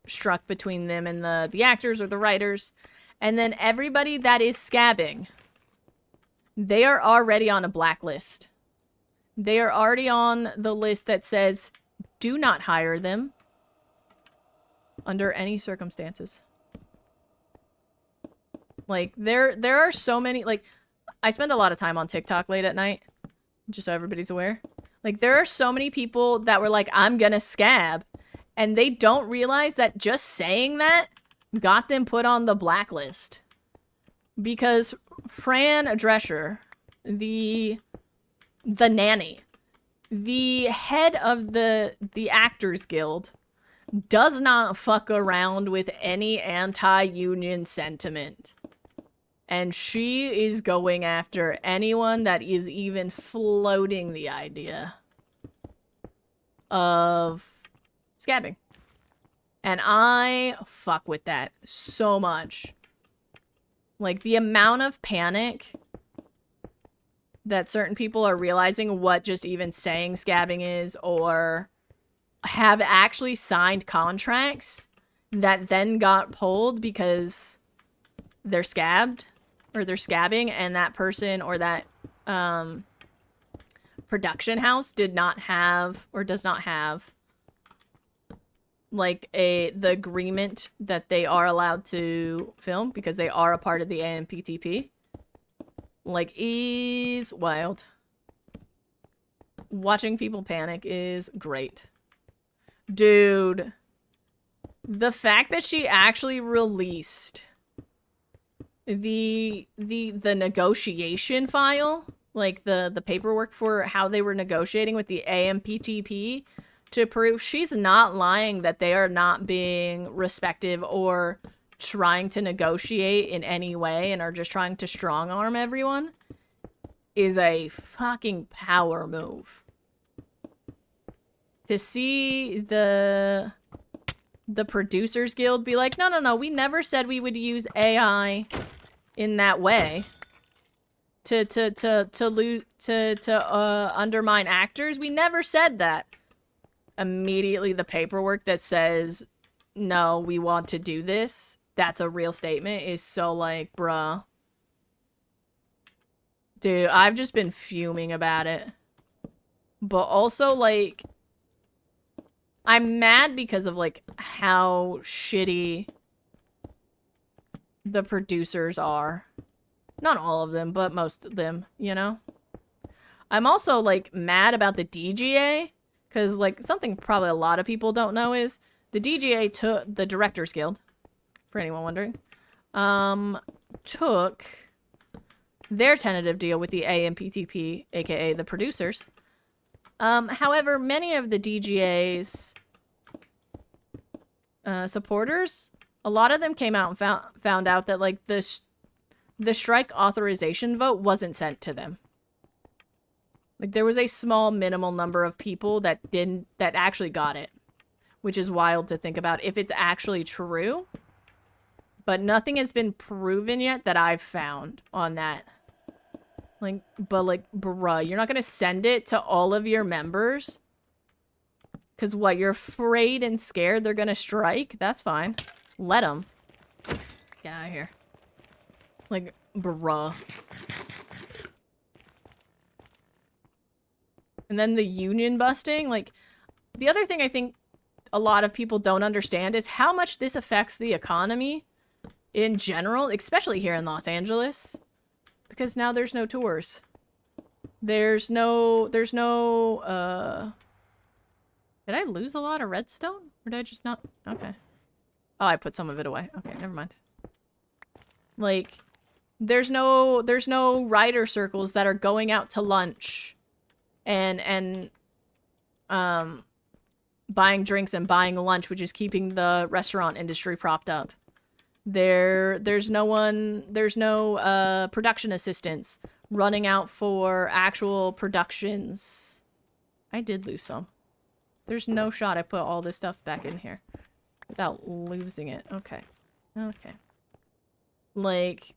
A: struck between them and the actors or the writers. And then everybody that is scabbing, they are already on a blacklist. They are already on the list that says, do not hire them under any circumstances. Like, there are so many, like, I spend a lot of time on TikTok late at night, just so everybody's aware. Like, there are so many people that were like, I'm gonna scab, and they don't realize that just saying that got them put on the blacklist. Because Fran Drescher, the nanny, the head of the Actors Guild, does not fuck around with any anti-union sentiment. And she is going after anyone that is even floating the idea of scabbing. And I fuck with that so much. Like, the amount of panic that certain people are realizing what just even saying scabbing is, or have actually signed contracts that then got pulled because they're scabbed. Or they're scabbing, and that person or that production house did not have or does not have like the agreement that they are allowed to film because they are a part of the AMPTP. Like, is wild. Watching people panic is great. Dude, the fact that she actually released the negotiation file, like the paperwork for how they were negotiating with the AMPTP, to prove she's not lying that they are not being respective or trying to negotiate in any way and are just trying to strong arm everyone, is a fucking power move. To see the Producers Guild be like, no, we never said we would use AI in that way to undermine actors. We never said that. Immediately the paperwork that says, no, we want to do this, that's a real statement, is so like, bruh. Dude, I've just been fuming about it. But also, like, I'm mad because of, like, how shitty the producers are. Not all of them, but most of them, you know? I'm also, like, mad about the DGA, because, like, something probably a lot of people don't know is the DGA took the Directors Guild, for anyone wondering, took their tentative deal with the AMPTP, aka the producers. However, many of the DGA's supporters, a lot of them came out and found out that, like, the strike authorization vote wasn't sent to them. Like, there was a small minimal number of people that actually got it, which is wild to think about if it's actually true. But nothing has been proven yet that I've found on that. Like, but, like, bruh, you're not gonna send it to all of your members? Because what, you're afraid and scared they're gonna strike? That's fine. Let them. Get out of here. Like, bruh. And then the union busting, like, the other thing I think a lot of people don't understand is how much this affects the economy in general, especially here in Los Angeles, because now there's no tours. There's no, did I lose a lot of redstone? Or did I just not? Okay. Oh, I put some of it away. Okay, never mind. Like, there's no rider circles that are going out to lunch and buying drinks and buying lunch, which is keeping the restaurant industry propped up. There's no production assistants running out for actual productions. I did lose some. There's no shot I put all this stuff back in here without losing it. Okay. Okay. Like,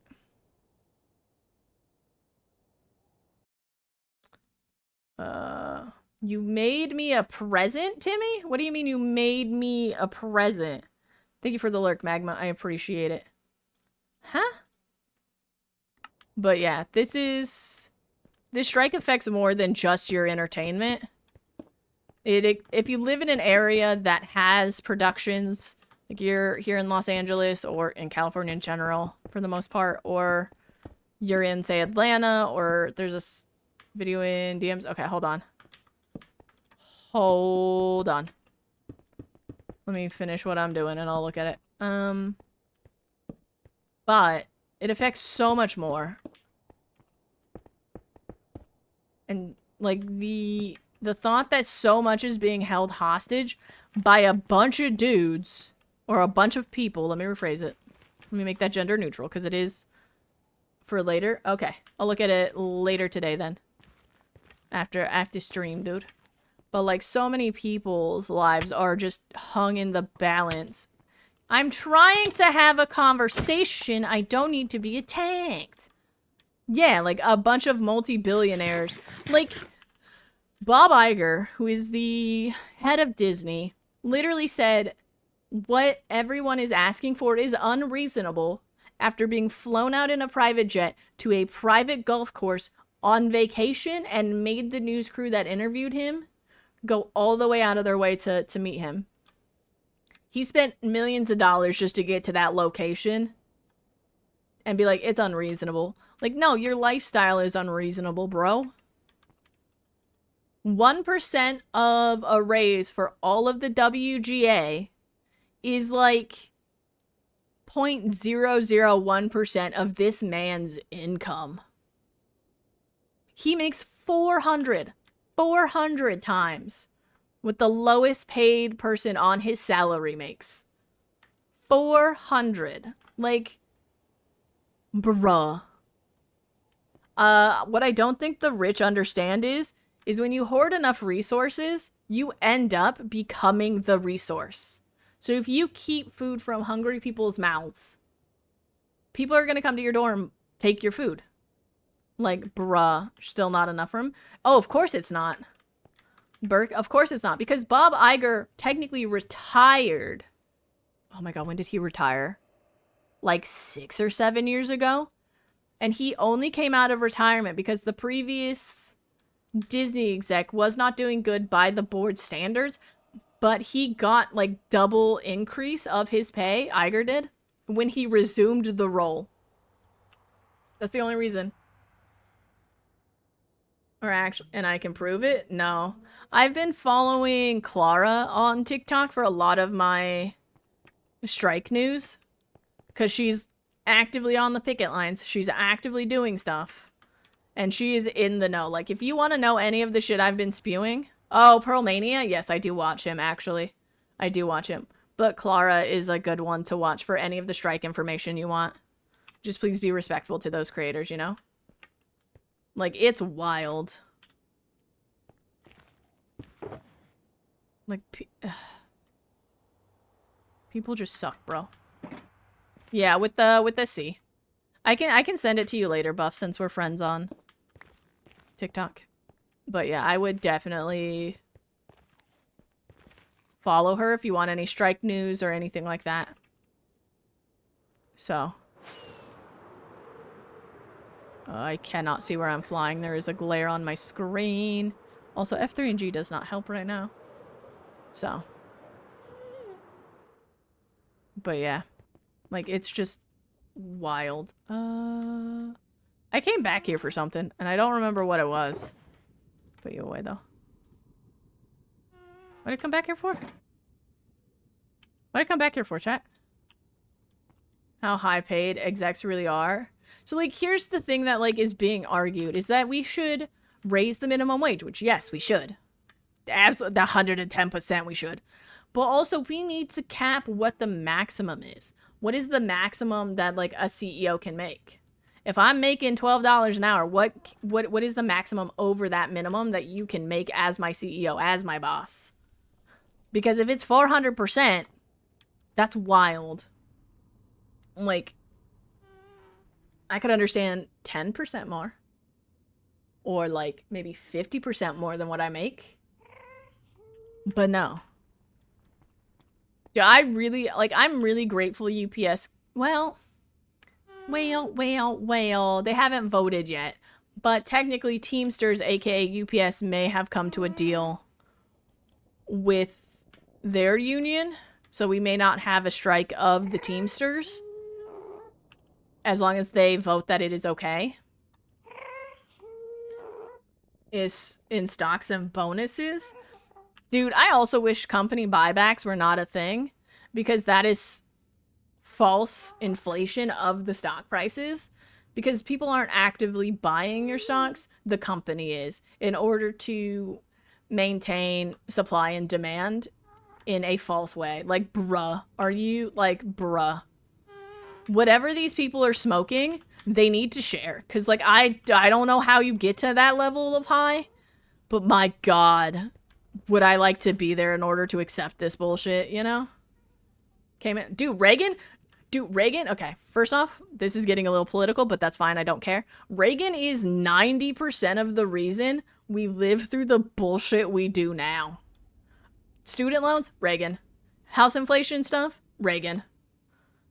A: you made me a present, Timmy? What do you mean you made me a present? Thank you for the lurk, Magma. I appreciate it. Huh? But yeah, this strike affects more than just your entertainment. If you live in an area that has productions, like you're here in Los Angeles or in California in general, for the most part, or you're in, say, Atlanta, or there's a video in DMs. Okay, hold on. Hold on. Let me finish what I'm doing and I'll look at it. But it affects so much more. And, like, the thought that so much is being held hostage by a bunch of dudes, or a bunch of people, let me rephrase it. Let me make that gender neutral, because it is for later. Okay, I'll look at it later today then. After stream, dude. But, like, so many people's lives are just hung in the balance. I'm trying to have a conversation. I don't need to be attacked. Yeah, like, a bunch of multi-billionaires. Like, Bob Iger, who is the head of Disney, literally said what everyone is asking for is unreasonable after being flown out in a private jet to a private golf course on vacation and made the news crew that interviewed him go all the way out of their way to meet him. He spent millions of dollars just to get to that location and be like, it's unreasonable. Like, no, your lifestyle is unreasonable, bro. 1% of a raise for all of the WGA is like 0.001% of this man's income. He makes 400 times what the lowest paid person on his salary makes. 400. Like, bruh. What I don't think the rich understand is when you hoard enough resources, you end up becoming the resource. So if you keep food from hungry people's mouths, people are gonna come to your door and take your food. Like, bruh, still not enough room? Oh, of course it's not. Burke, of course it's not. Because Bob Iger technically retired. Oh my god, when did he retire? Like 6 or 7 years ago? And he only came out of retirement because the previous Disney exec was not doing good by the board standards. but he got like double increase of his pay, Iger did, when he resumed the role. That's the only reason. Or actually, and I can prove it? No. I've been following Clara on TikTok for a lot of my strike news. Because she's actively on the picket lines. She's actively doing stuff. And she is in the know. Like, if you want to know any of the shit I've been spewing... Oh, Pearl Mania? Yes, I do watch him, actually. I do watch him. But Clara is a good one to watch for any of the strike information you want. Just please be respectful to those creators, you know? Like, it's wild. Like, people just suck, bro. Yeah, with the C. I can send it to you later, Buff, since we're friends on TikTok. But yeah, I would definitely follow her if you want any strike news or anything like that. So. I cannot see where I'm flying. There is a glare on my screen. Also, F3 and G does not help right now. So. But yeah. Like, it's just wild. I came back here for something, and I don't remember what it was. Put you away, though. What did I come back here for? What did I come back here for, chat? How high paid execs really are. So, like, here's the thing that, like, is being argued, is that we should raise the minimum wage, which, yes, we should. Absolutely, 110% we should. But also, we need to cap what the maximum is. What is the maximum that, like, a CEO can make? If I'm making $12 an hour, what is the maximum over that minimum that you can make as my CEO, as my boss? Because if it's 400%, that's wild. Like, I could understand 10% more. Or, like, maybe 50% more than what I make. But no. Dude, I'm really grateful UPS... Well, they haven't voted yet. But technically, Teamsters, aka UPS, may have come to a deal with their union. So we may not have a strike of the Teamsters. As long as they vote that it is okay. Is in stocks and bonuses. Dude, I also wish company buybacks were not a thing. Because that is false inflation of the stock prices. Because people aren't actively buying your stocks. The company is. In order to maintain supply and demand in a false way. Like, bruh. Are you, like, bruh. Whatever these people are smoking, they need to share. Because, like, I don't know how you get to that level of high. But my God, would I like to be there in order to accept this bullshit, you know? Dude, Reagan, okay, first off, this is getting a little political, but that's fine, I don't care. Reagan is 90% of the reason we live through the bullshit we do now. Student loans? Reagan. House inflation stuff? Reagan.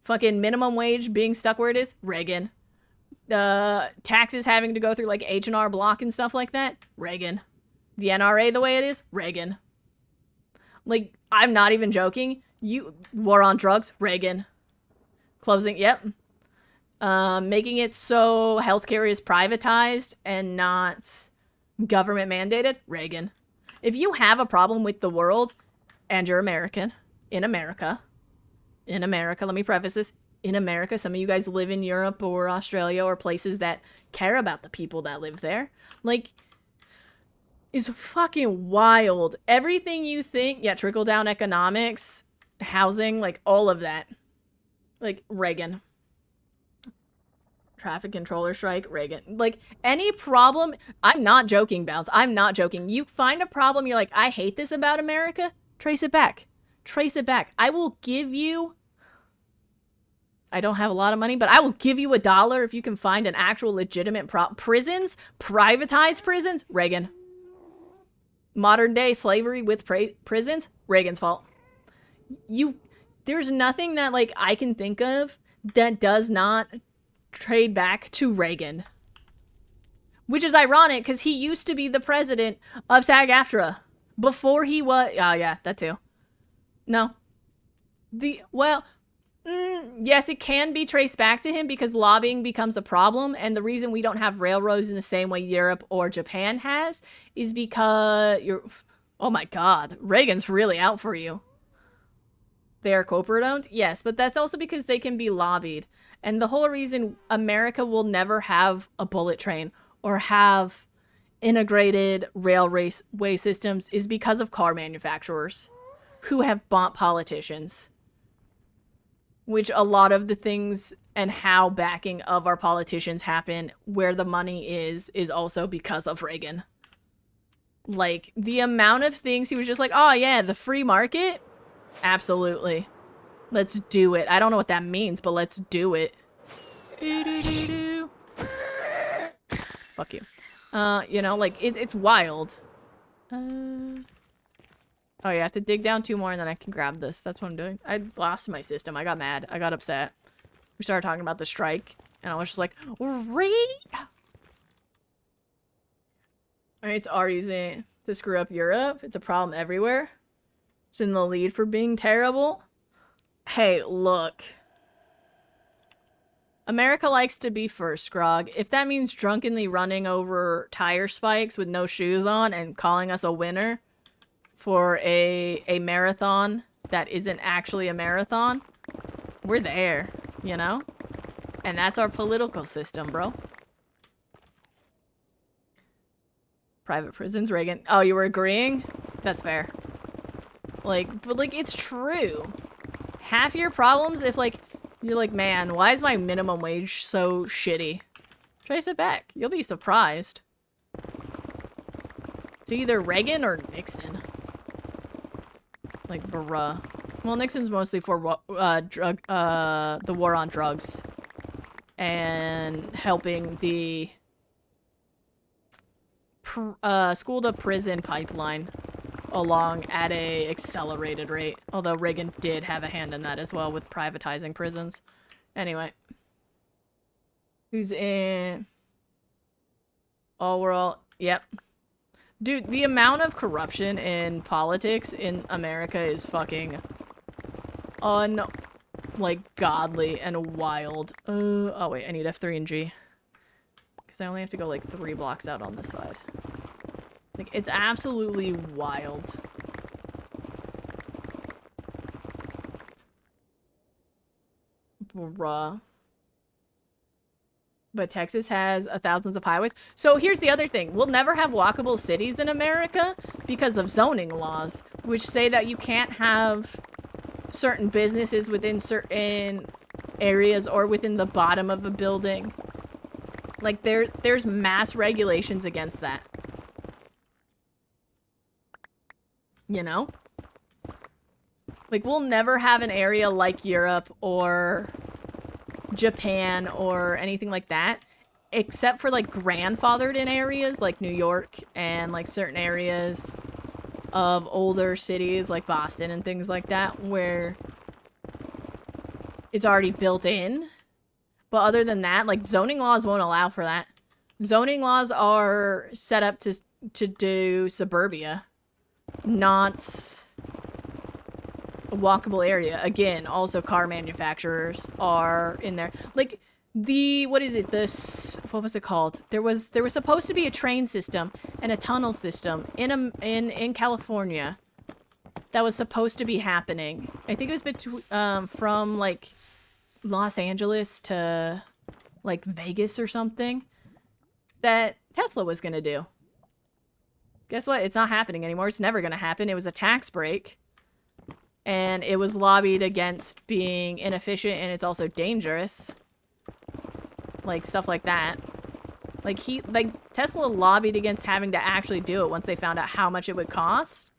A: Fucking minimum wage being stuck where it is? Reagan. Taxes having to go through like H&R Block and stuff like that? Reagan. The NRA the way it is? Reagan. Like, I'm not even joking. War on drugs? Reagan. Closing, yep. Making it so healthcare is privatized and not government mandated? Reagan. If you have a problem with the world and you're American, in America, let me preface this, in America, some of you guys live in Europe or Australia or places that care about the people that live there, like, is fucking wild. Everything you think, yeah, trickle-down economics, housing, like, all of that. Like, Reagan. Traffic controller strike, Reagan. Like, any problem, I'm not joking, Bounce, I'm not joking. You find a problem, you're like, I hate this about America, trace it back. Trace it back. I will give you... I don't have a lot of money, but I will give you $1 if you can find an actual legitimate prisons, privatized prisons, Reagan. Modern day slavery with prisons, Reagan's fault. There's nothing that, like, I can think of that does not trade back to Reagan. Which is ironic, because he used to be the president of SAG-AFTRA. Before he was... Oh, yeah, that too. No. Yes, it can be traced back to him because lobbying becomes a problem. And the reason we don't have railroads in the same way Europe or Japan has is because oh my God, Reagan's really out for you. They are corporate owned? Yes, but that's also because they can be lobbied. And the whole reason America will never have a bullet train or have integrated railway systems is because of car manufacturers who have bought politicians. Which a lot of the things and how backing of our politicians happen, where the money is also because of Reagan. Like, the amount of things he was just like, oh yeah, the free market? Absolutely. Let's do it. I don't know what that means, but let's do it. Fuck you. You know, like, it's wild. Oh, yeah, I have to dig down 2 more and then I can grab this. That's what I'm doing. I lost my system. I got mad. I got upset. We started talking about the strike and I was just like, Alright, it's already easy to screw up Europe. It's a problem everywhere. It's in the lead for being terrible. Hey, look. America likes to be first, Grog. If that means drunkenly running over tire spikes with no shoes on and calling us a winner for a marathon that isn't actually a marathon, we're there, you know? And that's our political system, bro. Private prisons, Reagan. Oh, you were agreeing? That's fair. Like, but like, it's true. Half your problems, if like, you're like, man, why is my minimum wage so shitty? Trace it back. You'll be surprised. It's either Reagan or Nixon. Like, bruh. Well, Nixon's mostly for the war on drugs. And helping the school to prison pipeline along at a accelerated rate. Although Reagan did have a hand in that as well with privatizing prisons. Anyway. Who's in? All world. Yep. Dude, the amount of corruption in politics in America is fucking godly and wild. Oh wait, I need F3 and G. Because I only have to go like 3 blocks out on this side. Like, it's absolutely wild. Bruh. But Texas has thousands of highways. So here's the other thing. We'll never have walkable cities in America because of zoning laws, which say that you can't have certain businesses within certain areas or within the bottom of a building. Like, there's mass regulations against that. You know? Like, we'll never have an area like Europe or Japan or anything like that, except for, like, grandfathered in areas like New York and, like, certain areas of older cities like Boston and things like that, where it's already built in. But other than that, like, zoning laws won't allow for that. Zoning laws are set up to do suburbia, not a walkable area. Again, also car manufacturers are in there. Like, what is it? What was it called? There was supposed to be a train system and a tunnel system in California that was supposed to be happening. I think it was from like Los Angeles to like Vegas or something that Tesla was gonna do. Guess what? It's not happening anymore. It's never gonna happen. It was a tax break. And it was lobbied against being inefficient, and it's also dangerous. Like, stuff like that. Like, Tesla lobbied against having to actually do it once they found out how much it would cost.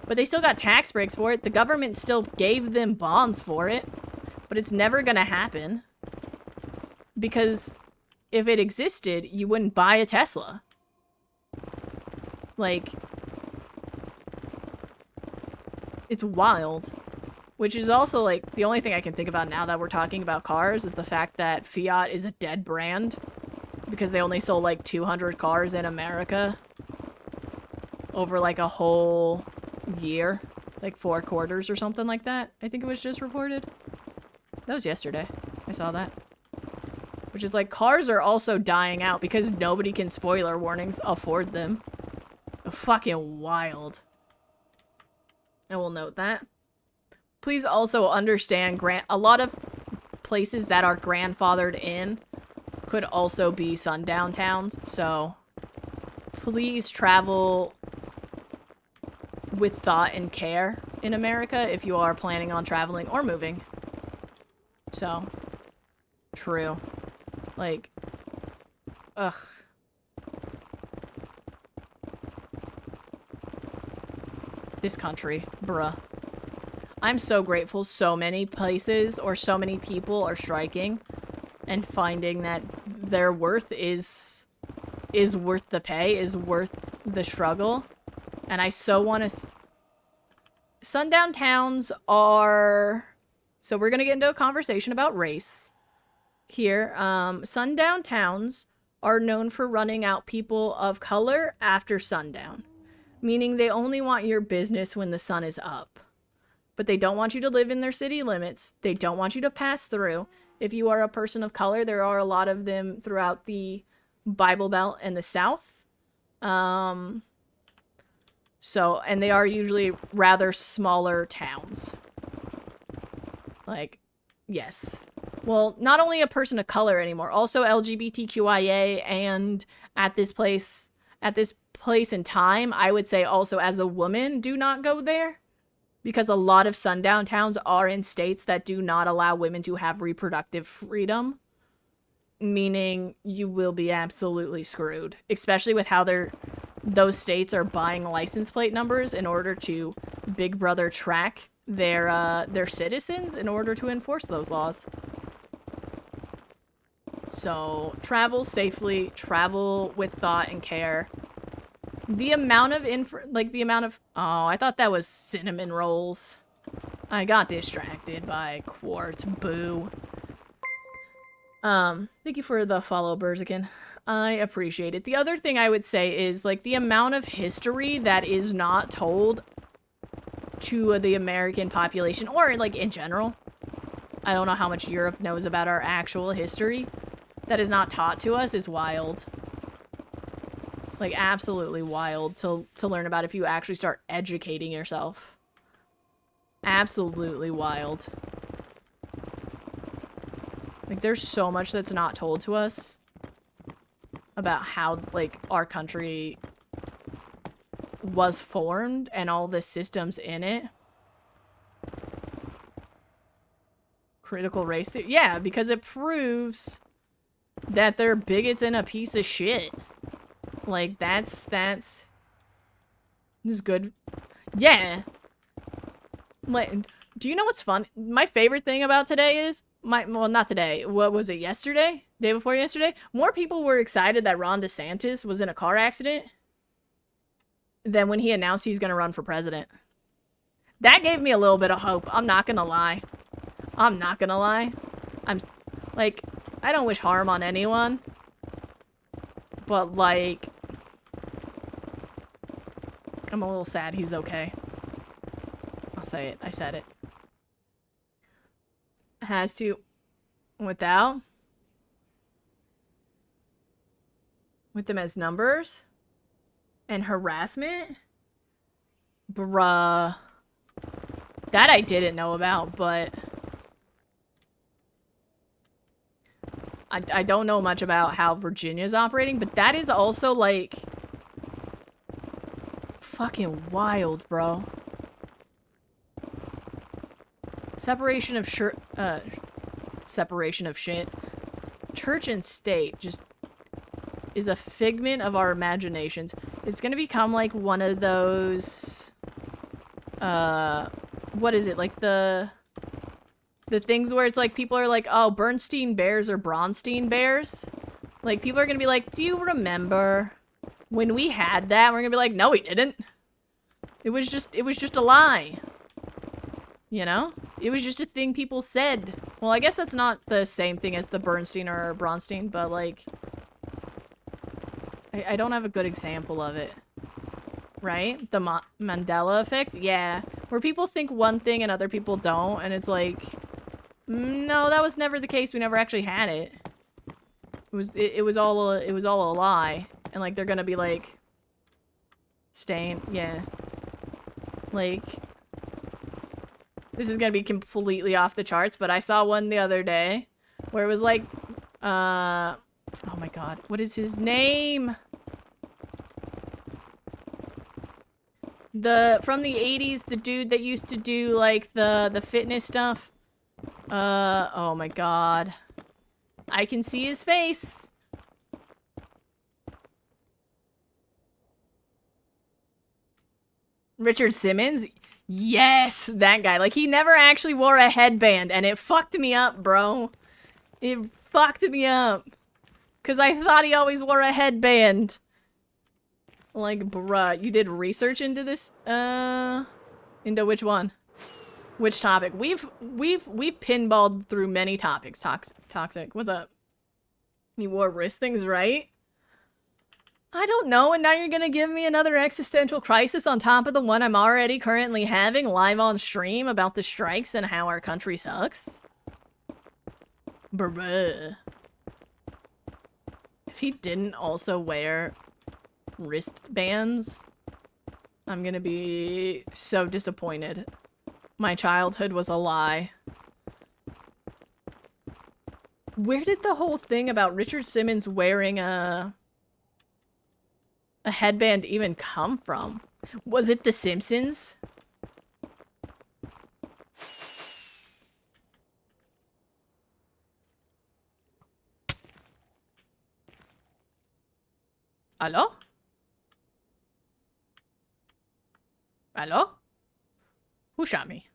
A: But they still got tax breaks for it. The government still gave them bonds for it. But it's never gonna happen. Because if it existed, you wouldn't buy a Tesla. Like, it's wild. Which is also, like, the only thing I can think about now that we're talking about cars is the fact that Fiat is a dead brand. Because they only sold, like, 200 cars in America over, like, a whole year. Like 4 quarters or something like that. I think it was just reported. That was yesterday. I saw that. Which is like, cars are also dying out because nobody can, spoiler warnings, afford them. Fucking wild. I will note that. Please also understand, a lot of places that are grandfathered in could also be sundown towns, so please travel with thought and care in America if you are planning on traveling or moving. So, true. Like, ugh. This country, bruh. I'm so grateful so many places or so many people are striking and finding that their worth is worth the pay, is worth the struggle. And I so want to... Sundown towns are... So we're going to get into a conversation about race here. Sundown towns are known for running out people of color after sundown. Meaning they only want your business when the sun is up. But they don't want you to live in their city limits. They don't want you to pass through. If you are a person of color, there are a lot of them throughout the Bible Belt and the South. And they are usually rather smaller towns. Like, yes. Well, not only a person of color anymore, also LGBTQIA, and at this place in time, I would say also as a woman, do not go there. Because a lot of sundown towns are in states that do not allow women to have reproductive freedom. Meaning you will be absolutely screwed. Especially with how those states are buying license plate numbers in order to Big Brother track their citizens in order to enforce those laws. So, travel safely, travel with thought and care. The amount of oh, I thought that was cinnamon rolls. I got distracted by quartz. Boo. Thank you for the follow, Berzikin. I appreciate it. The other thing I would say is, like, the amount of history that is not told to the American population, or, like, in general. I don't know how much Europe knows about our actual history. That is not taught to us is wild. Like, absolutely wild to learn about if you actually start educating yourself. Absolutely wild. Like, there's so much that's not told to us about how, like, our country was formed and all the systems in it. Critical race theory? Yeah, because it proves that they're bigots and a piece of shit. Like, that's this is good. Yeah. Like, do you know what's fun? My favorite thing about today is, well, not today. What was it, yesterday? Day before yesterday? More people were excited that Ron DeSantis was in a car accident than when he announced he's gonna run for president. That gave me a little bit of hope. I'm not gonna lie. I'm not gonna lie. I'm, like, I don't wish harm on anyone. But, like, I'm a little sad he's okay. I'll say it. I said it. Has to. Without. With them as numbers. And harassment. Bruh. That I didn't know about, but I don't know much about how Virginia's operating, but that is also, like, fucking wild, bro. Separation of shit. Church and state just is a figment of our imaginations. It's gonna become like one of those, what is it? Like the things where it's like people are like, oh, Bernstein Bears or Bronstein Bears. Like, people are gonna be like, do you remember when we had that? We're gonna be like, no, we didn't. It was just a lie. You know? It was just a thing people said. Well, I guess that's not the same thing as the Bernstein or Bronstein, but, like, I don't have a good example of it. Right? The Mandela effect? Yeah. Where people think one thing and other people don't, and it's like, no, that was never the case. We never actually had it. It was all a lie. And like they're gonna be like staying, yeah. Like this is gonna be completely off the charts, but I saw one the other day where it was like oh my god, what is his name? From the 80s, the dude that used to do like the fitness stuff. Oh my god. I can see his face. Richard Simmons? Yes, that guy. Like, he never actually wore a headband, and it fucked me up, bro. It fucked me up. Because I thought he always wore a headband. Like, bruh, you did research into this? Into which one? Which topic? We've pinballed through many topics. Toxic. What's up? You wore wrist things, right? I don't know, and now you're gonna give me another existential crisis on top of the one I'm already currently having live on stream about the strikes and how our country sucks? Bruh. If he didn't also wear wristbands, I'm gonna be so disappointed. My childhood was a lie. Where did the whole thing about Richard Simmons wearing a headband even come from? Was it The Simpsons? Hello? Hello? Who shot me?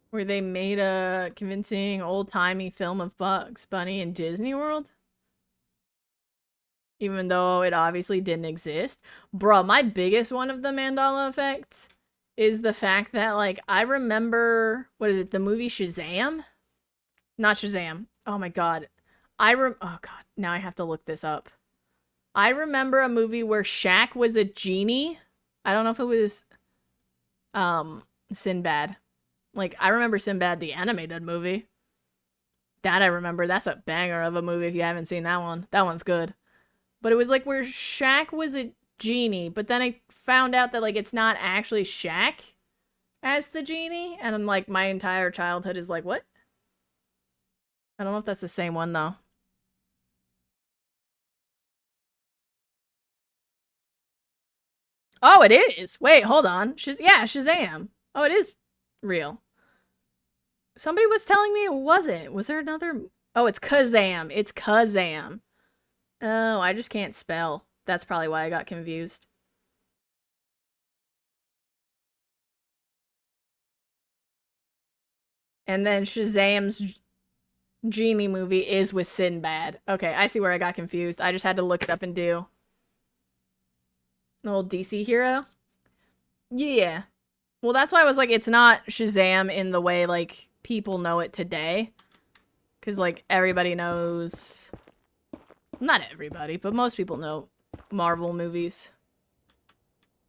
A: Where they made a convincing old-timey film of Bugs Bunny in Disney World? Even though it obviously didn't exist. Bro, my biggest one of the Mandela effect is the fact that, like, I remember, what is it, the movie Shazam? Not Shazam. Oh my god. oh god, now I have to look this up. I remember a movie where Shaq was a genie. I don't know if it was, Sinbad. Like, I remember Sinbad, the animated movie. That I remember. That's a banger of a movie if you haven't seen that one. That one's good. But it was like where Shaq was a genie, but then I found out that like it's not actually Shaq as the genie, and I'm like, my entire childhood is like, what? I don't know if that's the same one though. Oh, it is. Wait, hold on. Yeah, Shazam. Oh, it is real. Somebody was telling me it wasn't. Was there another? Oh, it's Kazam. It's Kazam. Oh, I just can't spell. That's probably why I got confused. And then Shazam's genie movie is with Sinbad. Okay, I see where I got confused. I just had to look it up and do. The old DC hero? Yeah. Well, that's why I was like, it's not Shazam in the way, like, people know it today. Because, like, everybody knows... Not everybody, but most people know Marvel movies.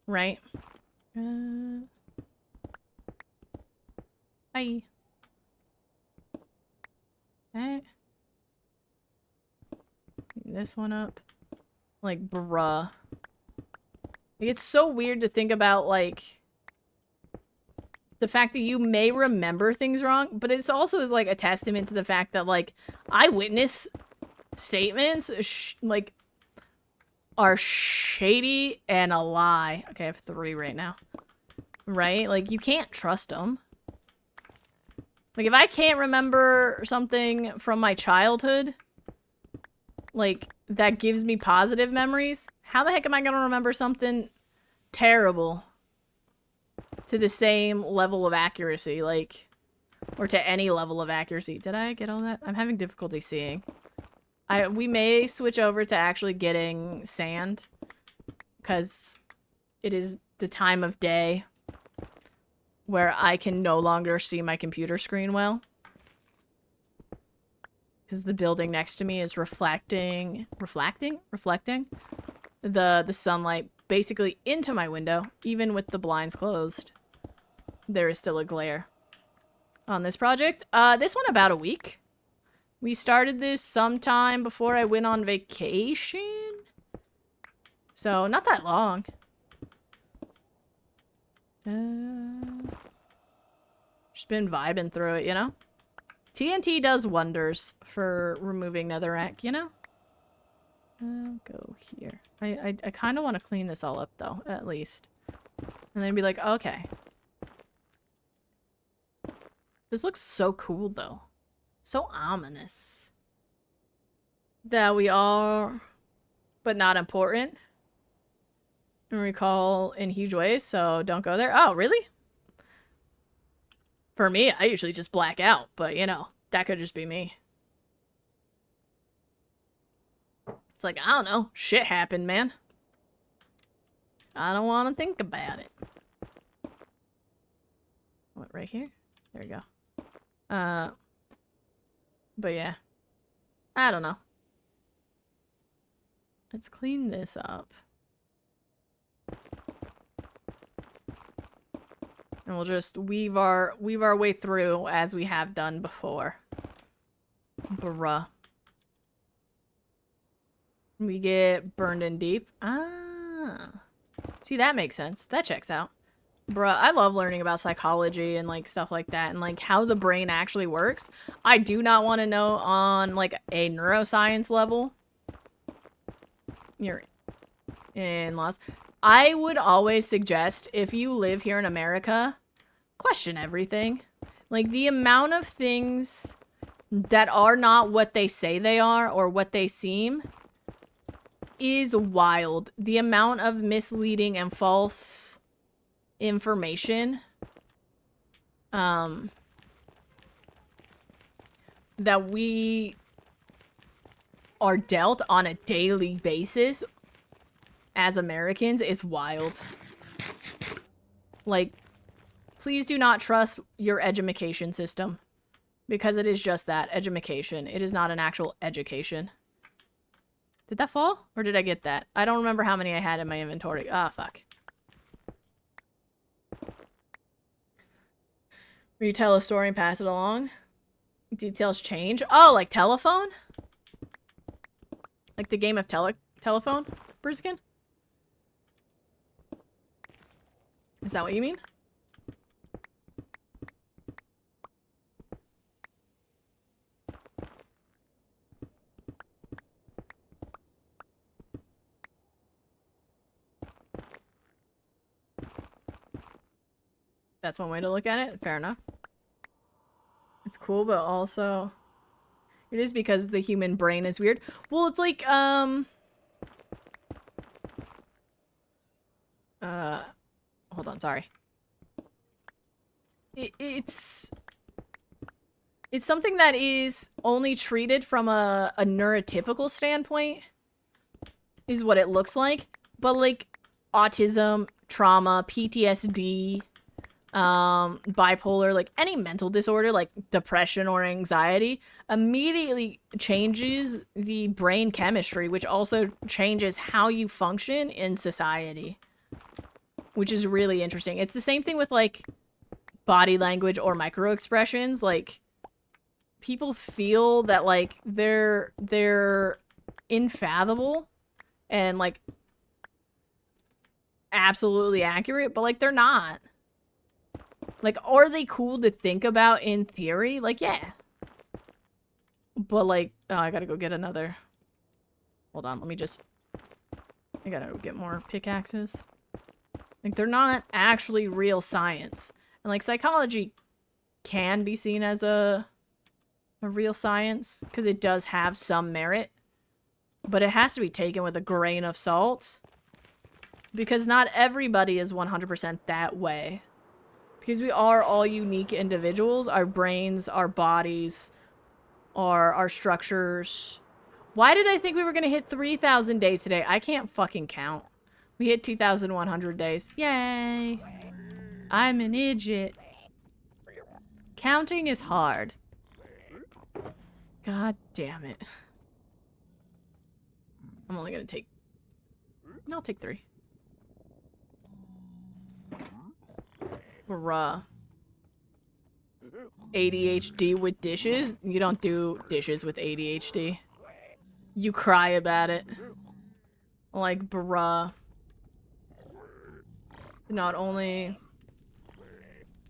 A: Right? Hi. Okay. This one up. Like, bruh. It's so weird to think about, like, the fact that you may remember things wrong, but it's also is, like, a testament to the fact that, like, eyewitness statements, like, are shady and a lie. Okay, I have 3 right now. Right? Like, you can't trust them. Like, if I can't remember something from my childhood, like, that gives me positive memories, how the heck am I gonna remember something terrible to the same level of accuracy, like, or to any level of accuracy? Did I get all that? I'm having difficulty seeing. We may switch over to actually getting sand, because it is the time of day where I can no longer see my computer screen well. Because the building next to me is reflecting the sunlight basically into my window, even with the blinds closed. There is still a glare on this project. This one about a week. We started this sometime before I went on vacation. So, not that long. Just been vibing through it, you know? TNT does wonders for removing netherrack, you know? I'll go here. I kind of want to clean this all up, though, at least. And then be like, okay. This looks so cool, though. So ominous. That we are, but not important. And recall in huge ways, so don't go there. Oh, really? For me, I usually just black out, but you know, that could just be me. It's like, I don't know, shit happened, man. I don't want to think about it. What, right here? There we go. But yeah. I don't know. Let's clean this up. And we'll just weave our way through as we have done before. Bruh. We get burned in deep. Ah. See, that makes sense. That checks out. Bruh, I love learning about psychology and like stuff like that and like how the brain actually works. I do not want to know on like a neuroscience level. You're in laws. I would always suggest if you live here in America, question everything. Like the amount of things that are not what they say they are or what they seem is wild. The amount of misleading and false information that we are dealt on a daily basis as Americans is wild. Like, please do not trust your education system because it is just that, education. It is not an actual education. Did that fall? Or did I get that? I don't remember how many I had in my inventory. Ah, fuck. Retell a story and pass it along. Details change. Oh, like telephone? Like the game of telephone, Briskin? Is that what you mean? That's one way to look at it. Fair enough. It's cool, but also it is because the human brain is weird. Well, it's like, hold on, sorry. It's something that is only treated from a neurotypical standpoint, is what it looks like. But like autism, trauma, PTSD, bipolar, like any mental disorder like depression or anxiety immediately changes the brain chemistry, which also changes how you function in society, which is really interesting. It's the same thing with like body language or micro expressions. Like people feel that like they're infathomable and like absolutely accurate, but like they're not. Like, are they cool to think about in theory? Like, yeah. But, like, oh, I gotta go get another. Hold on, let me just... I gotta go get more pickaxes. Like, they're not actually real science. And, like, psychology can be seen as a real science, because it does have some merit. But it has to be taken with a grain of salt. Because not everybody is 100% that way. Because we are all unique individuals. Our brains, our bodies, our structures. Why did I think we were going to hit 3,000 days today? I can't fucking count. We hit 2,100 days. Yay! I'm an idiot. Counting is hard. God damn it. I'm only going to take... No, I'll take 3. Bruh. ADHD with dishes? You don't do dishes with ADHD. You cry about it. Like, bruh. Not only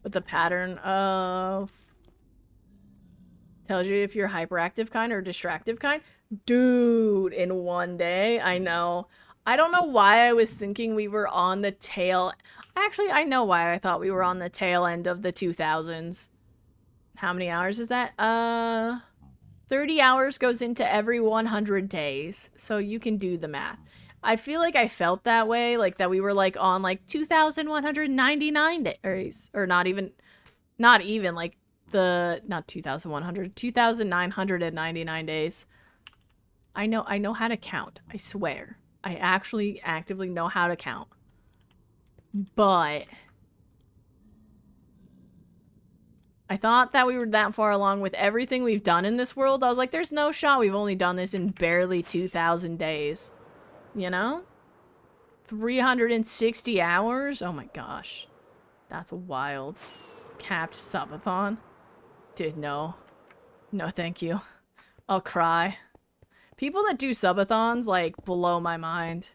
A: with the pattern of tells you if you're hyperactive kind or distractive kind. Dude, in one day, I know. I don't know why I was thinking we were on the tail. Actually, I know why I thought we were on the tail end of the 2000s. How many hours is that? 30 hours goes into every 100 days. So you can do the math. I feel like I felt that way, like that we were like on like 2,199 days, or not even like not 2,100, 2,999 days. I know how to count. I swear. I actually actively know how to count. But I thought that we were that far along with everything we've done in this world. I was like, there's no shot we've only done this in barely 2,000 days. You know? 360 hours? Oh my gosh. That's wild. Capped subathon? Dude, no. No, thank you. I'll cry. People that do subathons, like, blow my mind.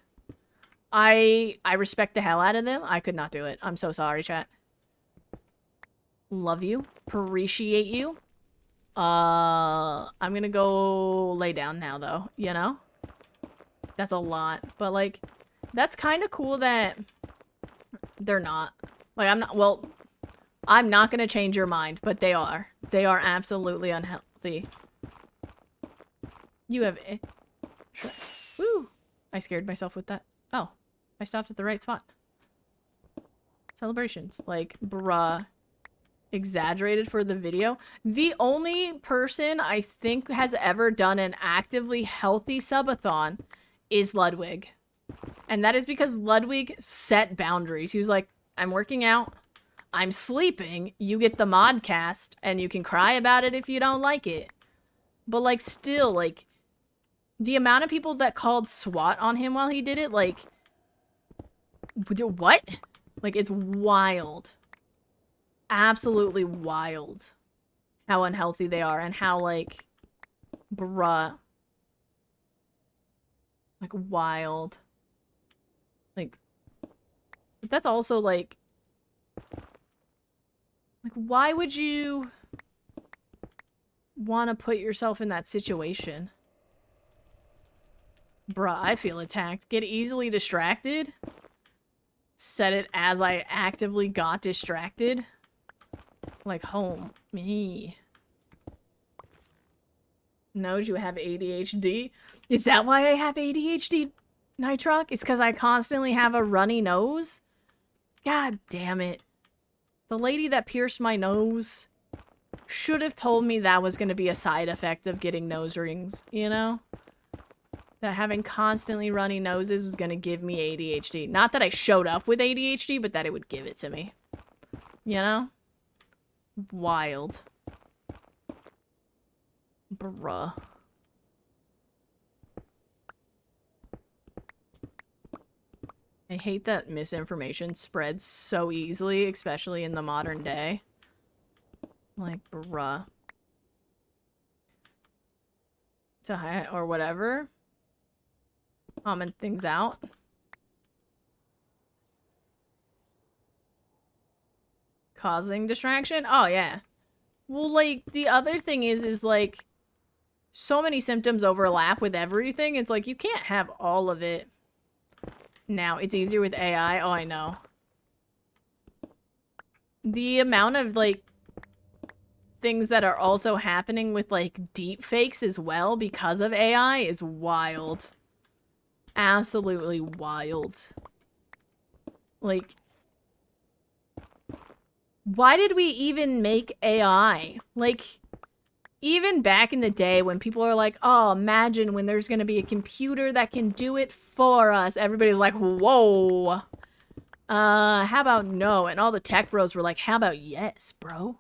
A: I respect the hell out of them. I could not do it. I'm so sorry, chat. Love you. Appreciate you. I'm gonna go lay down now, though. You know? That's a lot. But, like, that's kind of cool that they're not. Like, I'm not gonna change your mind, but they are. They are absolutely unhealthy. You have... Woo! I scared myself with that. Oh. I stopped at the right spot. Celebrations. Like, bruh. Exaggerated for the video. The only person I think has ever done an actively healthy subathon is Ludwig. And that is because Ludwig set boundaries. He was like, I'm working out. I'm sleeping. You get the modcast, and you can cry about it if you don't like it. But, like, still, like, the amount of people that called SWAT on him while he did it, like, what? Like, it's wild. Absolutely wild how unhealthy they are and how, like, bruh. Like, wild. Like, that's also, like, why would you want to put yourself in that situation? Bruh, I feel attacked. Get easily distracted? Set it as I actively got distracted? Like, home. Me. Knows you have ADHD? Is that why I have ADHD, Nitroc? It's because I constantly have a runny nose? God damn it. The lady that pierced my nose should have told me that was going to be a side effect of getting nose rings, you know? That having constantly runny noses was going to give me ADHD. Not that I showed up with ADHD, but that it would give it to me. You know? Wild. Bruh. I hate that misinformation spreads so easily, especially in the modern day. Like, bruh. Or whatever. Comment things out. Causing distraction? Oh, yeah. Well, like, the other thing is like, so many symptoms overlap with everything. It's like, you can't have all of it. Now, it's easier with AI. Oh, I know. The amount of, like, things that are also happening with, like, deep fakes as well because of AI is wild. Absolutely wild. Like, why did we even make AI? Like, even back in the day when people are like, oh, imagine when there's gonna be a computer that can do it for us. Everybody's like, whoa. How about no? And all the tech bros were like, how about yes, bro?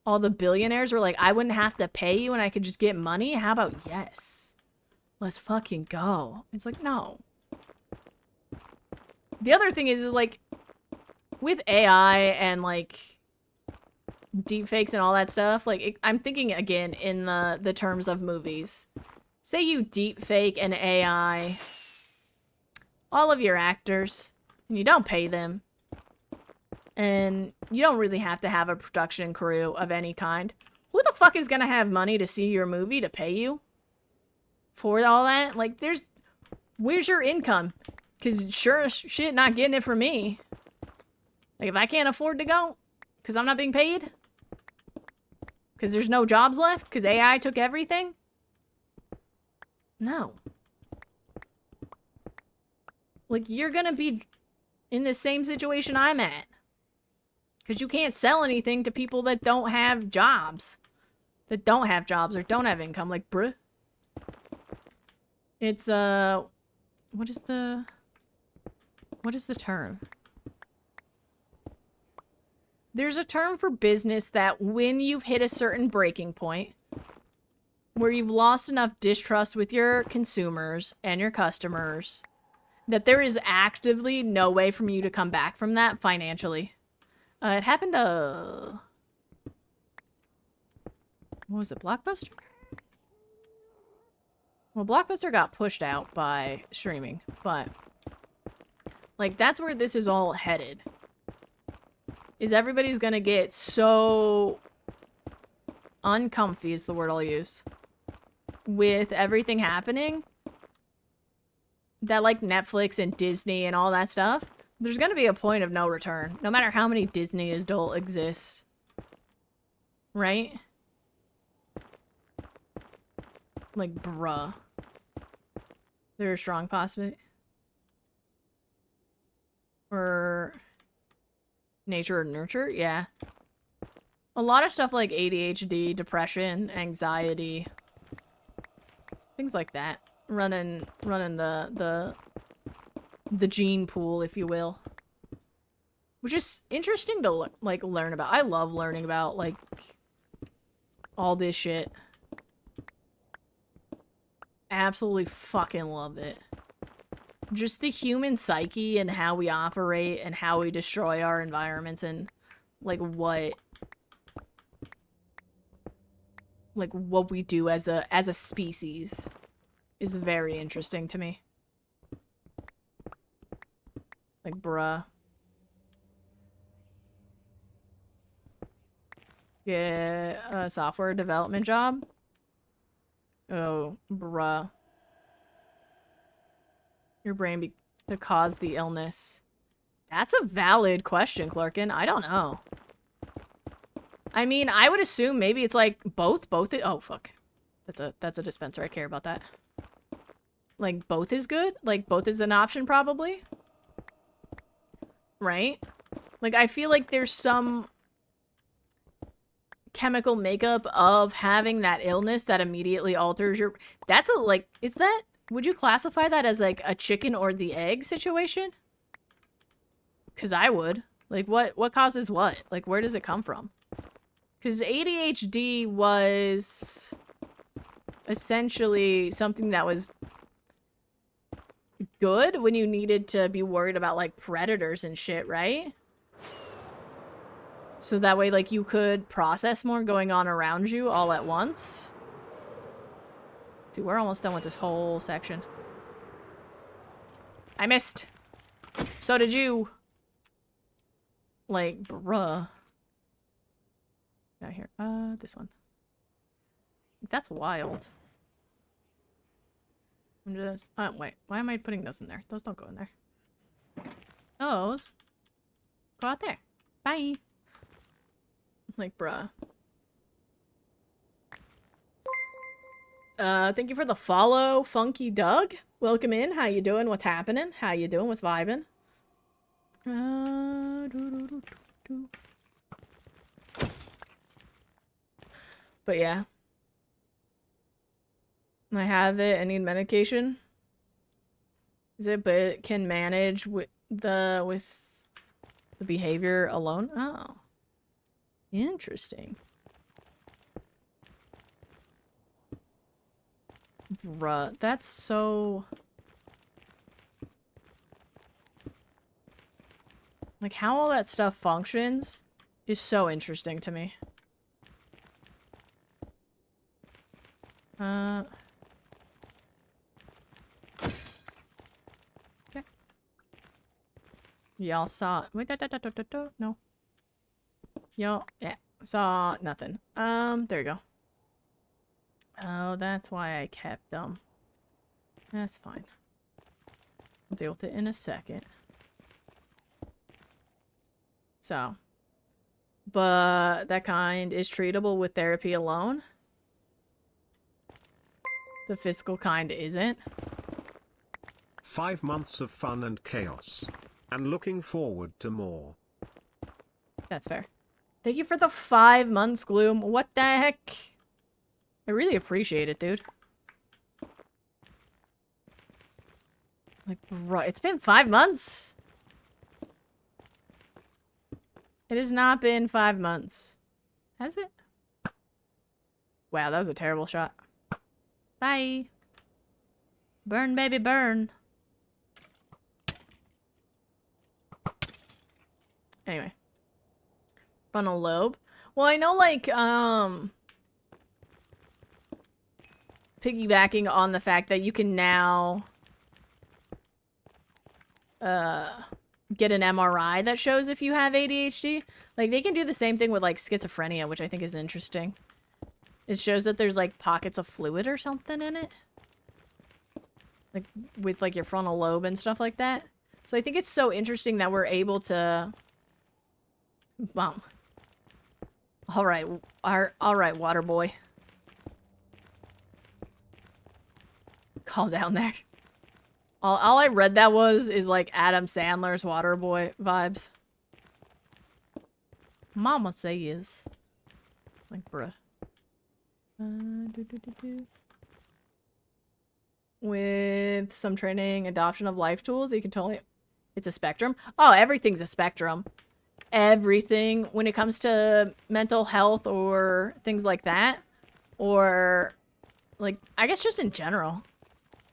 A: All the billionaires were like, I wouldn't have to pay you and I could just get money. How about yes? Let's fucking go. It's like, no. The other thing is like, with AI and like deepfakes and all that stuff, like I'm thinking again in the terms of movies. Say you deepfake an AI, all of your actors, and you don't pay them, and you don't really have to have a production crew of any kind. Who the fuck is gonna have money to see your movie to pay you for all that? Like, where's your income? Because sure as shit, not getting it for me. Like, if I can't afford to go, because I'm not being paid, because there's no jobs left, because AI took everything? No. Like, you're gonna be in the same situation I'm at. Because you can't sell anything to people that don't have jobs. That don't have jobs or don't have income. Like, bruh. It's, what is the term? There's a term for business that when you've hit a certain breaking point, where you've lost enough distrust with your consumers and your customers, that there is actively no way for you to come back from that financially. It happened to... What was it, Blockbuster? Well, Blockbuster got pushed out by streaming, but... Like, that's where this is all headed. Is everybody's gonna get so... uncomfy is the word I'll use. With everything happening. That, like, Netflix and Disney and all that stuff, there's gonna be a point of no return. No matter how many Disney adult exists. Right? Like, bruh. There's a strong possibility. Or... nature or nurture? Yeah. A lot of stuff like ADHD, depression, anxiety. Things like that. Running the gene pool, if you will. Which is interesting to, like, learn about. I love learning about, like, all this shit. Absolutely fucking love it. Just the human psyche and how we operate and how we destroy our environments and, like, what we do as a species is very interesting to me. Like, bruh. Yeah, a software development job? Oh, bruh. Your brain to cause the illness. That's a valid question, Clerkin. I don't know. I mean, I would assume maybe it's like both. Oh, fuck. That's a dispenser. I care about that. Like, both is good? Like, both is an option, probably? Right? Like, I feel like there's some chemical makeup of having that illness that immediately alters your... That's a, like... Is that... Would you classify that as, like, a chicken or the egg situation? Because I would. Like, what causes what? Like, where does it come from? Because ADHD was... essentially something that was... good when you needed to be worried about, like, predators and shit, right? So that way, like, you could process more going on around you all at once. Dude, we're almost done with this whole section. I missed. So did you. Like, bruh. Got here. This one. That's wild. I'm just... wait. Why am I putting those in there? Those don't go in there. Those go out there. Bye. Like, bruh. Thank you for the follow, Funky Doug. Welcome in. How you doing? What's happening? How you doing? What's vibing? But yeah. I have it. I need medication. Is it, but it can manage with the behavior alone? Oh. Interesting. Bruh, that's so... Like, how all that stuff functions is so interesting to me. Okay. Y'all saw... Wait, no. Y'all, yeah, saw nothing. There you go. Oh, that's why I kept them. That's fine. I'll deal with it in a second. So. But that kind is treatable with therapy alone. The physical kind isn't.
B: 5 months of fun and chaos. And looking forward to more.
A: That's fair. Thank you for the 5 months, Gloom. What the heck? I really appreciate it, dude. Like, bro, it's been 5 months? It has not been 5 months. Has it? Wow, that was a terrible shot. Bye. Burn, baby, burn. Anyway. Frontal lobe. Well, I know, like, piggybacking on the fact that you can now, get an MRI that shows if you have ADHD. Like, they can do the same thing with, like, schizophrenia, which I think is interesting. It shows that there's, like, pockets of fluid or something in it. Like, with, like, your frontal lobe and stuff like that. So I think it's so interesting that we're able to... Well... Alright, alright, water boy. Calm down there. All I read that is, like, Adam Sandler's water boy vibes. Mama says. Like, bruh. With some training, adoption of life tools, you can totally... It's a spectrum? Oh, everything's a spectrum. Everything, when it comes to mental health or things like that. Or, like, I guess just in general.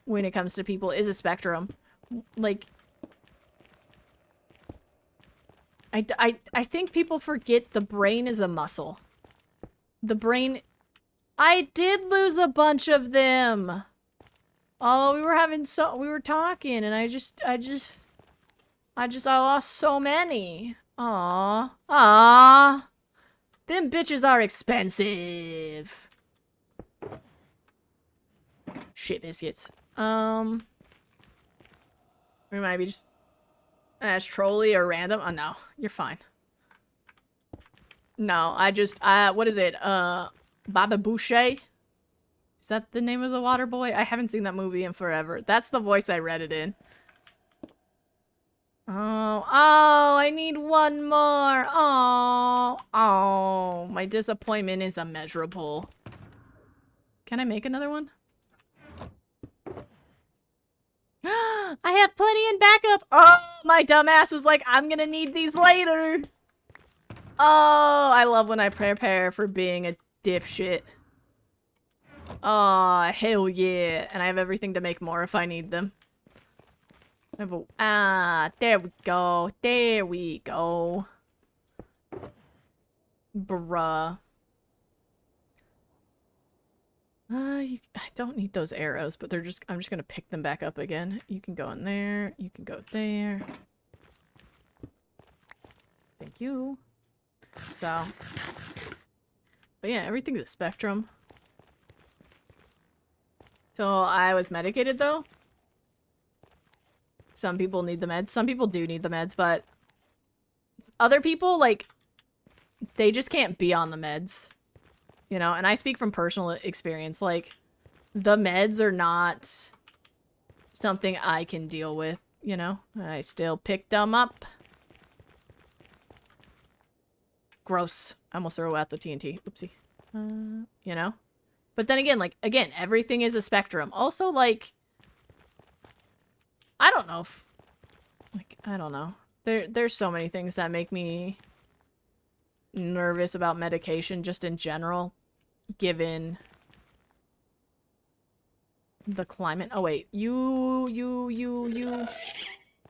A: When it comes to people, is a spectrum. Like... I think people forget the brain is a muscle. The brain... I did lose a bunch of them! Oh, we were talking, and I lost so many. Aw. Aw. Them bitches are expensive. Shit biscuits. We might be just... As trolly or random? Oh, no. You're fine. No, what is it? Baba Boucher? Is that the name of the water boy? I haven't seen that movie in forever. That's the voice I read it in. Oh, I need one more. Oh, my disappointment is immeasurable. Can I make another one? I have plenty in backup. Oh, my dumbass was like, I'm gonna need these later. Oh, I love when I prepare for being a dipshit. Oh, hell yeah. And I have everything to make more if I need them. There we go. There we go. Bruh. I don't need those arrows, but I'm just gonna pick them back up again. You can go in there. You can go there. Thank you. So. But yeah, everything's a spectrum. So I was medicated, though. Some people need the meds. Some people do need the meds, but other people, like, they just can't be on the meds. You know, and I speak from personal experience. Like, the meds are not something I can deal with, you know? I still picked them up. Gross. I almost threw out the TNT. Oopsie. You know? But then again, like, everything is a spectrum. Also, like, I don't know if, like, I don't know. There's so many things that make me nervous about medication just in general, given the climate. Oh, wait. You.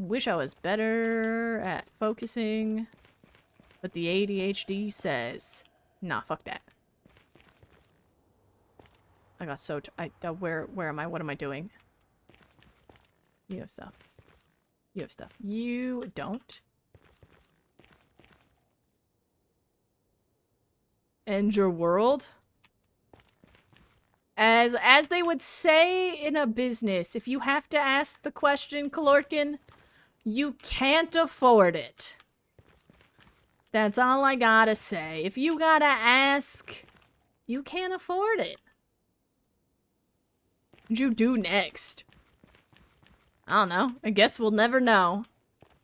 A: wish I was better at focusing. But the ADHD says, nah, fuck that. I got so where am I? What am I doing? You have stuff. You have stuff. You don't. End your world? As they would say in a business, if you have to ask the question, Kalorkin, you can't afford it. That's all I gotta say. If you gotta ask, you can't afford it. What'd you do next? I don't know. I guess we'll never know.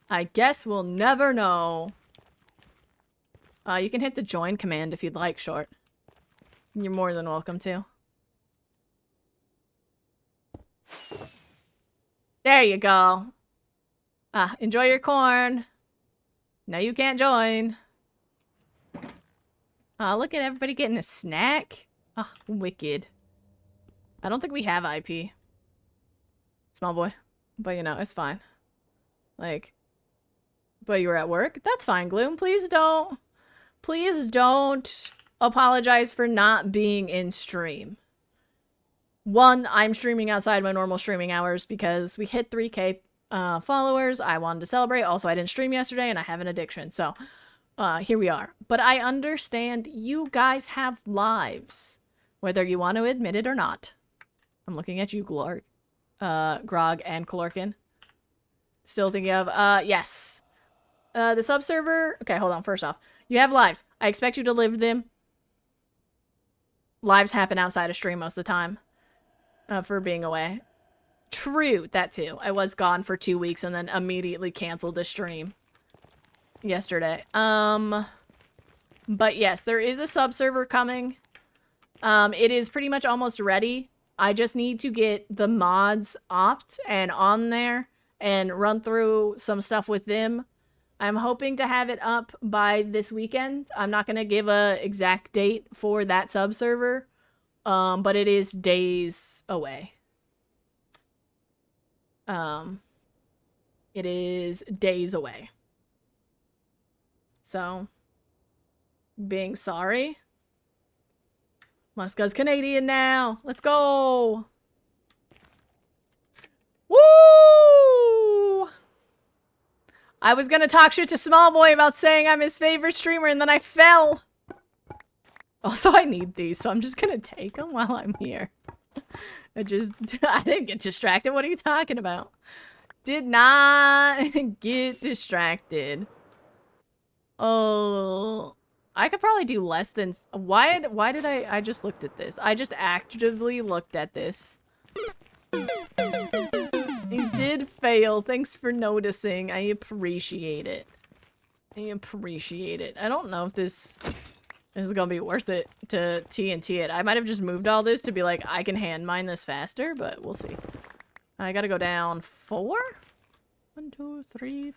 A: I guess we'll never know. You can hit the join command if you'd like, Short. You're more than welcome to. There you go. Enjoy your corn. No, you can't join. Look at everybody getting a snack. Oh, wicked. I don't think we have IP. Small boy. But, you know, it's fine. Like, but you were at work? That's fine, Gloom. Please don't apologize for not being in stream. One, I'm streaming outside my normal streaming hours because we hit 3K followers. I wanted to celebrate. Also, I didn't stream yesterday and I have an addiction. So, here we are. But I understand you guys have lives, whether you want to admit it or not. I'm looking at you, Grog and Kalorkin. Still thinking of, yes. The subserver, okay, hold on, first off. You have lives. I expect you to live them. Lives happen outside of stream most of the time. For being away. True, that too. I was gone for 2 weeks and then immediately canceled the stream. Yesterday. But yes, there is a subserver coming. It is pretty much almost ready. I just need to get the mods opt and on there and run through some stuff with them. I'm hoping to have it up by this weekend. I'm not going to give a exact date for that subserver, but it is days away. It is days away. So, being sorry. Muska's Canadian now. Let's go. Woo! I was gonna talk shit to Small Boy about saying I'm his favorite streamer and then I fell. Also, I need these, so I'm just gonna take them while I'm here. I didn't get distracted. What are you talking about? Did not get distracted. Oh, I could probably do less than... Why did I just looked at this. I just actively looked at this. It did fail. Thanks for noticing. I appreciate it. I appreciate it. I don't know if this is gonna be worth it to TNT it. I might have just moved all this to be like, I can hand mine this faster, but we'll see. I gotta go down 4? 1, 2, 3,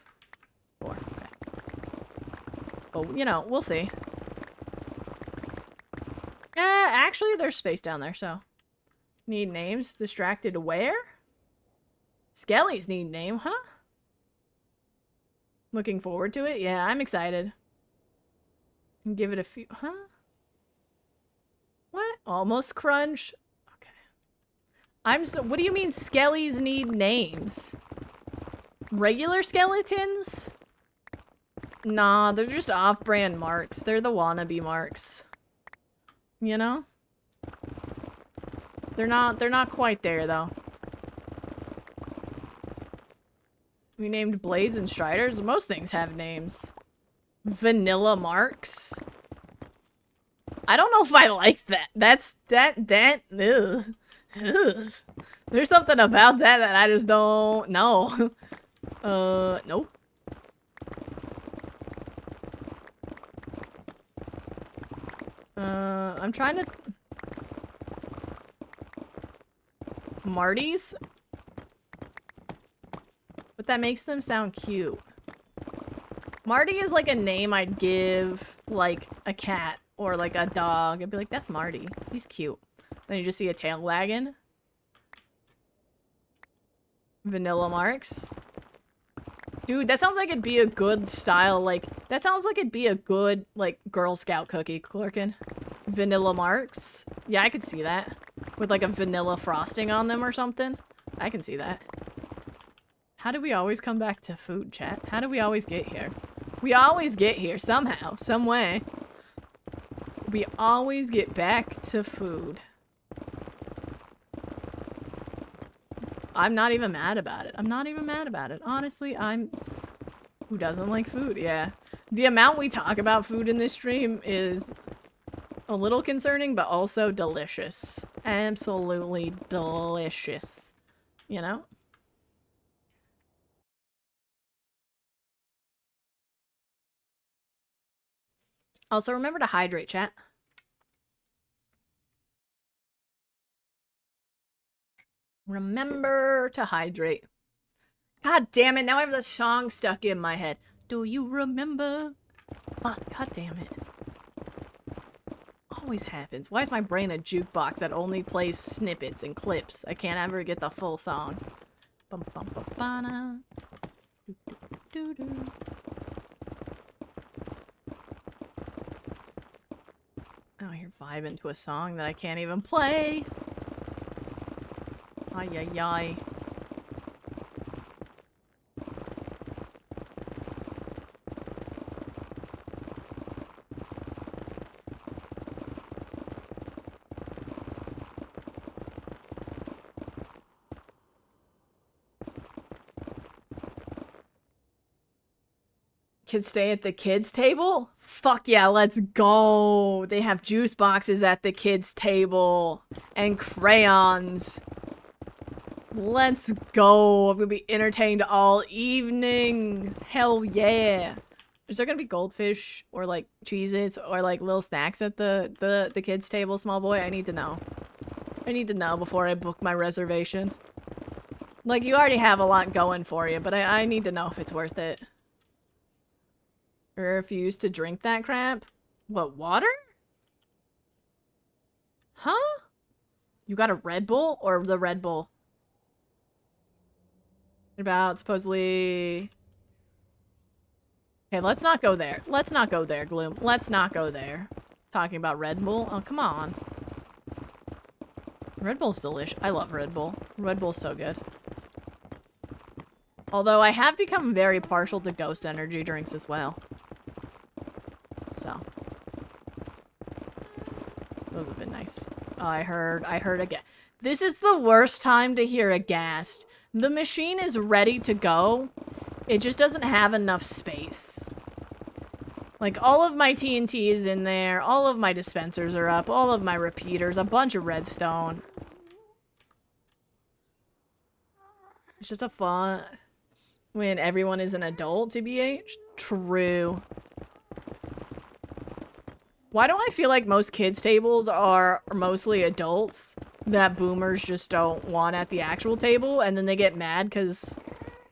A: 4. Okay. Oh, you know, we'll see. Actually, there's space down there, so. Need names. Distracted where? Skellies need name, huh? Looking forward to it? Yeah, I'm excited. Give it a few... Huh? What? Almost crunch? Okay. What do you mean skellies need names? Regular skeletons? Nah, they're just off-brand marks. They're the wannabe marks. You know? They're not quite there, though. We named Blaze and Striders. Most things have names. Vanilla marks? I don't know if I like that. Ugh. Ugh. There's something about that I just don't know. Nope. I'm trying to... Marty's? But that makes them sound cute. Marty is like a name I'd give, like, a cat or, like, a dog. I'd be like, that's Marty. He's cute. Then you just see a tail wagging. Vanilla marks. Dude, that sounds like it'd be a good style, like, that sounds like it'd be a good, like, Girl Scout cookie, Clorkin. Vanilla Marks. Yeah, I could see that. With, like, a vanilla frosting on them or something. I can see that. How do we always come back to food, chat? How do we always get here? We always get here, somehow, some way. We always get back to food. I'm not even mad about it. I'm not even mad about it. Honestly, who doesn't like food? Yeah. The amount we talk about food in this stream is a little concerning, but also delicious. Absolutely delicious. You know? Also, remember to hydrate, chat. Remember to hydrate. God damn it, now I have the song stuck in my head. Do you remember? Fuck, god damn it. Always happens. Why is my brain a jukebox that only plays snippets and clips? I can't ever get the full song. Bum bum bum bana. Do do do. Oh, you're vibing to a song that I can't even play. Ay, ay, ay. Kids stay at the kids' table? Fuck yeah, let's go. They have juice boxes at the kids' table. And crayons. Let's go. I'm gonna be entertained all evening. Hell yeah. Is there gonna be goldfish or like Cheez-Its or like little snacks at the kids' table, small boy? I need to know. I need to know before I book my reservation. Like, you already have a lot going for you, but I need to know if it's worth it. Or if you used to drink that crap. What, water? Huh? You got a Red Bull or the Red Bull? About supposedly... Okay, let's not go there. Let's not go there, Gloom. Let's not go there. Talking about Red Bull? Oh, come on. Red Bull's delicious. I love Red Bull. Red Bull's so good. Although I have become very partial to Ghost Energy drinks as well. So. Those have been nice. Oh, I heard again. This is the worst time to hear a ghast. The machine is ready to go. It just doesn't have enough space. Like, all of my TNT is in there. All of my dispensers are up. All of my repeaters. A bunch of redstone. It's just a fun... when everyone is an adult, TBH. True. Why do I feel like most kids' tables are mostly adults that boomers just don't want at the actual table, and then they get mad because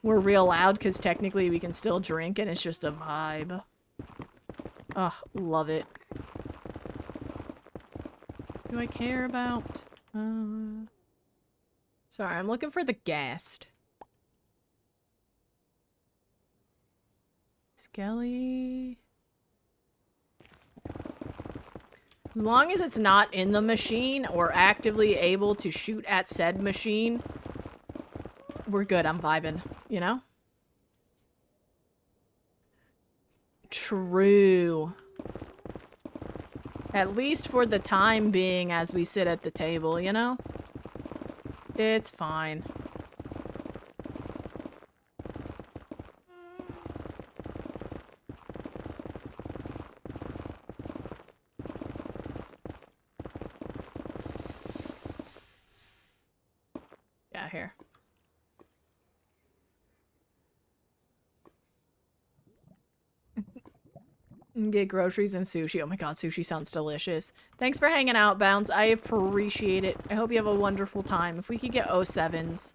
A: we're real loud because technically we can still drink and it's just a vibe. Ugh, love it. Do I care about... Sorry, I'm looking for the ghast. Skelly... As long as it's not in the machine or actively able to shoot at said machine, we're good. I'm vibing, you know? True. At least for the time being as we sit at the table, you know? It's fine. Here. Get groceries and sushi. Oh my god, sushi sounds delicious. Thanks for hanging out, Bounce. I appreciate it. I hope you have a wonderful time. If we could get 07s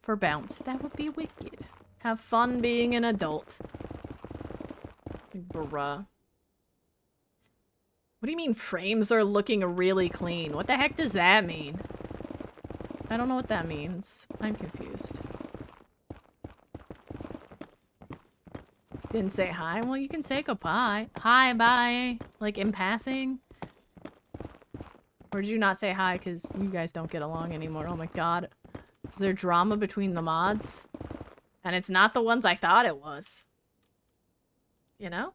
A: for Bounce, that would be wicked. Have fun being an adult. Bruh. What do you mean frames are looking really clean? What the heck does that mean? I don't know what that means. I'm confused. Didn't say hi? Well, you can say goodbye. Hi, bye. Like, in passing. Or did you not say hi because you guys don't get along anymore? Oh my god. Is there drama between the mods? And it's not the ones I thought it was. You know?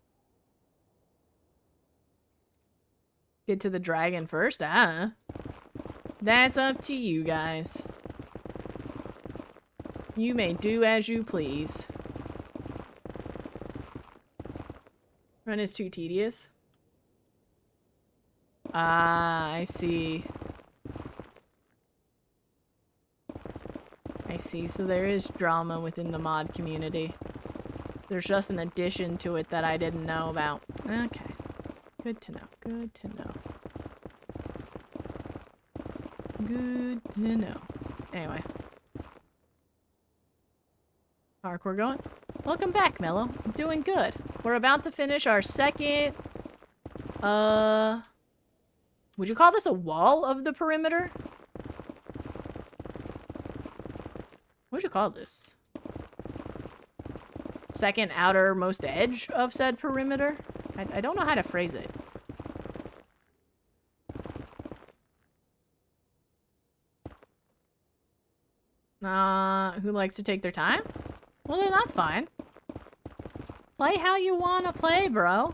A: Get to the dragon first? That's up to you guys. You may do as you please. Run is too tedious. Ah, I see. I see. So there is drama within the mod community. There's just an addition to it that I didn't know about. Okay. Good to know. Good to know. Good to know. Anyway. Parkour going. Welcome back, Mello. I'm doing good. We're about to finish our second... Would you call this a wall of the perimeter? What would you call this? Second outermost edge of said perimeter? I don't know how to phrase it. Who likes to take their time? Well, then that's fine. Play how you wanna play, bro.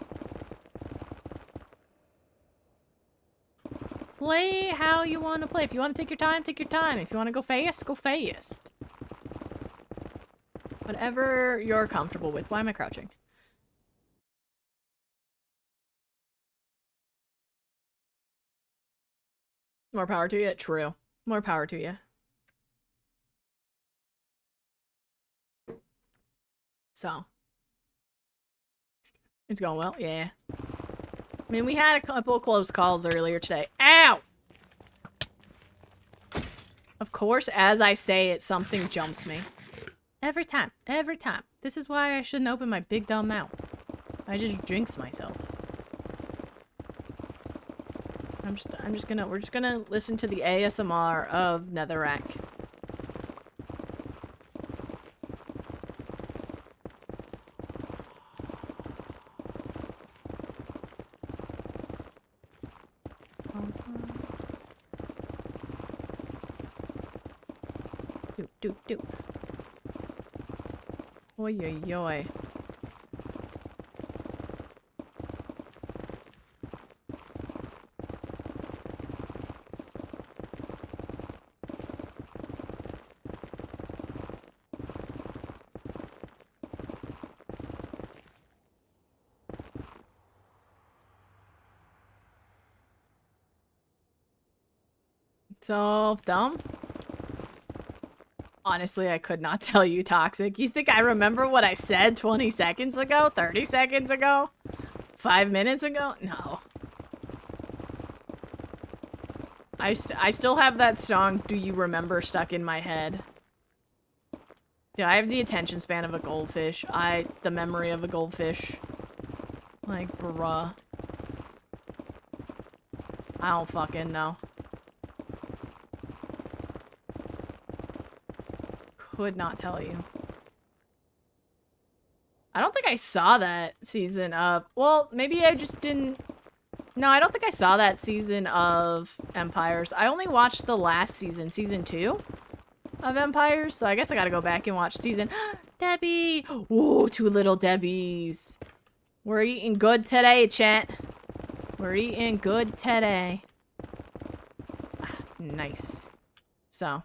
A: Play how you wanna play. If you wanna take your time, take your time. If you wanna go fast, go fast. Whatever you're comfortable with. Why am I crouching? More power to you? True. More power to you. So. It's going well? Yeah. I mean, we had a couple close calls earlier today. Ow! Of course, as I say it, something jumps me. Every time. Every time. This is why I shouldn't open my big dumb mouth. I just jinx myself. We're just gonna listen to the ASMR of Netherrack. Do. Oi, oi, oi. So dumb. Honestly, I could not tell you, Toxic. You think I remember what I said 20 seconds ago? 30 seconds ago? 5 minutes ago? No. I still have that song, Do You Remember, stuck in my head. Yeah, I have the attention span of a goldfish. The memory of a goldfish. Like, bruh. I don't fucking know. Could not tell you. I don't think I saw that season of... Well, maybe I just didn't... No, I don't think I saw that season of Empires. I only watched the last season, season 2 of Empires. So I guess I gotta go back and watch season... Debbie! Ooh, 2 little Debbies. We're eating good today, chat. We're eating good today. Nice. So...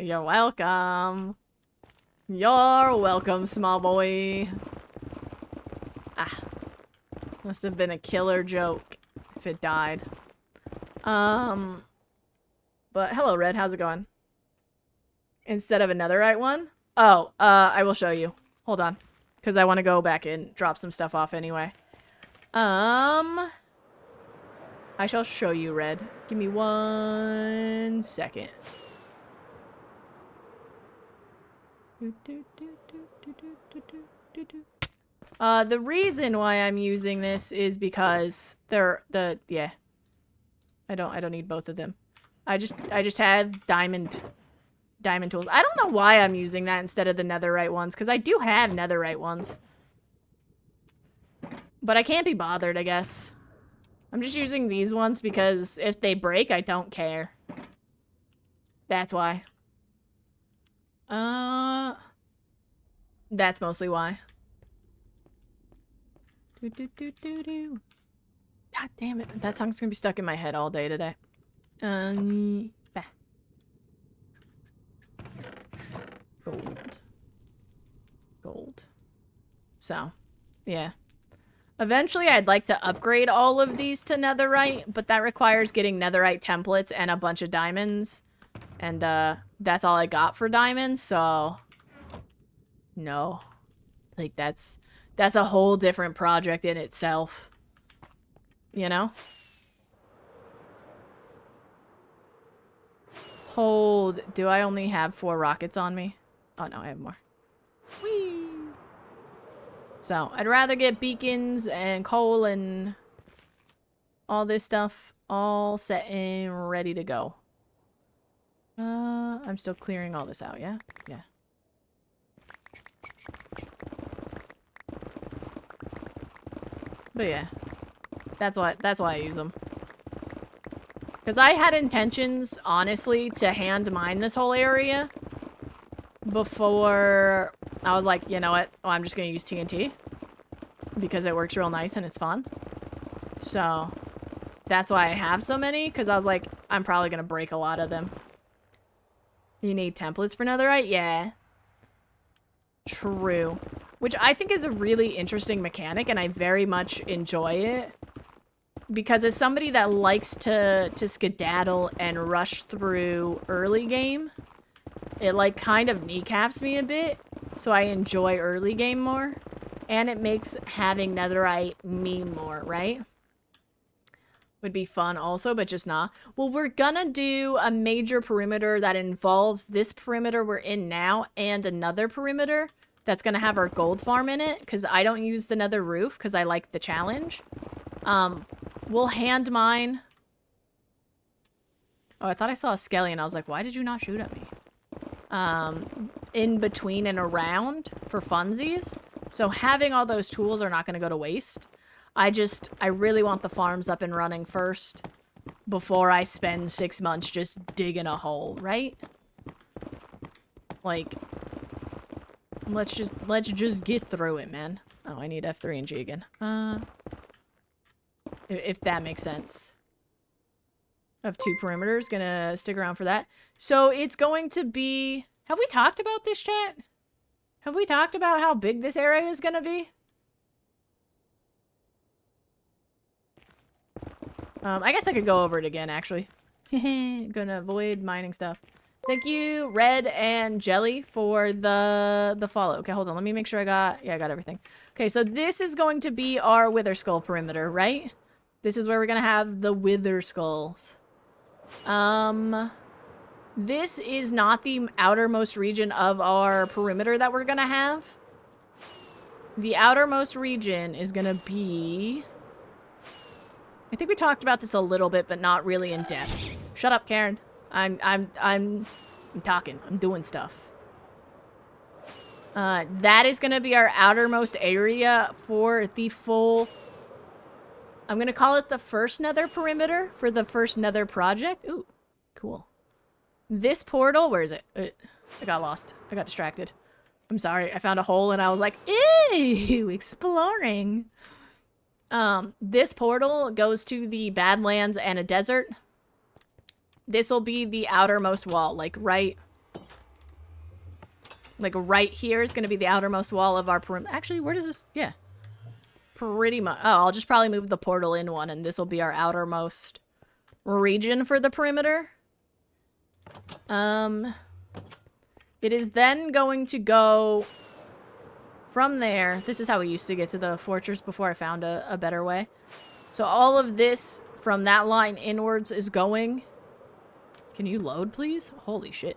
A: You're welcome. You're welcome, small boy. Must have been a killer joke if it died. But hello, Red. How's it going? Instead of another right one? Oh, I will show you. Hold on. Because I want to go back and drop some stuff off anyway. I shall show you, Red. Give me 1 second. The reason why I'm using this is because yeah. I don't need both of them. I just have diamond diamond tools. I don't know why I'm using that instead of the netherite ones, because I do have netherite ones. But I can't be bothered, I guess. I'm just using these ones because if they break, I don't care. That's why. That's mostly why. God damn it. That song's gonna be stuck in my head all day today. Bah. Gold. Gold. So, yeah. Eventually, I'd like to upgrade all of these to netherite, but that requires getting netherite templates and a bunch of diamonds. And, that's all I got for diamonds, so... No. Like, that's a whole different project in itself. You know? Hold. Do I only have 4 rockets on me? Oh, no, I have more. Whee! So, I'd rather get beacons and coal and all this stuff all set and ready to go. I'm still clearing all this out, yeah? Yeah. But yeah. That's why I use them. Because I had intentions, honestly, to hand mine this whole area before I was like, you know what? Oh, I'm just going to use TNT because it works real nice and it's fun. So that's why I have so many, because I was like, I'm probably going to break a lot of them. You need templates for netherite? Yeah. True. Which I think is a really interesting mechanic, and I very much enjoy it. Because as somebody that likes to skedaddle and rush through early game, it like kind of kneecaps me a bit. So I enjoy early game more. And it makes having netherite mean more, right? Would be fun also, but just not. Well, we're gonna do a major perimeter that involves this perimeter we're in now and another perimeter that's gonna have our gold farm in it, because I don't use the nether roof because I like the challenge. We'll hand mine. Oh, I thought I saw a skelly and I was like, why did you not shoot at me? In between and around for funsies. So having all those tools are not gonna go to waste. I really want the farms up and running first before I spend 6 months just digging a hole, right? Like, let's just get through it, man. Oh, I need F3 and G again. If that makes sense. I have 2 perimeters, gonna stick around for that. So it's going to be, have we talked about this, chat? Have we talked about how big this area is gonna be? I guess I could go over it again, actually. Gonna avoid mining stuff. Thank you, Red and Jelly, for the follow. Okay, hold on. Let me make sure I got everything. Okay, so this is going to be our Wither Skull perimeter, right? This is where we're gonna have the Wither Skulls. This is not the outermost region of our perimeter that we're gonna have. The outermost region is gonna be... I think we talked about this a little bit, but not really in depth. Shut up, Karen. I'm talking. I'm doing stuff. That is gonna be our outermost area for the full... I'm gonna call it the first nether perimeter for the first nether project. Ooh, cool. This portal, where is it? I got lost. I got distracted. I'm sorry. I found a hole and I was like, ew, exploring. This portal goes to the Badlands and a desert. This will be the outermost wall, like right here is going to be the outermost wall of our perimeter. Actually, where does this, yeah. Pretty much, oh, I'll just probably move the portal in one and this will be our outermost region for the perimeter. It is then going to go from there. This is how we used to get to the fortress before I found a better way. So all of this from that line inwards is going. Can you load, please? Holy shit.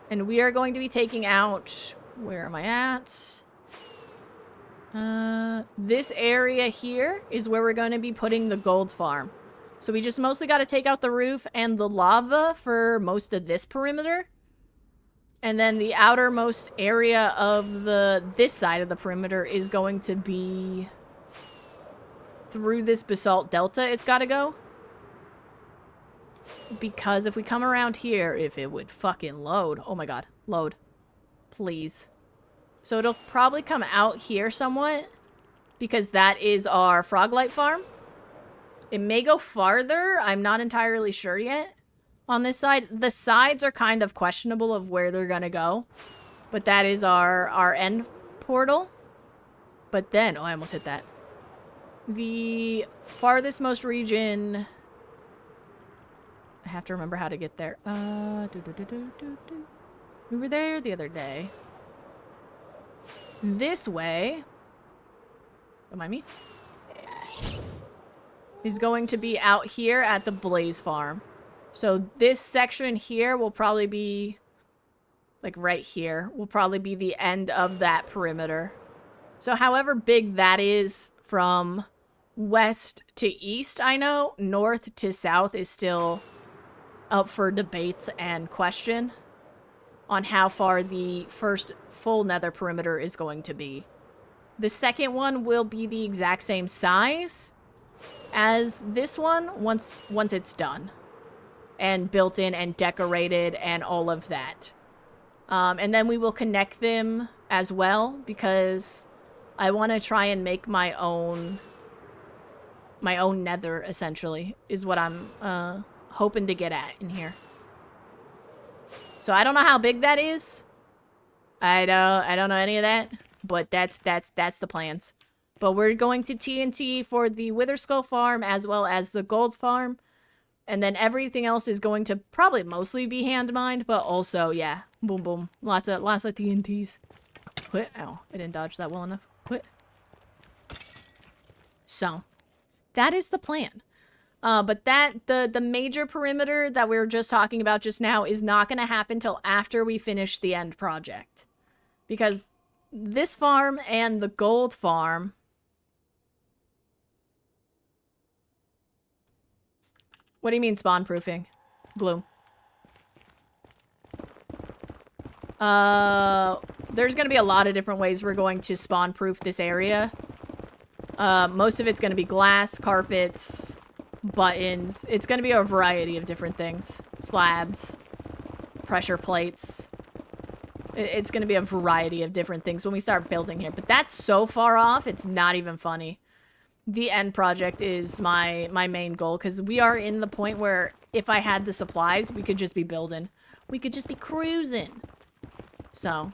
A: And we are going to be taking out, where am I at? This area here is where we're going to be putting the gold farm. So we just mostly got to take out the roof and the lava for most of this perimeter. And then the outermost area of this side of the perimeter is going to be through this basalt delta. It's got to go. Because if we come around here, if it would fucking load. Oh my god, load. Please. So it'll probably come out here somewhat. Because that is our froglight farm. It may go farther. I'm not entirely sure yet. On this side, the sides are kind of questionable of where they're gonna go. But that is our end portal. But then, oh, I almost hit that. The farthest most region... I have to remember how to get there. We were there the other day. This way... Don't mind me. Is going to be out here at the Blaze Farm. So this section here will probably be, like right here, will probably be the end of that perimeter. So however big that is from west to east, I know, north to south is still up for debates and question on how far the first full nether perimeter is going to be. The second one will be the exact same size as this one once it's done. And built in and decorated and all of that. And then we will connect them as well because I want to try and make my own nether, essentially, is what I'm hoping to get at in here. So I don't know how big that is. I don't know any of that, but that's the plans. But we're going to TNT for the Wither Skull farm as well as the gold farm. And then everything else is going to probably mostly be hand mined, but also, yeah, boom boom. Lots of TNTs. What? Ow, I didn't dodge that well enough. What? So, that is the plan. But the major perimeter that we were just talking about just now is not going to happen till after we finish the end project. Because this farm and the gold farm... What do you mean spawn proofing? Gloom. There's gonna be a lot of different ways we're going to spawn proof this area. Most of it's gonna be glass, carpets, buttons. It's gonna be a variety of different things. Slabs, pressure plates. It's gonna be a variety of different things when we start building here. But that's so far off, it's not even funny. The end project is my main goal, because we are in the point where if I had the supplies, we could just be building. We could just be cruising. So.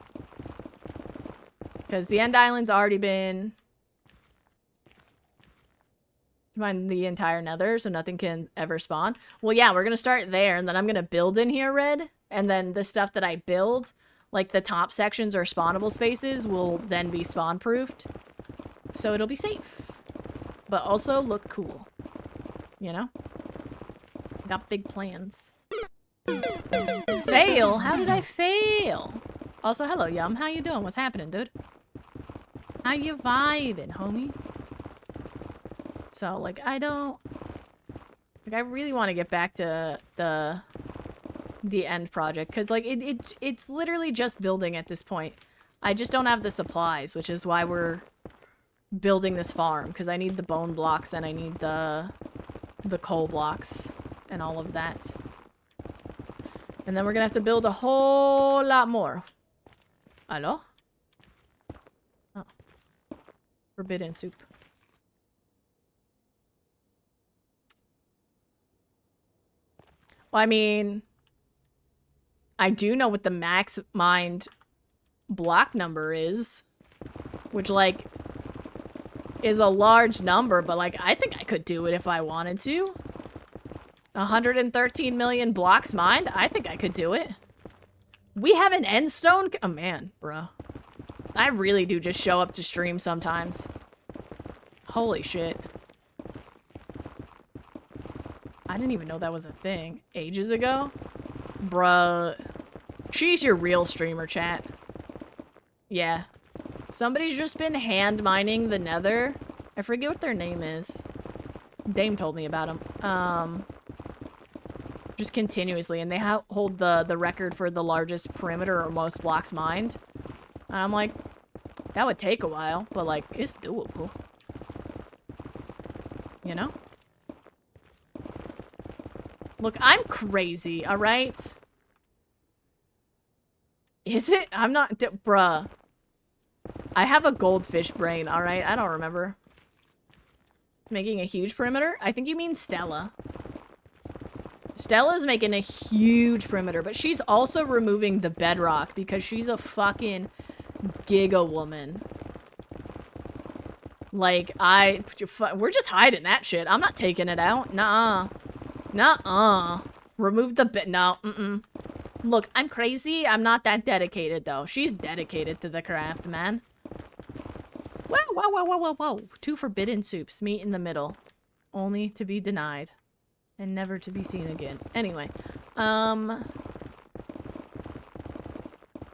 A: Because the end island's already been... Find the entire nether, so nothing can ever spawn. Well, yeah, we're going to start there, and then I'm going to build in here, Red. And then the stuff that I build, like the top sections or spawnable spaces, will then be spawn-proofed. So it'll be safe. But also look cool. You know? Got big plans. Fail? How did I fail? Also, hello, Yum. How you doing? What's happening, dude? How you vibing, homie? So, like, I really want to get back to the end project. Because, like, it's literally just building at this point. I just don't have the supplies, which is why we're... building this farm, because I need the bone blocks and I need the coal blocks and all of that. And then we're gonna have to build a whole lot more. Hello? Oh. Forbidden soup. Well, I mean, I do know what the max mined block number is, which, like, is a large number, but, like, I think I could do it if I wanted to. 113 million blocks mined? I think I could do it. We have an end stone? Oh, man, bro. I really do just show up to stream sometimes. Holy shit. I didn't even know that was a thing. Ages ago? Bruh. She's your real streamer, chat. Yeah. Somebody's just been hand mining the nether. I forget what their name is. Dame told me about them. Just continuously. And they hold the record for the largest perimeter or most blocks mined. And I'm like, that would take a while, but like, it's doable. You know? Look, I'm crazy, alright? Is it? I'm not, bruh. I have a goldfish brain, alright? I don't remember. Making a huge perimeter? I think you mean Stella. Stella's making a huge perimeter, but she's also removing the bedrock because she's a fucking giga woman. Like, we're just hiding that shit. I'm not taking it out. Nuh-uh. Nuh-uh. Remove the bed. No, Look, I'm crazy. I'm not that dedicated, though. She's dedicated to the craft, man. Whoa, whoa, whoa, whoa, whoa, whoa. 2 forbidden soups. Meat in the middle. Only to be denied. And never to be seen again. Anyway.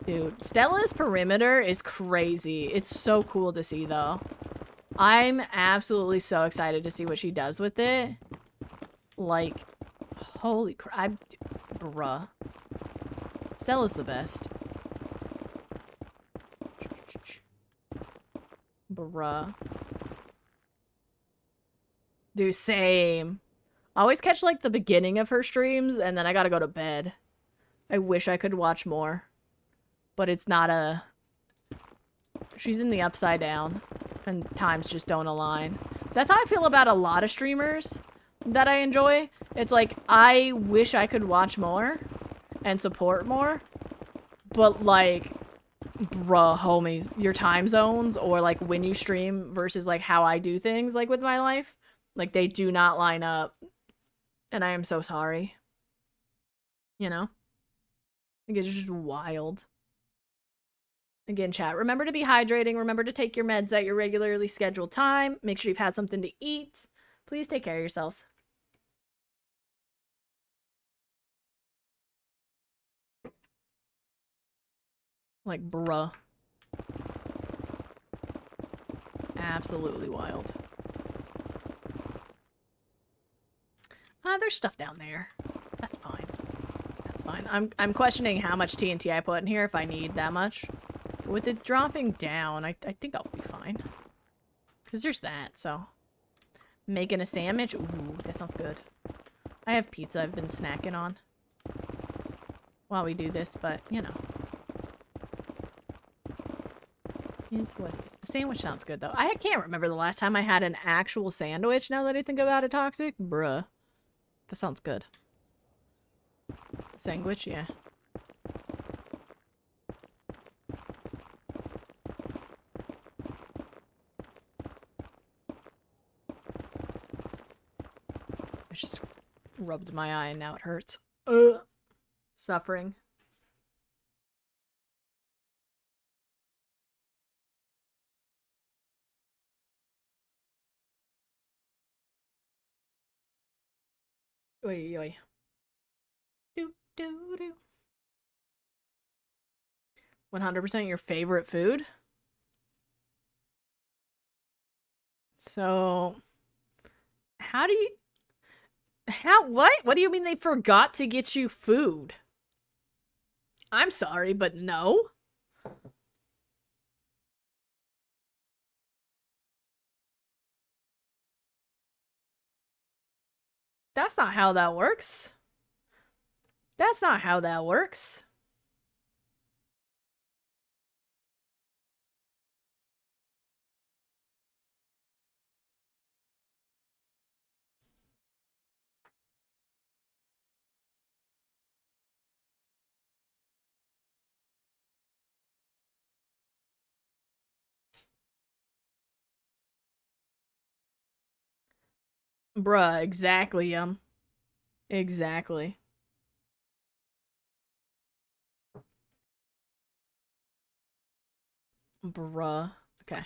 A: Dude, Stella's perimeter is crazy. It's so cool to see, though. I'm absolutely so excited to see what she does with it. Like, holy crap. Bruh. Stella's the best. Bruh. Dude, same. I always catch, like, the beginning of her streams, and then I gotta go to bed. I wish I could watch more. But it's not a... She's in the upside down. And times just don't align. That's how I feel about a lot of streamers that I enjoy. It's like, I wish I could watch more and support more. But, like, bruh, homies, your time zones or, like, when you stream versus, like, how I do things, like, with my life, like, they do not line up. And I am so sorry. You know? Like, it's just wild. Again, chat, remember to be hydrating. Remember to take your meds at your regularly scheduled time. Make sure you've had something to eat. Please take care of yourselves. Like, bruh. Absolutely wild. There's stuff down there. That's fine. That's fine. I'm questioning how much TNT I put in here if I need that much. With it dropping down, I think I'll be fine. Because there's that, so. Making a sandwich? Ooh, that sounds good. I have pizza I've been snacking on. While we do this, but, you know. Is what it is. A sandwich sounds good, though. I can't remember the last time I had an actual sandwich, now that I think about it, Toxic. Bruh. That sounds good. Sandwich, yeah. I just rubbed my eye and now it hurts. Ugh. Suffering. Oi, oi. Do, do, do. 100% your favorite food? So, how do you... what? What do you mean they forgot to get you food? I'm sorry, but no. That's not how that works. That's not how that works. Bruh, exactly, Exactly. Bruh. Okay.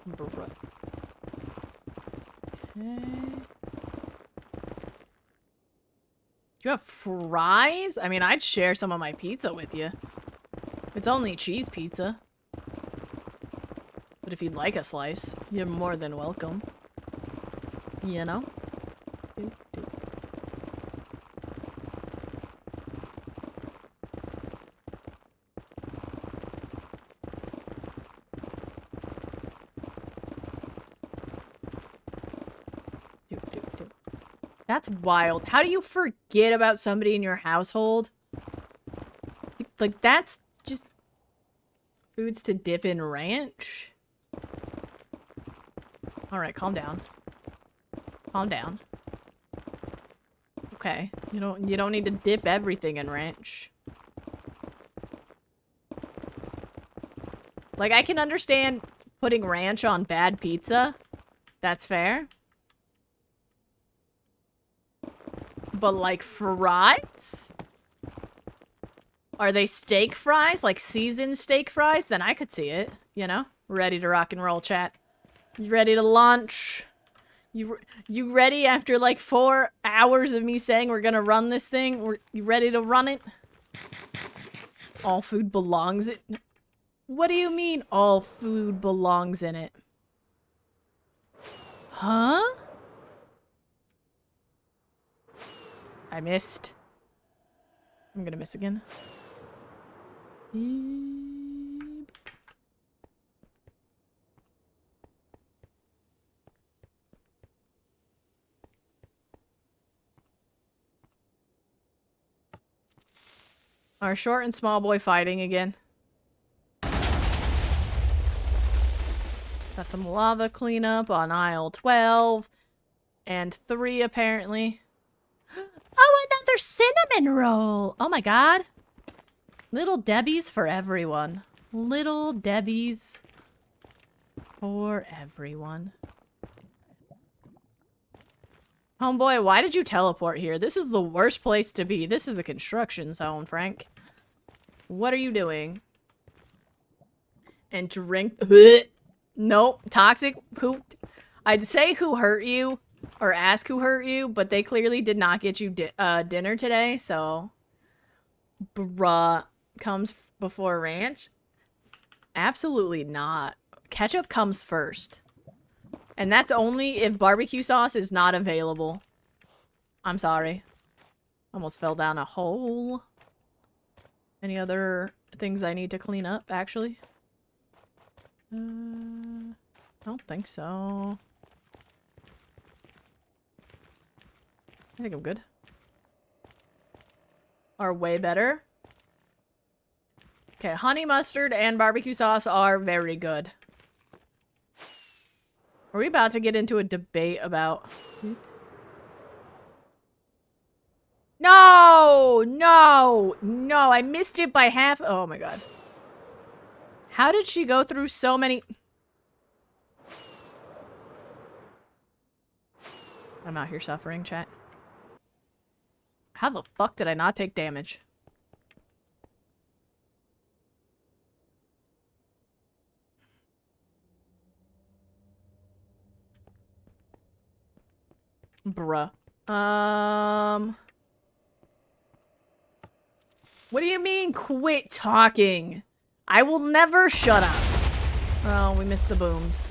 A: Bruh. Okay. You have fries? I mean, I'd share some of my pizza with you. It's only cheese pizza. But if you'd like a slice, you're more than welcome. You know? That's wild. How do you forget about somebody in your household? Like, that's just foods to dip in ranch? Alright, calm down. Calm down. Okay. You don't need to dip everything in ranch. Like, I can understand putting ranch on bad pizza. That's fair. But, like, fries? Are they steak fries? Like, seasoned steak fries? Then I could see it, you know? Ready to rock and roll, chat. You ready to launch? You ready after, like, 4 hours of me saying we're gonna run this thing? You ready to run it? All food belongs in... What do you mean, all food belongs in it? Huh? I missed. I'm gonna miss again. Beep. Are short and small boy fighting again? Got some lava cleanup on aisle 12. And 3, apparently. Oh, another cinnamon roll! Oh my god. Little Debbie's for everyone. Little Debbie's for everyone. Homeboy, why did you teleport here? This is the worst place to be. This is a construction zone, Frank. What are you doing? And drink... Nope. Toxic poop. I'd say who hurt you, or ask who hurt you, but they clearly did not get you dinner today, so... Bruh. Comes before ranch? Absolutely not. Ketchup comes first. And that's only if barbecue sauce is not available. I'm sorry. Almost fell down a hole. Any other things I need to clean up, actually? I don't think so. I think I'm good. Are way better. Okay, honey mustard and barbecue sauce are very good. Are we about to get into a debate about... No! No! No, I missed it by half... Oh my god. How did she go through so many... I'm out here suffering, chat. How the fuck did I not take damage? Bruh. What do you mean, quit talking? I will never shut up. Oh, we missed the booms.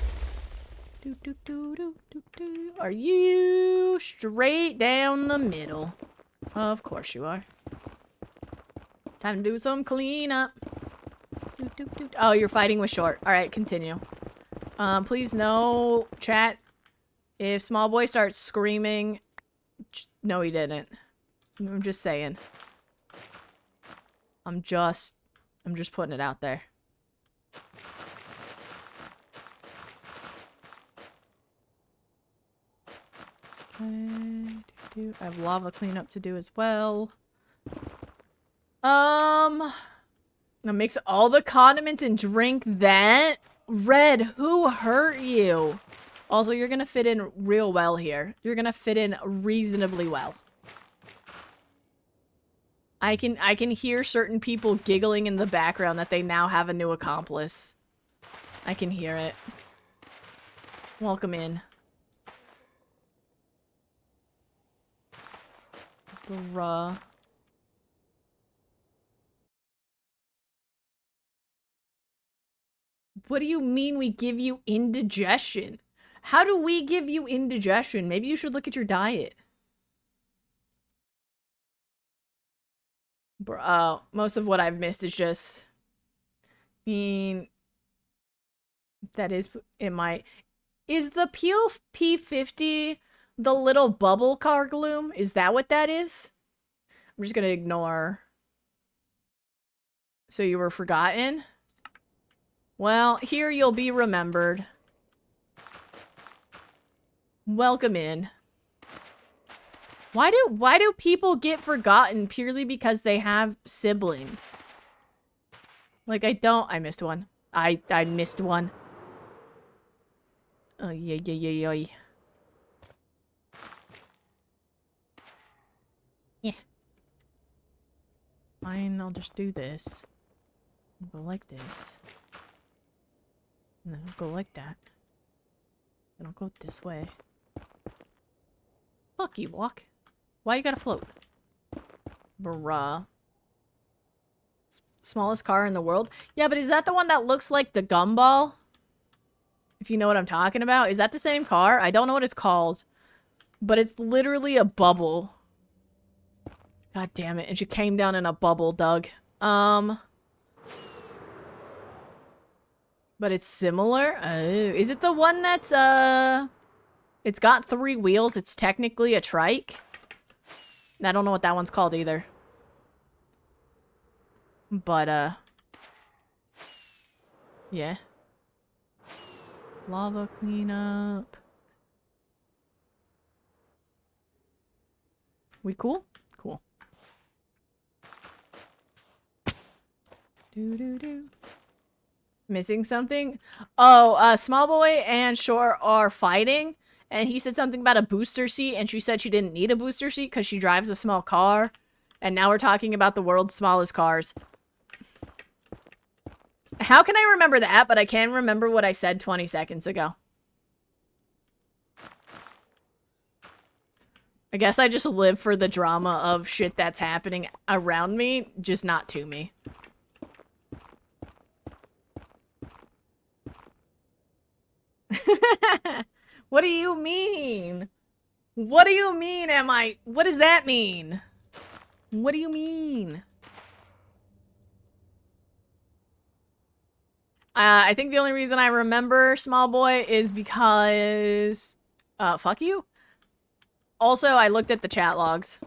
A: Are you straight down the middle? Of course you are. Time to do some cleanup. Oh, you're fighting with short. Alright, continue. Please no, chat. If small boy starts screaming... No, he didn't. I'm just saying. I'm just putting it out there. Okay. I have lava cleanup to do as well. Now mix all the condiments and drink that? Red, who hurt you? Also, you're gonna fit in real well here. You're gonna fit in reasonably well. I can hear certain people giggling in the background that they now have a new accomplice. I can hear it. Welcome in. Bruh. What do you mean we give you indigestion? How do we give you indigestion? Maybe you should look at your diet. Bro, most of what I've missed is just... I mean... That is... It might... Is the P50 the little bubble car gloom? Is that what that is? I'm just gonna ignore... So you were forgotten? Well, here you'll be remembered. Welcome in. Why do people get forgotten purely because they have siblings? Like, I missed one. I missed one. Oh, yeah. Yeah. Fine, I'll just do this. I'll go like this. And then I'll go like that. Then I'll go this way. Fuck you, block. Why you gotta float? Bruh. Smallest car in the world? Yeah, but is that the one that looks like the gumball? If you know what I'm talking about. Is that the same car? I don't know what it's called. But it's literally a bubble. God damn it. And she came down in a bubble, Doug. But it's similar? Oh. Is it the one that's, it's got 3 wheels. It's technically a trike. I don't know what that one's called either. But, yeah. Lava cleanup. We cool? Cool. Do. Missing something? Oh, Small Boy and Shore are fighting. And he said something about a booster seat. And she said she didn't need a booster seat because she drives a small car. And now we're talking about the world's smallest cars. How can I remember that? But I can't remember what I said 20 seconds ago. I guess I just live for the drama of shit that's happening around me, just not to me. What do you mean? What do you mean, what does that mean? What do you mean? I think the only reason I remember Small Boy is because... fuck you? Also, I looked at the chat logs.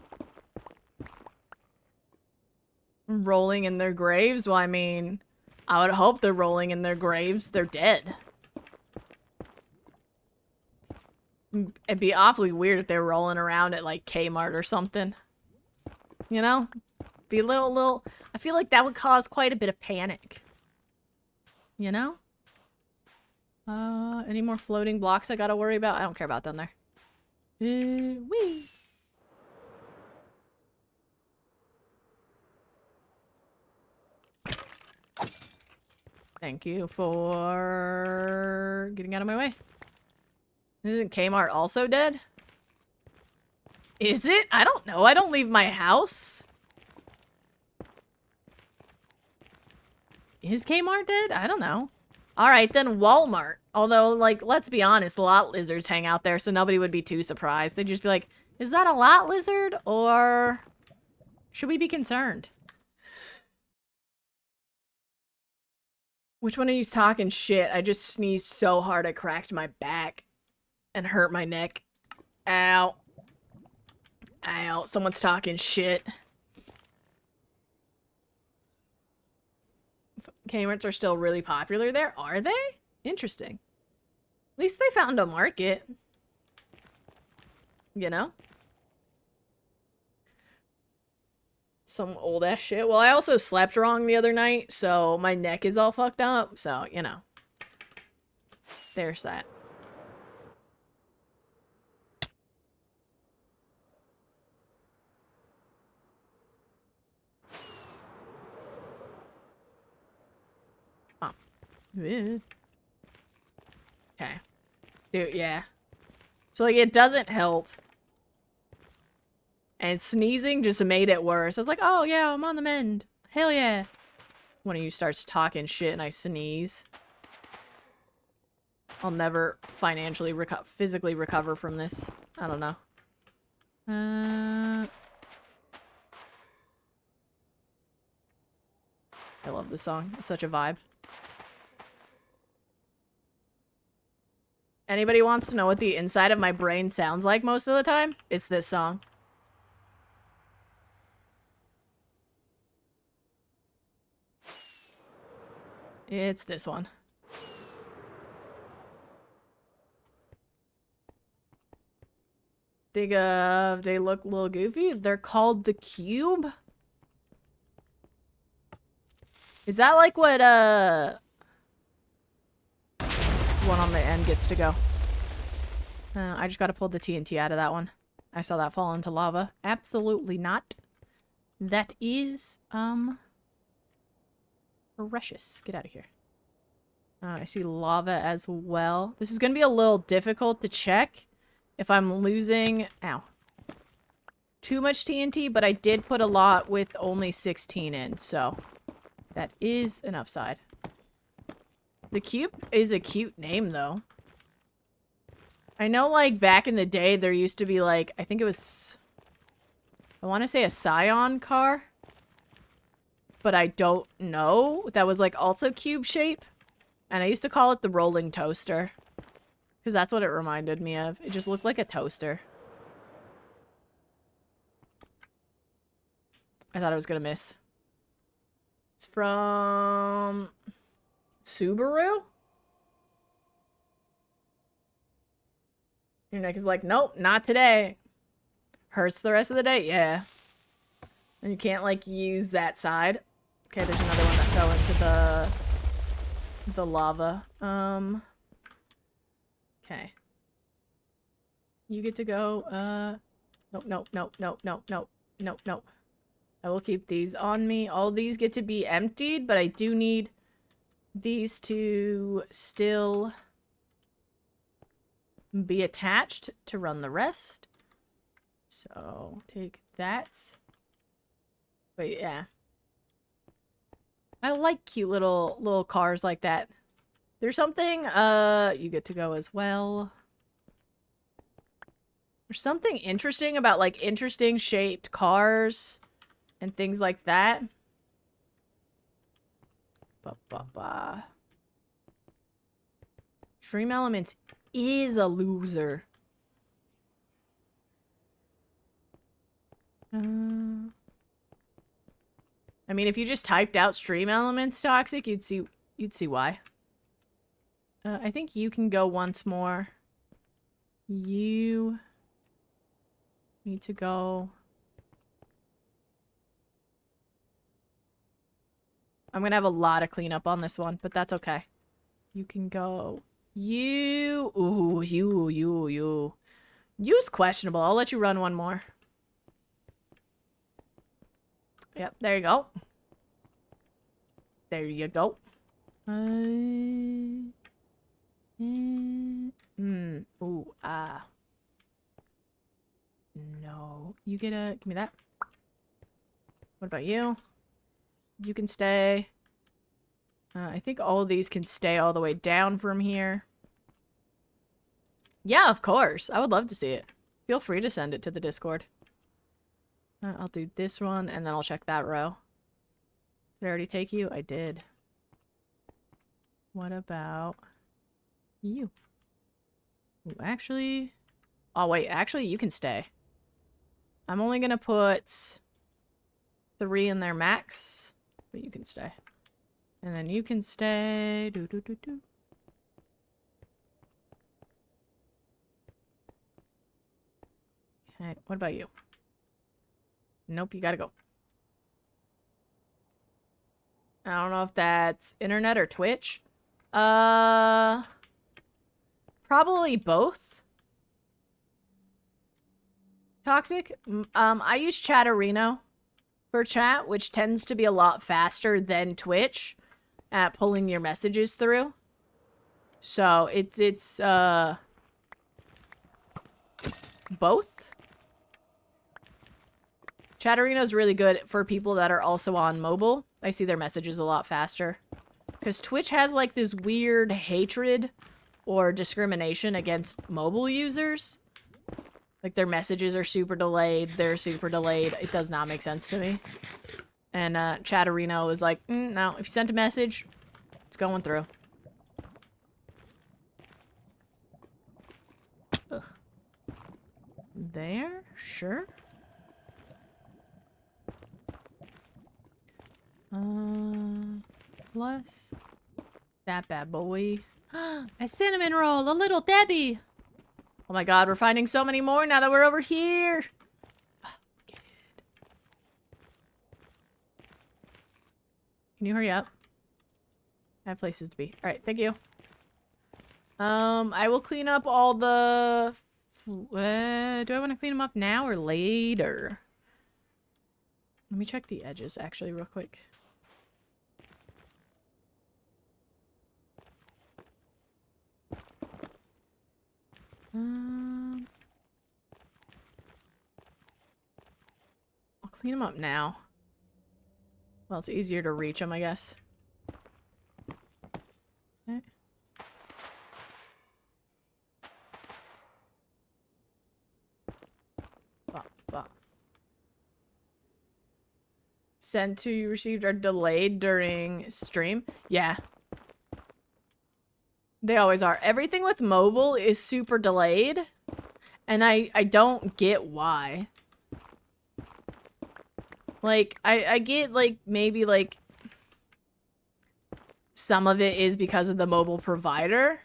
A: Rolling in their graves? Well, I mean, I would hope they're rolling in their graves. They're dead. It'd be awfully weird if they were rolling around at, like, Kmart or something. You know? Be a little... I feel like that would cause quite a bit of panic. You know? Any more floating blocks I gotta worry about? I don't care about them there. Wee! Thank you for getting out of my way. Isn't Kmart also dead? Is it? I don't know. I don't leave my house. Is Kmart dead? I don't know. Alright, then Walmart. Although, like, let's be honest, lot lizards hang out there, so nobody would be too surprised. They'd just be like, is that a lot lizard? Or should we be concerned? Which one of you's talking shit? I just sneezed so hard I cracked my back and hurt my neck. Ow. Ow, someone's talking shit. Kmarts are still really popular there. Are they? Interesting. At least they found a market. You know? Some old ass shit. Well, I also slept wrong the other night, so my neck is all fucked up. So, you know. There's that. Oh. Okay. Dude, yeah. So, like, it doesn't help And sneezing just made it worse. I was like, oh yeah, I'm on the mend. Hell yeah. One of you starts talking shit and I sneeze. I'll never financially physically recover from this. I don't know. I love this song. It's such a vibe. Anybody wants to know what the inside of my brain sounds like most of the time? It's this song. It's this one. They look a little goofy. They're called the Cube. Is that like what, one on the end gets to go? I just gotta pull the TNT out of that one. I saw that fall into lava. Absolutely not. That is, precious. Get out of here. I see lava as well. This is gonna be a little difficult to check if I'm losing, ow, too much TNT, but I did put a lot with only 16 in, so that is an upside. The Cube is a cute name, though. I know, like, back in the day, there used to be, like, I think it was, I want to say a Scion car, but I don't know. That was, like, also cube shape, and I used to call it the rolling toaster. Because that's what it reminded me of. It just looked like a toaster. I thought I was gonna miss. It's from Subaru? Your neck is like, nope, not today. Hurts the rest of the day? Yeah. And you can't, like, use that side. Okay, there's another one that fell into the lava. Okay. You get to go, nope, nope, nope, nope, nope, nope, nope, nope. I will keep these on me. All these get to be emptied, but I do need these to still be attached to run the rest. So, take that. But yeah. I like cute little cars like that. There's something, you get to go as well. There's something interesting about, like, interesting shaped cars and things like that. Dream Elements is a loser. I mean, if you just typed out Stream Elements toxic, you'd see why. I think you can go once more. You need to go. I'm gonna have a lot of cleanup on this one, but that's okay. You can go. You. Ooh, you. You's questionable. I'll let you run one more. Yep, there you go. There you go. Ooh, no. You get a... Give me that. What about you? You can stay. I think all of these can stay all the way down from here. Yeah, of course. I would love to see it. Feel free to send it to the Discord. I'll do this one, and then I'll check that row. Did I already take you? I did. What about you? Ooh, actually... Oh, wait. Actually, you can stay. I'm only gonna put 3 in there max, but you can stay. And then you can stay. Okay, what about you? Nope, you gotta go. I don't know if that's internet or Twitch. Probably both. Toxic? I use Chatterino for chat, which tends to be a lot faster than Twitch at pulling your messages through. So, it's both. Chatterino's really good for people that are also on mobile. I see their messages a lot faster. Because Twitch has like this weird hatred or discrimination against mobile users. Like their messages are super delayed, they're super delayed. It does not make sense to me. And Chatterino is like, no, if you sent a message, it's going through. Ugh. There? Sure. Plus that bad boy. A cinnamon roll, a little Debbie. Oh my god, we're finding so many more now that we're over here. Oh, good. Can you hurry up? I have places to be. All right, thank you. I will clean up all the... do I want to clean them up now or later? Let me check the edges, actually, real quick. I'll clean them up now. Well, it's easier to reach them, I guess. Okay. Bop, bop. Sent to you received are delayed during stream. Yeah. They always are. Everything with mobile is super delayed. And I don't get why. Like, I get, like, maybe, like, some of it is because of the mobile provider.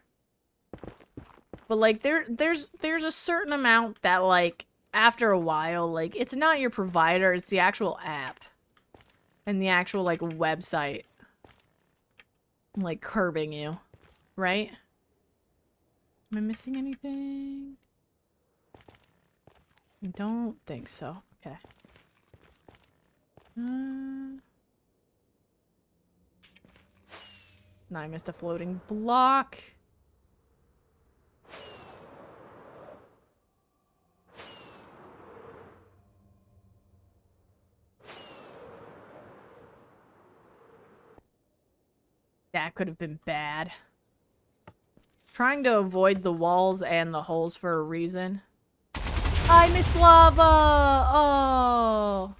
A: But, like, there's a certain amount that, like, after a while, like, it's not your provider, it's the actual app. And the actual, like, website. Like, curbing you. Right? Am I missing anything? I don't think so. Okay. No, I missed a floating block. That could have been bad. Trying to avoid the walls and the holes for a reason. I missed lava! Oh!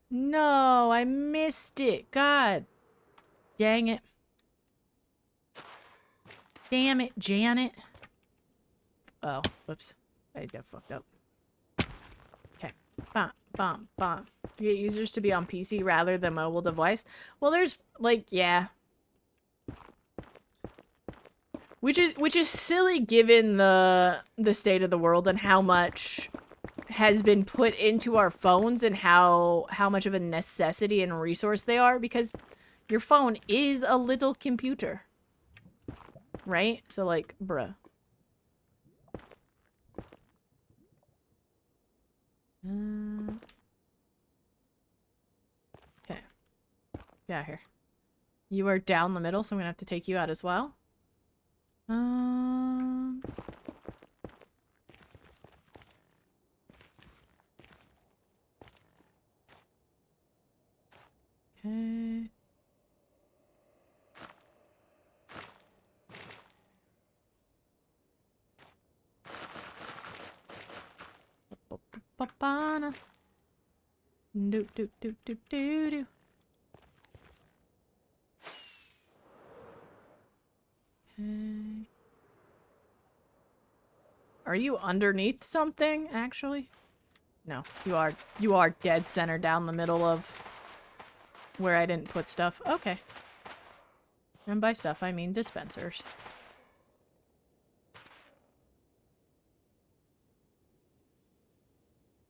A: No, I missed it. God. Dang it. Damn it, Janet. Oh, whoops. I got fucked up. Okay. Bom, bom, bom. You get users to be on PC rather than mobile device. Well, there's, like, yeah. Which is silly given the state of the world and how much has been put into our phones and how much of a necessity and resource they are, because your phone is a little computer. Right? So, like, bruh. Okay. Get out here. You are down the middle, so I'm gonna have to take you out as well. Okay. Ba-ba-na. Do do do do do do. Okay. Are you underneath something, actually? No, you are dead center down the middle of where I didn't put stuff. Okay. And by stuff, I mean dispensers.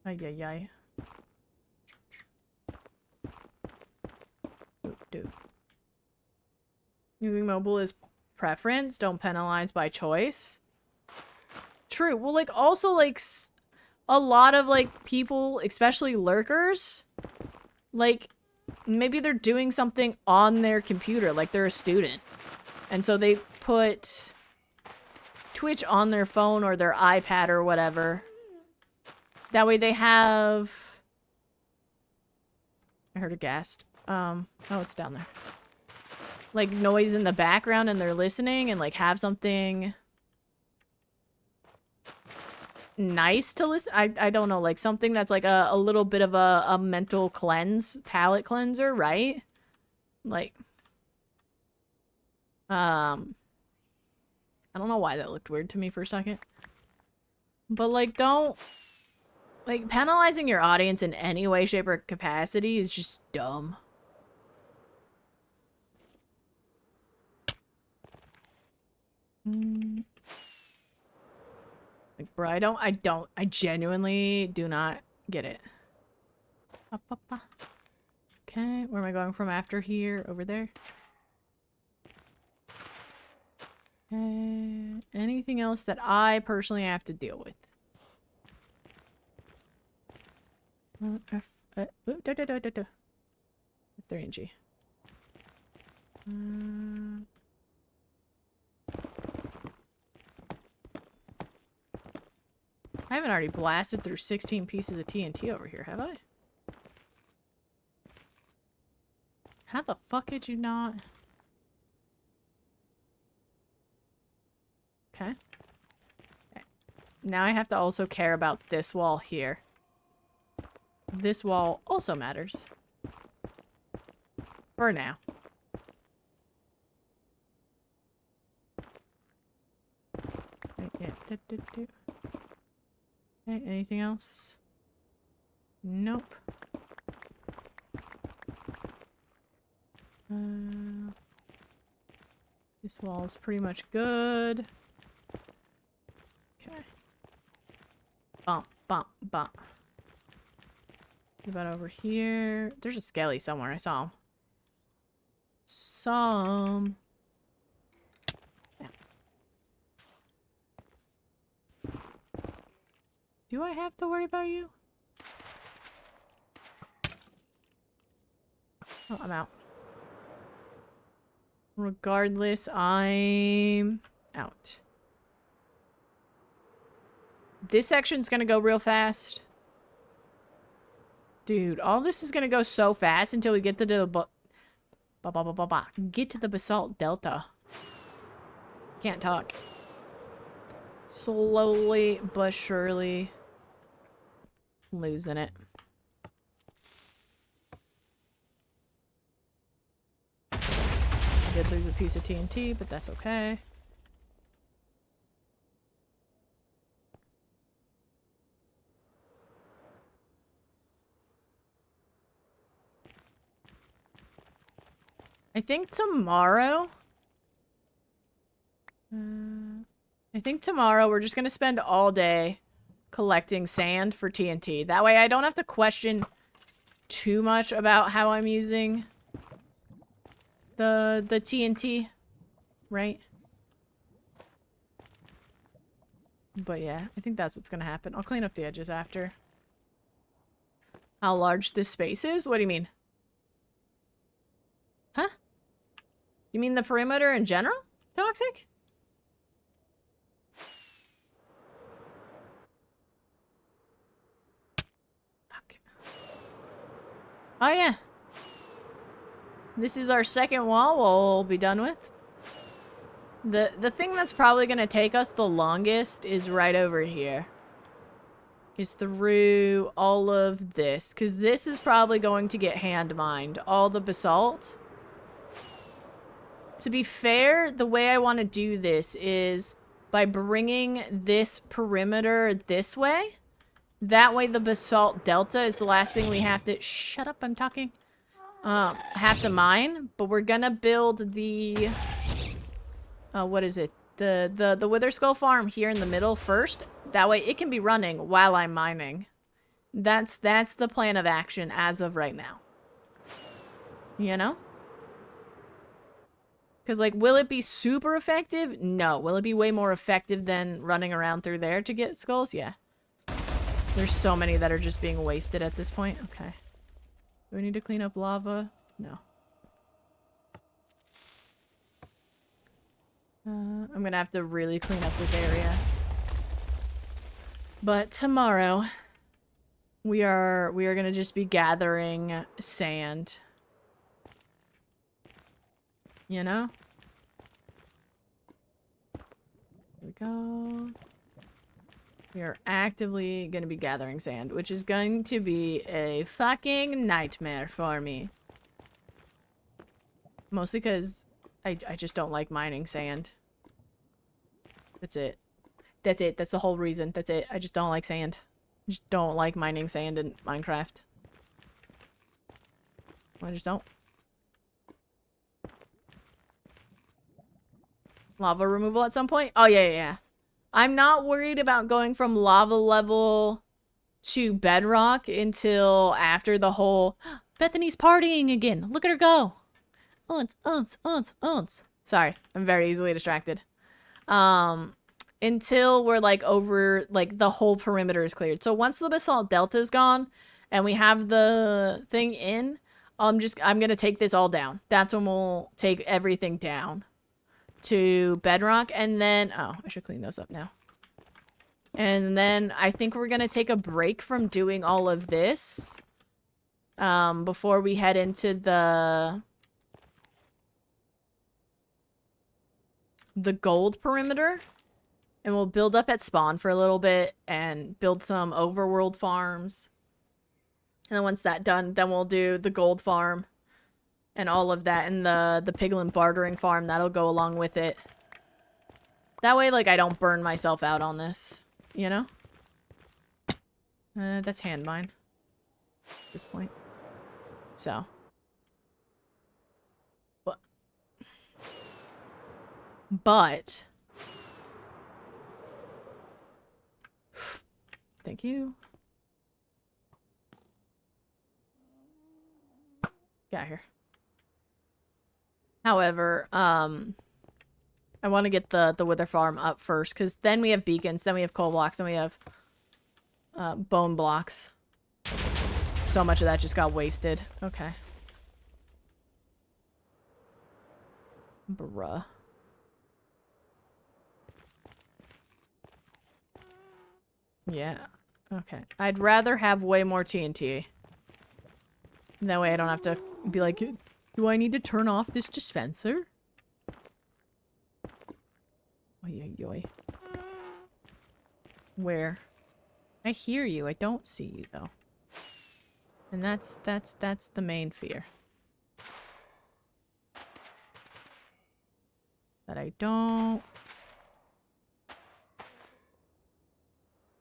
A: Ay, ay, ay. Do. Using mobile is preference. Don't penalize by choice. True. Well, like, also, like, a lot of, like, people, especially lurkers, like, maybe they're doing something on their computer, like they're a student. And so they put Twitch on their phone or their iPad or whatever. That way they have I heard a ghast. Oh, it's down there. Like, noise in the background and they're listening and, like, have something nice to listen. I don't know, like, something that's, like, a little bit of a mental cleanse, palate cleanser, right? Like, I don't know why that looked weird to me for a second. But, like, don't... Like, penalizing your audience in any way, shape, or capacity is just dumb. Like, bro, I genuinely do not get it. Okay, where am I going from after here? Over there? Anything else that I personally have to deal with? F3G. I haven't already blasted through 16 pieces of TNT over here, have I? How the fuck did you not? Okay. Now I have to also care about this wall here. This wall also matters. For now. Okay, anything else? Nope. This wall's pretty much good. Okay. Bump, bump, bump. What about over here? There's a skelly somewhere. I saw him. Some. Yeah. Do I have to worry about you? Oh, I'm out. Regardless, I'm out. This section's gonna go real fast. Dude, all this is gonna go so fast until we get to the get to the basalt delta. Can't talk. Slowly but surely losing it. Did lose a piece of TNT, but that's okay. I think tomorrow... I think tomorrow we're just gonna spend all day collecting sand for TNT. That way I don't have to question too much about how I'm using the TNT, right? But yeah, I think that's what's gonna happen. I'll clean up the edges after. How large this space is? What do you mean? Huh? You mean the perimeter in general? Toxic? Fuck. Oh yeah. This is our second wall we'll be done with. The thing that's probably gonna take us the longest is right over here. Is through all of this. Because this is probably going to get hand mined. All the basalt. To be fair, the way I want to do this is by bringing this perimeter this way. That way the basalt delta is the last thing we have to... Shut up, I'm talking. Have to mine. But we're gonna build the... what is it? The Wither Skull farm here in the middle first. That way it can be running while I'm mining. That's the plan of action as of right now. You know? Because, like, will it be super effective? No. Will it be way more effective than running around through there to get skulls? Yeah. There's so many that are just being wasted at this point. Okay. Do we need to clean up lava? No. I'm gonna have to really clean up this area. But tomorrow, we are gonna just be gathering sand. You know? Here we go. We are actively gonna be gathering sand, which is going to be a fucking nightmare for me. Mostly because I just don't like mining sand. That's it. That's it. That's the whole reason. That's it. I just don't like sand. I just don't like mining sand in Minecraft. I just don't. Lava removal at some point? Oh, yeah. I'm not worried about going from lava level to bedrock until after the whole... Bethany's partying again. Look at her go. Unts. Sorry, I'm very easily distracted. Until we're like over, like the whole perimeter is cleared. So once the basalt delta is gone and we have the thing in, I'm gonna take this all down. That's when we'll take everything down to bedrock, and then, oh, I should clean those up now. And then I think we're gonna take a break from doing all of this before we head into the gold perimeter. And we'll build up at spawn for a little bit and build some overworld farms. And then once that's done, then we'll do the gold farm and all of that, and the piglin bartering farm that'll go along with it. That way, like, I don't burn myself out on this, you know? That's hand mine at this point. So. But thank you. Get out here. However, I want to get the wither farm up first, because then we have beacons, then we have coal blocks, then we have bone blocks. So much of that just got wasted. Okay. Bruh. Yeah. Okay. I'd rather have way more TNT. That way I don't have to be like, do I need to turn off this dispenser? Oy. Where? I hear you. I don't see you though. And that's the main fear. That I don't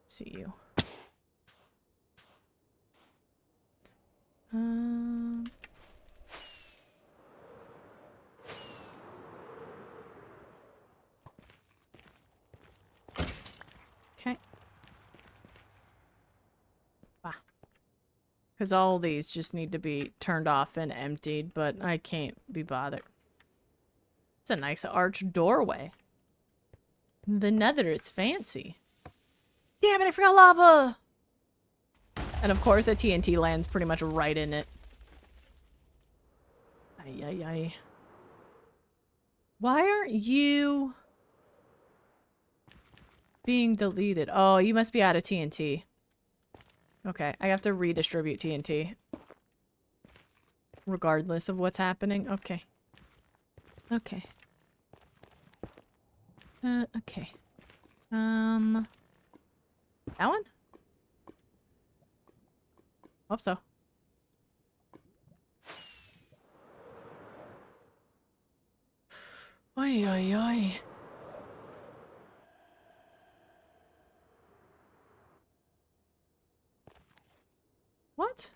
A: see you. Okay. Wow. Because all these just need to be turned off and emptied, but I can't be bothered. It's a nice arched doorway. The Nether is fancy. Damn it, I forgot lava! And of course, a TNT lands pretty much right in it. Ay. Why aren't you being deleted? Oh, you must be out of TNT. Okay, I have to redistribute TNT. Regardless of what's happening. Okay. Okay. Okay. That one? Hope so. Oi. What?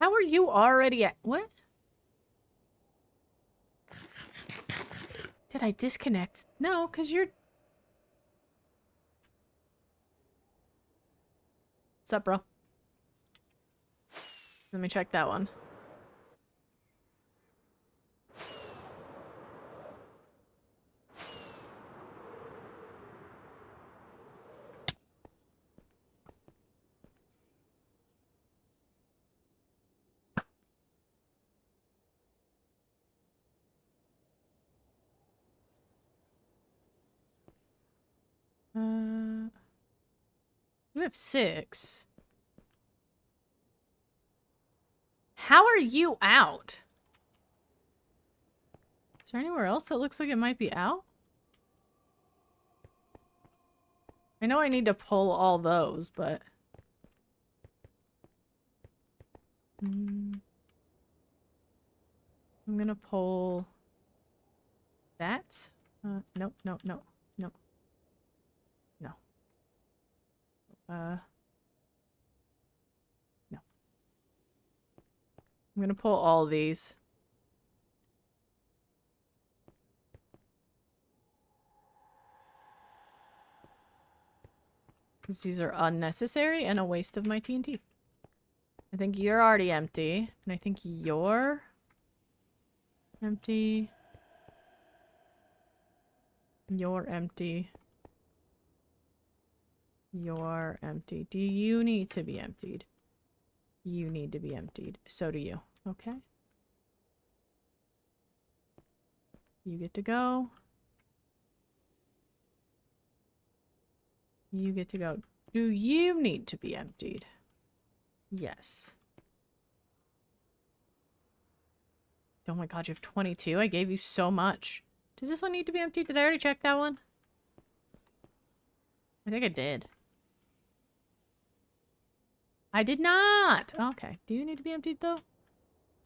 A: How are you already at... What? Did I disconnect? No, because you're... What's up, bro? Let me check that one. have 6. How are you out? Is there anywhere else that looks like it might be out? I know I need to pull all those, but... I'm gonna pull... that? No, no, no, no. No. No. I'm gonna pull all these. Because these are unnecessary and a waste of my TNT. I think you're already empty. And I think you're... empty. You're empty. You're empty. Do you need to be emptied? You need to be emptied. So do you. Okay. You get to go. You get to go. Do you need to be emptied? Yes. Oh my god, you have 22? I gave you so much. Does this one need to be emptied? Did I already check that one? I think I did. I did not! Okay. Do you need to be emptied, though?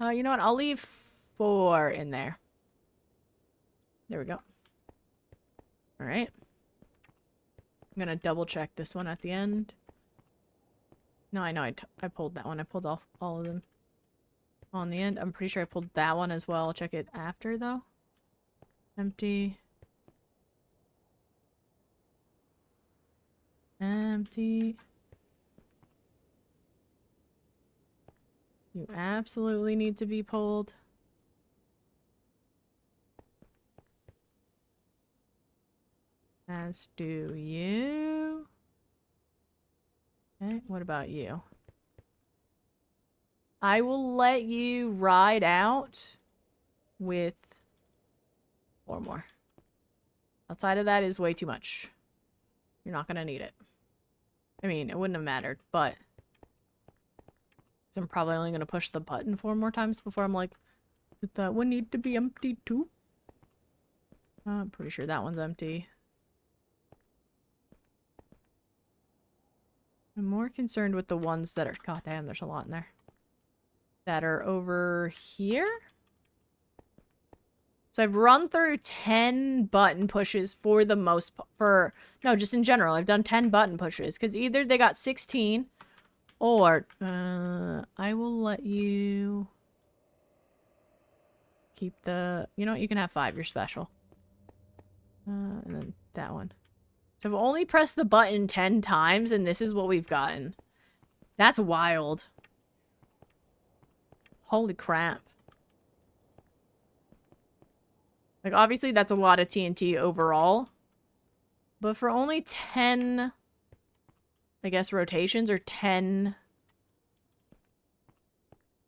A: You know what? I'll leave 4 in there. There we go. Alright. I'm gonna double check this one at the end. No, I know I pulled that one. I pulled off all of them on the end. I'm pretty sure I pulled that one as well. I'll check it after, though. Empty. Empty. You absolutely need to be pulled. As do you. Okay, what about you? I will let you ride out with 4 more. Outside of that is way too much. You're not gonna need it. I mean, it wouldn't have mattered, but... I'm probably only gonna push the button 4 more times before I'm like, did that one need to be empty too? I'm pretty sure that one's empty. I'm more concerned with the ones that are... God damn, there's a lot in there. That are over here? So I've run through 10 button pushes for the most... No, just in general. I've done 10 button pushes. Because either they got 16... Or, I will let you... keep the... You know what? You can have 5. You're special. And then that one. So I've only pressed the button 10 times, and this is what we've gotten. That's wild. Holy crap. Like, obviously, that's a lot of TNT overall. But for only 10... I guess rotations or 10,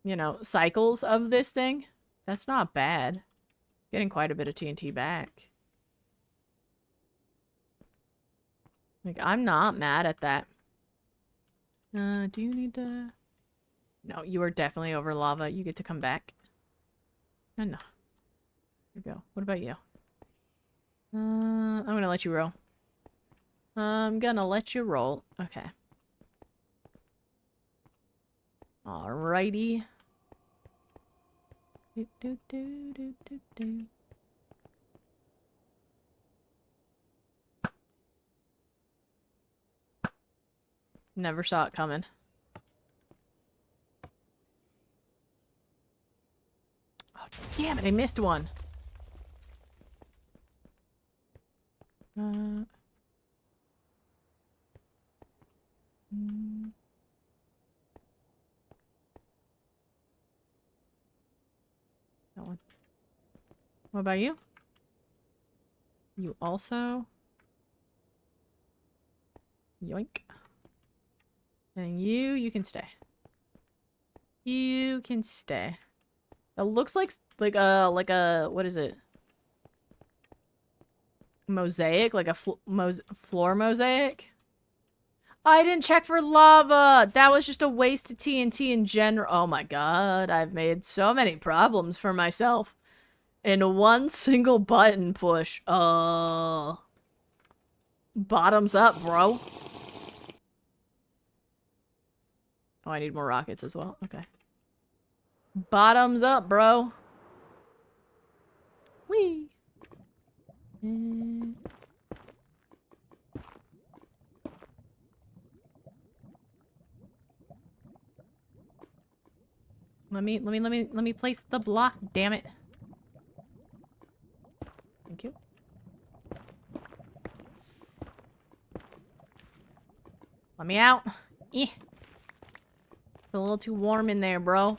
A: you know, cycles of this thing. That's not bad. Getting quite a bit of TNT back. Like, I'm not mad at that. Do you need to... No, you are definitely over lava. You get to come back. No, no. Here we go. What about you? I'm gonna let you roll. I'm gonna let you roll. Okay. Alrighty. Do, do, do, do, do, do. Never saw it coming. Oh, damn it, I missed one. That one. What about you? You also... Yoink. And you can stay. You can stay. It looks like a, what is it? Mosaic? Like a floor mosaic? I didn't check for lava. That was just a waste of TNT in general. Oh my god, I've made so many problems for myself in one single button push. Bottoms up, bro. Oh, I need more rockets as well. Okay. Bottoms up, bro. Whee. Let me place the block, damn it. Thank you. Let me out. Eh. It's a little too warm in there, bro.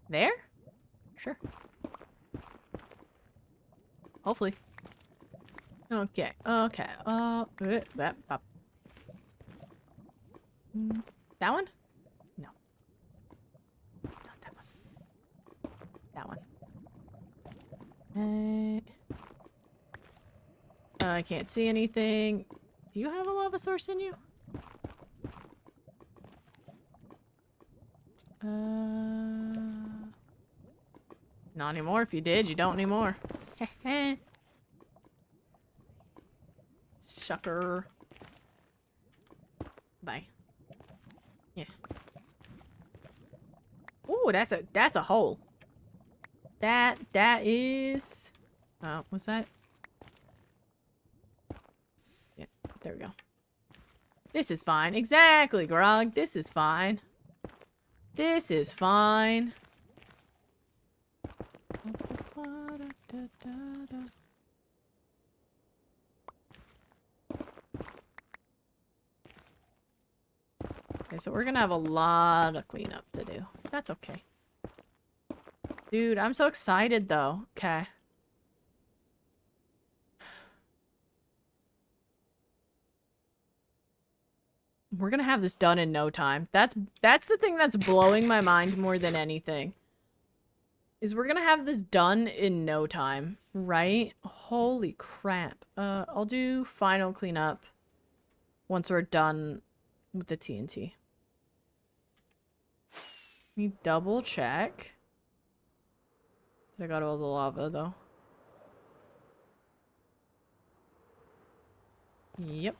A: There? Sure. Hopefully. Okay. Okay. That one? No. Not that one. That one. I can't see anything. Do you have a lava source in you? Not anymore. If you did, you don't anymore. Sucker. Bye. Yeah. Ooh, that's a hole. That is. What's that? Yeah, there we go. This is fine. Exactly, Grog. This is fine. This is fine. Okay, so we're gonna have a lot of cleanup to do. That's okay. Dude, I'm so excited though. Okay. We're gonna have this done in no time. That's the thing that's blowing my mind more than anything. Is we're gonna have this done in no time, right? Holy crap. I'll do final cleanup once we're done with the TNT. Let me double check. I got all the lava though. Yep.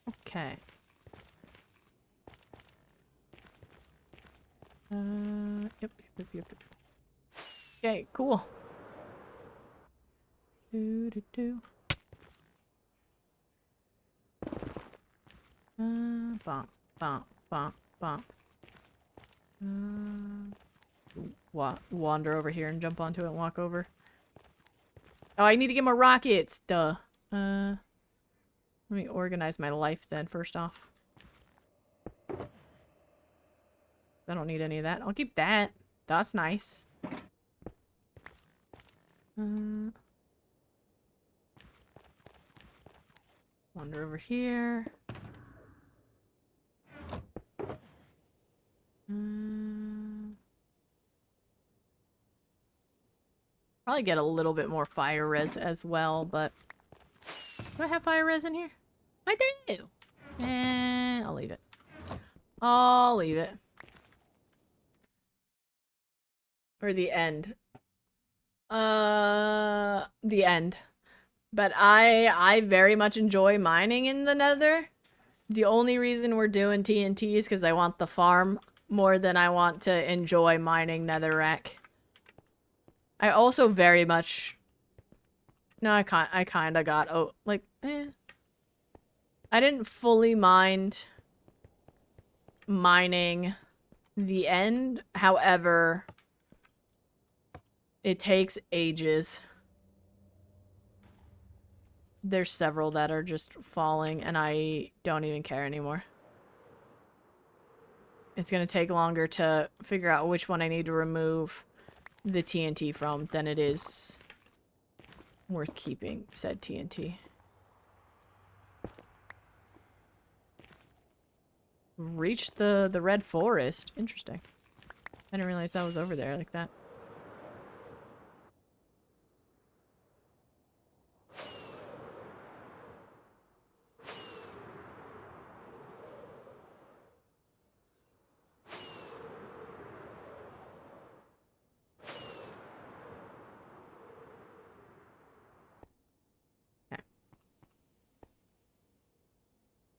A: Okay. Yep. Okay, cool. Bump, bump, bump, bump. Wander over here and jump onto it and walk over. Oh, I need to get more rockets. Duh. Let me organize my life then, first off. I don't need any of that. I'll keep that. That's nice. Wander over here. Probably get a little bit more fire res as well, but... Do I have fire res in here? I do! I'll leave it. I'll leave it. Or the end. The end. But I very much enjoy mining in the Nether. The only reason we're doing TNT is because I want the farm more than I want to enjoy mining netherrack. I also very much... No, I kind of got... Oh, like, I didn't fully mind mining the end. However, it takes ages. There's several that are just falling, and I don't even care anymore. It's gonna take longer to figure out which one I need to remove the TNT from than it is worth keeping said TNT. reached the red forest. Interesting. I didn't realize that was over there like that.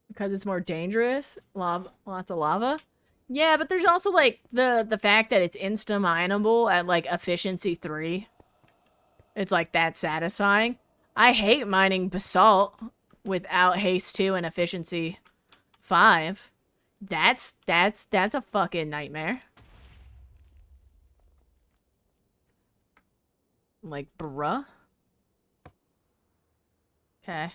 A: Because it's more dangerous. Lava, lots of lava. Yeah, but there's also like the fact that it's insta mineable at like efficiency 3. It's like that satisfying. I hate mining basalt without haste 2 and efficiency 5. That's a fucking nightmare. Like, bruh. Okay.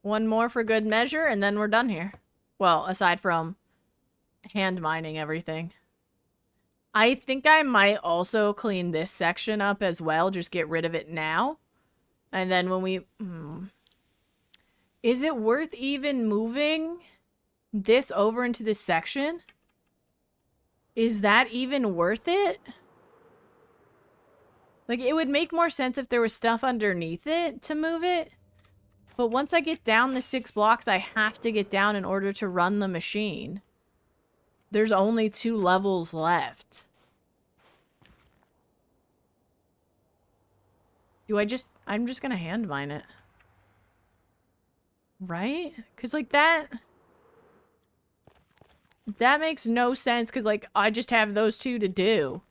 A: One more for good measure, and then we're done here. Well, aside from hand mining everything. I think I might also clean this section up as well. Just get rid of it now. And then when we... Is it worth even moving this over into this section? Is that even worth it? Like, it would make more sense if there was stuff underneath it to move it. But once I get down the 6 blocks, I have to get down in order to run the machine. There's only 2 levels left. I'm just gonna hand mine it. Right? Because, like, that makes no sense, because, like, I just have those 2 to do.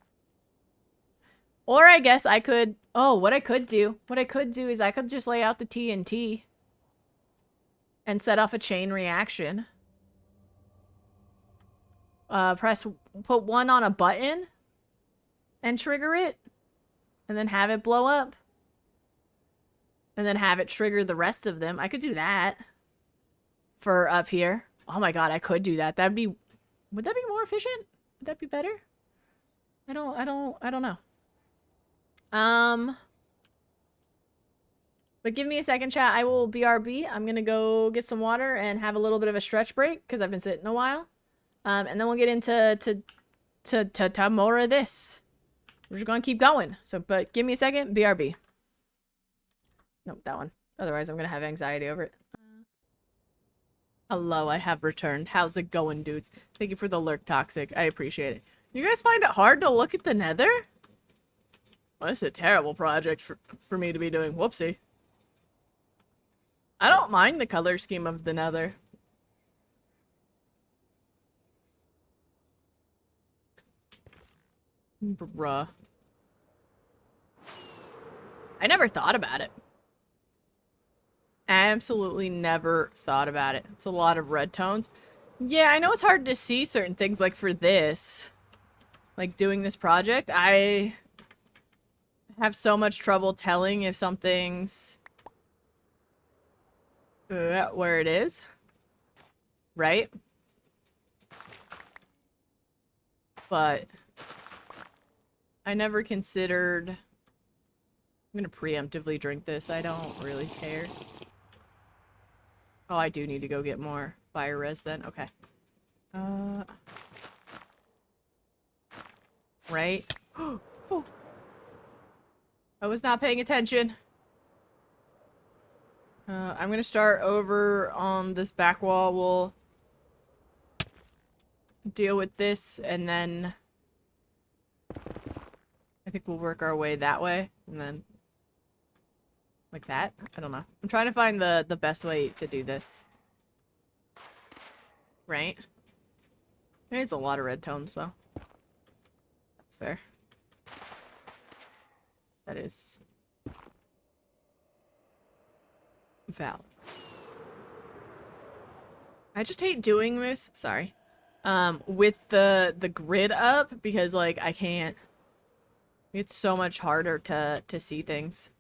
A: Or I guess I could... Oh, what I could do is I could just lay out the TNT. And set off a chain reaction. Put one on a button. And trigger it. And then have it blow up. And then have it trigger the rest of them. I could do that. For up here. Oh my god, I could do that. That'd be... Would that be more efficient? Would that be better? I don't know. But give me a second, chat. I will BRB. I'm gonna go get some water and have a little bit of a stretch break because I've been sitting a while. And then we'll get into more of this. We're just gonna keep going. So, but give me a second. BRB. Nope, that one. Otherwise, I'm gonna have anxiety over it. Hello, I have returned. How's it going, dudes? Thank you for the lurk, Toxic. I appreciate it. You guys find it hard to look at the Nether? Well, this is a terrible project for me to be doing. Whoopsie. I don't mind the color scheme of the Nether. Bruh. I never thought about it. Absolutely never thought about it. It's a lot of red tones. Yeah, I know it's hard to see certain things, like for this. Like doing this project, I have so much trouble telling if something's where it is, right? But I never considered... I'm gonna preemptively drink this. I don't really care. Oh, I do need to go get more fire res then. Okay. Right? Oh. I was not paying attention. I'm gonna start over on this back wall. We'll deal with this, and then I think we'll work our way that way, and then like that. I don't know. I'm trying to find the best way to do this. Right? There's a lot of red tones, though. That's fair. That is valid. I just hate doing this. Sorry. With the grid up, because like I can't. It's so much harder to see things.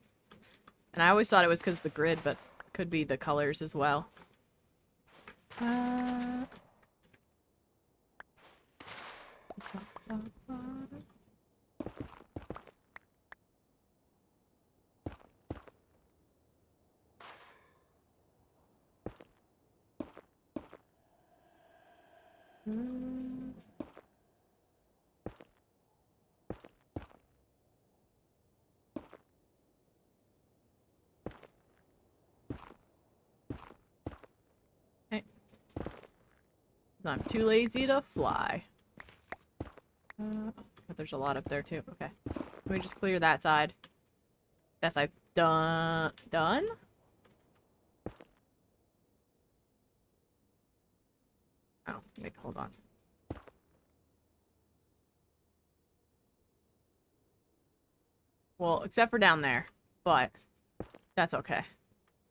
A: And I always thought it was because of the grid, but it could be the colors as well. Mm. Okay. I'm too lazy to fly. But there's a lot up there too. Okay. Let me just clear that side. That side's done. Done? Oh, wait, hold on. Well, except for down there. But that's okay.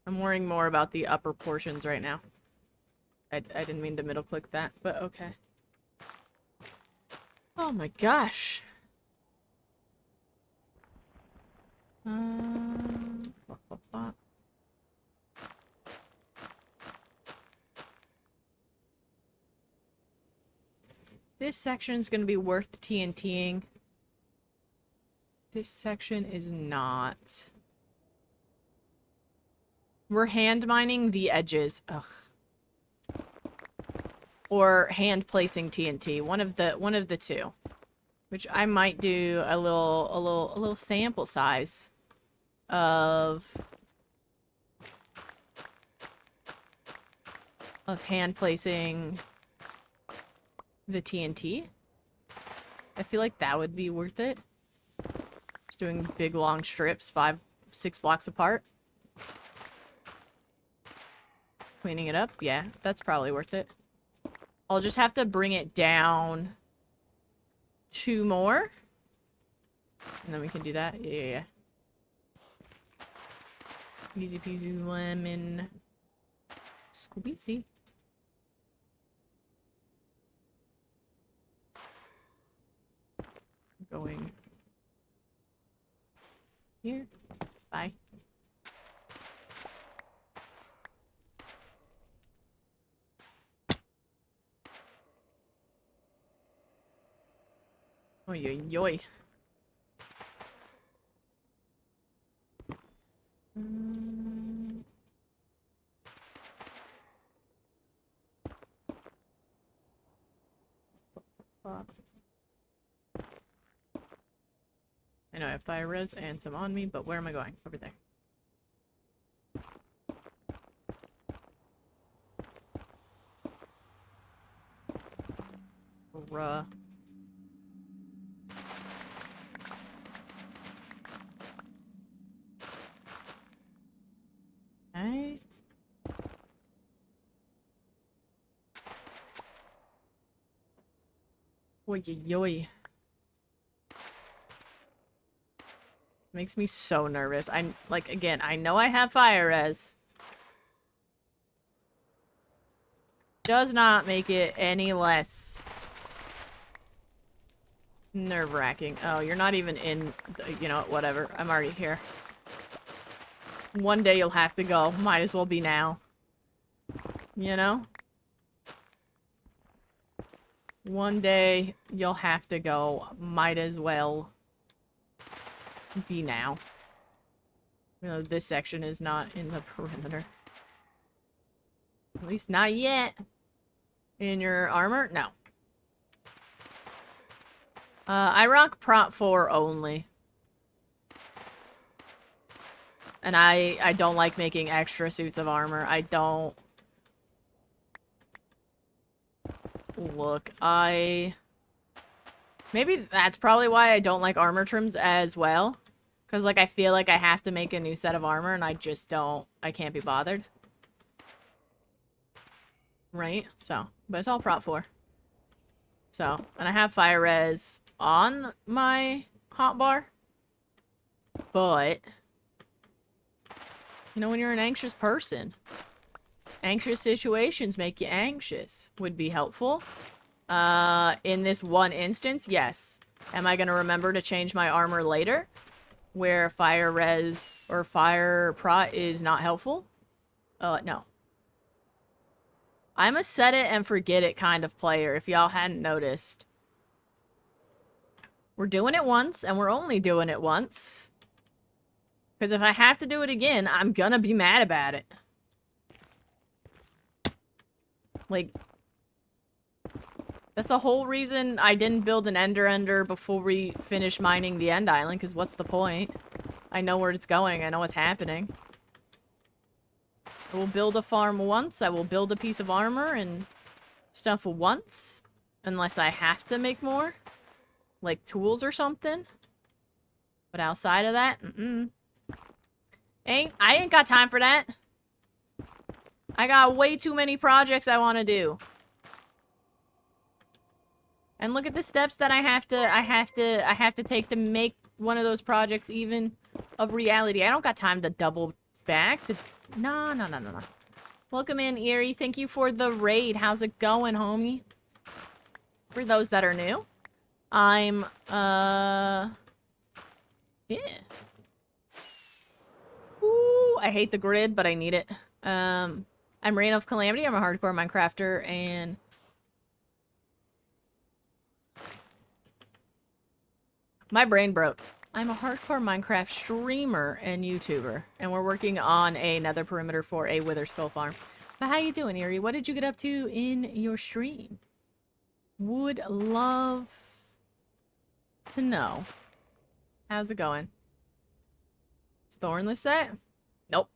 A: I'm worrying more about the upper portions right now. I didn't mean to middle click that, but okay. Oh my gosh. Blah, blah, blah. This section's gonna be worth TNTing. This section is not. We're hand mining the edges. Ugh. Or hand placing TNT. One of the two. Which I might do a little sample size of hand placing the TNT. I feel like that would be worth it. Just doing big long strips, 5-6 blocks apart. Cleaning it up, yeah, that's probably worth it. I'll just have to bring it down 2 more. And then we can do that. Yeah. Easy peasy lemon squeezy. Going here. Bye. Oy, oy, oy. I know I have fire res and some on me, but where am I going? Over there. Bruh. Okay. Oy, oy, oy. Makes me so nervous. I'm like, again, I know I have fire res. Does not make it any less nerve-wracking. Oh, you're not even in, you know, whatever. I'm already here. One day you'll have to go. Might as well be now. You know? One day you'll have to go. Might as well be now. You know, this section is not in the perimeter. At least not yet. In your armor? No. I rock prot 4 only. And I don't like making extra suits of armor. I don't... Look, maybe that's probably why I don't like armor trims as well. Because, like, I feel like I have to make a new set of armor, and I just don't... I can't be bothered. Right? So, but it's all prot 4. So, and I have fire res on my hotbar. But... You know, when you're an anxious person, anxious situations make you anxious. Would be helpful. In this one instance, yes. Am I gonna remember to change my armor later? Where fire res or fire prot is not helpful? No. I'm a set it and forget it kind of player, if y'all hadn't noticed. We're doing it once, and we're only doing it once. Because if I have to do it again, I'm gonna be mad about it. Like, That's the whole reason I didn't build an ender before we finish mining the end island, because what's the point? I know where it's going. I know what's happening. I will build a farm once. I will build a piece of armor and stuff once. Unless I have to make more. Like tools or something. But outside of that, I ain't got time for that. I got way too many projects I want to do. And look at the steps that I have to take to make one of those projects even of reality. I don't got time to double back to... No. Welcome in, Eerie. Thank you for the raid. How's it going, homie? For those that are new, I'm, yeah. Ooh, I hate the grid, but I need it. I'm Reign of Calamity. I'm a hardcore Minecrafter, and... My brain broke. I'm a hardcore Minecraft streamer and YouTuber, and we're working on a Nether perimeter for a Wither Skull farm. But how you doing, Eerie? What did you get up to in your stream? Would love to know. How's it going? Thornless set? Nope.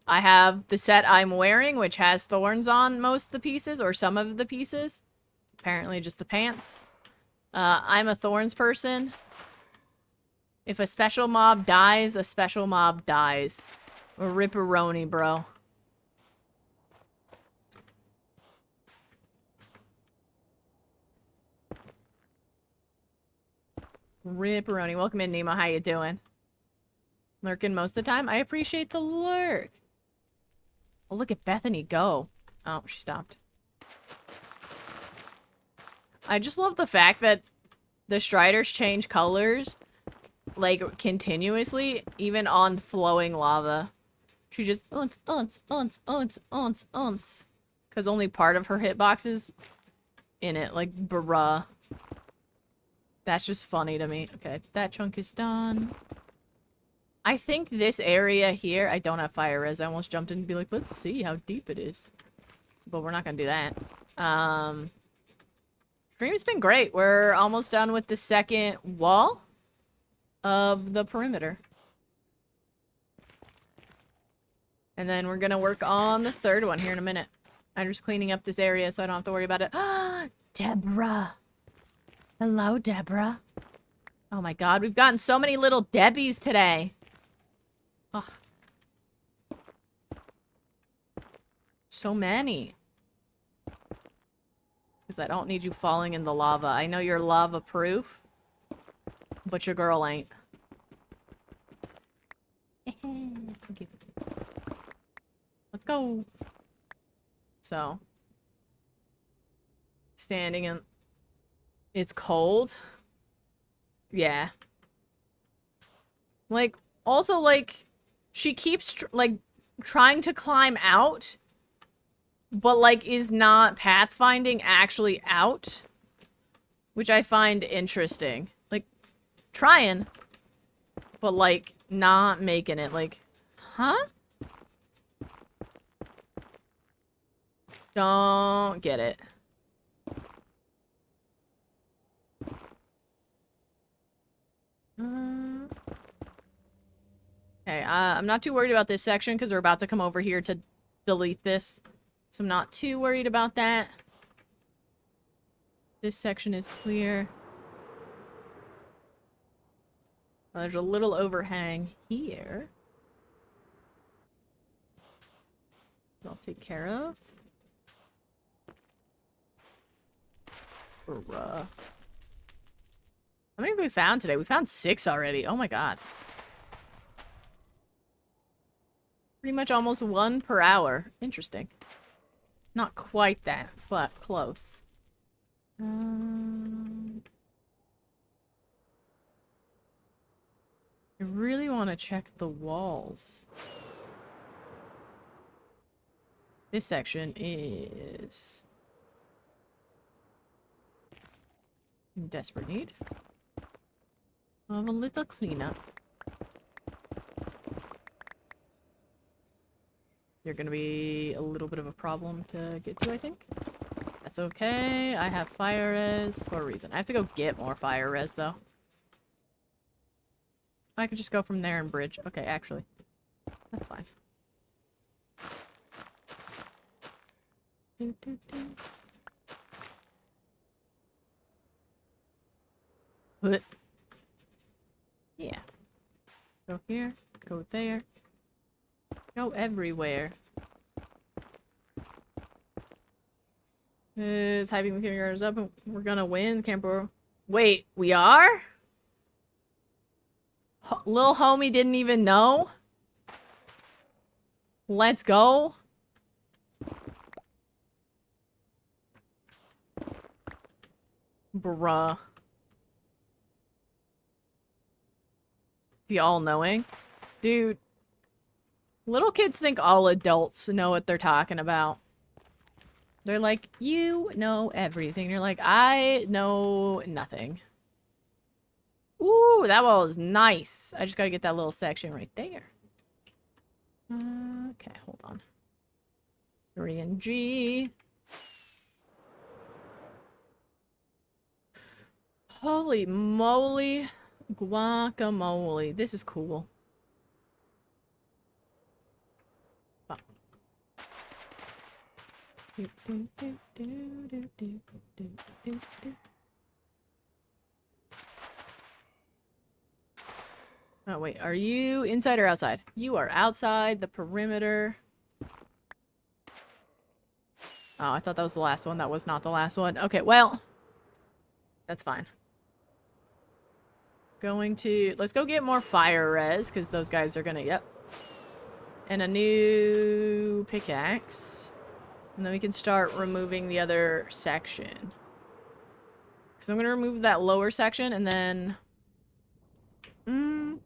A: I have the set I'm wearing, which has thorns on most of the pieces, or some of the pieces. Apparently just the pants. I'm a thorns person. If a special mob dies, a special mob dies. Ripperoni, bro. Ripperoni. Welcome in, Nemo. How you doing? Lurking most of the time? I appreciate the lurk. Oh, look at Bethany go. Oh, she stopped. I just love the fact that the Striders change colors, like, continuously, even on flowing lava. She just unts. Because only part of her hitbox is in it, like, bruh. That's just funny to me. Okay, that chunk is done. I think this area here, I don't have fire res. I almost jumped in and be like, let's see how deep it is. But we're not gonna do that. Stream's been great. We're almost done with the second wall of the perimeter. And then we're gonna work on the third one here in a minute. I'm just cleaning up this area so I don't have to worry about it. Ah, Deborah. Hello, Deborah. Oh my god, we've gotten so many little Debbies today. Ugh. So many. Because I don't need you falling in the lava. I know you're lava-proof, but your girl ain't. Okay. Let's go. So. Standing in... It's cold. Yeah. Like, also, like, she keeps, like, trying to climb out, but, like, is not pathfinding actually out, which I find interesting. Like, trying, but, like, not making it. Like, huh? Don't get it. Okay, I'm not too worried about this section because we're about to come over here to delete this. So I'm not too worried about that. This section is clear. There's a little overhang here. I'll take care of. How many have we found today? We found 6 already. Oh my god. Pretty much almost 1 per hour. Interesting. Not quite that, but close. I really want to check the walls. This section is in desperate need of a little cleanup. You're gonna be a little bit of a problem to get to, I think. That's okay. I have fire res for a reason. I have to go get more fire res, though. I could just go from there and bridge. Okay, actually. That's fine. What? Yeah. Go here. Go there. Go everywhere. Typing the kindergartners up and we're gonna win, camper. Wait, we are? Lil homie didn't even know? Let's go. Bruh. The all-knowing? Dude. Little kids think all adults know what they're talking about. They're like, you know everything. You're like, I know nothing. Ooh, that wall is nice. I just gotta get that little section right there. Okay, hold on. 3 and G. Holy moly. Guacamole. This is cool. Oh. Oh, wait. Are you inside or outside? You are outside the perimeter. Oh, I thought that was the last one. That was not the last one. Okay, well. That's fine. Let's go get more fire res, because those guys are gonna, yep. And a new pickaxe. And then we can start removing the other section. Because I'm gonna remove that lower section, and then... Do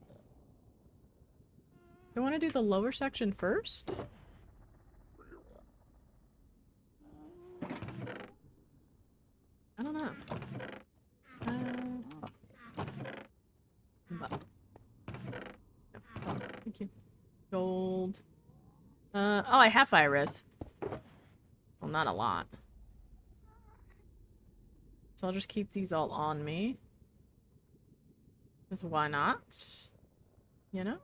A: I want to do the lower section first? I don't know. Oh, thank you. Gold. Oh, I have fire res. Well, not a lot. So I'll just keep these all on me. Because why not? You know?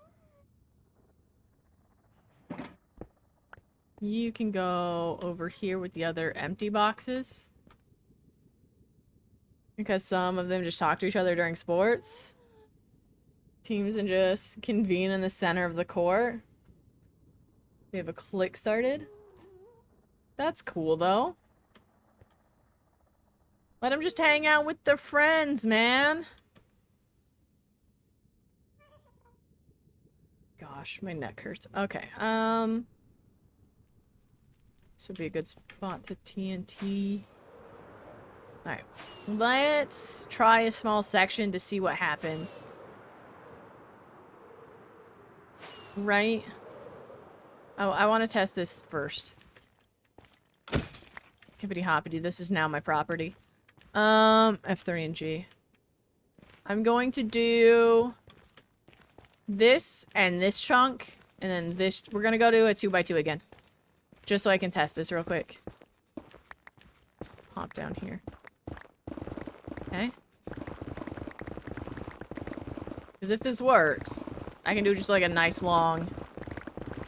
A: You can go over here with the other empty boxes. Because some of them just talk to each other during sports. Teams and just convene in the center of the court. They have a click started. That's cool, though. Let them just hang out with their friends, man. Gosh, my neck hurts. Okay, this would be a good spot to TNT. Alright, let's try a small section to see what happens. Right? Oh, I want to test this first. Hippity hoppity, this is now my property. F3 and G. I'm going to do this and this chunk, and then this. We're gonna go to a 2x2 again. Just so I can test this real quick. Let's hop down here. Okay. Because if this works, I can do just like a nice long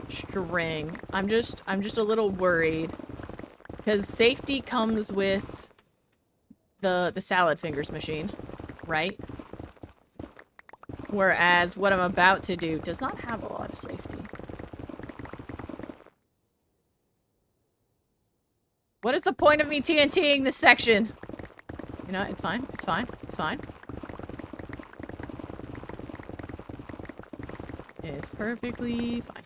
A: string. I'm just a little worried. Because safety comes with the salad fingers machine, right? Whereas what I'm about to do does not have a lot of safety. What is the point of me TNTing this section? You know, it's fine. It's fine. It's fine. It's perfectly fine.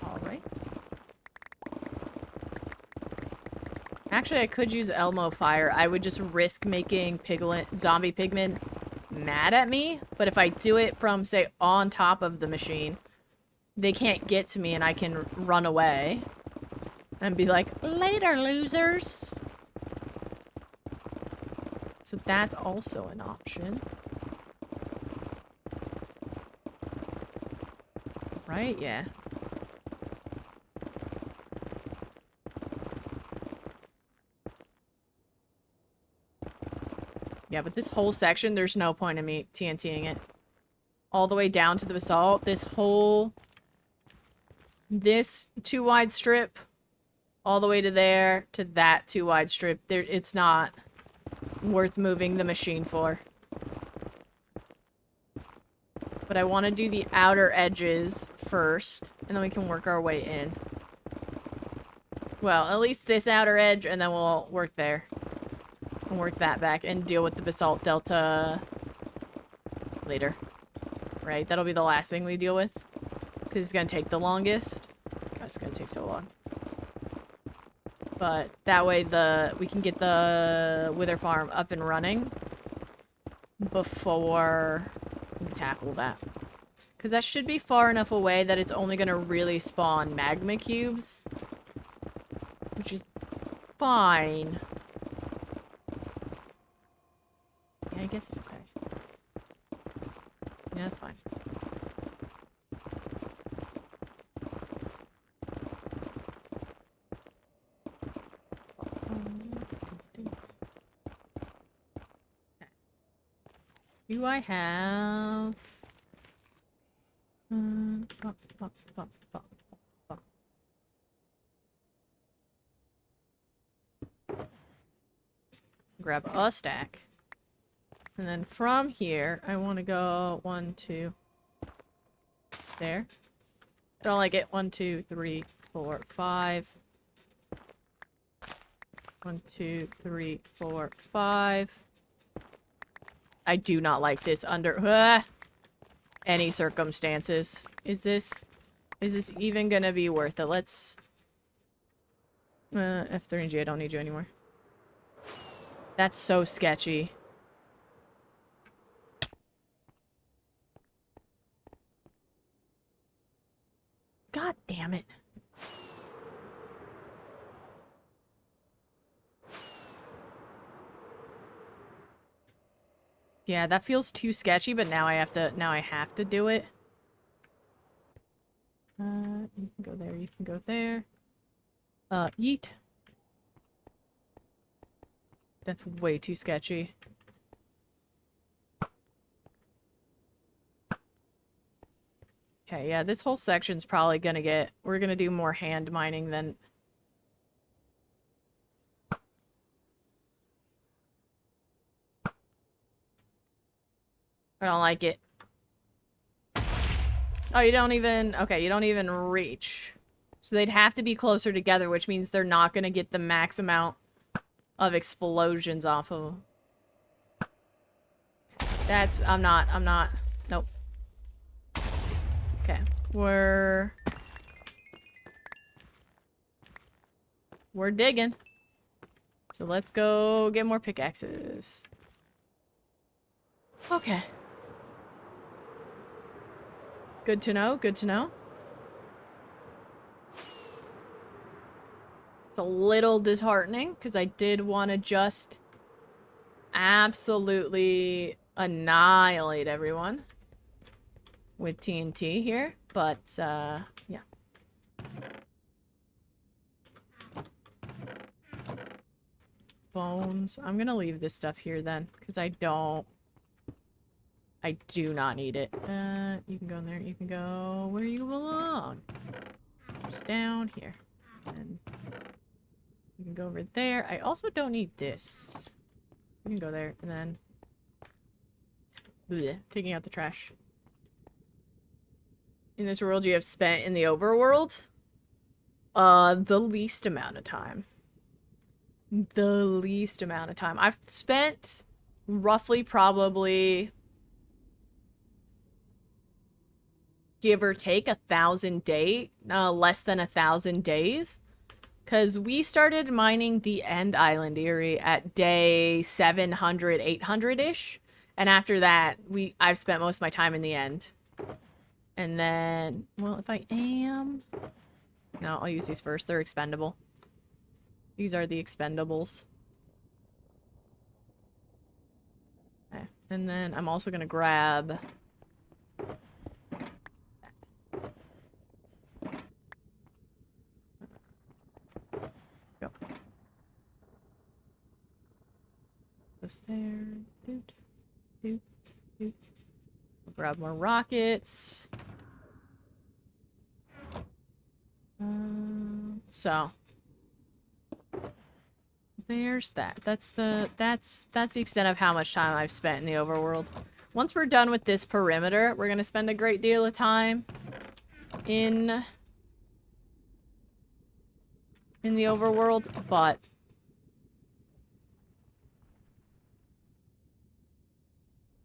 A: Alright. Actually, I could use Elmo Fire. I would just risk making zombie pigmen mad at me, but if I do it from, say, on top of the machine, they can't get to me and I can run away and be like, later, losers. So that's also an option. right? Yeah. Yeah, but this whole section, there's no point in me TNTing it. All the way down to the basalt, this 2 wide strip, all the way to there, to that 2 wide strip, it's not worth moving the machine for. But I want to do the outer edges first, and then we can work our way in. Well, at least this outer edge, and then we'll work there. And work that back, and deal with the basalt delta later. Right? That'll be the last thing we deal with. Because it's going to take the longest. God, it's going to take so long. But that way we can get the Wither Farm up and running before we tackle that. Because that should be far enough away that it's only going to really spawn magma cubes. Which is fine. Yeah, I guess it's okay. Yeah, that's fine. Do I have... Grab a stack. And then from here, I want to go 1, 2... There. I don't like it. 1, 2, 3, 4, 5. 1, 2, 3, 4, 5. I do not like this under any circumstances. Is this even gonna be worth it? Let's F3G, I don't need you anymore. That's so sketchy. God damn it. Yeah, that feels too sketchy, but now I have to do it. You can go there, you can go there. Yeet. That's way too sketchy. Okay, yeah, this whole section's probably gonna get... We're gonna do more hand mining than... I don't like it. Oh, you don't even... Okay, you don't even reach. So they'd have to be closer together, which means they're not gonna get the max amount of explosions off of them. That's... I'm not... Nope. Okay. We're digging. So let's go get more pickaxes. Okay. Good to know, good to know. It's a little disheartening, because I did want to just absolutely annihilate everyone with TNT here, but, yeah. Bones. I'm gonna leave this stuff here then, because I do not need it. You can go in there, you can go where you belong. Just down here. And you can go over there. I also don't need this. You can go there, and then... Blech, taking out the trash. In this world you have spent in the overworld? The least amount of time. The least amount of time. I've spent roughly probably... give or take 1,000 days, less than 1,000 days. Because we started mining the End Island Eyrie at day 700, 800-ish. And after that, I've spent most of my time in the end. And then, well, if I am... No, I'll use these first. They're expendable. These are the expendables. Okay. And then I'm also going to grab... Doot, doot, doot. Grab more rockets. So there's that. That's the extent of how much time I've spent in the overworld. Once we're done with this perimeter, we're gonna spend a great deal of time in the overworld, but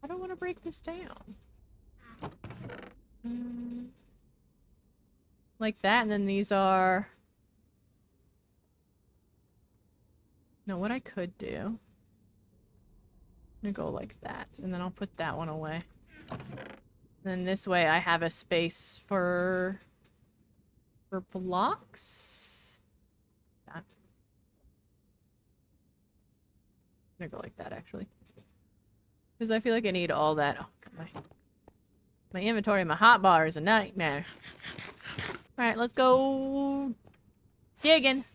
A: I don't want to break this down. Like that, and then these are... No, what I could do... I'm gonna go like that, and then I'll put that one away. Then this way I have a space for blocks. That. I'm gonna go like that, actually. Because I feel like I need all that. Oh, God, my inventory, my hotbar is a nightmare. Alright, let's go digging.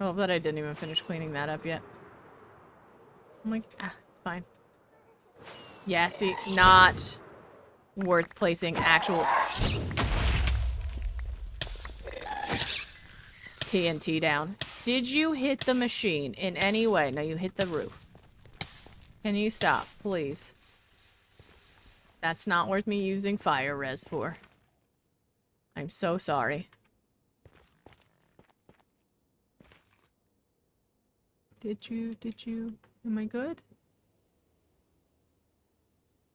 A: Oh, but I didn't even finish cleaning that up yet. I'm like, it's fine. Yeah, see, not worth placing actual TNT down. Did you hit the machine in any way? No, you hit the roof. Can you stop, please? That's not worth me using fire res for. I'm so sorry. Did you? Am I good?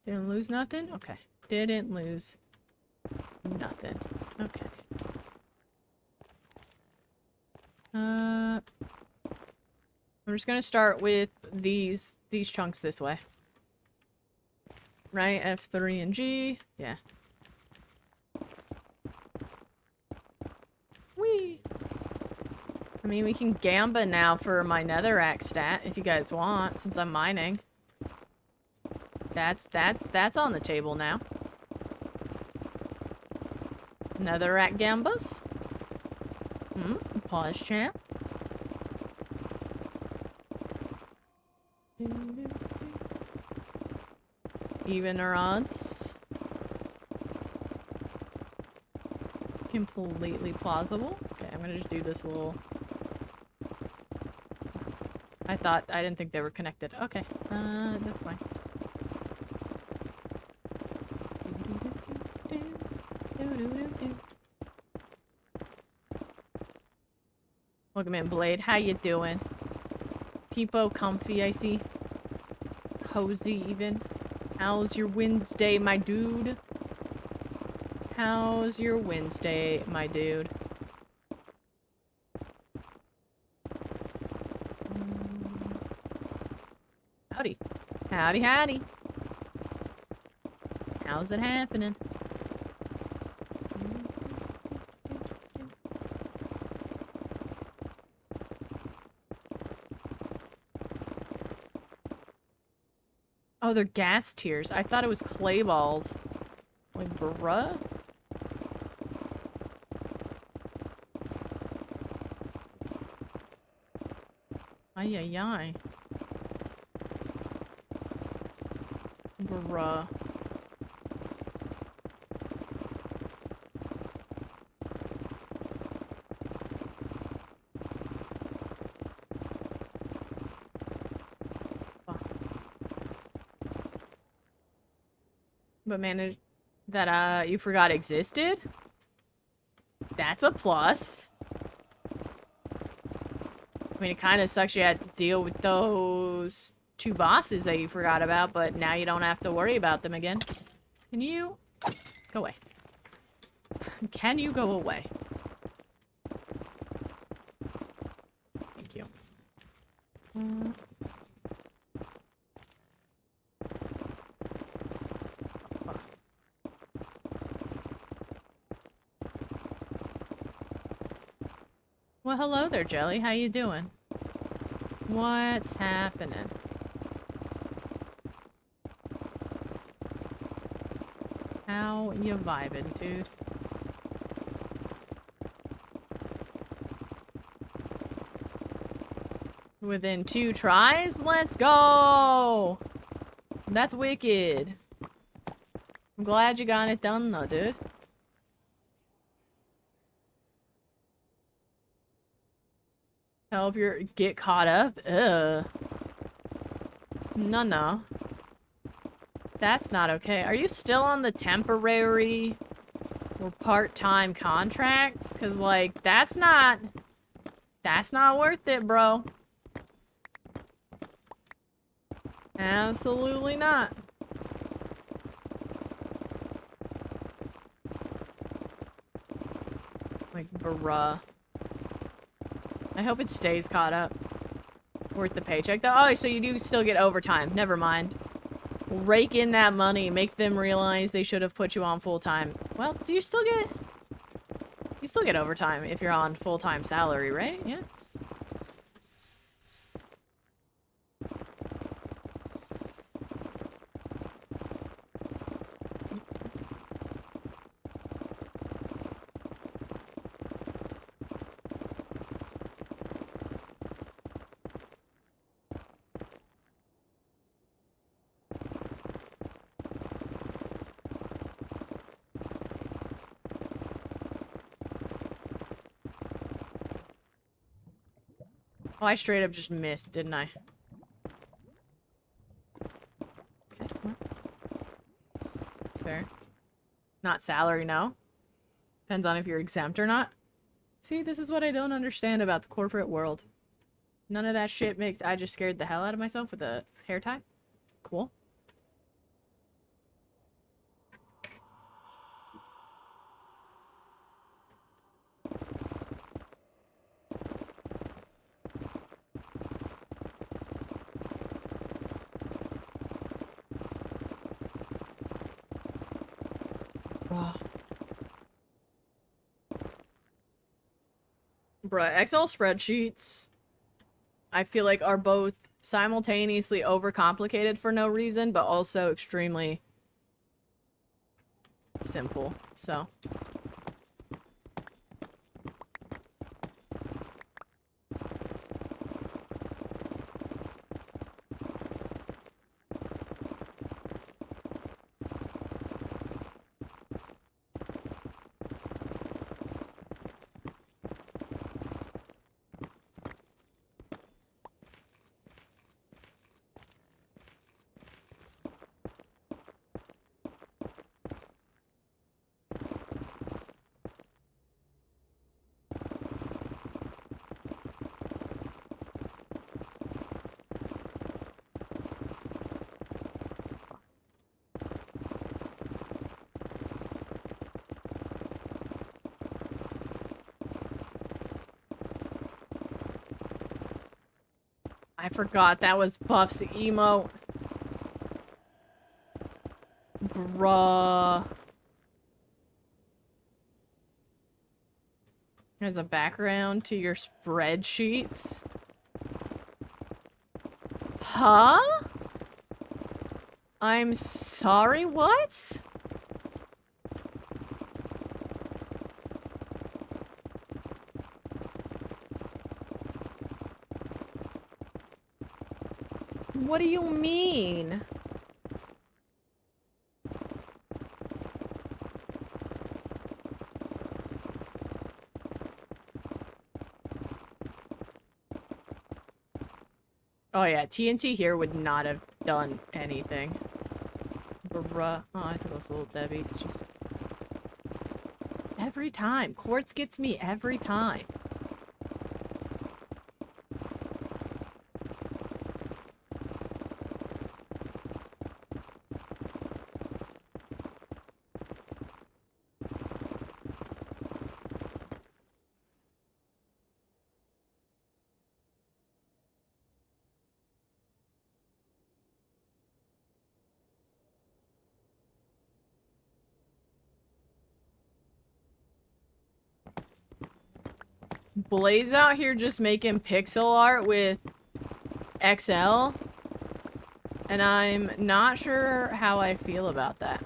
A: Didn't lose nothing? Okay. Didn't lose nothing. Okay. I'm just gonna start with these chunks this way. Right? F3 and G. Yeah. Whee! I mean, we can gamba now for my netherrack stat if you guys want, since I'm mining. That's on the table now. Netherrack gambas. Pause champ. Even odds. Completely plausible. Okay, I'm gonna just do this little... I didn't think they were connected. Okay, that's fine. Welcome in, Blade. How you doing? Peepo, comfy, I see. Cozy, even. How's your Wednesday, my dude? How's your Wednesday, my dude? Howdy. Howdy, howdy. How's it happening? Oh, they're gas tiers. I thought it was clay balls. Like, bruh? Ay, ay, ay. Bruh. But manage that you forgot existed? That's a plus. I mean, it kind of sucks you had to deal with those two bosses that you forgot about, but now you don't have to worry about them again. Can you go away? Can you go away? Thank you. Well, hello there, Jelly. How you doing? What's happening? How you vibing, dude? Within 2 tries? Let's go! That's wicked. I'm glad you got it done though, dude. Help your get caught up? Ugh. No. That's not okay. Are you still on the temporary or part-time contract? Cause like, that's not worth it, bro. Absolutely not. Like, bruh. I hope it stays caught up. Worth the paycheck though. Oh, so you do still get overtime. Never mind. Rake in that money. Make them realize they should have put you on full-time. Well, do you still get... You still get overtime if you're on full-time salary, right? Yeah. Oh, I straight up just missed, didn't I? Okay, well. That's fair. Not salary, no. Depends on if you're exempt or not. See, this is what I don't understand about the corporate world. None of that shit makes... I just scared the hell out of myself with a hair tie. Cool. Wow. Bruh, Excel spreadsheets, I feel like are both simultaneously overcomplicated for no reason, but also extremely simple, so. I forgot that was Buff's emote. Bruh. As a background to your spreadsheets. Huh? I'm sorry, what? What do you mean? Oh yeah, TNT here would not have done anything. Bruh. Oh, I thought it was a little Debbie. It's just... Every time. Quartz gets me every time. Blade's out here just making pixel art with XL, and I'm not sure how I feel about that.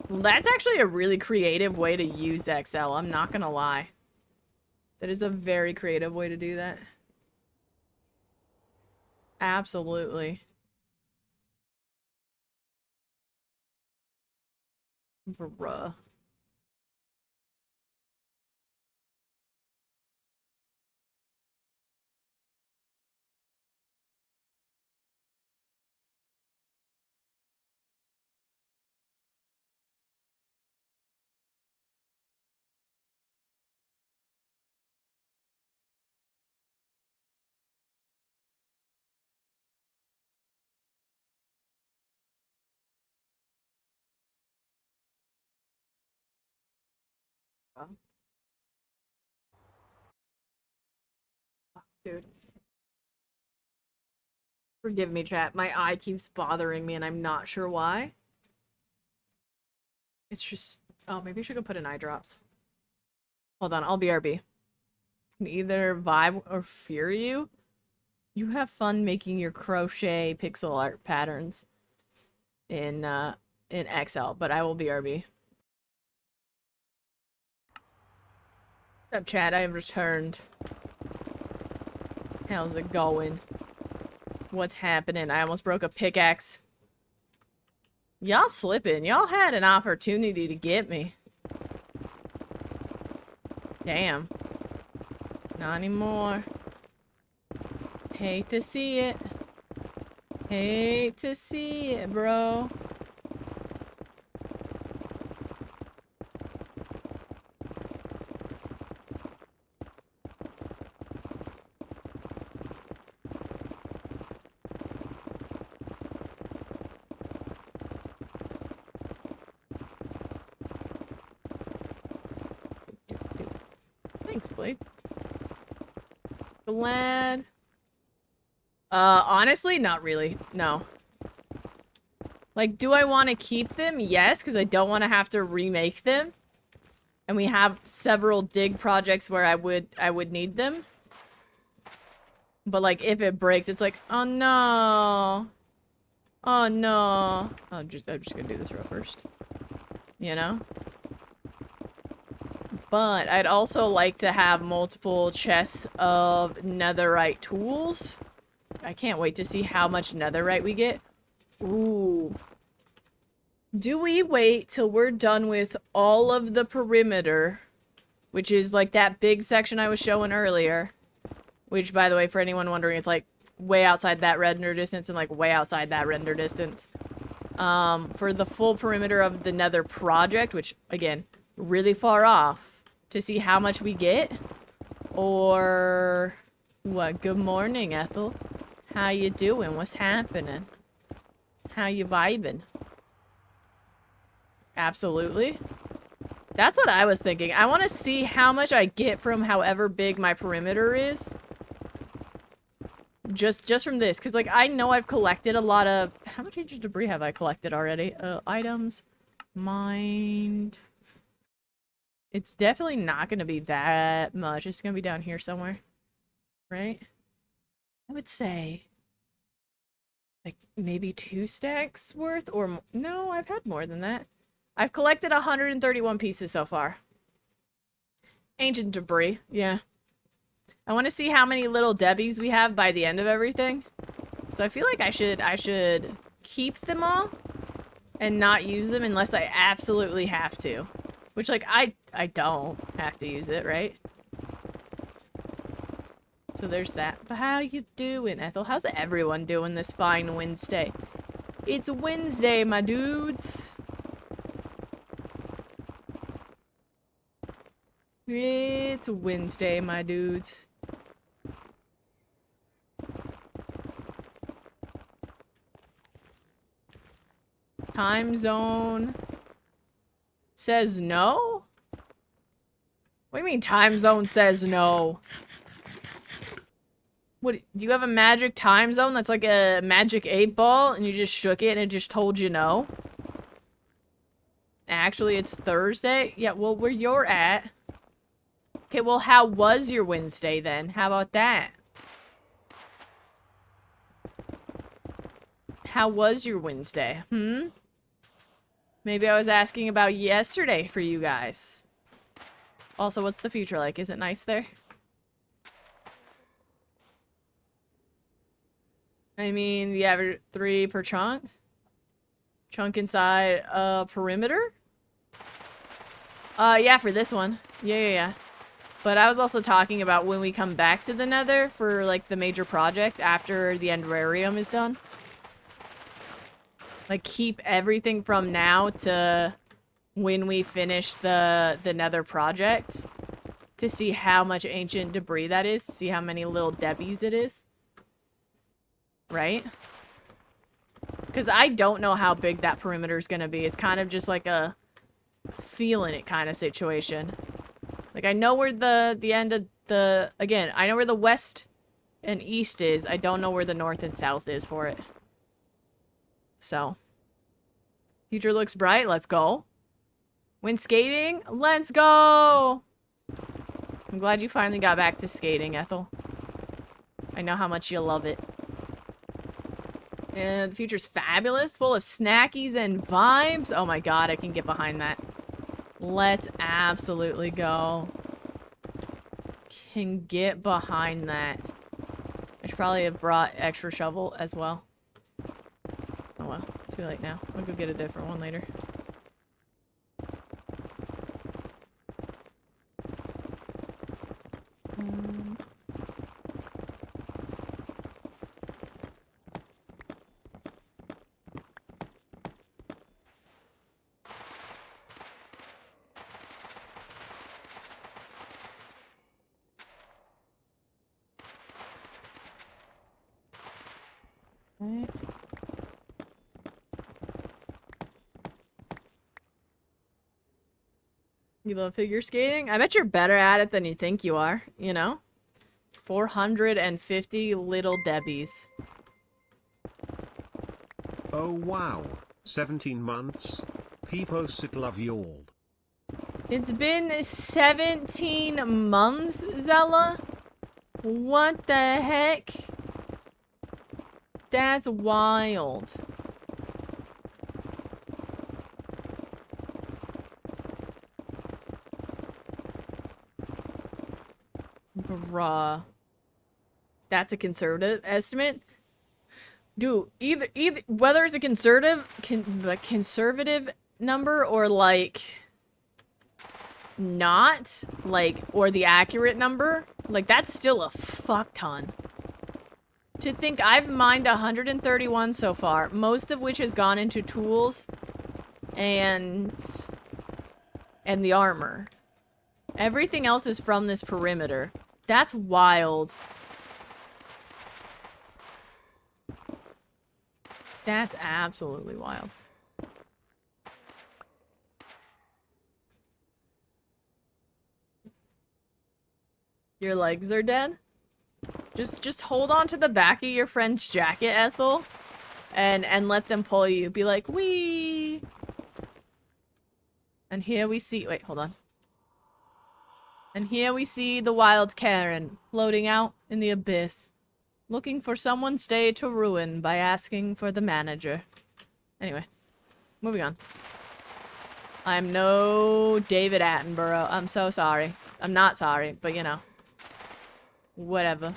A: Well, that's actually a really creative way to use XL, I'm not gonna lie. That is a very creative way to do that. Absolutely. Bruh. Dude. Forgive me, chat. My eye keeps bothering me and I'm not sure why. It's just... Oh, maybe I should go put in eye drops. Hold on, I'll BRB. Can either vibe or fear you. You have fun making your crochet pixel art patterns in Excel, but I will BRB. What's up, chat? I have returned. How's it going? What's happening? I almost broke a pickaxe. Y'all slipping. Y'all had an opportunity to get me. Damn. Not anymore. Hate to see it. Hate to see it, bro. Thanks, Blake. Glad. Honestly, not really. No. Like, do I want to keep them? Yes, because I don't want to have to remake them. And we have several dig projects where I would need them. But like, if it breaks, it's like, oh no. Oh no. I'm just gonna do this real first. You know? But I'd also like to have multiple chests of netherite tools. I can't wait to see how much netherite we get. Ooh. Do we wait till we're done with all of the perimeter, which is like that big section I was showing earlier, which, by the way, for anyone wondering, it's like way outside that render distance and like way outside that render distance. For the full perimeter of the nether project, which, again, really far off, to see how much we get? Or what? Good morning, Ethel. How you doing? What's happening? How you vibing? Absolutely. That's what I was thinking. I want to see how much I get from however big my perimeter is. Just from this. Because, like, I know I've collected a lot of... How much ancient debris have I collected already? Items. Mined... It's definitely not going to be that much. It's going to be down here somewhere. Right? I would say... like, maybe 2 stacks worth? Or... No, I've had more than that. I've collected 131 pieces so far. Ancient debris. Yeah. I want to see how many little Debbies we have by the end of everything. So I feel like I should keep them all. And not use them unless I absolutely have to. Which, like, I don't have to use it, right? So there's that. But how you doing, Ethel? How's everyone doing this fine Wednesday? It's Wednesday, my dudes. It's Wednesday, my dudes. Time zone says no? What do you mean time zone says no? What, do you have a magic time zone that's like a magic 8-ball and you just shook it and it just told you no? Actually, it's Thursday? Yeah, well, where you're at. Okay, well, how was your Wednesday then? How about that? How was your Wednesday? Hmm? Maybe I was asking about yesterday for you guys. Also, what's the future like? Is it nice there? I mean, the average 3 per chunk. Chunk inside a perimeter? Yeah, for this one. Yeah. But I was also talking about when we come back to the Nether for, like, the major project after the Enderarium is done. Like, keep everything from now to when we finish the Nether project to see how much ancient debris that is, see how many little Debbies it is. Right? Because I don't know how big that perimeter is going to be. It's kind of just like a feeling it kind of situation. Like, I know where the end of the... Again, I know where the west and east is. I don't know where the north and south is for it. So. Future looks bright. Let's go. When skating, let's go! I'm glad you finally got back to skating, Ethel. I know how much you love it. And the future's fabulous, full of snackies and vibes. Oh my god, I can get behind that. Let's absolutely go. Can get behind that. I should probably have brought extra shovel as well. Oh well, too late now. I'll go get a different one later. Right. You love figure skating? I bet you're better at it than you think you are, you know? 450 little Debbies.
B: Oh wow, 17 months. He posted love you all.
A: It's been 17 months, Zella? What the heck? That's wild. Bruh. That's a conservative estimate? Dude, either whether it's a conservative number or like not, like, or the accurate number, like, that's still a fuck ton. To think I've mined 131 so far, most of which has gone into tools and the armor. Everything else is from this perimeter. That's wild. That's absolutely wild. Your legs are dead? Just hold on to the back of your friend's jacket, Ethel, and let them pull you. Be like, wee. And here we see, wait, hold on. And here we see the wild Karen floating out in the abyss, looking for someone's day to ruin by asking for the manager. Anyway, moving on. I'm no David Attenborough. I'm so sorry. I'm not sorry, but you know. Whatever.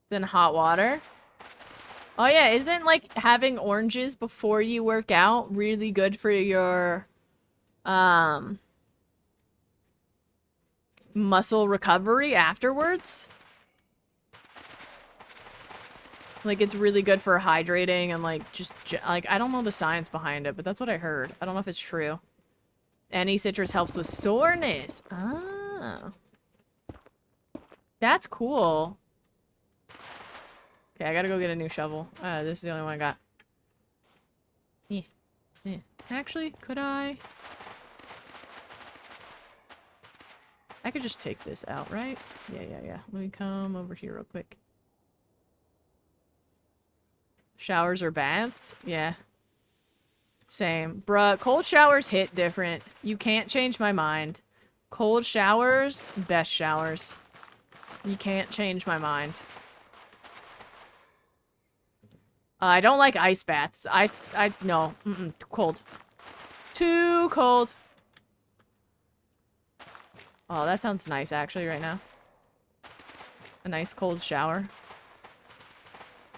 A: It's in hot water. Oh yeah, isn't like having oranges before you work out really good for your muscle recovery afterwards? Like, it's really good for hydrating and like just like, I don't know the science behind it, but that's what I heard. I don't know if it's true. Any citrus helps with soreness. Ah. That's cool. Okay, I gotta go get a new shovel. This is the only one I got. Yeah. Actually, could I? I could just take this out, right? Yeah. Let me come over here real quick. Showers or baths? Yeah. Same. Bruh, cold showers hit different. You can't change my mind. Cold showers, best showers. You can't change my mind. I don't like ice baths. No. Cold. Too cold. Oh, that sounds nice actually right now. A nice cold shower.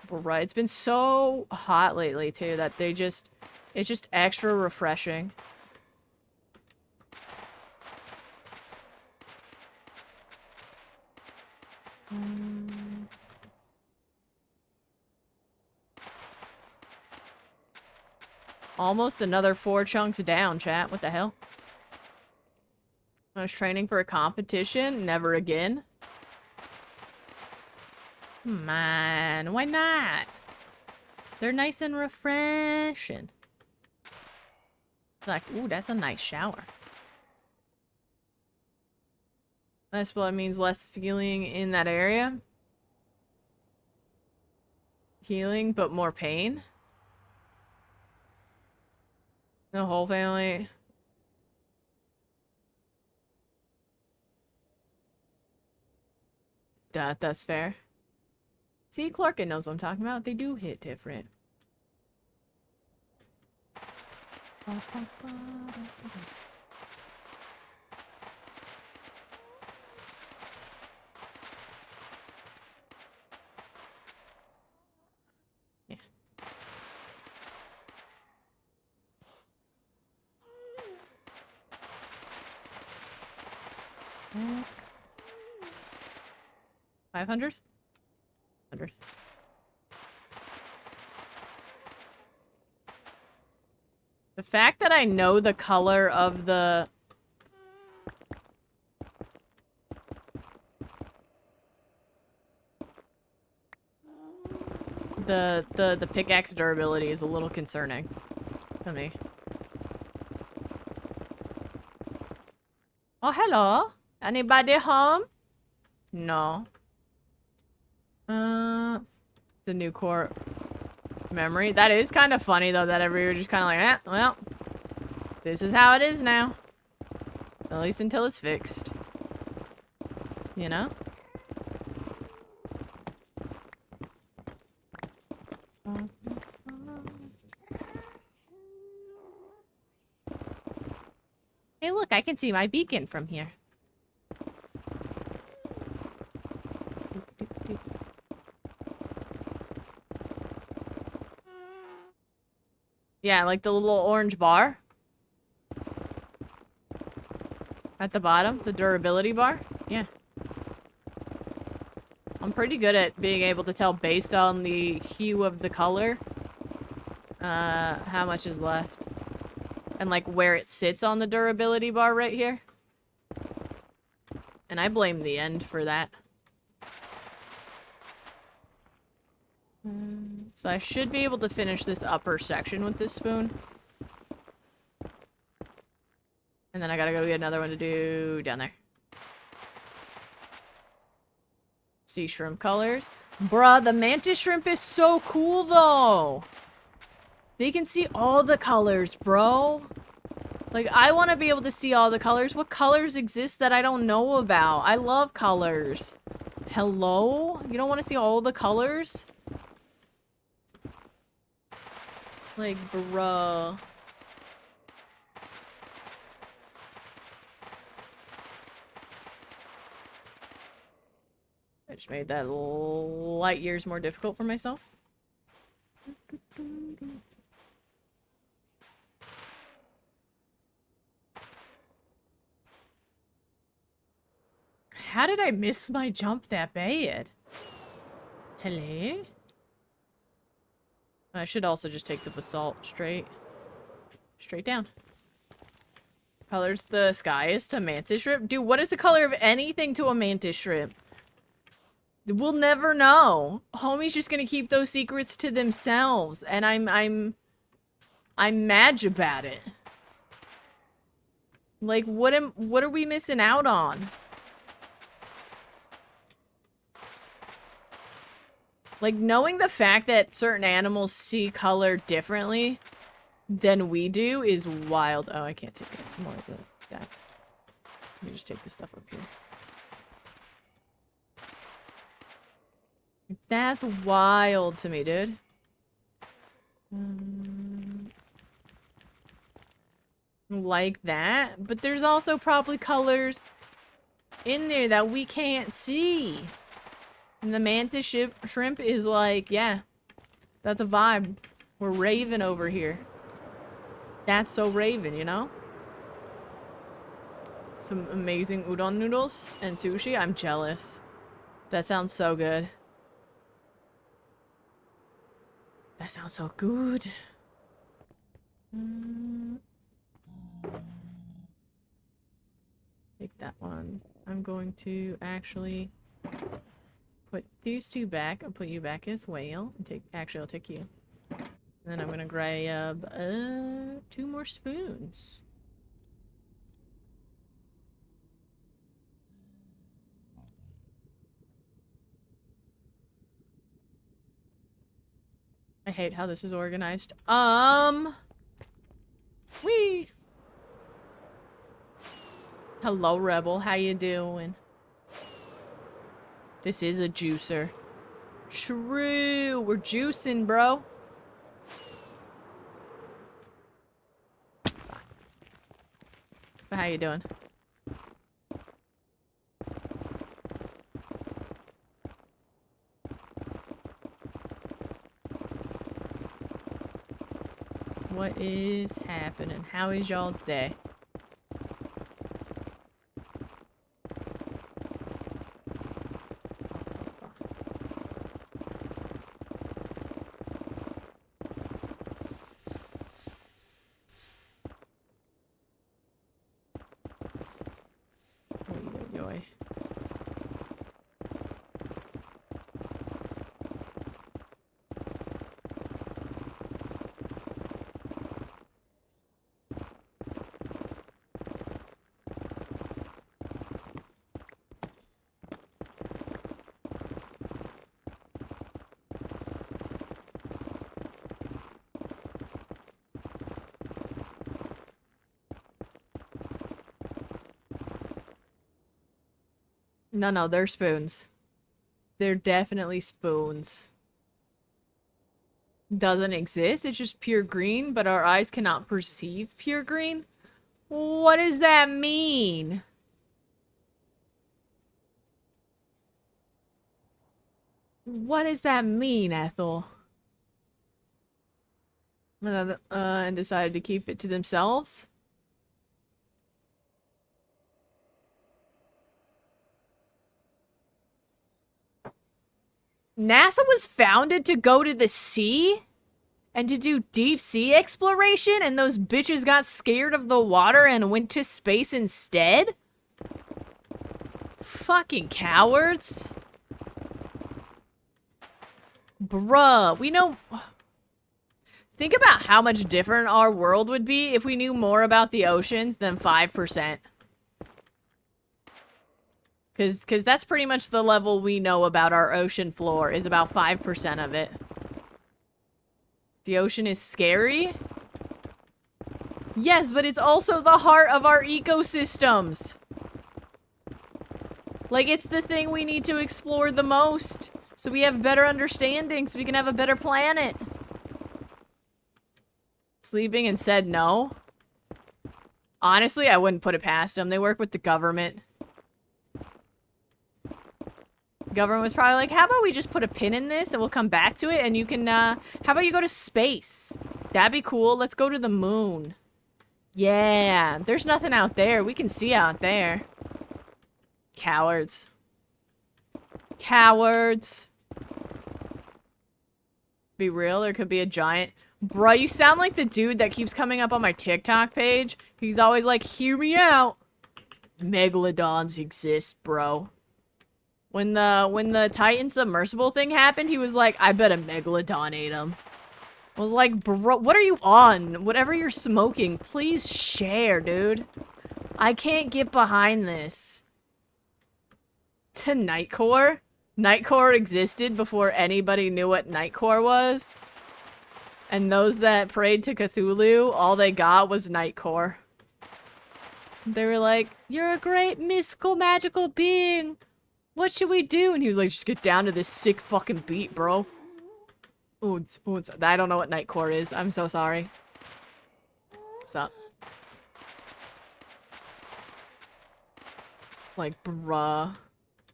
A: Right, it's been so hot lately too that it's just extra refreshing. Almost another 4 chunks down, chat. What the hell? I was training for a competition. Never again. Man, why not? They're nice and refreshing. Like, ooh, that's a nice shower. That's what it means, less feeling in that area. Healing, but more pain. The whole family. That's fair. See, Clarkin knows what I'm talking about. They do hit different. Yeah. Mm. 500? 100. The fact that I know the color of the pickaxe durability is a little concerning to me. Oh, hello. Anybody home? No. It's a new core memory. That is kind of funny though that everybody just kind of like, eh, well, this is how it is now. At least until it's fixed. You know? Hey, look, I can see my beacon from here. Yeah, like the little orange bar. At the bottom, the durability bar. Yeah. I'm pretty good at being able to tell based on the hue of the color, how much is left. And like where it sits on the durability bar right here. And I blame the end for that. So I should be able to finish this upper section with this spoon. And then I gotta go get another one to do down there. Sea shrimp colors. Bruh, the mantis shrimp is so cool though. They can see all the colors, bro. Like, I want to be able to see all the colors. What colors exist that I don't know about? I love colors. Hello? You don't want to see all the colors? Like, bruh. I just made that light years more difficult for myself. How did I miss my jump that bad? Hello? I should also just take the basalt straight down. Colors the sky is to mantis shrimp? Dude, what is the color of anything to a mantis shrimp? We'll never know. Homie's just gonna keep those secrets to themselves, and I'm mad about it. Like, what are we missing out on? Like, knowing the fact that certain animals see color differently than we do is wild. Oh, I can't take it. More of that. Let me just take this stuff up here. That's wild to me, dude. Like that. But there's also probably colors in there that we can't see. And the mantis shrimp is like, yeah, that's a vibe. We're raving over here. That's so Raven, you know? Some amazing udon noodles and sushi. I'm jealous. That sounds so good. That sounds so good. Take that one. I'm going to actually put these two back. I'll put you back as well. And actually, I'll take you. Then I'm gonna grab 2 more spoons. I hate how this is organized. Wee. Hello, Rebel. How you doing? This is a juicer. True. We're juicing, bro. How you doing? What is happening? How is y'all's day? Oy. No, they're spoons. They're definitely spoons. Doesn't exist. It's just pure green, but our eyes cannot perceive pure green. What does that mean? What does that mean, Ethel? And decided to keep it to themselves? NASA was founded to go to the sea? And to do deep sea exploration? And those bitches got scared of the water and went to space instead? Fucking cowards. Bruh, we know... Think about how much different our world would be if we knew more about the oceans than 5%. Because that's pretty much the level we know about our ocean floor, is about 5% of it. The ocean is scary? Yes, but it's also the heart of our ecosystems. Like, it's the thing we need to explore the most. So we have better understanding, so we can have a better planet. Sleeping and said no? Honestly, I wouldn't put it past them. They work with the government. Government was probably like, how about we just put a pin in this and we'll come back to it and you can, how about you go to space? That'd be cool. Let's go to the moon. Yeah, there's nothing out there. We can see out there. Cowards. Cowards. Be real, there could be a giant... Bruh, you sound like the dude that keeps coming up on my TikTok page. He's always like, hear me out. Megalodons exist, bro. When the Titan submersible thing happened, he was like, I bet a megalodon ate him. I was like, bro, what are you on? Whatever you're smoking, please share, dude. I can't get behind this. To Nightcore? Nightcore existed before anybody knew what Nightcore was. And those that prayed to Cthulhu, all they got was Nightcore. They were like, you're a great mystical magical being. What should we do? And he was like, just get down to this sick fucking beat, bro. I don't know what Nightcore is. I'm so sorry. What's up? Like, bruh.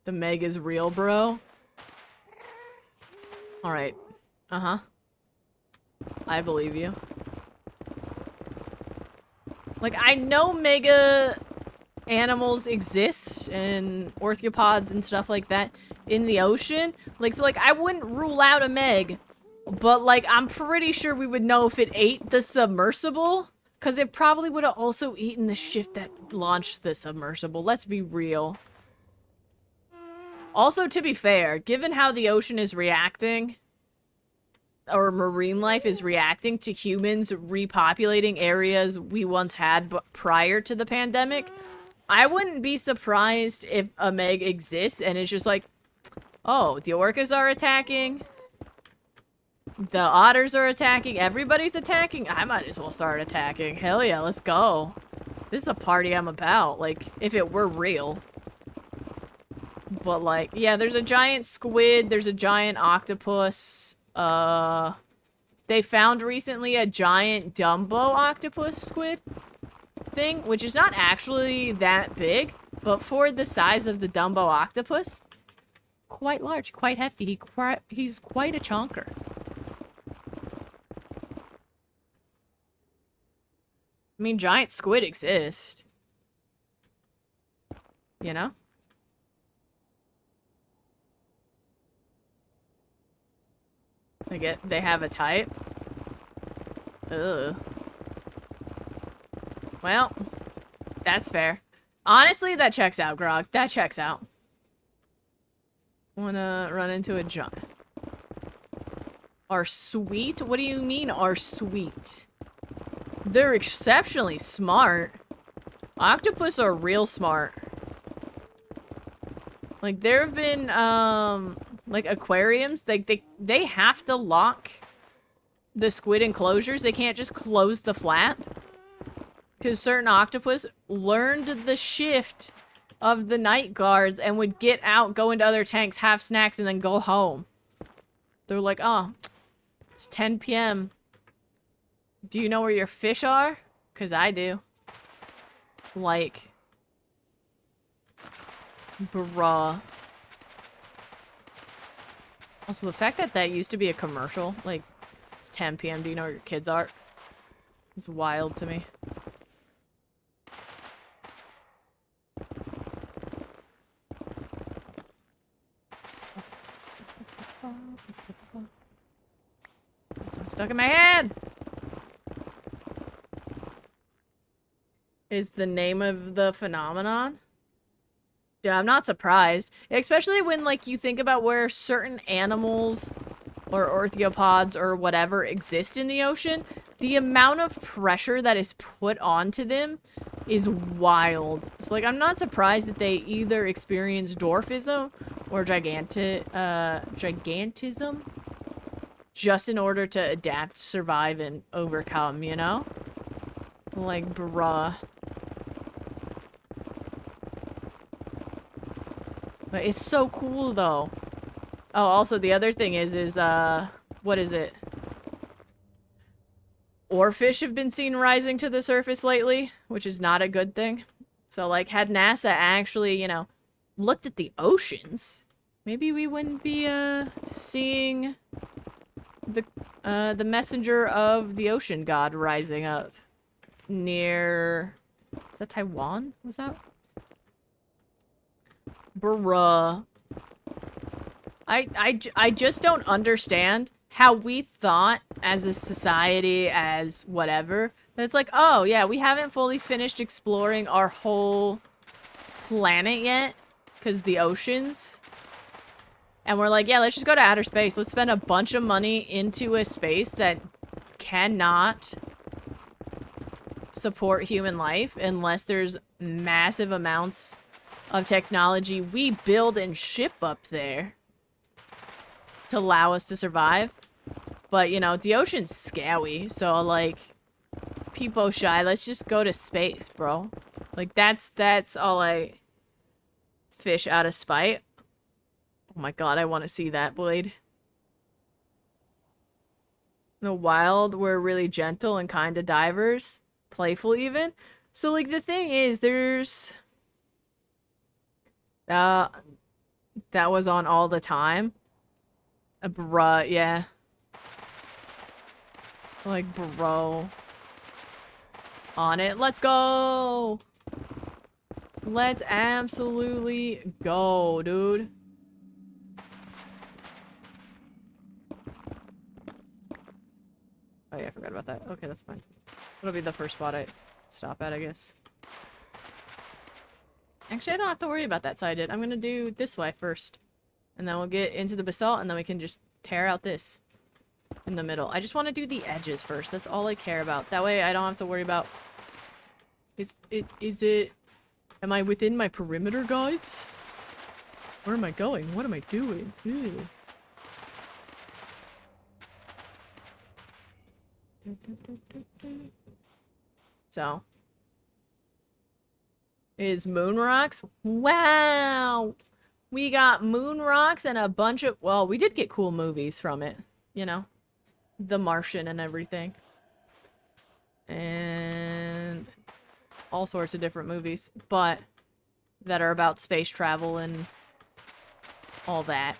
A: The Meg is real, bro. Alright. Uh-huh. I believe you. Like, I know mega animals exist and orthiopods and stuff like that in the ocean. Like, so, like, I wouldn't rule out a Meg. But, like, I'm pretty sure we would know if it ate the submersible. Because it probably would have also eaten the ship that launched the submersible. Let's be real. Also, to be fair, given how the ocean is reacting, or marine life is reacting to humans repopulating areas we once had prior to the pandemic, I wouldn't be surprised if a Meg exists and it's just like, oh, the orcas are attacking, the otters are attacking, everybody's attacking, I might as well start attacking. Hell yeah, let's go. This is a party I'm about, like, if it were real. But, like, yeah, there's a giant squid, there's a giant octopus, they found recently a giant Dumbo octopus squid thing, which is not actually that big, but for the size of the Dumbo octopus, quite large, quite hefty. He's quite a chonker. I mean, giant squid exist. You know? They have a type. Ugh. Well, that's fair. Honestly, that checks out, Grog. That checks out. Wanna run into a giant. Are sweet? What do you mean, are sweet? They're exceptionally smart. Octopus are real smart. Like, there have been, like, aquariums, they have to lock the squid enclosures. They can't just close the flap. Because certain octopus learned the shift of the night guards and would get out, go into other tanks, have snacks, and then go home. They're like, oh, it's 10 p.m. Do you know where your fish are? Because I do. Like, bruh. Also, the fact that that used to be a commercial, like, it's 10 p.m., do you know where your kids are? It's wild to me. I'm stuck in my head! Is the name of the phenomenon? Yeah, I'm not surprised. Especially when, like, you think about where certain animals or orthiopods or whatever exist in the ocean, the amount of pressure that is put onto them is wild. So, like, I'm not surprised that they either experience dwarfism or gigantism just in order to adapt, survive, and overcome, you know? Like, bruh. But it's so cool, though. Oh, also, the other thing is, what is it? Oarfish have been seen rising to the surface lately, which is not a good thing. So, like, had NASA actually, you know, looked at the oceans, maybe we wouldn't be, seeing the messenger of the ocean god rising up near... Is that Taiwan? Was that? Bruh. I just don't understand how we thought as a society, as whatever, that it's like, oh yeah, we haven't fully finished exploring our whole planet yet, because the oceans. And we're like, yeah, let's just go to outer space. Let's spend a bunch of money into a space that cannot support human life unless there's massive amounts of technology we build and ship up there to allow us to survive. But, you know, the ocean's scowy, so, like, peepo shy, let's just go to space, bro. Like, that's all I fish out of spite. Oh my god, I want to see that blade. The wild were really gentle and kind to divers. Playful, even. So, like, the thing is, there's... Uh, that was on all the time? Bruh, yeah. Like, bro. On it. Let's go! Let's absolutely go, dude. Oh yeah, I forgot about that. Okay, that's fine. It'll be the first spot I stop at, I guess. Actually, I don't have to worry about that side yet. I'm gonna do this way first. And then we'll get into the basalt, and then we can just tear out this in the middle. I just want to do the edges first. That's all I care about. That way I don't have to worry about... Is it... Am I within my perimeter guides? Where am I going? What am I doing? Ew. So. Is moon rocks? Wow! We got moon rocks and a bunch of... Well, we did get cool movies from it. You know? The Martian and everything. And... all sorts of different movies. But... that are about space travel and... all that.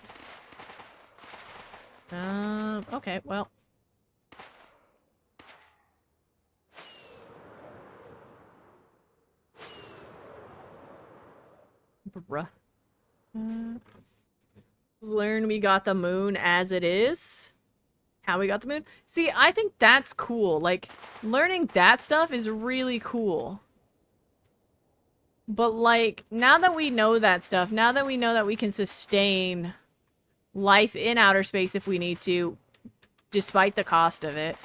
A: Okay, well... Bruh. Learn we got the moon as it is. How we got the moon. See, I think that's cool. Like, learning that stuff is really cool. But, like, now that we know that stuff, now that we know that we can sustain life in outer space if we need to, despite the cost of it,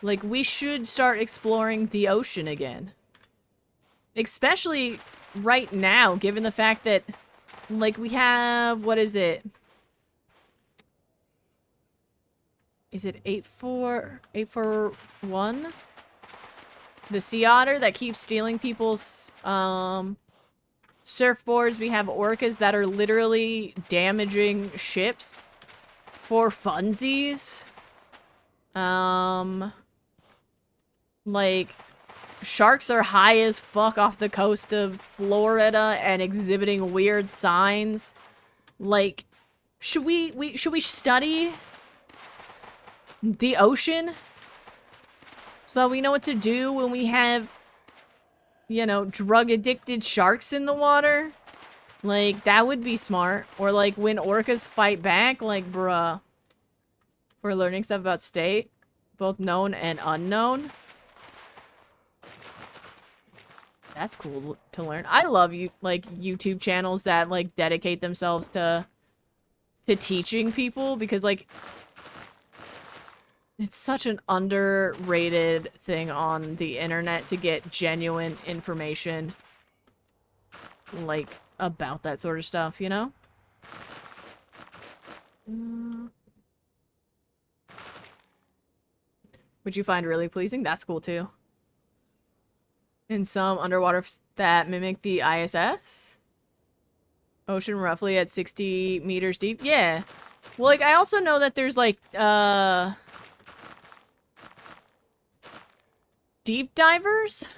A: like, we should start exploring the ocean again. Especially right now, given the fact that, like, we have, what is it? Is it 841? The sea otter that keeps stealing people's, surfboards. We have orcas that are literally damaging ships for funsies. Like, sharks are high as fuck off the coast of Florida and exhibiting weird signs. Like, should we study the ocean so that we know what to do when we have, you know, drug-addicted sharks in the water? Like, that would be smart. Or, like, when orcas fight back, like, bruh. We're learning stuff about state, both known and unknown. That's cool to learn. I love YouTube channels that, like, dedicate themselves to teaching people, because, like, it's such an underrated thing on the internet to get genuine information, like, about that sort of stuff, you know? Which you find really pleasing? That's cool, too. In some underwater that mimic the ISS? Ocean roughly at 60 meters deep? Yeah. Well, like, I also know that there's, like, deep divers?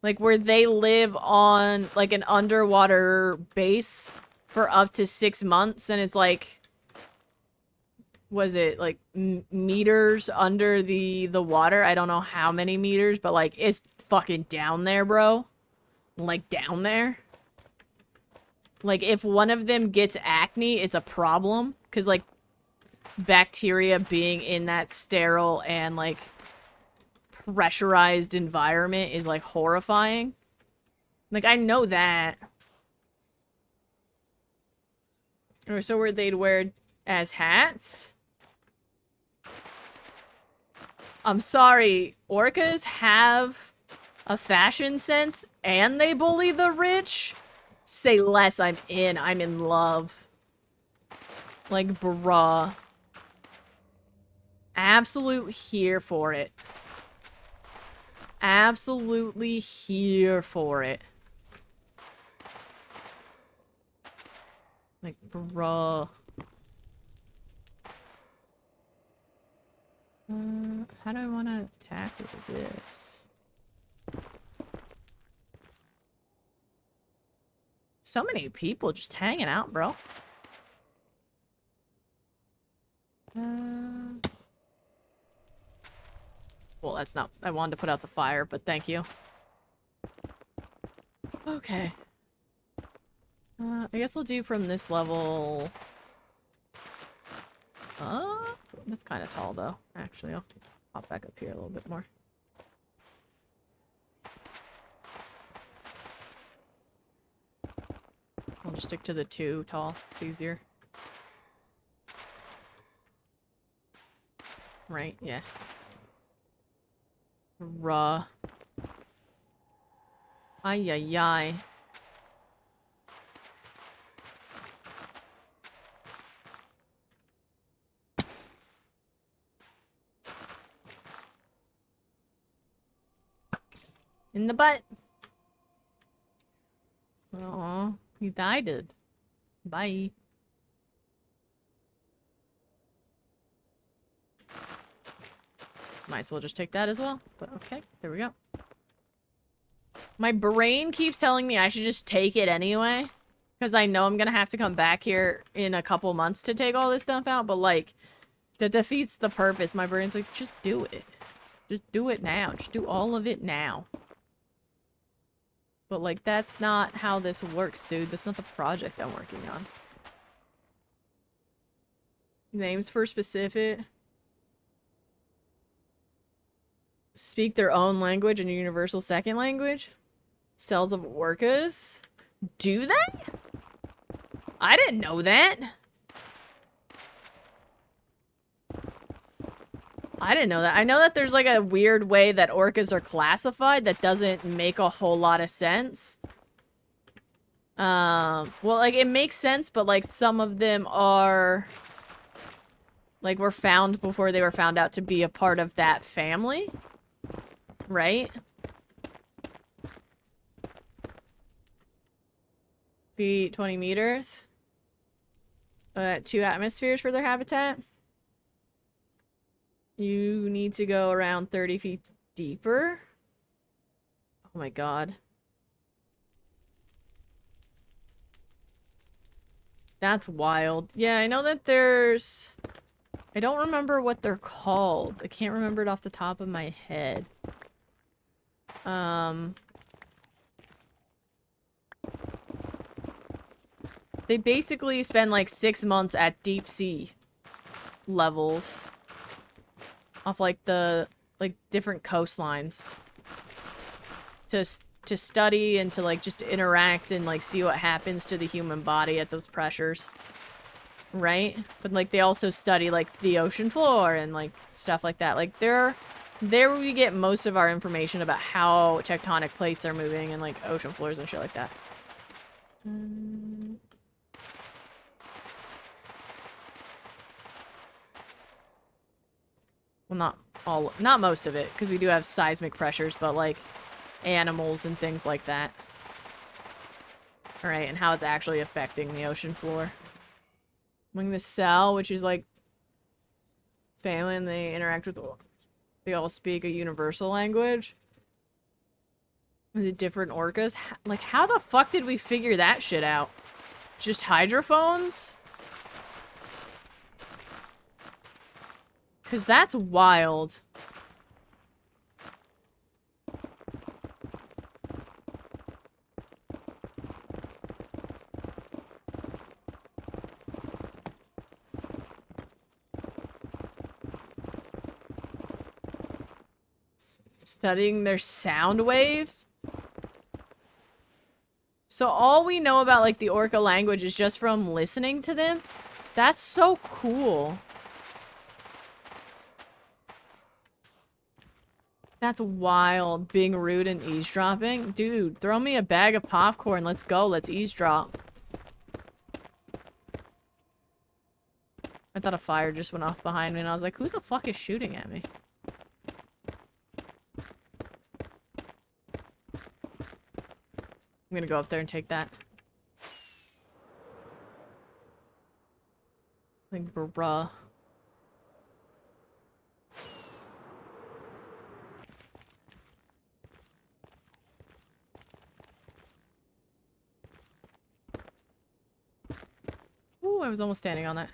A: Like, where they live on, like, an underwater base for up to 6 months, and it's, like... was it, like, meters under the water? I don't know how many meters, but, like, it's fucking down there, bro. Like, down there. Like, if one of them gets acne, it's a problem. Because, like, bacteria being in that sterile and, like, pressurized environment is, like, horrifying. Like, I know that. Or so where they'd wear as hats? I'm sorry, orcas have a fashion sense and they bully the rich? Say less, I'm in. I'm in love. Like, bruh. Absolute here for it. Absolutely here for it. Like, bruh. How do I want to tackle this? So many people just hanging out, bro. Well, that's not... I wanted to put out the fire, but thank you. Okay. I guess I'll do from this level... that's kind of tall, though. Actually, I'll pop back up here a little bit more. I'll just stick to the 2 tall. It's easier. Right, yeah. Ruh. Ay, ay, ay. In the butt. Oh, he died. Bye. Might as well just take that as well. But okay, there we go. My brain keeps telling me I should just take it anyway. Because I know I'm gonna have to come back here in a couple months to take all this stuff out. But like, that defeats the purpose. My brain's like, just do it. Just do it now. Just do all of it now. But like, that's not how this works, dude. That's not the project I'm working on. Names for specific. Speak their own language and a universal second language. Cells of orcas. Do they? I didn't know that. I didn't know that. I know that there's like a weird way that orcas are classified that doesn't make a whole lot of sense. Well, like, it makes sense, but like some of them are... like, were found before they were found out to be a part of that family. Right? Feet, 20 meters. 2 atmospheres for their habitat. You need to go around 30 feet deeper. Oh my god. That's wild. Yeah, I know that there's... I don't remember what they're called. I can't remember it off the top of my head. They basically spend like 6 months at deep sea levels. Off like the, like, different coastlines. To study and to like just interact and like see what happens to the human body at those pressures. Right? But like they also study like the ocean floor and like stuff like that. Like there we get most of our information about how tectonic plates are moving and like ocean floors and shit like that. Well, not most of it, because we do have seismic pressures, but like animals and things like that. Alright, and how it's actually affecting the ocean floor. Among the cell, which is like family, and they interact with, they all speak a universal language. The different orcas. Like, how the fuck did we figure that shit out? Just hydrophones? Because that's wild. Studying their sound waves? So all we know about, like, the orca language is just from listening to them? That's so cool. That's wild. Being rude and eavesdropping? Dude, throw me a bag of popcorn. Let's go. Let's eavesdrop. I thought a fire just went off behind me, and I was like, who the fuck is shooting at me? I'm gonna go up there and take that. Like, bruh. Ooh, I was almost standing on that.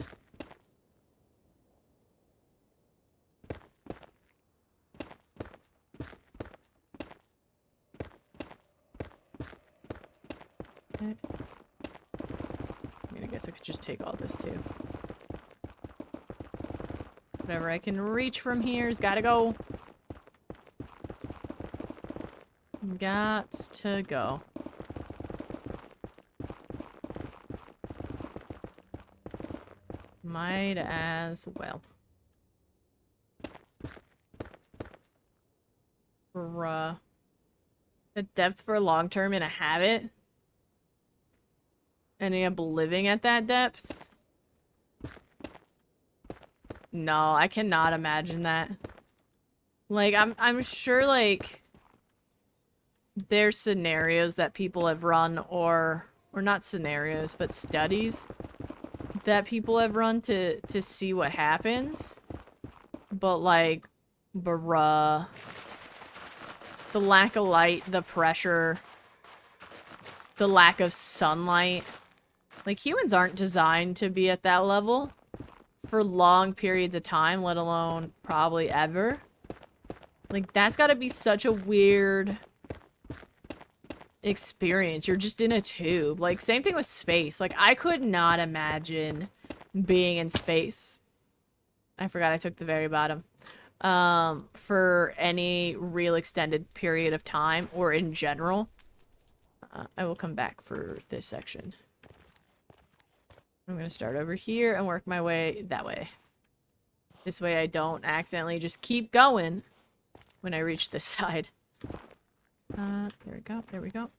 A: Okay. I mean, I guess I could just take all this too. Whatever I can reach from here has gotta go. Gots to go. Might as well. Bruh. The depth for long term in a habit? Ending up living at that depth? No, I cannot imagine that. Like, I'm sure, like, there's scenarios that people have run, or not scenarios, but studies that people have run to see what happens. But, like, bruh. The lack of light, the pressure, the lack of sunlight. Like, humans aren't designed to be at that level for long periods of time, let alone probably ever. Like, that's gotta be such a weird experience. You're just in a tube. Like, same thing with space. Like, I could not imagine being in space. I forgot I took the very bottom. For any real extended period of time, or in general. I will come back for this section. I'm gonna start over here and work my way that way. This way I don't accidentally just keep going when I reach this side. There we go, there we go.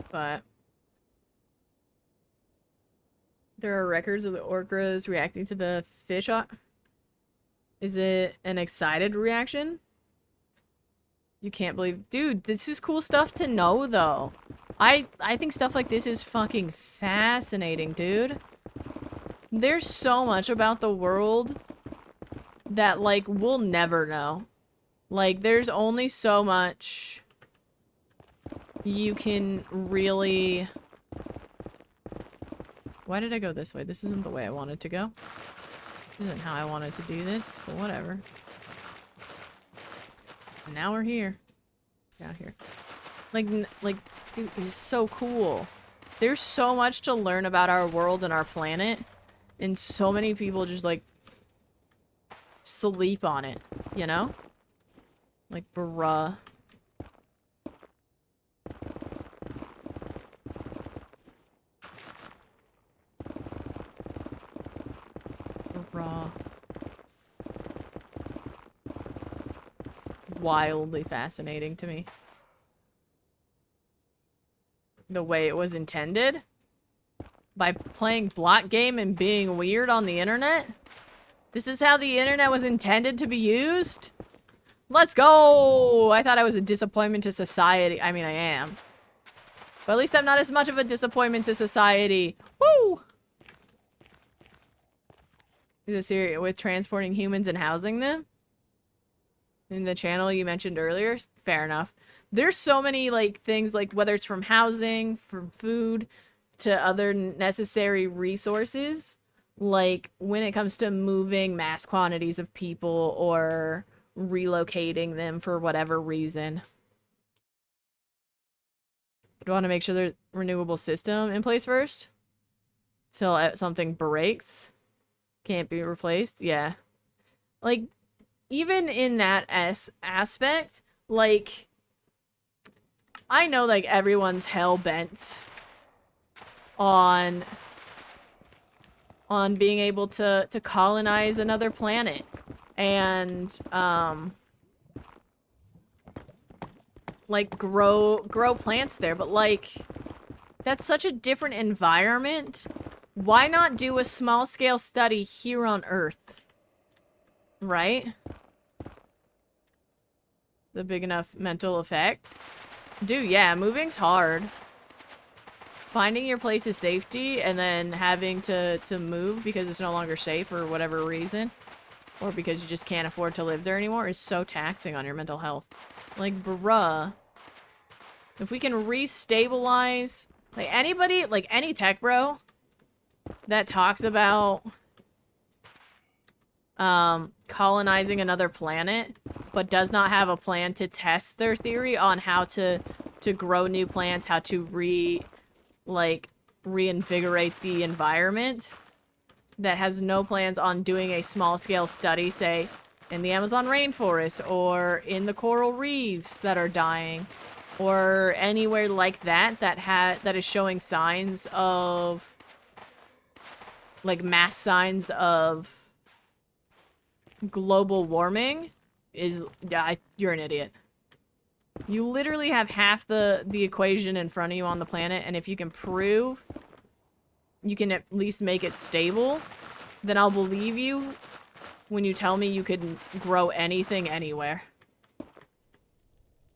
A: But there are records of the orcas reacting to the fish. Is it an excited reaction? You can't believe... Dude, this is cool stuff to know, though. I think stuff like this is fucking fascinating, dude. There's so much about the world that, like, we'll never know. Like, there's only so much you can really... Why did I go this way? This isn't the way I wanted to go. This isn't how I wanted to do this, but whatever. And now we're here. Out here. Like, dude, it's so cool. There's so much to learn about our world and our planet. And so many people just, like, sleep on it, you know? Like, bruh. Bruh. Wildly fascinating to me. The way it was intended? By playing block game and being weird on the internet? This is how the internet was intended to be used? Let's go! I thought I was a disappointment to society. I mean, I am. But at least I'm not as much of a disappointment to society. Woo! Is this serious with transporting humans and housing them? In the channel you mentioned earlier? Fair enough. There's so many, like, things, like, whether it's from housing, from food, to other necessary resources. Like, when it comes to moving mass quantities of people or relocating them for whatever reason. Do I want to make sure there's a renewable system in place first? Till something breaks? Can't be replaced? Yeah. Like, even in that aspect, like, I know, like, everyone's hell-bent on being able to colonize another planet and, like, grow plants there, but, like, that's such a different environment. Why not do a small-scale study here on Earth? Right? The big enough mental effect. Dude, yeah, moving's hard. Finding your place of safety and then having to move because it's no longer safe for whatever reason, or because you just can't afford to live there anymore, is so taxing on your mental health. Like, bruh. If we can restabilize... Like, anybody, like, any tech bro that talks about colonizing another planet, but does not have a plan to test their theory on how to grow new plants, how to reinvigorate the environment, that has no plans on doing a small-scale study, say, in the Amazon rainforest, or in the coral reefs that are dying, or anywhere like that that is showing signs of, like, mass signs of global warming, you're an idiot. You literally have half the equation in front of you on the planet, and if you can prove you can at least make it stable, then I'll believe you when you tell me you could grow anything anywhere.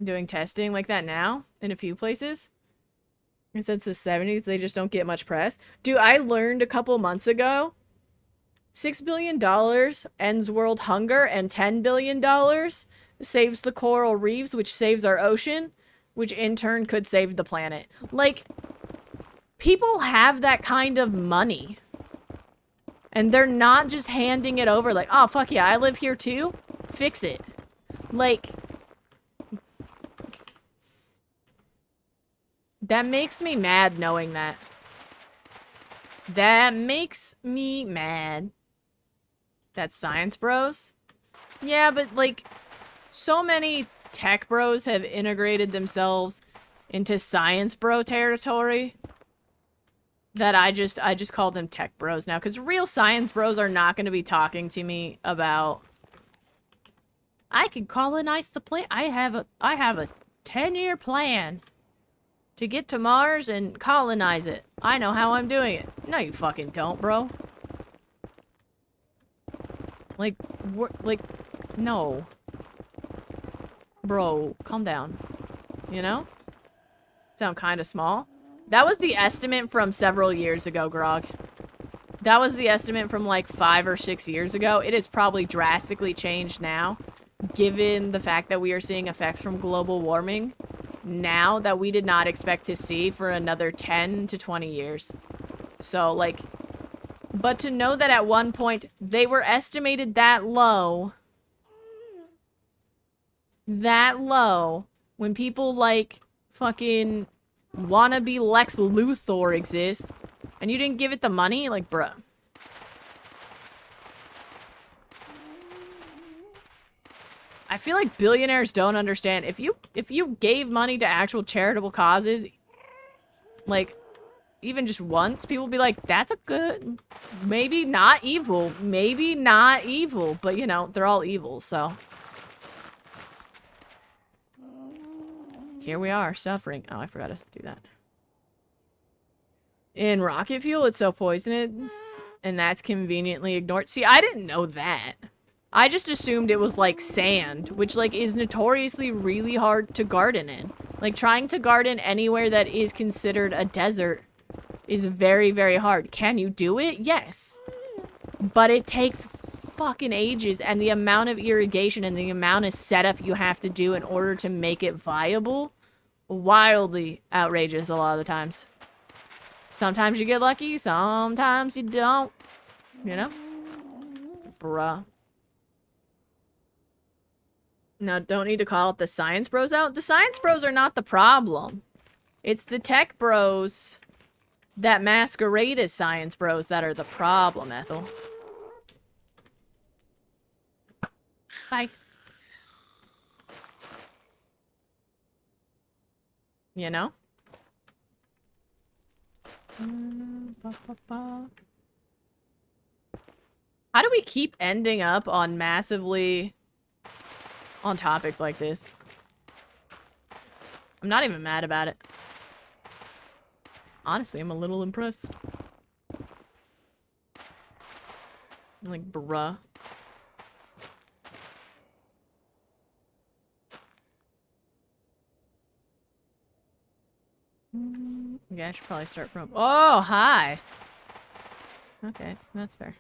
A: Doing testing like that now in a few places. And since the 70s, they just don't get much press. Dude, I learned a couple months ago, $6 billion ends world hunger, and $10 billion saves the coral reefs, which saves our ocean, which in turn could save the planet. Like, people have that kind of money. And they're not just handing it over like, oh, fuck yeah, I live here too. Fix it. Like, that makes me mad knowing that. That makes me mad. That's science bros? Yeah, but like, so many tech bros have integrated themselves into science bro territory that I just call them tech bros now, because real science bros are not going to be talking to me about, I can colonize the planet. I have a 10-year plan to get to Mars and colonize it. I know how I'm doing it. No, you fucking don't, bro. Like, no. Bro, calm down. You know? Sound kind of small. That was the estimate from several years ago, Grog. That was the estimate from like 5 or 6 years ago. It has probably drastically changed now, given the fact that we are seeing effects from global warming now that we did not expect to see for another 10 to 20 years. So, like, but to know that at one point they were estimated that low, when people like fucking wannabe Lex Luthor exist, and you didn't give it the money, like, bruh. I feel like billionaires don't understand. If you gave money to actual charitable causes, like, even just once, people would be like, that's a good, maybe not evil, but you know, they're all evil, so. Here we are, suffering. Oh, I forgot to do that. In rocket fuel, it's so poisonous, and that's conveniently ignored. See, I didn't know that. I just assumed it was like sand, which like is notoriously really hard to garden in. Like, trying to garden anywhere that is considered a desert is very, very hard. Can you do it? Yes. But it takes fucking ages, and the amount of irrigation and the amount of setup you have to do in order to make it viable, wildly outrageous a lot of the times. Sometimes you get lucky, sometimes you don't. You know? Bruh. Now, don't need to call it the science bros out. The science bros are not the problem. It's the tech bros that masquerade as science bros that are the problem, Ethel. Bye. You know? How do we keep ending up on massively on topics like this? I'm not even mad about it. Honestly, I'm a little impressed. I'm like, bruh. Yeah, I should probably start from... Oh, hi! Okay, that's fair.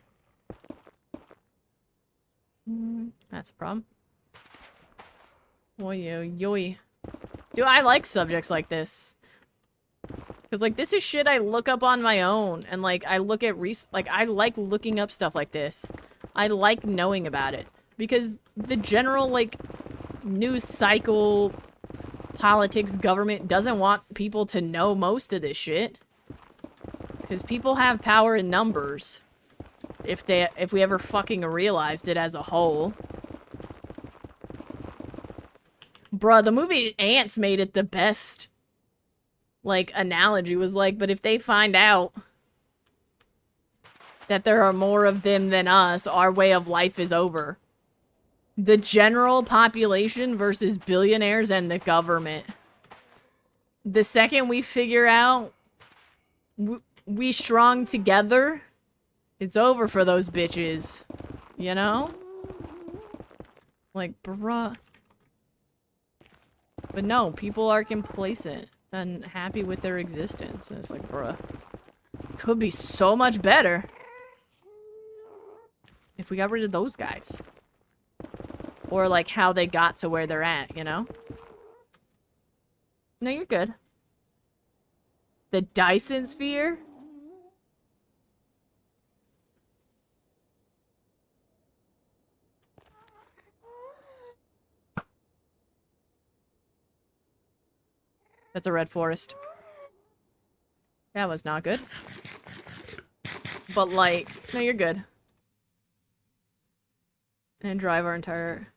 A: That's a problem. Oi, oi, oi. Dude, I like subjects like this. Because, like, this is shit I look up on my own. And, like, I look at like, I like looking up stuff like this. I like knowing about it. Because the general, like, news cycle, politics, government doesn't want people to know most of this shit. Because people have power in numbers. If we ever fucking realized it as a whole. Bruh, the movie Ants made it the best, like, analogy was like, but if they find out that there are more of them than us, our way of life is over. The general population versus billionaires and the government. The second we figure out we strong together, it's over for those bitches. You know? Like, bruh. But no, people are complacent and happy with their existence. And it's like, bruh. Could be so much better if we got rid of those guys. Or, like, how they got to where they're at, you know? No, you're good. The Dyson sphere? That's a red forest. That was not good. But, like, no, you're good. And drive our entire...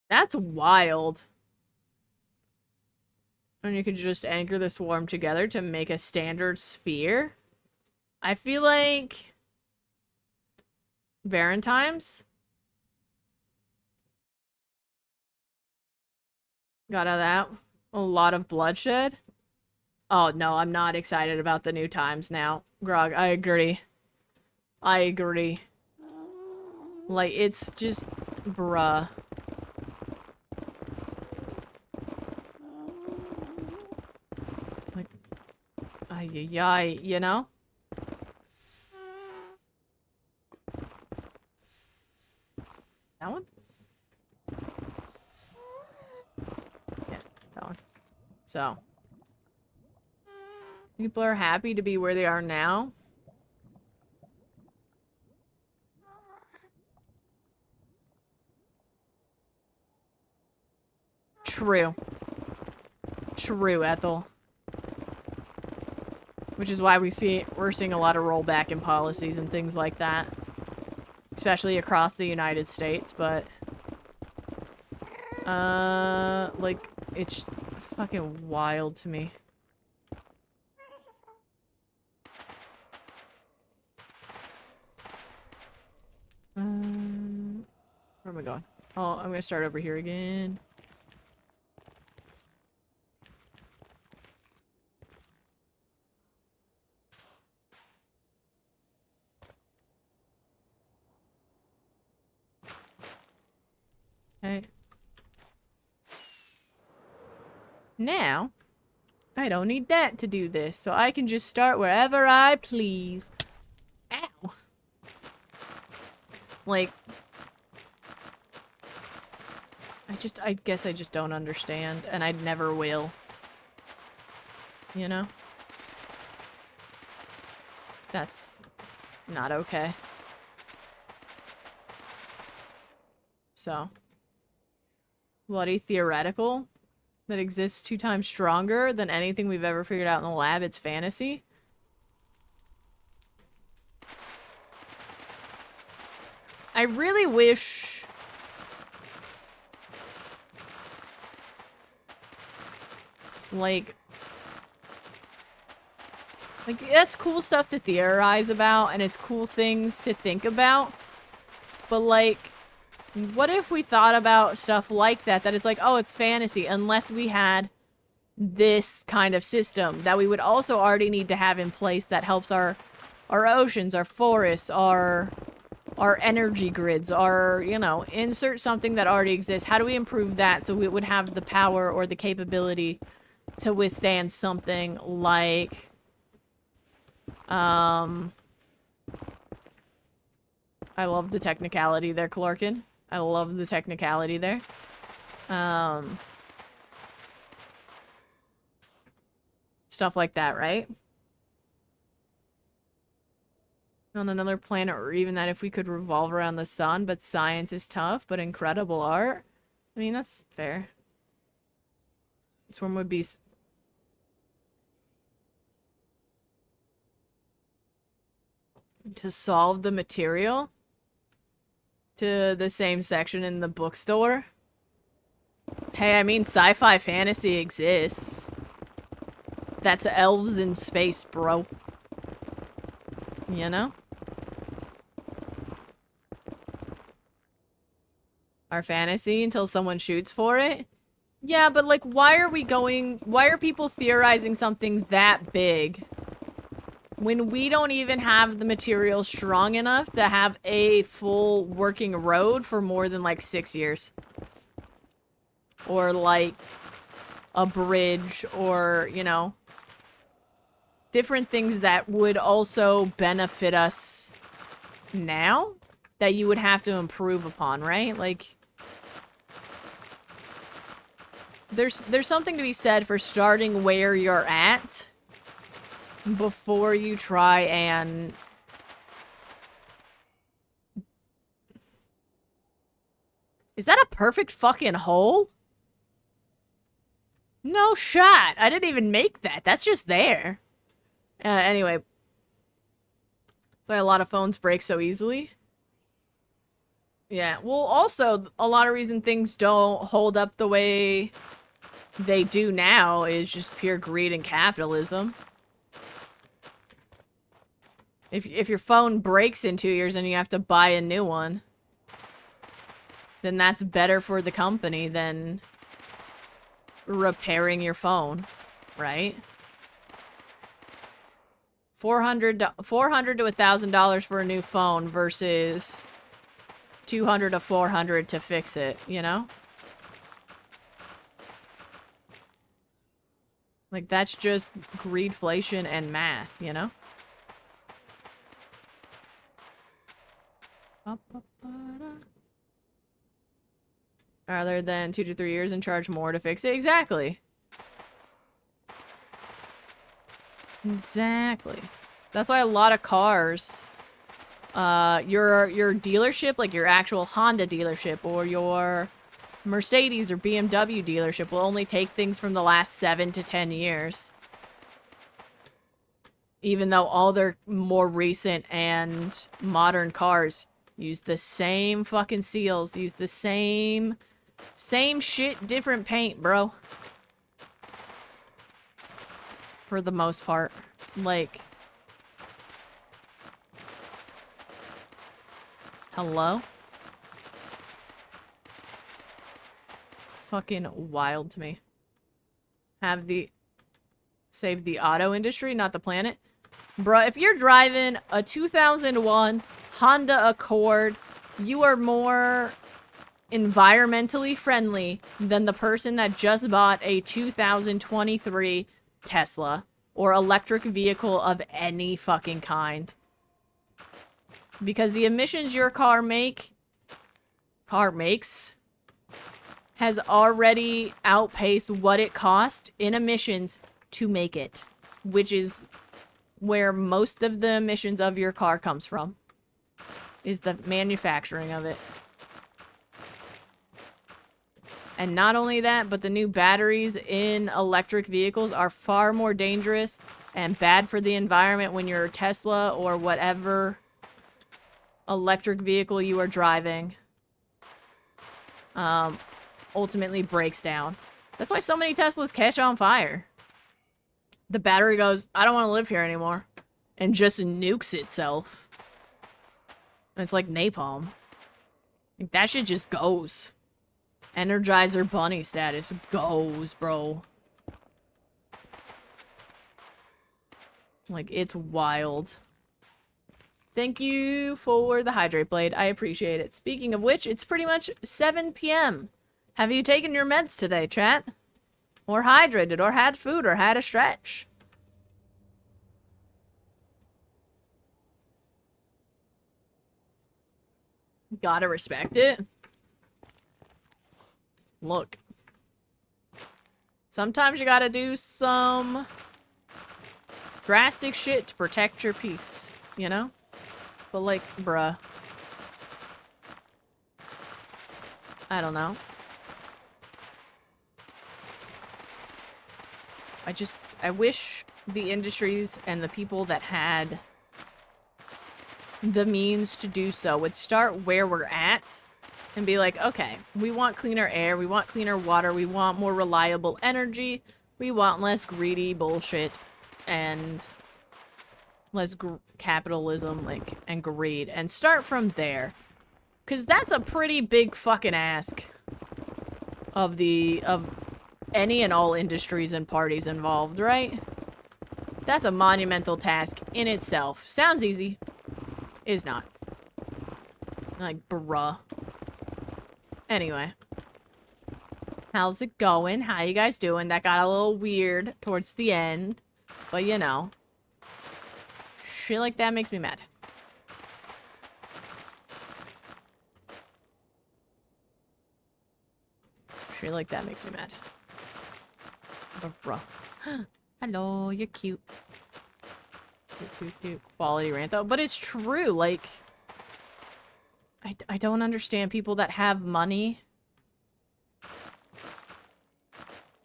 A: That's wild. And you could just anchor the swarm together to make a standard sphere? I feel like... Barren times? Got out of that. A lot of bloodshed? Oh, no, I'm not excited about the new times now. Grog, I agree. I agree. Like, it's just... Bruh. Like... Ay-yi-yi, you know? That one? Yeah, that one. So. People are happy to be where they are now. True. True, Ethel. Which is why we're seeing a lot of rollback in policies and things like that. Especially across the United States, but... like, it's just fucking wild to me. Where am I going? Oh, I'm gonna start over here again. Okay. Now, I don't need that to do this, so I can just start wherever I please. Ow! Like... I guess I just don't understand, and I never will. You know? That's not okay. So. Bloody theoretical? That exists 2 times stronger than anything we've ever figured out in the lab. It's fantasy. I really wish... Like, that's cool stuff to theorize about, and it's cool things to think about. But, like, what if we thought about stuff like that, that it's like, oh, it's fantasy, unless we had this kind of system that we would also already need to have in place that helps our oceans, our forests, our energy grids, our, you know, insert something that already exists. How do we improve that so we would have the power or the capability to withstand something like, I love the technicality there, Clorkin. I love the technicality there. Stuff like that, right? On another planet, or even that if we could revolve around the sun, but science is tough, but incredible art. I mean, that's fair. This one would be... to solve the material to the same section in the bookstore. Hey, I mean, sci-fi fantasy exists. That's elves in space, bro. You know? Our fantasy until someone shoots for it? Yeah, but like, why are people theorizing something that big when we don't even have the material strong enough to have a full working road for more than like 6 years? Or like a bridge, or, you know, different things that would also benefit us now that you would have to improve upon, right? Like, there's something to be said for starting where you're at before you try and... Is that a perfect fucking hole? No shot. I didn't even make that. That's just there. Anyway. That's why a lot of phones break so easily. Yeah. Well, also, a lot of reason things don't hold up the way they do now is just pure greed and capitalism. If your phone breaks in 2 years and you have to buy a new one, then that's better for the company than repairing your phone, right? $400 to $1,000 for a new phone versus $200 to $400 to fix it, you know? Like, that's just greedflation and math, you know? Rather than 2 to 3 years and charge more to fix it. Exactly. Exactly. That's why a lot of cars, your dealership, like your actual Honda dealership or your Mercedes or BMW dealership, will only take things from the last 7 to 10 years. Even though all their more recent and modern cars use the same fucking seals, use the same shit, different paint, bro. For the most part. Like... Hello? Fucking wild to me. Save the auto industry, not the planet. Bruh, if you're driving a 2001 Honda Accord, you are more environmentally friendly than the person that just bought a 2023 Tesla or electric vehicle of any fucking kind. Because the emissions your car makes has already outpaced what it cost in emissions to make it, which is where most of the emissions of your car comes from, is the manufacturing of it. And not only that, but the new batteries in electric vehicles are far more dangerous and bad for the environment when you're a Tesla or whatever electric vehicle you are driving. Ultimately breaks down. That's why so many Teslas catch on fire. The battery goes, I don't want to live here anymore. And just nukes itself. And it's like napalm. Like, that shit just goes. Energizer Bunny status goes, bro. Like, it's wild. Thank you for the hydrate blade. I appreciate it. Speaking of which, it's pretty much 7 p.m. Have you taken your meds today, chat? Or hydrated, or had food, or had a stretch. Gotta respect it. Look. Sometimes you gotta do some drastic shit to protect your peace, you know? But like, bruh. I don't know. I wish the industries and the people that had the means to do so would start where we're at and be like, okay, we want cleaner air, we want cleaner water, we want more reliable energy, we want less greedy bullshit and less capitalism, like, and greed, and start from there. Because that's a pretty big fucking ask of any and all industries and parties involved, right? That's a monumental task in itself. Sounds easy. Is not. Like, bruh. Anyway. How's it going? How you guys doing? That got a little weird towards the end. But, you know. Shit like that makes me mad. Shit like that makes me mad. Bruh. Hello, you're cute. Quality rant though, but it's true. Like, I don't understand people that have money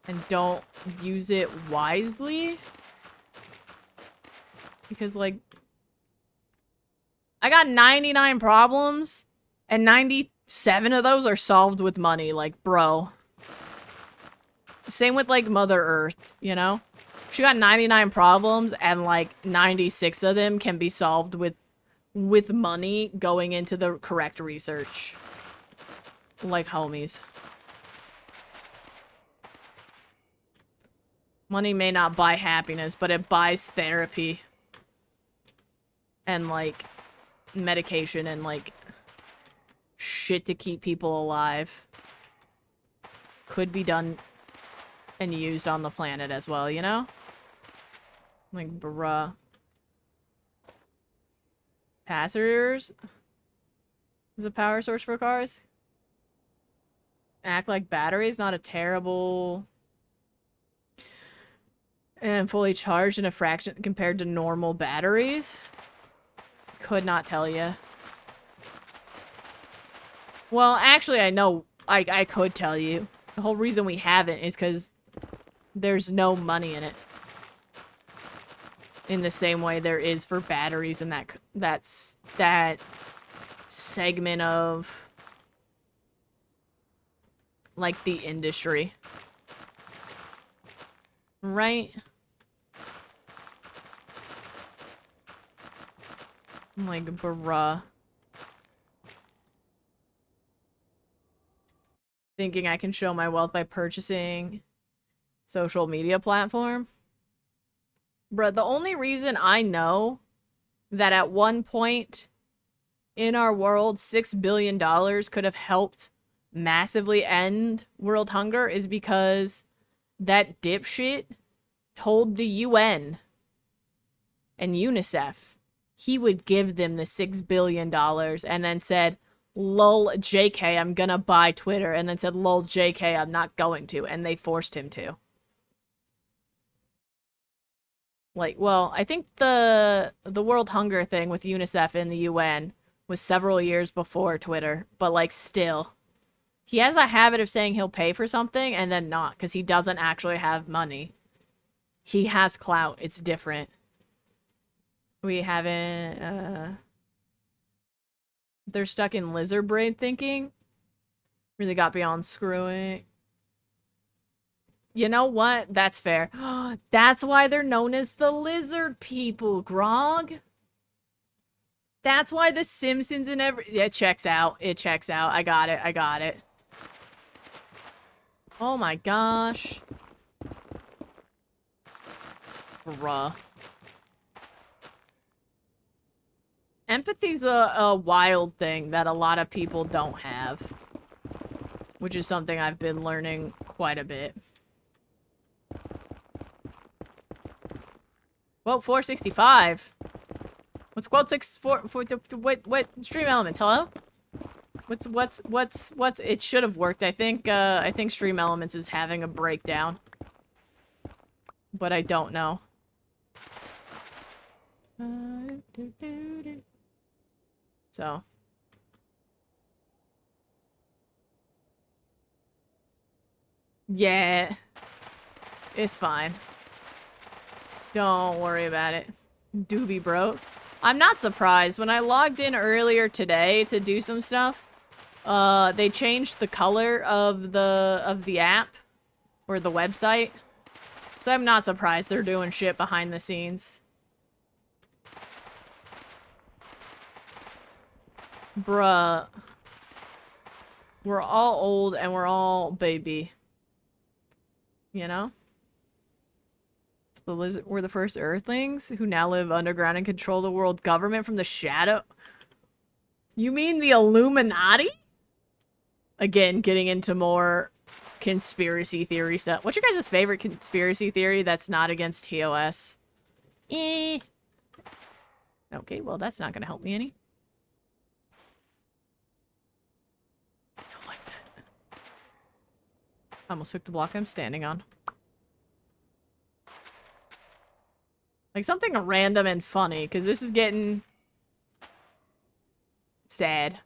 A: and don't use it wisely. Because, like, I got 99 problems and 97 of those are solved with money. Like, bro. Same with, like, Mother Earth, you know? She got 99 problems, and, like, 96 of them can be solved with money going into the correct research. Like, homies. Money may not buy happiness, but it buys therapy. And, like, medication and, like, shit to keep people alive. Could be done and used on the planet as well, you know? Like, bruh. Passengers is a power source for cars. Act like batteries, not a terrible... And fully charged in a fraction compared to normal batteries. Could not tell you. Well, actually, I know. I could tell you. The whole reason we haven't is because there's no money in it. In the same way there is for batteries and that segment of, like, the industry. Right? I'm like, bruh. Thinking I can show my wealth by purchasing social media platform. Bruh, the only reason I know that at one point in our world, $6 billion could have helped massively end world hunger is because that dipshit told the UN and UNICEF he would give them the $6 billion and then said, lol, JK, I'm gonna buy Twitter, and then said, lol, JK, I'm not going to, and they forced him to. Like, well, I think the world hunger thing with UNICEF and the UN was several years before Twitter, but, like, still. He has a habit of saying he'll pay for something and then not, because he doesn't actually have money. He has clout. It's different. We haven't, They're stuck in lizard brain thinking. Really got beyond screwing. You know what? That's fair. That's why they're known as the lizard people, Grog. That's why the Simpsons and it checks out. It checks out. I got it. I got it. Oh my gosh. Bruh. Empathy's a wild thing that a lot of people don't have. Which is something I've been learning quite a bit. Quote 465. What's quote 64? What stream elements? Hello? What's? It should have worked. I think stream elements is having a breakdown, but I don't know. So. Yeah. It's fine. Don't worry about it. Doobie broke. I'm not surprised. When I logged in earlier today to do some stuff, they changed the color of the app or the website. So I'm not surprised they're doing shit behind the scenes. Bruh. We're all old and we're all baby. You know? We're the first Earthlings who now live underground and control the world government from the shadow. You mean the Illuminati? Again, getting into more conspiracy theory stuff. What's your guys' favorite conspiracy theory that's not against TOS? Okay, well, that's not gonna help me any. I don't like that. I almost took the block I'm standing on. Like something random and funny, because this is getting sad.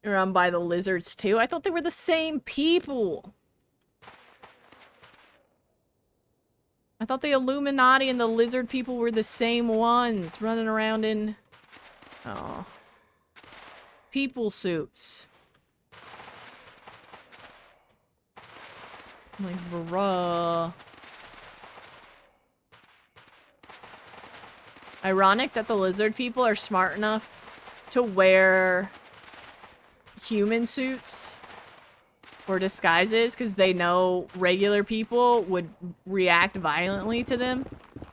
A: Run by the lizards too? I thought they were the same people. I thought the Illuminati and the lizard people were the same ones running around in... Oh. People suits. Like, bruh. Ironic that the lizard people are smart enough to wear human suits or disguises because they know regular people would react violently to them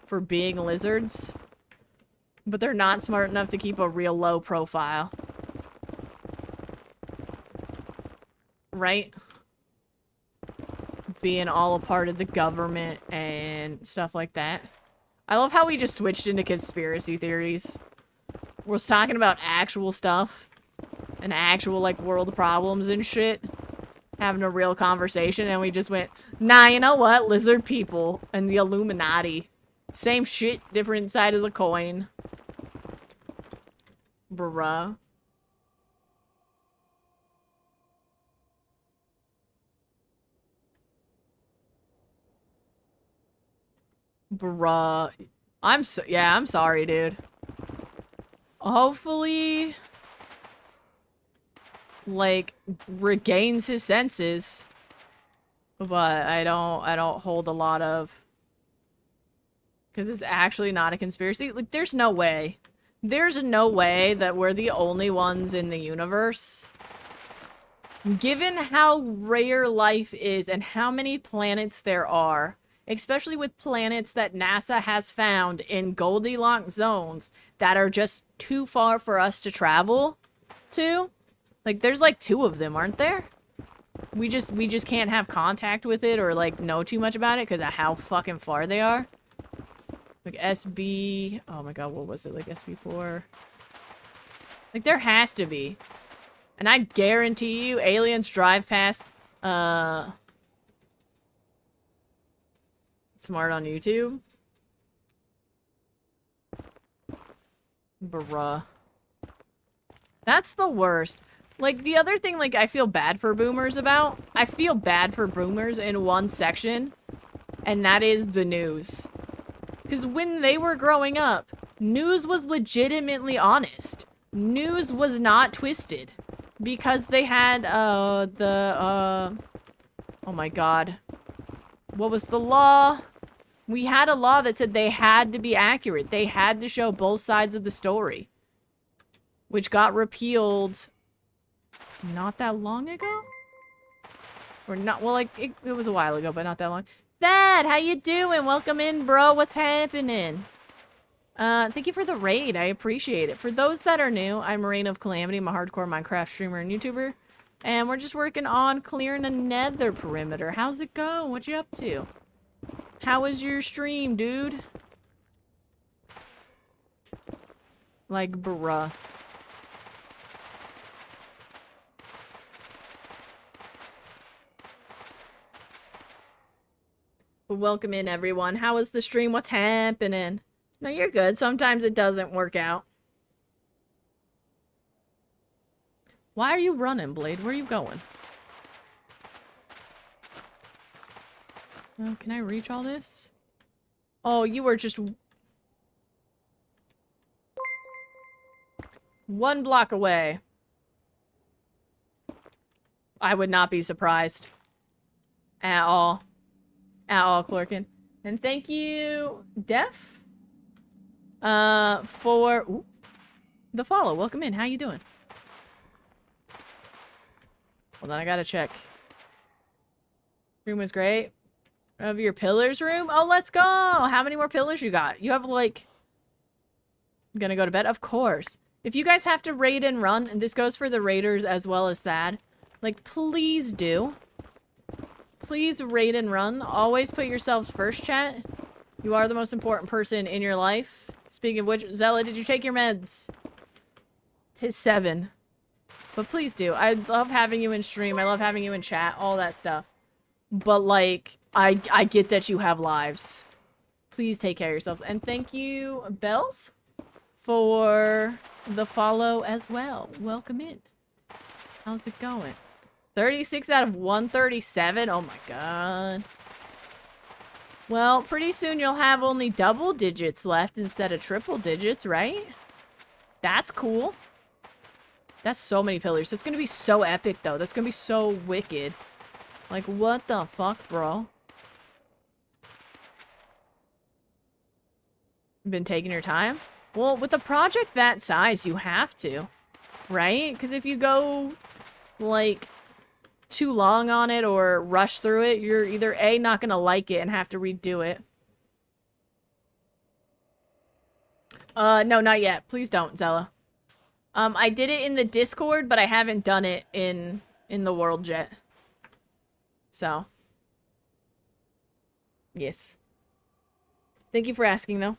A: for being lizards. But they're not smart enough to keep a real low profile. Right? Being all a part of the government and stuff like that. I love how we just switched into conspiracy theories. We're talking about actual stuff. And actual, like, world problems and shit. Having a real conversation, and we just went, nah, you know what? Lizard people and the Illuminati. Same shit, different side of the coin. Bruh. Bruh. I'm sorry, dude. Hopefully, like, regains his senses. But I don't hold a lot of... Because it's actually not a conspiracy. Like, there's no way. There's no way that we're the only ones in the universe. Given how rare life is and how many planets there are, especially with planets that NASA has found in Goldilocks zones that are just too far for us to travel to. Like, there's like 2 of them, aren't there? We just can't have contact with it or like know too much about it because of how fucking far they are. Like SB... Oh my god, what was it? Like SB4? Like, there has to be. And I guarantee you, aliens drive past, Smart on YouTube. Bruh. That's the worst. Like, the other thing, like, I feel bad for boomers about, I feel bad for boomers in one section, and that is the news. Because when they were growing up, news was legitimately honest. News was not twisted. Because they had, oh my god. What was the law? We had a law that said they had to be accurate. They had to show both sides of the story. Which got repealed not that long ago? Or not, well, like, it was a while ago, but not that long. Thad, how you doing? Welcome in, bro. What's happening? Thank you for the raid. I appreciate it. For those that are new, I'm Reign of Calamity. I'm a hardcore Minecraft streamer and YouTuber. And we're just working on clearing a nether perimeter. How's it going? What you up to? How was your stream, dude? Like, bruh. Welcome in, everyone. How was the stream? What's happening? No, you're good. Sometimes it doesn't work out. Why are you running, Blade? Where are you going? Oh, can I reach all this? Oh, you were just... 1 block away. I would not be surprised. At all. At all, Clorkin. And thank you, Def, for the follow. Welcome in. How you doing? Hold on, I gotta check. Room was great. Of your pillars room? Oh, let's go! How many more pillars you got? You have, like... Gonna go to bed? Of course. If you guys have to raid and run, and this goes for the raiders as well as Thad, like, please do. Please raid and run. Always put yourselves first, chat. You are the most important person in your life. Speaking of which, Zella, did you take your meds? 'Tis 7. But please do. I love having you in stream. I love having you in chat. All that stuff. But, like, I get that you have lives. Please take care of yourselves. And thank you, Bells, for the follow as well. Welcome in. How's it going? 36 out of 137? Oh my god. Well, pretty soon you'll have only double digits left instead of triple digits, right? That's cool. That's so many pillars. That's gonna be so epic, though. That's gonna be so wicked. Like, what the fuck, bro? Been taking your time? Well, with a project that size, you have to. Right? Because if you go, like, too long on it or rush through it, you're either A, not gonna like it and have to redo it. No, not yet. Please don't, Zella. I did it in the Discord, but I haven't done it in the world yet. So. Yes. Thank you for asking, though.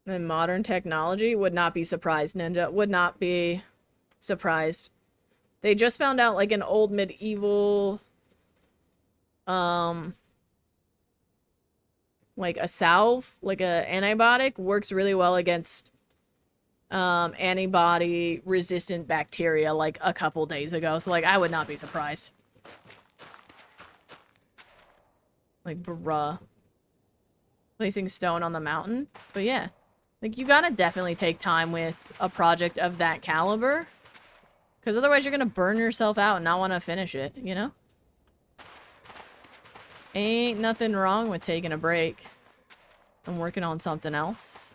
A: And modern technology? Would not be surprised, Ninja. Would not be surprised. They just found out, like, an old medieval... like, a salve, like a antibiotic, works really well against antibody-resistant bacteria, like, a couple days ago. So, like, I would not be surprised. Like, bruh. Placing stone on the mountain. But yeah. Like, you gotta definitely take time with a project of that caliber. Because otherwise you're gonna burn yourself out and not want to finish it, you know? Ain't nothing wrong with taking a break and working on something else.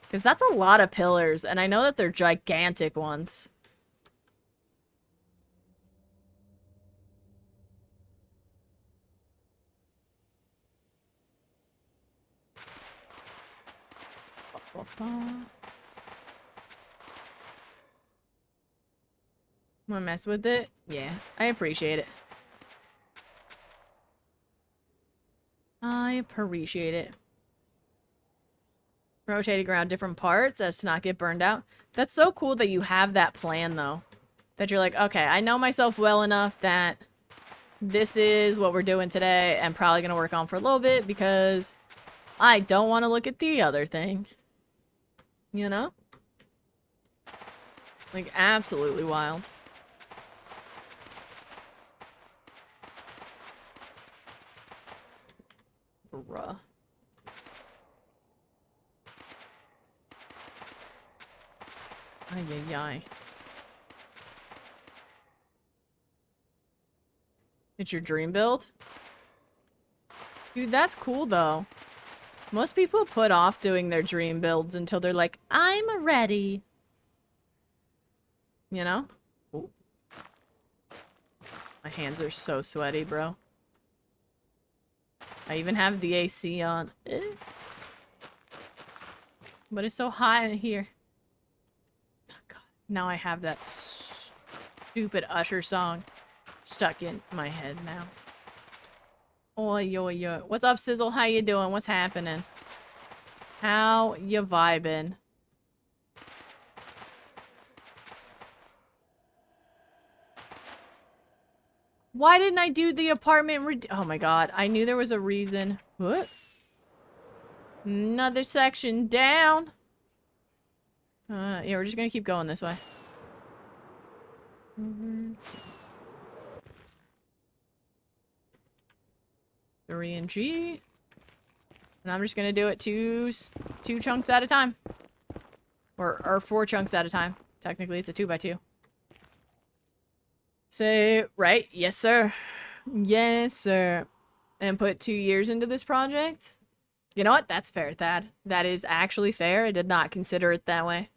A: Because that's a lot of pillars, and I know that they're gigantic ones. Wanna mess with it? Yeah, I appreciate it. I appreciate it. Rotating around different parts as to not get burned out. That's so cool that you have that plan, though. That you're like, okay, I know myself well enough that this is what we're doing today and probably gonna work on for a little bit because I don't want to look at the other thing. You know? Like, absolutely wild. Bruh. Ay, ay, ay. It's your dream build? Dude, that's cool, though. Most people put off doing their dream builds until they're like, I'm ready. You know? Ooh. My hands are so sweaty, bro. I even have the AC on. But it's so hot in here. Oh, God. Now I have that stupid Usher song stuck in my head now. Oi, oi, oi. What's up, Sizzle? How you doing? What's happening? How you vibing? Why didn't I do the apartment oh my god, I knew there was a reason. What? Another section down. Yeah, we're just gonna keep going this way. 3 and G. And I'm just gonna do it two chunks at a time. Or 4 chunks at a time. Technically, it's a 2x2. Say, right? Yes, sir. Yes, sir. And put 2 years into this project? You know what? That's fair, Thad. That is actually fair. I did not consider it that way.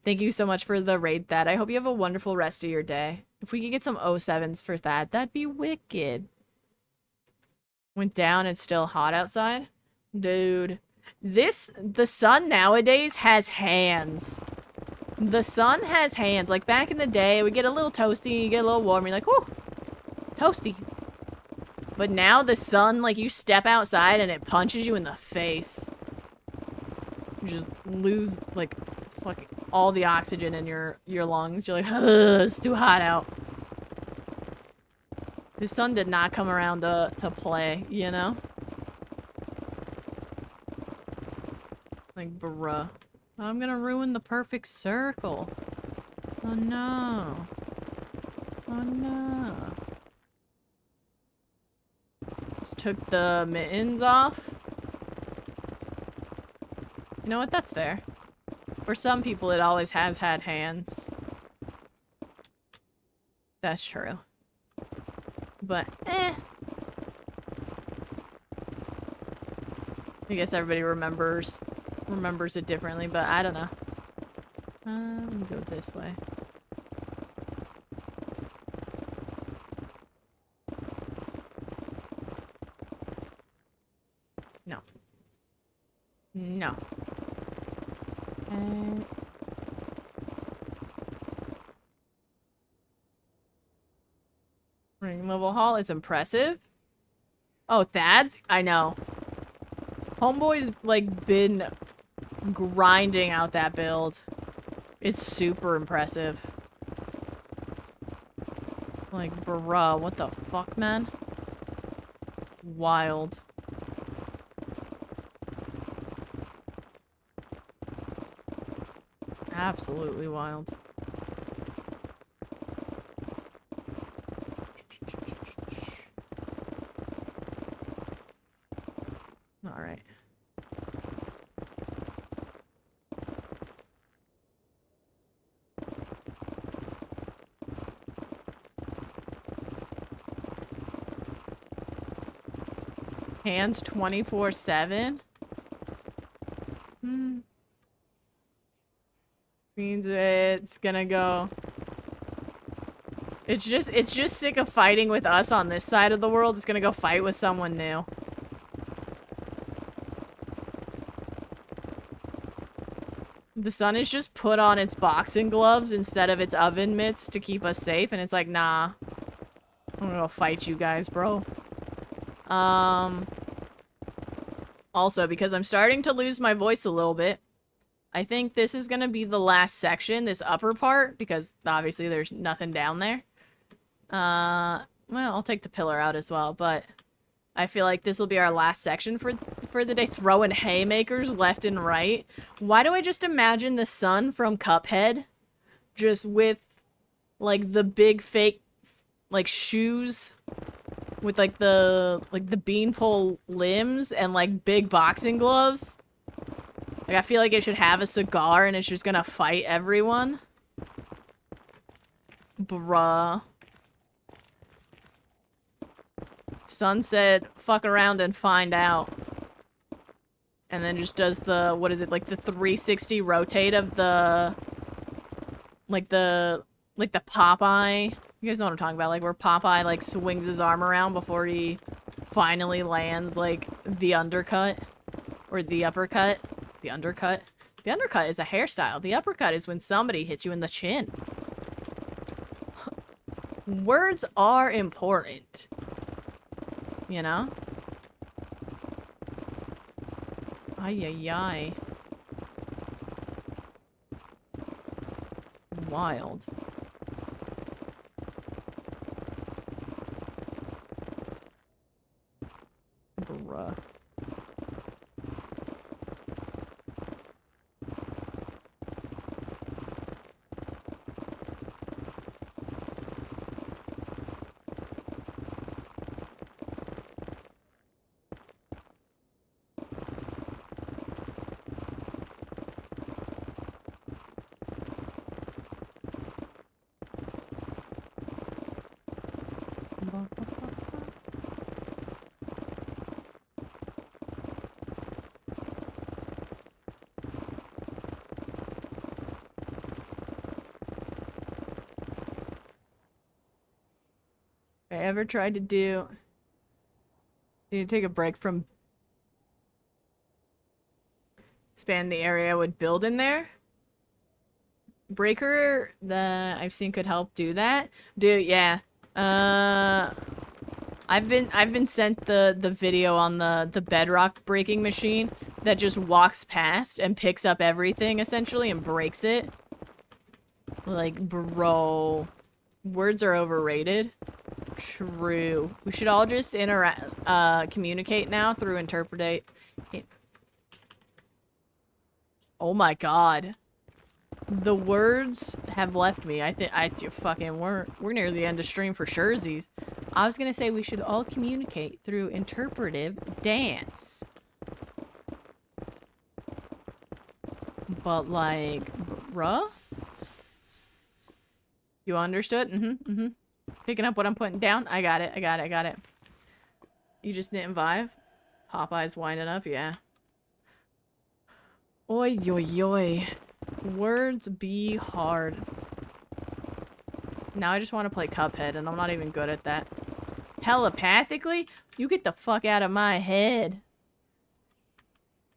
A: Thank you so much for the raid, Thad. I hope you have a wonderful rest of your day. If we could get some 07s for Thad, that'd be wicked. Went down, it's still hot outside? Dude. The sun nowadays has hands. The sun has hands. Like, back in the day, we get a little toasty, you get a little warm, you're like, whoo, toasty. But now the sun, like, you step outside and it punches you in the face. You just lose, like, fucking all the oxygen in your lungs. You're like, ugh, it's too hot out. The sun did not come around to play, you know? Like, bruh. I'm gonna ruin the perfect circle. Oh no. Oh no. Just took the mittens off. You know what? That's fair. For some people, it always has had hands. That's true. But, I guess everybody remembers it differently, but I don't know. Let me go this way. No. No. Ring level haul is impressive. Oh, Thad's? I know. Homeboy's, like, been grinding out that build. It's super impressive. Like, bruh, what the fuck, man? Wild. Absolutely wild. Alright. Hands 24/7? Means it's gonna go. It's just sick of fighting with us on this side of the world. It's gonna go fight with someone new. The sun is just put on its boxing gloves instead of its oven mitts to keep us safe, and it's like, nah. I'm gonna go fight you guys, bro. Also, because I'm starting to lose my voice a little bit, I think this is gonna be the last section, this upper part, because obviously there's nothing down there. Well, I'll take the pillar out as well, but I feel like this will be our last section for the day. Throwing haymakers left and right. Why do I just imagine the sun from Cuphead just with, like, the big fake, like, shoes with, like, the beanpole limbs and, like, big boxing gloves? Like, I feel like it should have a cigar and it's just gonna fight everyone. Bruh. Sun said, fuck around and find out. And then just does the, what is it, like the 360 rotate of the, like the Popeye. You guys know what I'm talking about, like where Popeye, like, swings his arm around before he finally lands, like, the undercut. Or the uppercut. The undercut. The undercut is a hairstyle. The uppercut is when somebody hits you in the chin. Words are important. You know? Ay, ay, ay. Wild. Bruh. I ever tried to do... Need to take a break from... Expand the area I would build in there? Breaker that I've seen could help do that. Dude, yeah. I've been sent the video on the bedrock breaking machine that just walks past and picks up everything essentially and breaks it. Like, bro, words are overrated. True. We should all just communicate now through interpretate. Oh my god. The words have left me. I think we're near the end of stream for surezies. I was gonna say we should all communicate through interpretive dance. But like, bruh? You understood? Picking up what I'm putting down? I got it. You just didn't vibe? Popeye's winding up, yeah. Oi, oi, oi. Words be hard. Now I just want to play Cuphead, and I'm not even good at that. Telepathically? You get the fuck out of my head.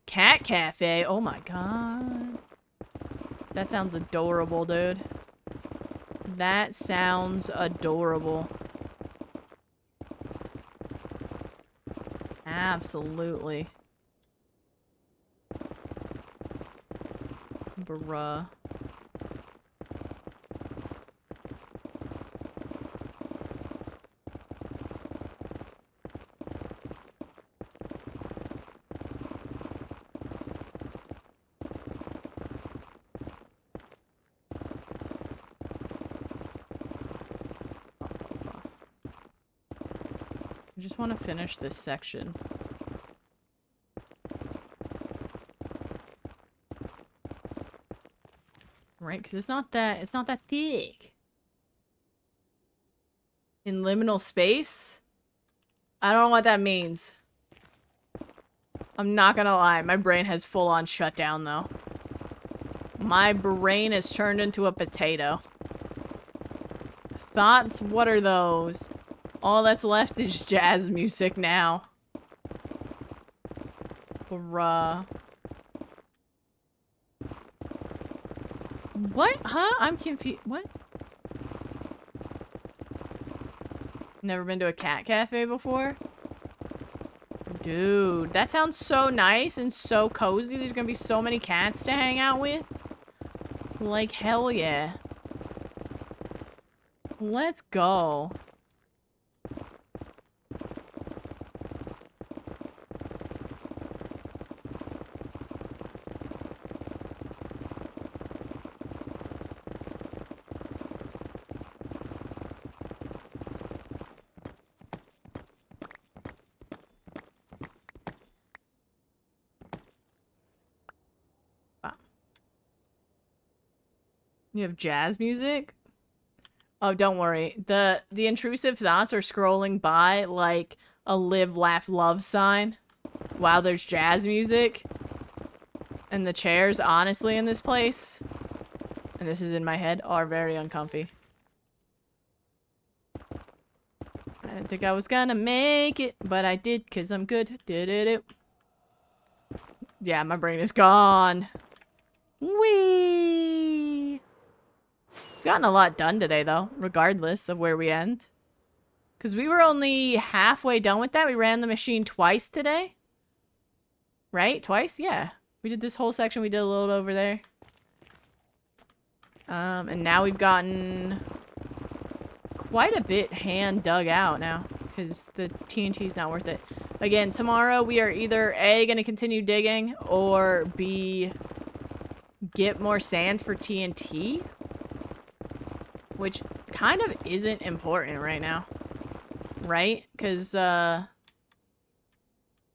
A: Cat Cafe? Oh my god. That sounds adorable, dude. That sounds adorable. Absolutely. Bruh. I just want to finish this section. Right? Because it's not that thick. In liminal space? I don't know what that means. I'm not gonna lie, my brain has full on shut down though. My brain is turned into a potato. Thoughts? What are those? All that's left is jazz music now. Bruh. What? Huh? I'm confused. What? Never been to a cat cafe before? Dude, that sounds so nice and so cozy. There's gonna be so many cats to hang out with. Like, hell yeah. Let's go. You have jazz music? Oh, don't worry. The intrusive thoughts are scrolling by like a live, laugh, love sign while there's jazz music. And the chairs, honestly, in this place, and this is in my head, are very uncomfy. I didn't think I was gonna make it, but I did because I'm good. Did. Yeah, my brain is gone. Whee! We've gotten a lot done today, though, regardless of where we end. Because we were only halfway done with that. We ran the machine twice today. Right? Twice? Yeah. We did this whole section. We did a little over there. And now we've gotten quite a bit hand dug out now. Because the TNT's not worth it. Again, tomorrow we are either A, going to continue digging, or B, get more sand for TNT. Which kind of isn't important right now. Right? Because,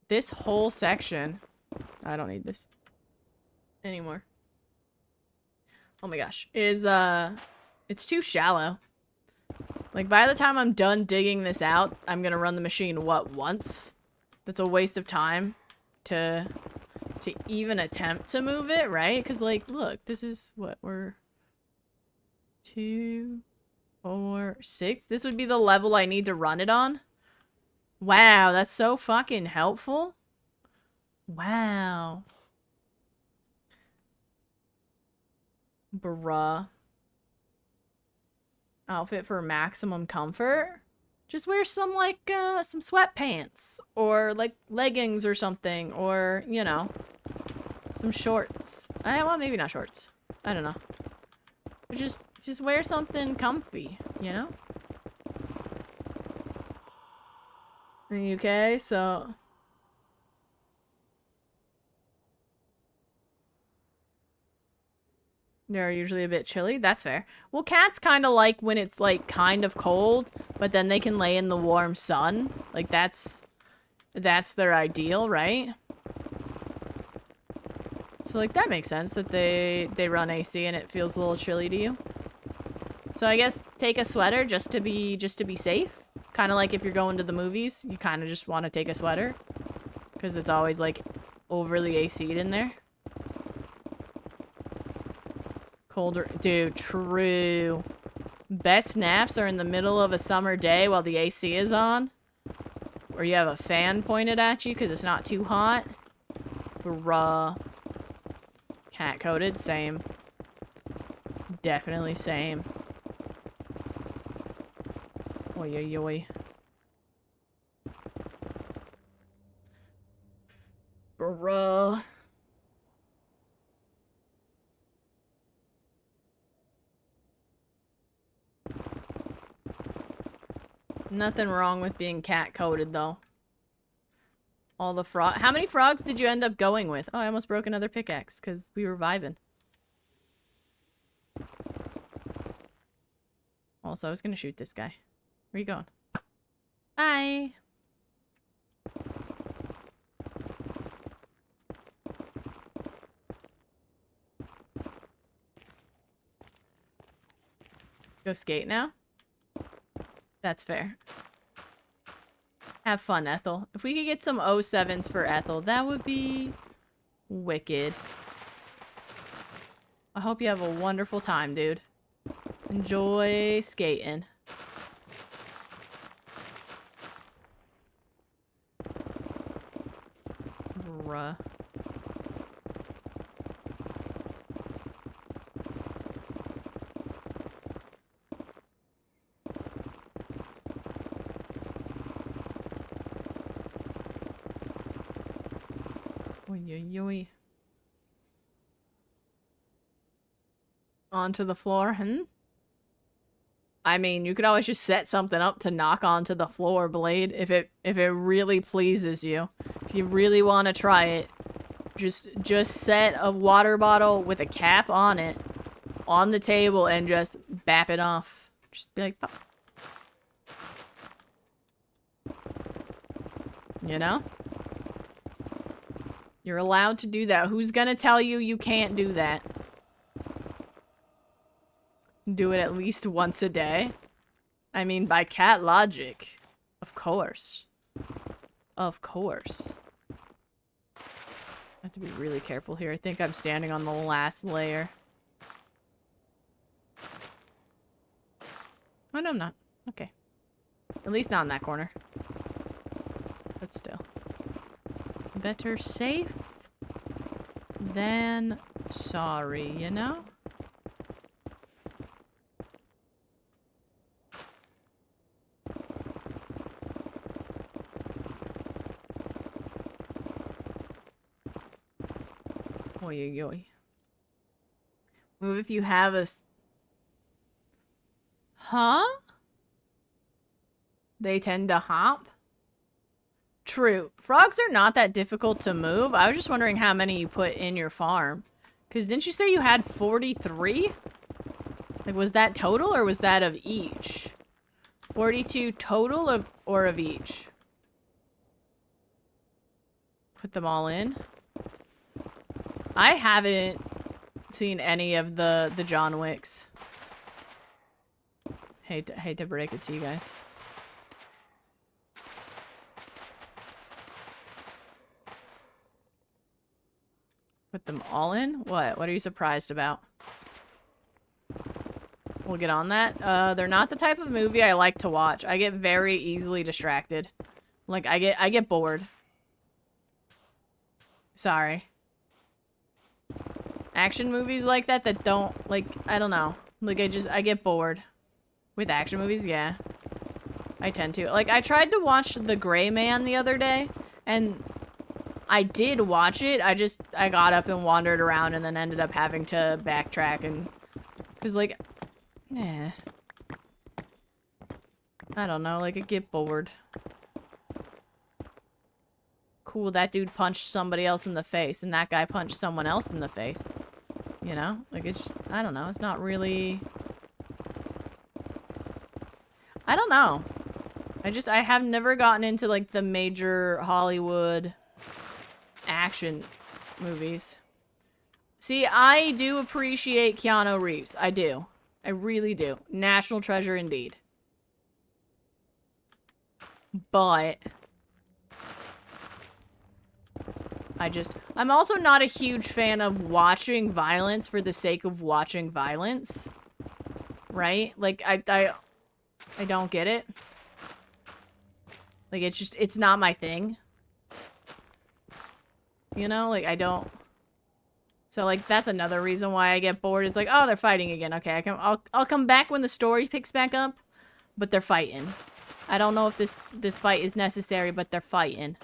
A: this whole section... I don't need this anymore. Oh my gosh. It's too shallow. Like, by the time I'm done digging this out, I'm gonna run the machine, what, once? That's a waste of time to even attempt to move it, right? Because, like, look, this is what we're... 2, 4, 6. This would be the level I need to run it on. Wow, that's so fucking helpful. Wow. Bruh. Outfit for maximum comfort? Just wear some, like, some sweatpants. Or, like, leggings or something. Or, you know, some shorts. Well, maybe not shorts. I don't know. But just wear something comfy, you know? Okay, so... They're usually a bit chilly. That's fair. Well, cats kind of like when it's, like, kind of cold, but then they can lay in the warm sun. Like, that's their ideal, right? So, like, that makes sense that they run AC and it feels a little chilly to you. So, I guess take a sweater just to be safe. Kind of like if you're going to the movies, you kind of just want to take a sweater. Because it's always, like, overly AC'd in there. Colder. Dude, true. Best naps are in the middle of a summer day while the AC is on. Or you have a fan pointed at you because it's not too hot. Bruh. Cat coated, same. Definitely same. Oi, oi, oi. Bruh. Nothing wrong with being cat-coated, though. All the frog... How many frogs did you end up going with? Oh, I almost broke another pickaxe, because we were vibing. Also, I was gonna shoot this guy. Where you going? Bye! Go skate now? That's fair. Have fun, Ethel. If we could get some 07s for Ethel, that would be wicked. I hope you have a wonderful time, dude. Enjoy skating. Bruh. Oy. Onto the floor, I mean, you could always just set something up to knock onto the floor, Blade, if it really pleases you. If you really want to try it, just set a water bottle with a cap on it on the table and just bap it off. Just be like, pop. You know? You're allowed to do that. Who's gonna tell you you can't do that? Do it at least once a day? I mean, by cat logic. Of course. Of course. I have to be really careful here. I think I'm standing on the last layer. Oh, no, I'm not. Okay. At least not in that corner. But still. Better safe than sorry, you know? Oy, oy, oy. Move if you have a... Huh? They tend to hop? True. Frogs are not that difficult to move. I was just wondering how many you put in your farm. Because didn't you say you had 43? Like, was that total or was that of each? 42 total or of each? Put them all in. I haven't seen any of the John Wicks. Hate to break it to you guys. Put them all in? What? What are you surprised about? We'll get on that. They're not the type of movie I like to watch. I get very easily distracted. Like, I get bored. Sorry. Action movies like that don't, like, I don't know. Like, I get bored. With action movies, yeah. I tend to. Like, I tried to watch The Gray Man the other day, and I did watch it. I got up and wandered around and then ended up having to backtrack and... Because, like... Yeah. I don't know, like, I get bored. Cool, that dude punched somebody else in the face, and that guy punched someone else in the face. You know? Like, it's... I don't know, it's not really... I don't know. I have never gotten into, like, the major Hollywood action movies. See, I do appreciate Keanu Reeves. I do. I really do. National treasure indeed. But... I'm also not a huge fan of watching violence for the sake of watching violence. Right? Like, I don't get it. Like, it's not my thing. You know? Like, I don't... So, like, that's another reason why I get bored. It's like, oh, they're fighting again. Okay, I'll come back when the story picks back up. But they're fighting. I don't know if this fight is necessary, but they're fighting.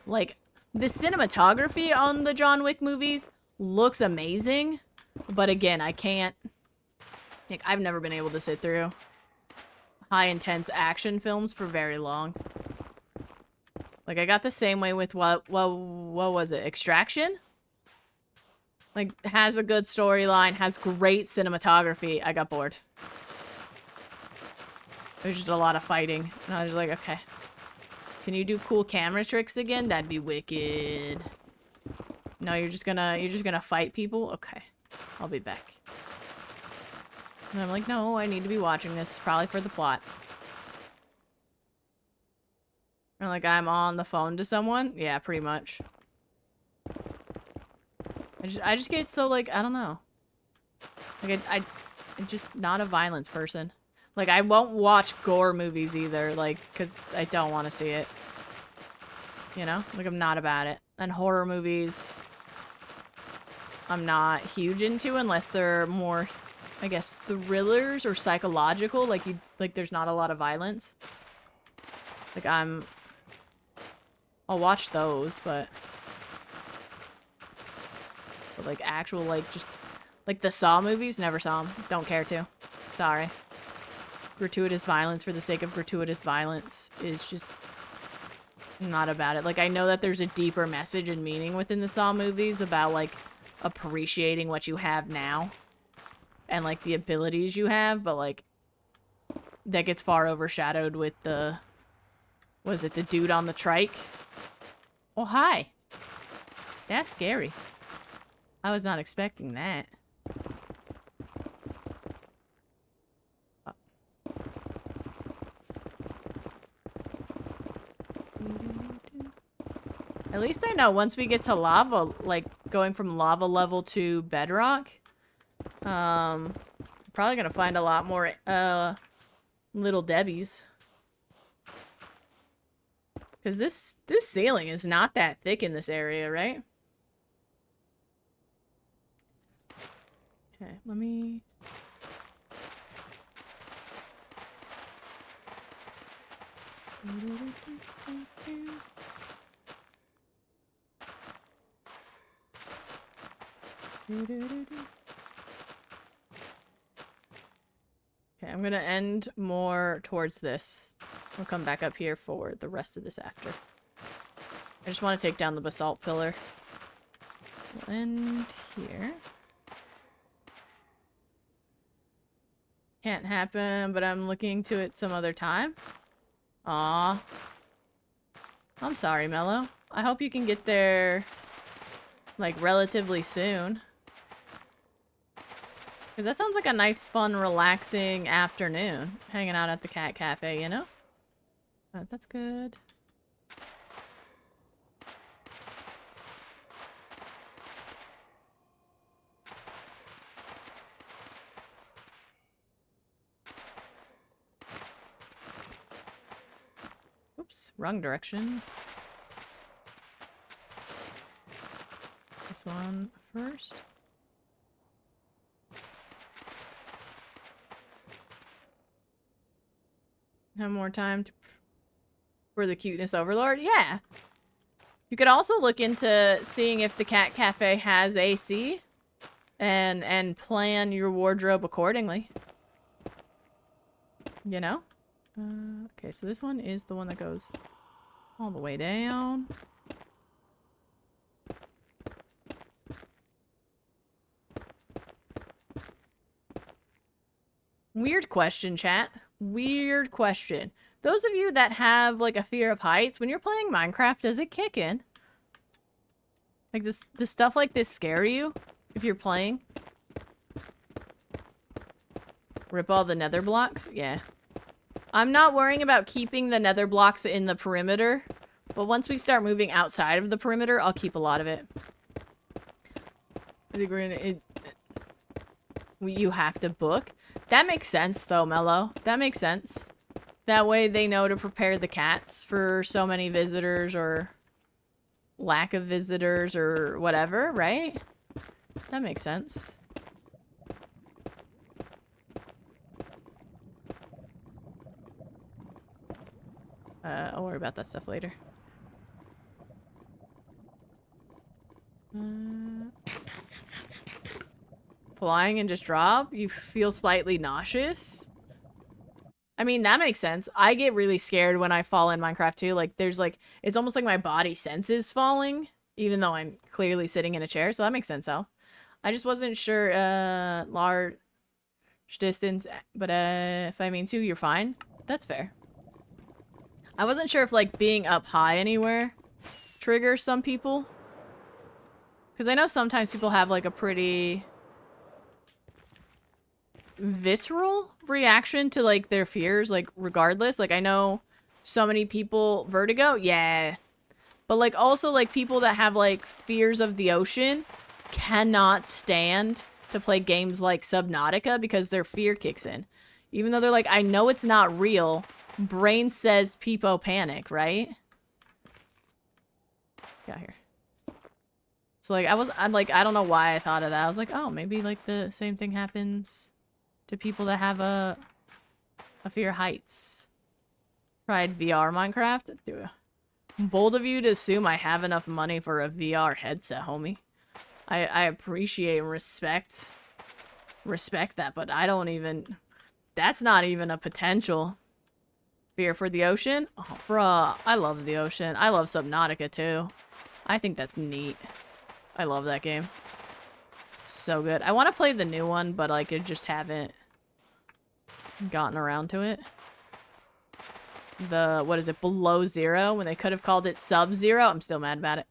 A: Like, the cinematography on the John Wick movies looks amazing. But again, I can't... Like, I've never been able to sit through high-intense action films for very long. Like, I got the same way with what was it? Extraction? Like, has a good storyline, has great cinematography. I got bored. There's just a lot of fighting. And I was like, okay. Can you do cool camera tricks again? That'd be wicked. No, you're just gonna fight people? Okay. I'll be back. And I'm like, no, I need to be watching this. It's probably for the plot. Or like I'm on the phone to someone? Yeah, pretty much. I just get so, like, I don't know. Like, I'm just not a violence person. Like, I won't watch gore movies either, like, because I don't want to see it. You know? Like, I'm not about it. And horror movies, I'm not huge into unless they're more, I guess, thrillers or psychological. Like, there's not a lot of violence. Like, I'll watch those, but like, actual, like, just, like, the Saw movies, never saw them. Don't care to. Sorry. Gratuitous violence for the sake of gratuitous violence is just not about it. Like, I know that there's a deeper message and meaning within the Saw movies about, like, appreciating what you have now and, like, the abilities you have, but, like, that gets far overshadowed with the, was it the dude on the trike? Oh, hi. That's scary. I was not expecting that. At least I know once we get to lava, like, going from lava level to bedrock, probably gonna find a lot more, little Debbies. Because this ceiling is not that thick in this area, right? Okay, let me... Okay, I'm gonna end more towards this. We'll come back up here for the rest of this after. I just want to take down the basalt pillar. We'll end here. Can't happen, but I'm looking to it some other time. Aw. I'm sorry, Mello. I hope you can get there, like, relatively soon. Because that sounds like a nice, fun, relaxing afternoon. Hanging out at the cat cafe, you know? That's good. Oops, wrong direction. This one first. Have more time for the cuteness overlord? Yeah. You could also look into seeing if the cat cafe has AC and plan your wardrobe accordingly. You know? Okay, so this one is the one that goes all the way down. Weird question, chat. Weird question. Those of you that have, like, a fear of heights, when you're playing Minecraft, does it kick in? Like, does stuff like this scare you if you're playing? Rip all the nether blocks? Yeah. I'm not worrying about keeping the nether blocks in the perimeter, but once we start moving outside of the perimeter, I'll keep a lot of it. I think we're gonna... You have to book. That makes sense, though, Mello. That makes sense. That way they know to prepare the cats for so many visitors or lack of visitors or whatever, right? That makes sense. I'll worry about that stuff later. Flying and just drop? You feel slightly nauseous? I mean, that makes sense. I get really scared when I fall in Minecraft too. Like, there's like, it's almost like my body senses falling, even though I'm clearly sitting in a chair. So that makes sense, Al. I just wasn't sure, large distance, but if I mean to, you're fine. That's fair. I wasn't sure if, like, being up high anywhere triggers some people. Because I know sometimes people have, like, a pretty visceral reaction to, like, their fears, like, regardless. Like, I know so many people... Vertigo? Yeah. But, like, also, like, people that have, like, fears of the ocean cannot stand to play games like Subnautica because their fear kicks in. Even though they're like, I know it's not real... Brain says peepo panic, right? Get out here. So, like, I don't know why I thought of that. I was like, oh, maybe, like, the same thing happens to people that have a fear of heights. Tried VR Minecraft? Dude. Bold of you to assume I have enough money for a VR headset, homie. I appreciate and respect that, but I don't even... That's not even a potential... Fear for the ocean? Oh, bruh. I love the ocean. I love Subnautica, too. I think that's neat. I love that game. So good. I want to play the new one, but, like, I just haven't gotten around to it. The, what is it, Below Zero? When they could have called it Sub-Zero? I'm still mad about it.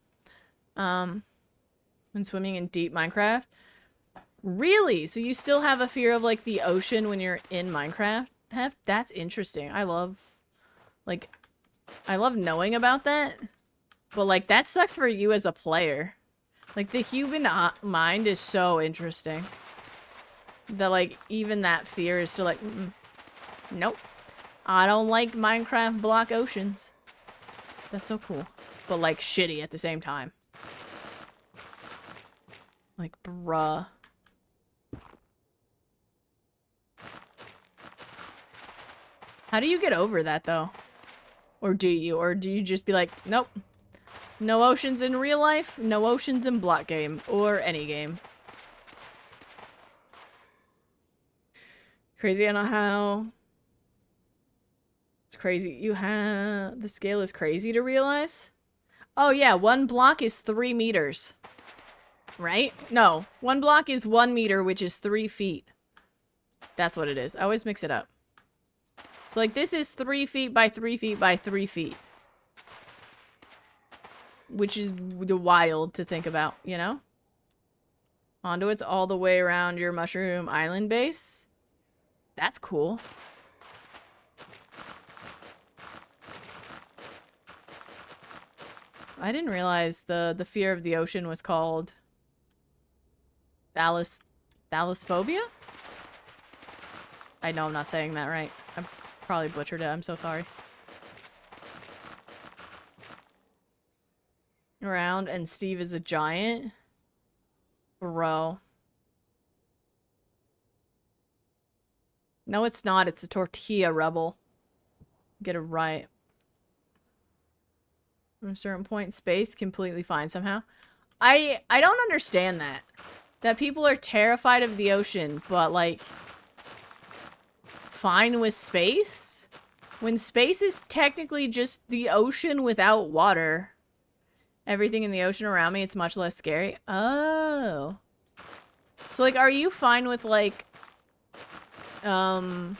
A: When swimming in deep Minecraft? Really? So you still have a fear of, like, the ocean when you're in Minecraft? That's interesting. I love knowing about that. But, like, that sucks for you as a player. Like, the human mind is so interesting. That, like, even that fear is still like, nope. I don't like Minecraft block oceans. That's so cool. But, like, shitty at the same time. Like, bruh. How do you get over that, though? Or do you? Or do you just be like, nope. No oceans in real life, no oceans in block game, or any game. Crazy, I don't know how. It's crazy. You have... The scale is crazy to realize. Oh yeah, 1 block is 3 meters. Right? No. 1 block is 1 meter, which is 3 feet. That's what it is. I always mix it up. So, like, this is 3 feet by 3 feet by 3 feet. Which is wild to think about, you know? Conduits all the way around your mushroom island base. That's cool. I didn't realize the fear of the ocean was called thalassophobia? I know I'm not saying that right. I probably butchered it. I'm so sorry. Around and Steve is a giant. Bro. No, it's not. It's a tortilla rebel. Get it right. From a certain point, space completely fine somehow. I don't understand that. That people are terrified of the ocean, but like fine with space? When space is technically just the ocean without water. Everything in the ocean around me, it's much less scary. Oh. So like are you fine with like when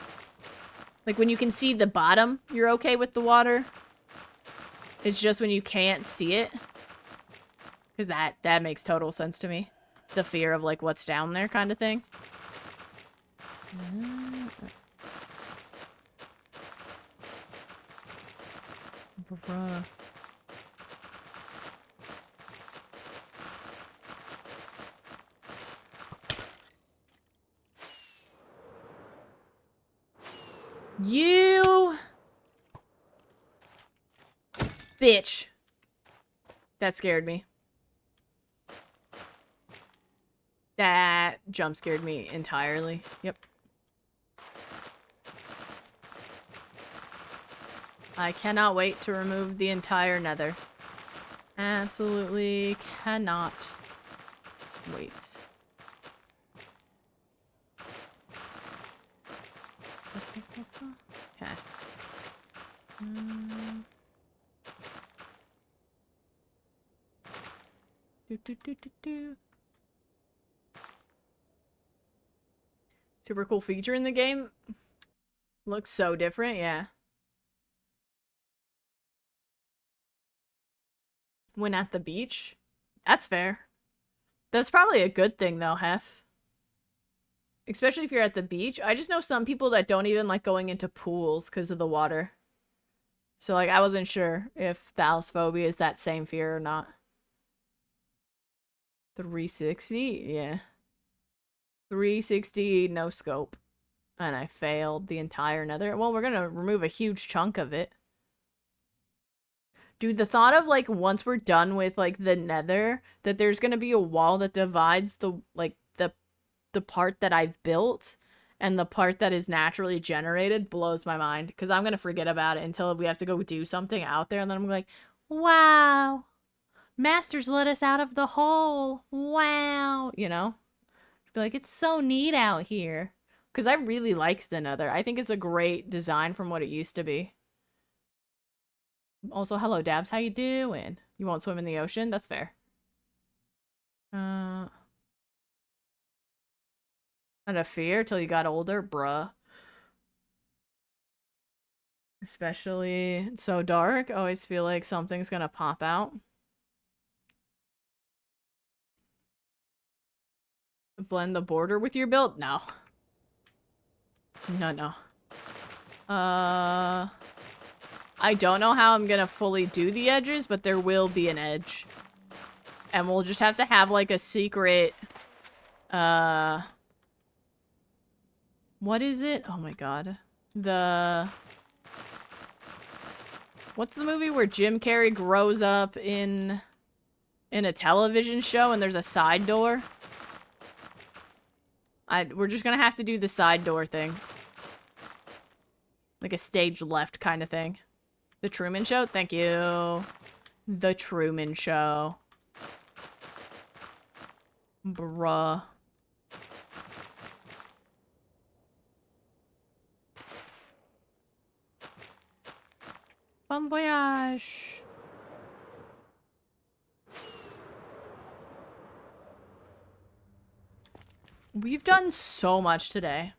A: you can see the bottom, you're okay with the water? It's just when you can't see it. Because that makes total sense to me. The fear of, like, what's down there kind of thing. Bruh. You... bitch. That scared me. That jump scared me entirely. Yep. I cannot wait to remove the entire nether. Absolutely cannot wait. Okay. Super cool feature in the game. Looks so different, yeah. When at the beach? That's fair. That's probably a good thing though, Hef. Especially if you're at the beach. I just know some people that don't even like going into pools because of the water. So like I wasn't sure if thalassophobia is that same fear or not. 360? Yeah. 360 no scope. And I failed the entire nether. Well, we're gonna remove a huge chunk of it. Dude, the thought of, like, once we're done with, like, the nether, that there's gonna be a wall that divides the, like, the part that I've built and the part that is naturally generated blows my mind. Because I'm gonna forget about it until we have to go do something out there. And then I'm like, wow. Masters let us out of the hole. Wow. You know? Be like, it's so neat out here. Because I really like the nether. I think it's a great design from what it used to be. Also, hello, Dabs. How you doing? You won't swim in the ocean? That's fair. Not a fear till you got older? Bruh. Especially it's so dark. I always feel like something's gonna pop out. Blend the border with your build? No. No. I don't know how I'm gonna fully do the edges, but there will be an edge. And we'll just have to have, like, a secret, what is it? Oh my god. What's the movie where Jim Carrey grows up in a television show and there's a side door? We're just gonna have to do the side door thing. Like a stage left kind of thing. The Truman Show? Thank you. The Truman Show. Bruh. Bon voyage. We've done so much today.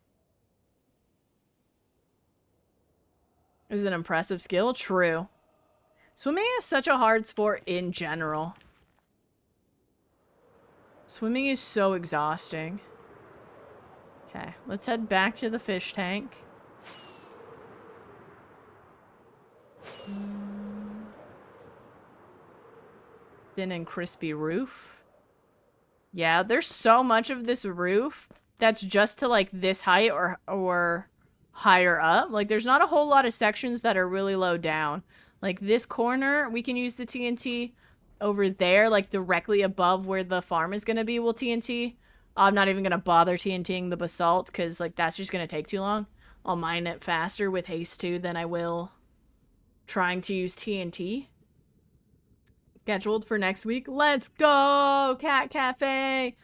A: Is an impressive skill? True. Swimming is such a hard sport in general. Swimming is so exhausting. Okay, let's head back to the fish tank. Thin and crispy roof. Yeah, there's so much of this roof that's just to like this height or higher up. Like there's not a whole lot of sections that are really low down. Like this corner, we can use the TNT. Over there, like directly above where the farm is gonna be, we'll TNT. I'm not even gonna bother TNTing the basalt because like that's just gonna take too long. I'll mine it faster with haste 2 than I will trying to use TNT. Scheduled for next week. Let's go! Cat Cafe!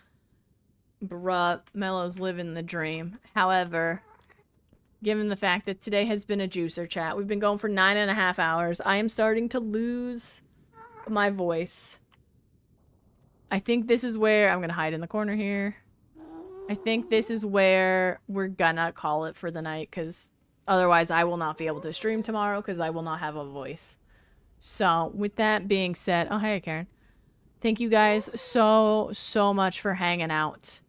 A: Bruh, Mello's living the dream. However, given the fact that today has been a juicer chat, we've been going for 9.5 hours, I am starting to lose my voice. I think this is where I'm gonna hide in the corner here. I think this is where we're gonna call it for the night because otherwise I will not be able to stream tomorrow because I will not have a voice. So with that being said, oh hey Karen, thank you guys so much for hanging out.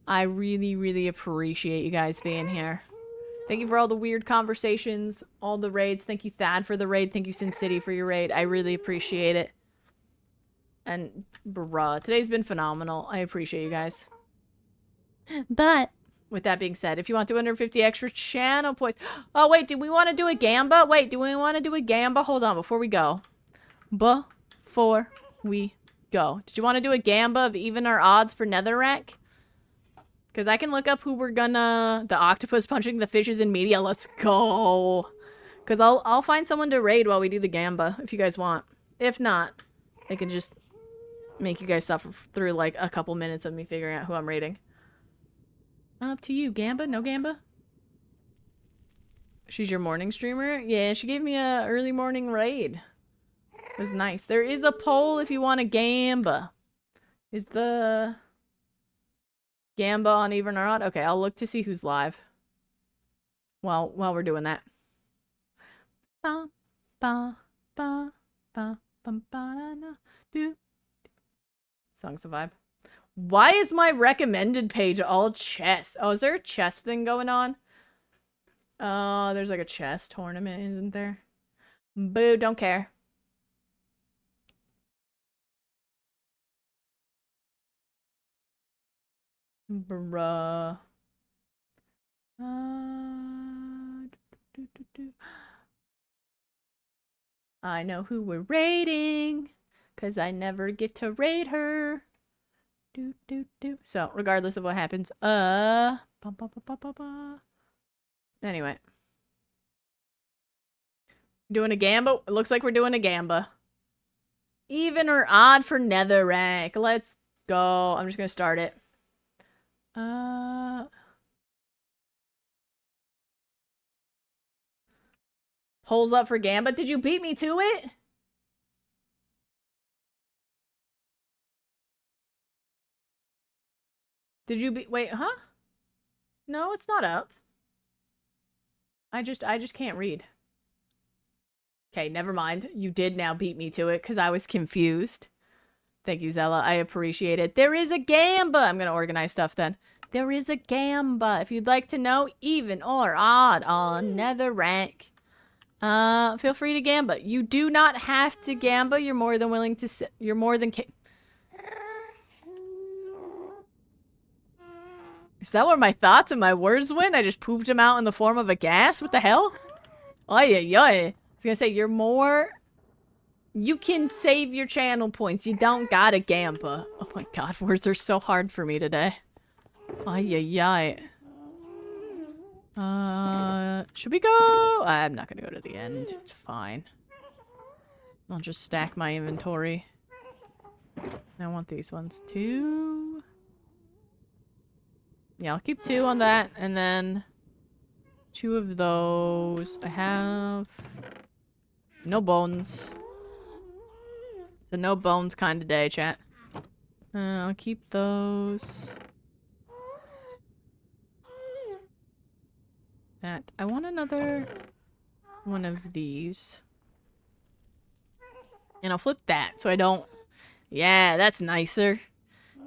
A: I really appreciate you guys being here. Thank you for all the weird conversations, all the raids. Thank you Thad for the raid. Thank you Sin City for your raid. I really appreciate it. And bruh, today's been phenomenal. I appreciate you guys. But with that being said, if you want 250 extra channel points. Oh wait, do we want to do a gamba? Wait, do we want to do a gamba? Hold on, before we go. Before we go. Did you want to do a gamba of even our odds for Netherrack? Because I can look up who we're gonna... The octopus punching the fishes in media. Let's go. Because I'll find someone to raid while we do the gamba, if you guys want. If not, I can just make you guys suffer through like a couple minutes of me figuring out who I'm raiding. Up to you. Gamba? No Gamba? She's your morning streamer? Yeah, she gave me a early morning raid. It was nice. There is a poll if you want a gamba. Is the gamba on even or odd? Okay, I'll look to see who's live. While we're doing that. Ba, ba, ba, ba, ba, ba, na, do. Song's a vibe. Why is my recommended page all chess? Oh, is there a chess thing going on? There's like a chess tournament, isn't there? Boo, don't care. Bruh. I know who we're raiding, 'cause I never get to raid her. So, regardless of what happens, anyway. Doing a gamba? It looks like we're doing a gamba. Even or odd for Netherrack. Let's go. I'm just gonna start it. Polls up for gamba. Did you beat me to it? Did you wait, huh? No, it's not up. I just can't read. Okay, never mind. You did now beat me to it because I was confused. Thank you, Zella. I appreciate it. There is a gamba. I'm gonna organize stuff then. There is a gamba. If you'd like to know even or odd on Netherrack, feel free to gamba. You do not have to gamba. You're more than willing to. You're more than. Is that where my thoughts and my words went? I just pooped them out in the form of a gas? What the hell? Oy. I was gonna say, you're more... You can save your channel points. You don't gotta gamba. Oh my god, words are so hard for me today. Ay. Should we go? I'm not gonna go to the end. It's fine. I'll just stack my inventory. I want these ones too. Yeah, I'll keep 2 on that, and then 2 of those. I have No bones. It's a no bones kind of day, chat. I'll keep those. That. I want another one of these. And I'll flip that so I don't... Yeah, that's nicer.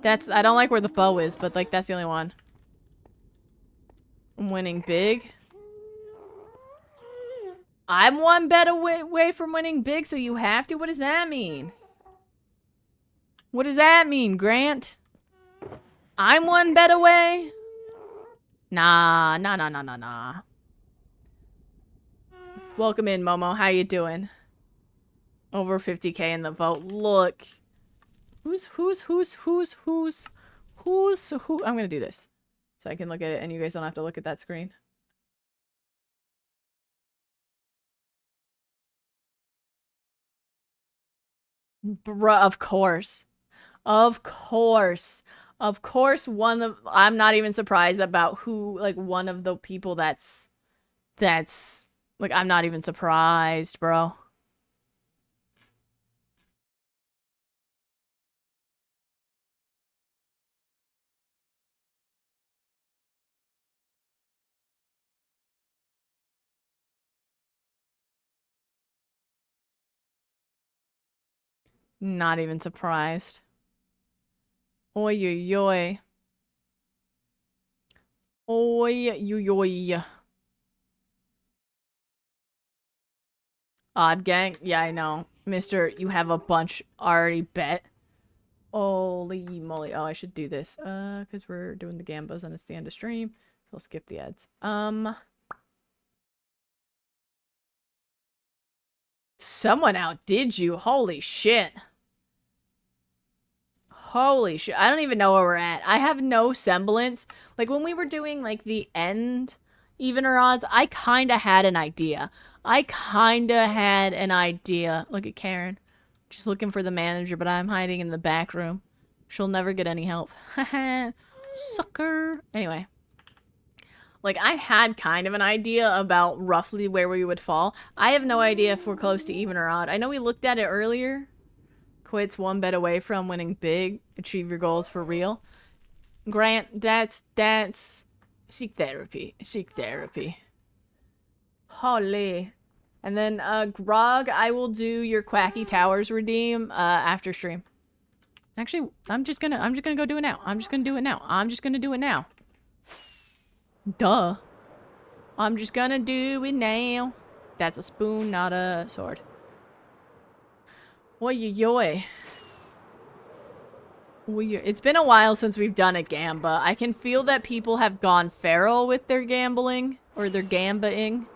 A: That's... I don't like where the bow is, but like that's the only one. I'm winning big. I'm one bet away from winning big, so you have to? What does that mean? What does that mean, Grant? I'm one bet away? Nah. Welcome in, Momo. How you doing? Over 50k in the vote. Look. Who? I'm gonna do this. So I can look at it and you guys don't have to look at that screen. Bruh, of course. Of course. Of course, I'm not even surprised about who, like, one of the people that's, like, I'm not even surprised, bro. Not even surprised. Oi, oi, oi. Oi, oi, oi. Odd gang? Yeah, I know. Mister, you have a bunch already bet. Holy moly. Oh, I should do this. Because we're doing the gambos on a stand of stream. So I'll skip the ads. Someone outdid you. Holy shit. Holy shit. I don't even know where we're at. I have no semblance. Like, when we were doing, like, the end evener odds, I kinda had an idea. Look at Karen. She's looking for the manager, but I'm hiding in the back room. She'll never get any help. Haha. Sucker. Anyway. Like, I had kind of an idea about roughly where we would fall. I have no idea if we're close to even or odd. I know we looked at it earlier. Quits one bet away from winning big. Achieve your goals for real. Grant, that's... Seek therapy. Seek therapy. Holy. And then, Grog, I will do your Quacky Towers redeem, after stream. Actually, I'm just gonna go do it now. I'm just gonna do it now. Duh. I'm just gonna do it now. That's a spoon, not a sword. Oi, yoy. It's been a while since we've done a gamba. I can feel that people have gone feral with their gambling, or their gambaing.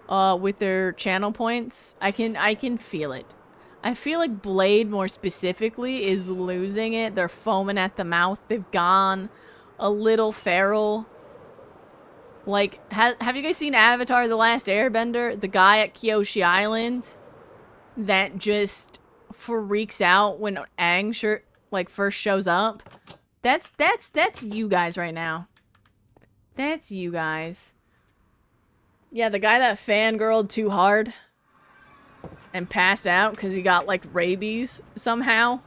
A: With their channel points. I can feel it. I feel like Blade, more specifically, is losing it. They're foaming at the mouth. They've gone a little feral. Like, have you guys seen Avatar: The Last Airbender? The guy at Kyoshi Island that just freaks out when Aang first shows up. That's you guys right now. That's you guys. Yeah, the guy that fangirled too hard and passed out because he got, like, rabies somehow.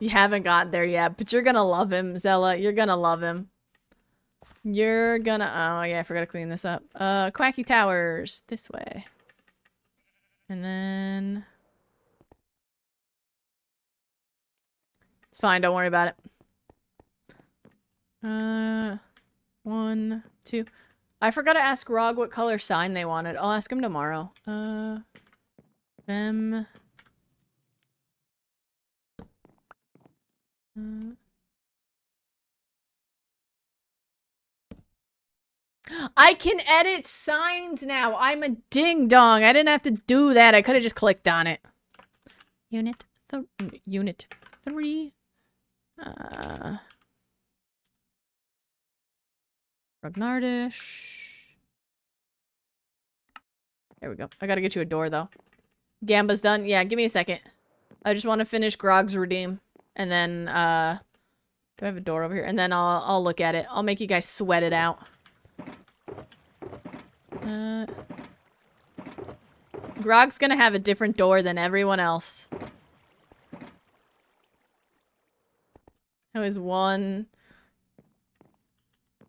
A: You haven't got there yet, but you're gonna love him, Zella. You're gonna love him. You're gonna... Oh, yeah, I forgot to clean this up. Quacky Towers. This way. And then... It's fine, don't worry about it. 1, 2... I forgot to ask Rog what color sign they wanted. I'll ask him tomorrow. Them... I can edit signs now. I'm a ding dong. I didn't have to do that. I could have just clicked on it. Unit 3. Ragnardish. There we go. I gotta get you a door though. Gamba's done. Yeah, give me a second. I just want to finish Grog's redeem. And then, do I have a door over here? And then I'll look at it. I'll make you guys sweat it out. Grog's gonna have a different door than everyone else. That was one.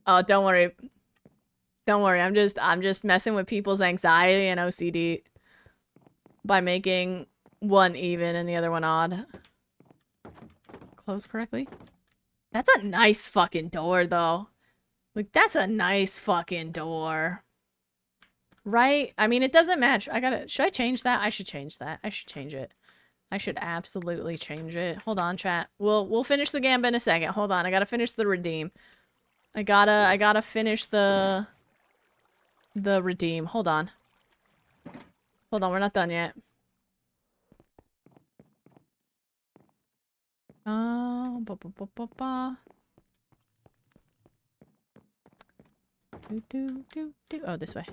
A: Oh, don't worry. Don't worry. I'm just messing with people's anxiety and OCD by making one even and the other one odd. Close correctly? That's a nice fucking door, though. Like, that's a nice fucking door. Right? I mean, it doesn't match. Should I change that? I should change that. I should change it. I should absolutely change it. Hold on, chat. We'll finish the gamba in a second. Hold on. I gotta finish the redeem. I gotta finish the redeem. Hold on. Hold on, we're not done yet. Oh, Oh, this way.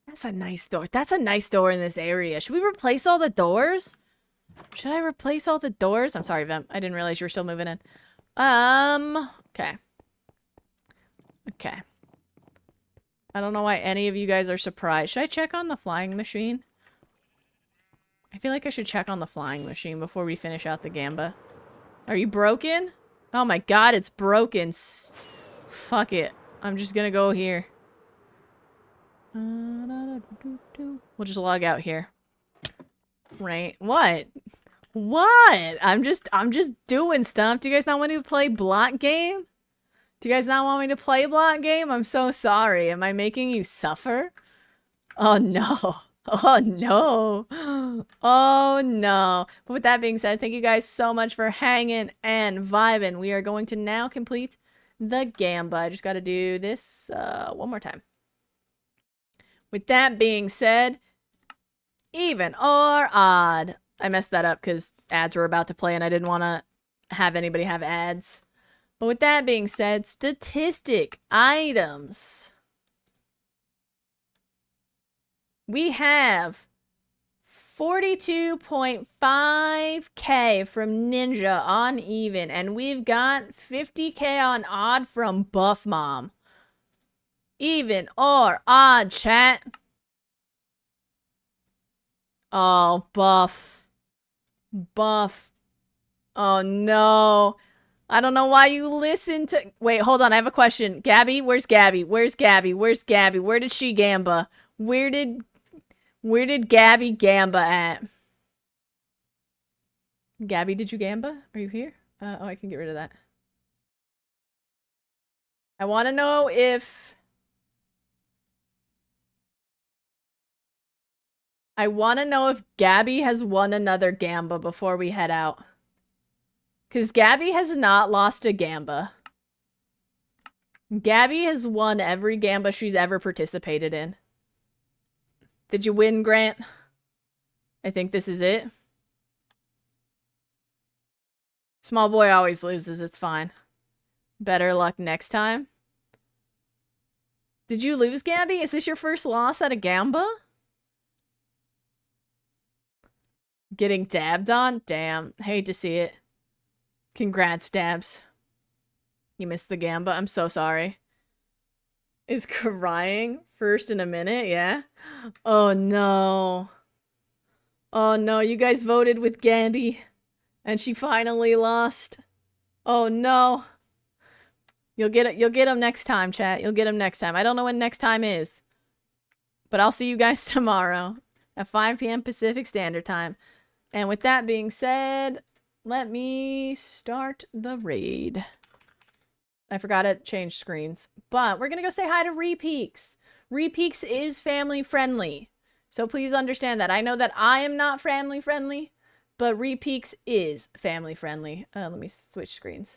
A: That's a nice door. That's a nice door in this area. Should we replace all the doors? Should I replace all the doors? I'm sorry, Vem. I didn't realize you were still moving in. Okay. Okay. I don't know why any of you guys are surprised. Should I check on the flying machine? I feel like I should check on the flying machine before we finish out the gamba. Are you broken? Oh my god, it's broken. Fuck it. I'm just gonna go here. We'll just log out here. Right? What? What? I'm just doing stuff. Do you guys not want me to play block game? Do you guys not want me to play block game? I'm so sorry. Am I making you suffer? Oh no. Oh no. Oh no. But with that being said, thank you guys so much for hanging and vibing. We are going to now complete the gamba. I just got to do this one more time. With that being said, even or odd. I messed that up because ads were about to play and I didn't want to have anybody have ads. But with that being said, statistic items. We have 42.5k from Ninja on even, and we've got 50k on odd from Buff Mom. Even or odd, chat. Oh, Buff. Buff. Oh, no. I don't know why you listen to... Wait, hold on. I have a question. Gabby? Where's Gabby? Where's Gabby? Where's Gabby? Where did she gamba? Where did Gabby gamba at? Gabby, did you gamba? Are you here? Oh, I can get rid of that. I want to know if... I want to know if Gabby has won another gamba before we head out. Because Gabby has not lost a gamba. Gabby has won every gamba she's ever participated in. Did you win, Grant? I think this is it. Small boy always loses, it's fine. Better luck next time. Did you lose, Gabby? Is this your first loss at a gamba? Getting dabbed on? Damn. Hate to see it. Congrats, Dabs. You missed the gamba. I'm so sorry. Is crying first in a minute? Yeah? Oh, no. Oh, no. You guys voted with Gabby. And she finally lost. Oh, no. You'll get him next time, chat. You'll get him next time. I don't know when next time is. But I'll see you guys tomorrow at 5 p.m. Pacific Standard Time. And with that being said, let me start the raid. I forgot to change screens. But we're going to go say hi to Repeaks. Repeaks is family friendly. So please understand that. I know that I am not family friendly, but Repeaks is family friendly. Let me switch screens.